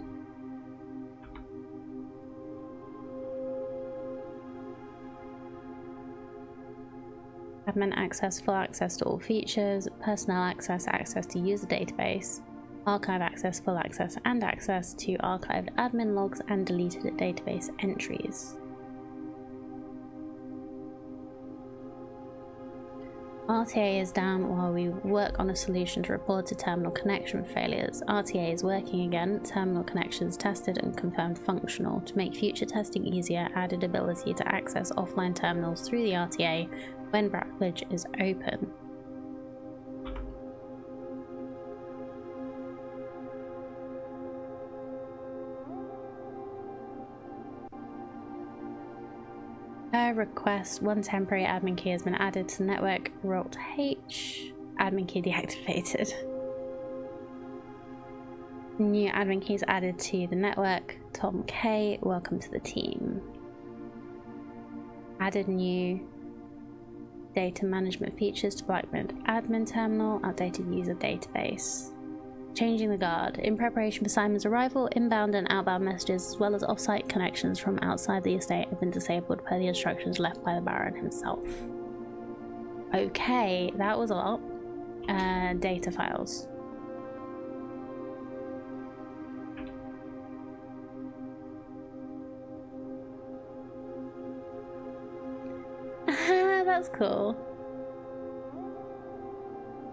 Admin access, full access to all features, personnel access, access to user database, archive access, full access, and access to archived admin logs and deleted database entries. RTA is down while we work on a solution to reported terminal connection failures. RTA is working again. Terminal connections tested and confirmed functional. To make future testing easier, added ability to access offline terminals through the RTA when Blackbridge is open. A request, one temporary admin key has been added to the network. Rolt H, admin key deactivated. New admin keys added to the network. Tom K, welcome to the team. Added new data management features to Blackbridge admin terminal. Updated user database. Changing the guard. In preparation for Simon's arrival, inbound and outbound messages as well as off-site connections from outside the estate have been disabled per the instructions left by the Baron himself. Okay, that was a lot. Data files. That's cool.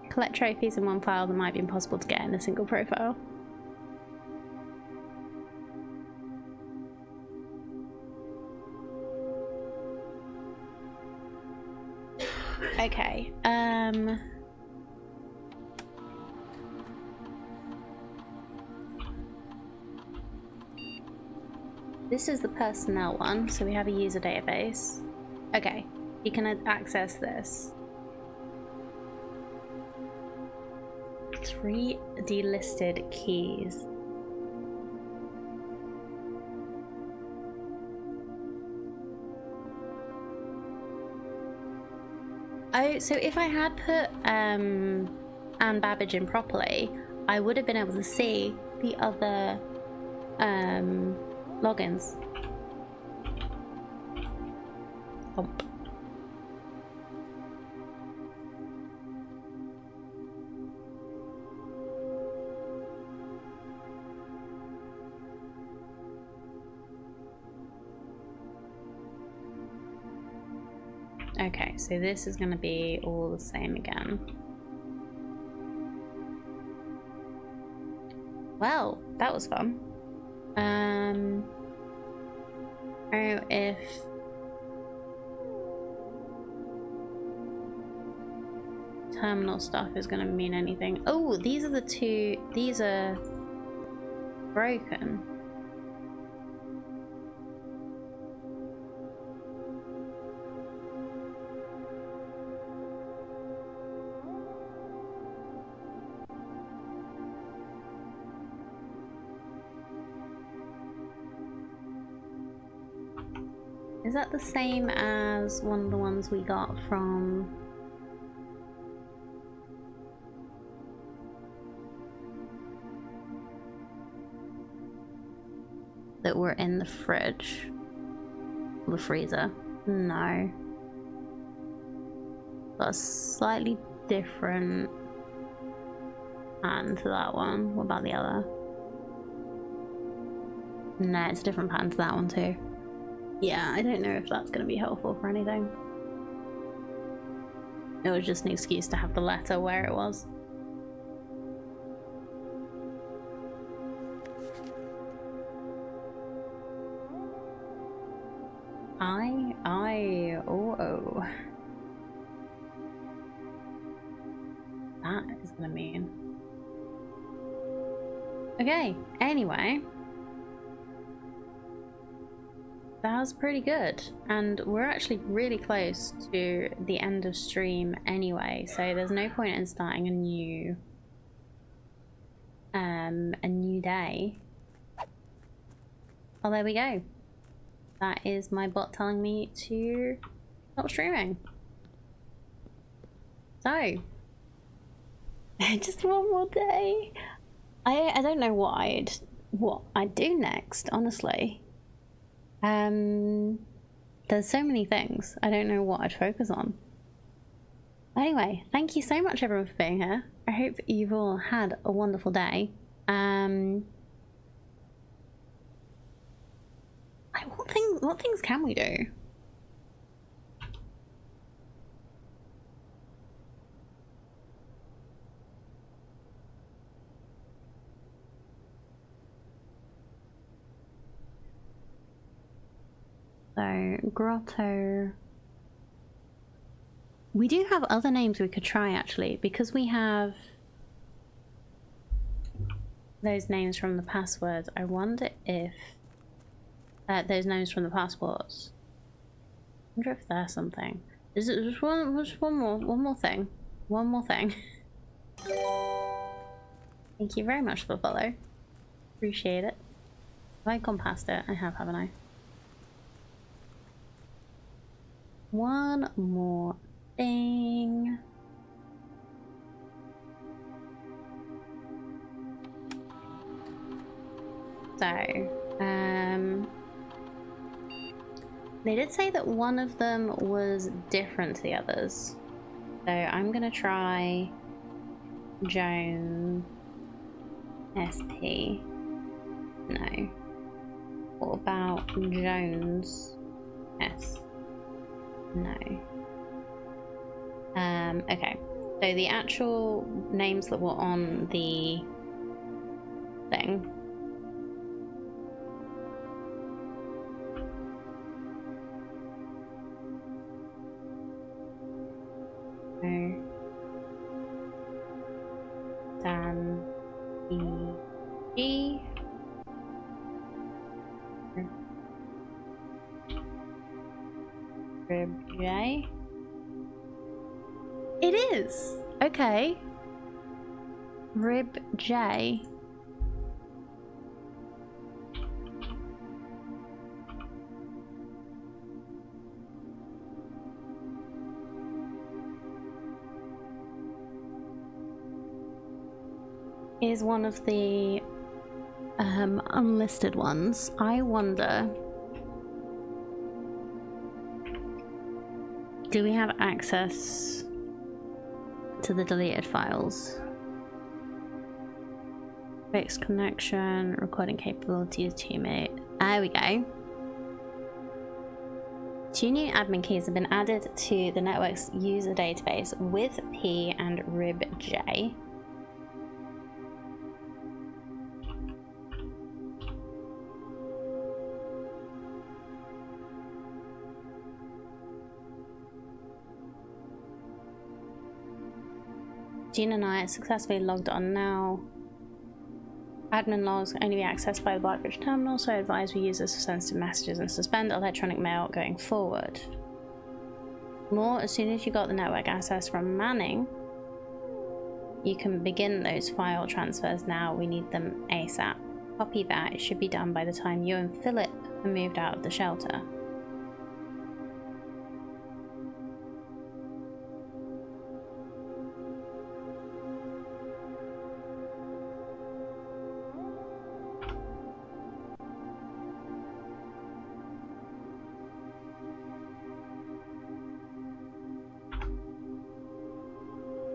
Collect trophies in one file that might be impossible to get in a single profile. Okay, this is the personnel one, so we have a user database. Okay, you can access this. 3 delisted keys. Oh, so if I had put Anne Babbage in properly, I would have been able to see the other logins. Hump. Okay, so this is going to be all the same again. Well, that was fun. Oh, if terminal stuff is going to mean anything. Oh, these are the two. These are broken. Is that the same as one of the ones we got from that were in the fridge? The freezer? No. Got a slightly different hand to that one. What about the other? No, it's a different pattern to that one too. Yeah, I don't know if that's going to be helpful for anything. It was just an excuse to have the letter where it was. Oh. That is gonna mean. Okay, anyway. That was pretty good. And we're actually really close to the end of stream anyway, so there's no point in starting a new day. Oh, there we go. That is my bot telling me to stop streaming. So, just one more day. I don't know what I'd do next, honestly. There's so many things. I don't know what I'd focus on. Anyway, thank you so much everyone for being here. I hope you've all had a wonderful day. What things can we do? So, grotto. We do have other names we could try actually, because we have those names from the passwords. I wonder if those names from the passports. I wonder if there's something. Is it just one more thing? One more thing. Thank you very much for the follow. Appreciate it. Have I gone past it? I have, haven't I? One more thing. So, they did say that one of them was different to the others. So I'm gonna try Joan SP. No. What about Jones S? No. Okay. So the actual names that were on the thing. Dan E. Rib J. It is! Okay. Rib J. Is one of the unlisted ones. I wonder, do we have access to the deleted files? Fixed connection, recording capabilities, teammate. There we go. 2 new admin keys have been added to the network's user database with P and RibJ. Jean and I are successfully logged on now. Admin logs can only be accessed by the Blackbridge terminal, so I advise we use this for sensitive messages and suspend electronic mail going forward. More, as soon as you got the network access from Manning, you can begin those file transfers now. We need them ASAP. Copy that. It should be done by the time you and Philip are moved out of the shelter.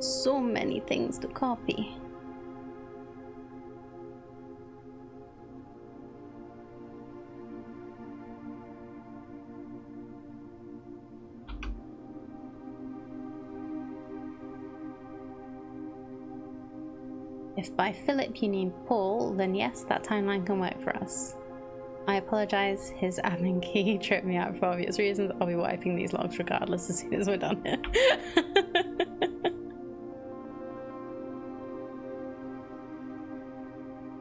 So many things to copy. If by Philip you mean Paul, then yes, that timeline can work for us. I apologize, his admin key tripped me out for obvious reasons. I'll be wiping these logs regardless as soon as we're done here.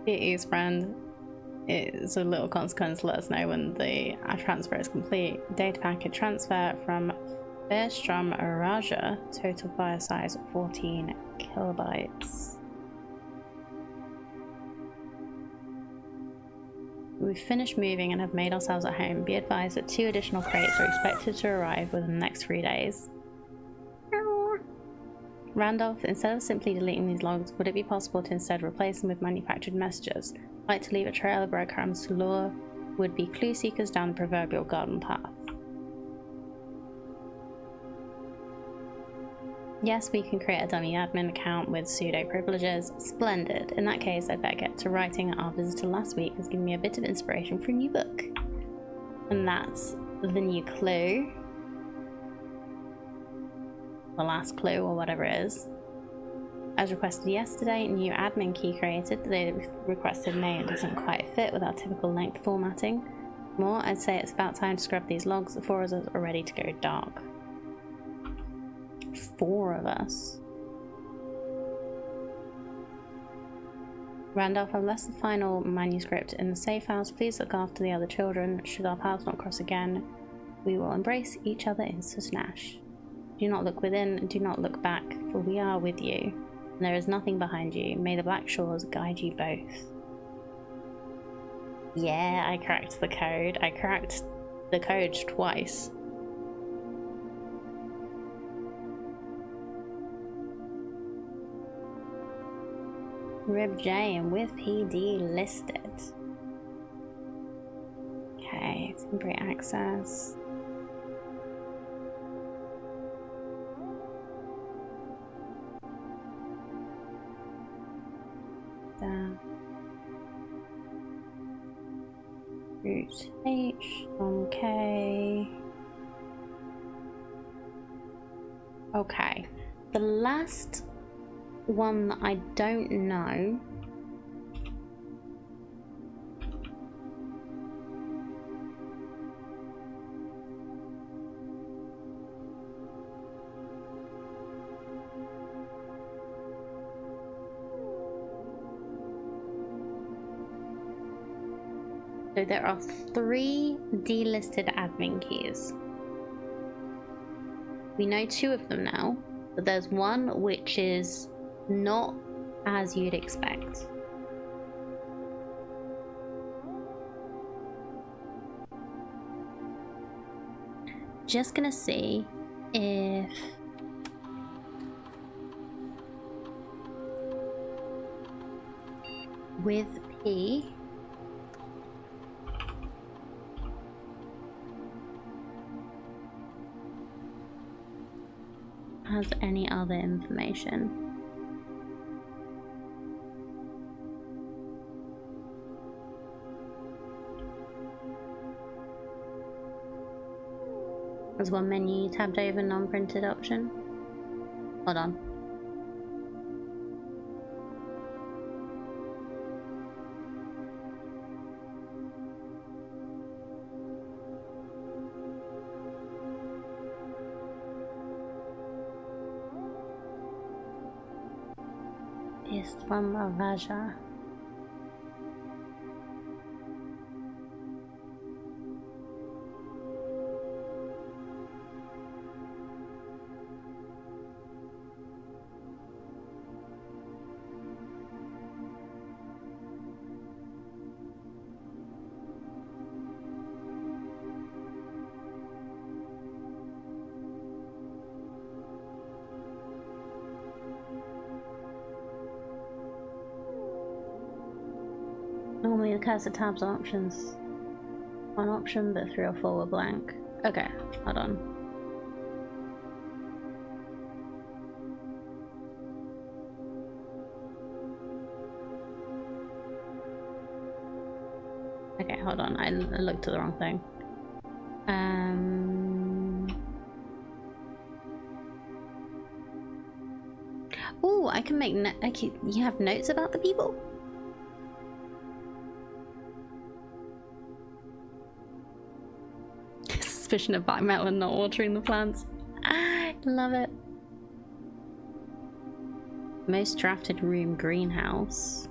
It is, friend. It's a little consequence. Let us know when the transfer is complete. Data packet transfer from Berstrom Raja. Total file size 14 kilobytes. We've finished moving and have made ourselves at home. Be advised that 2 additional crates are expected to arrive within the next 3 days. Randolph, instead of simply deleting these logs, would it be possible to instead replace them with manufactured messages? I'd like to leave a trail of breadcrumbs to lure would-be clue seekers down the proverbial garden path. Yes, we can create a dummy admin account with pseudo privileges. Splendid. In that case, I'd better get to writing. Our visitor last week has given me a bit of inspiration for a new book. And that's the new clue. The last clue, or whatever it is. As requested yesterday, new admin key created. The requested name doesn't quite fit with our typical length formatting. More, I'd say it's about time to scrub these logs. The 4 of us are ready to go dark. 4 of us. Randolph, I've left the final manuscript in the safe house. Please look after the other children. Should our paths not cross again, we will embrace each other in Sutanash. Do not look within, do not look back, for we are with you, and there is nothing behind you. May the Black Shores guide you both. Yeah, I cracked the code. I cracked the code twice. Rib J and with PD listed. Okay, temporary access. Root H, okay. Okay, the last one that I don't know so there are 3 delisted admin keys. We know 2 of them now, but there's one which is not as you'd expect. Just gonna see if with P has any other information. There's one menu you tabbed over, non-printed option. Hold on. Is from Raja. Normally the cursor tabs are options. One option, but 3 or 4 were blank. Okay, hold on. Okay, hold on. I looked at the wrong thing. Oh, I can make you have notes about the people? Suspicion of black metal and not watering the plants. I love it. Most drafted room greenhouse.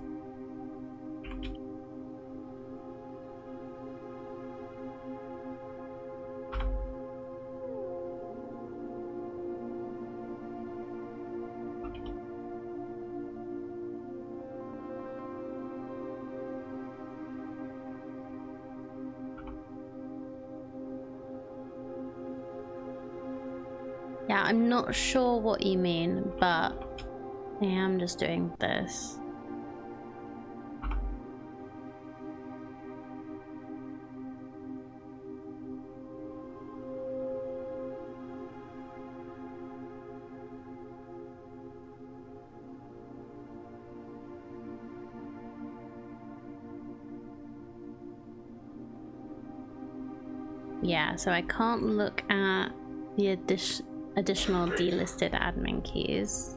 Yeah, I'm not sure what you mean, but I am just doing this. Yeah, so I can't look at the additional delisted admin keys.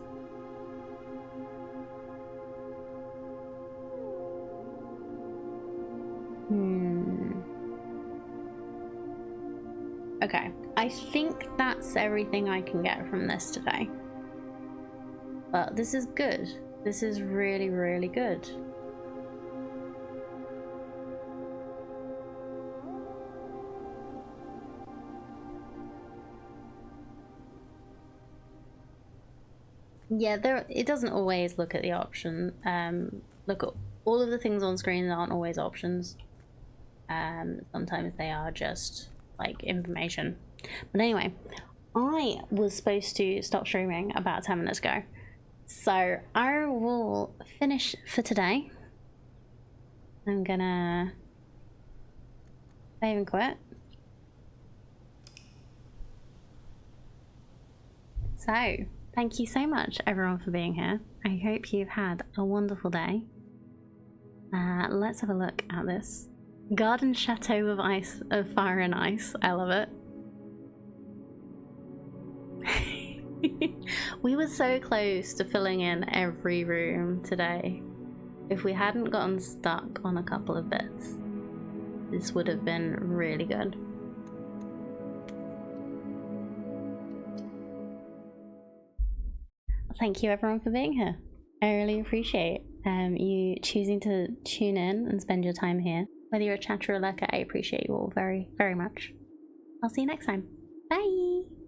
Okay, I think that's everything I can get from this today. But this is good. This is really, really good. Yeah, it doesn't always look at the option. Look, all of the things on screen aren't always options. Sometimes they are just like information. But anyway, I was supposed to stop streaming about 10 minutes ago, so I will finish for today. I'm gonna save and quit. So thank you so much everyone for being here. I hope you've had a wonderful day. Let's have a look at this garden chateau of ice, of fire and ice. I love it. We were so close to filling in every room today. If we hadn't gotten stuck on a couple of bits, this would have been really good. Thank you everyone for being here. I really appreciate you choosing to tune in and spend your time here. Whether you're a chatter or lurker, I appreciate you all very, very much. I'll see you next time. Bye!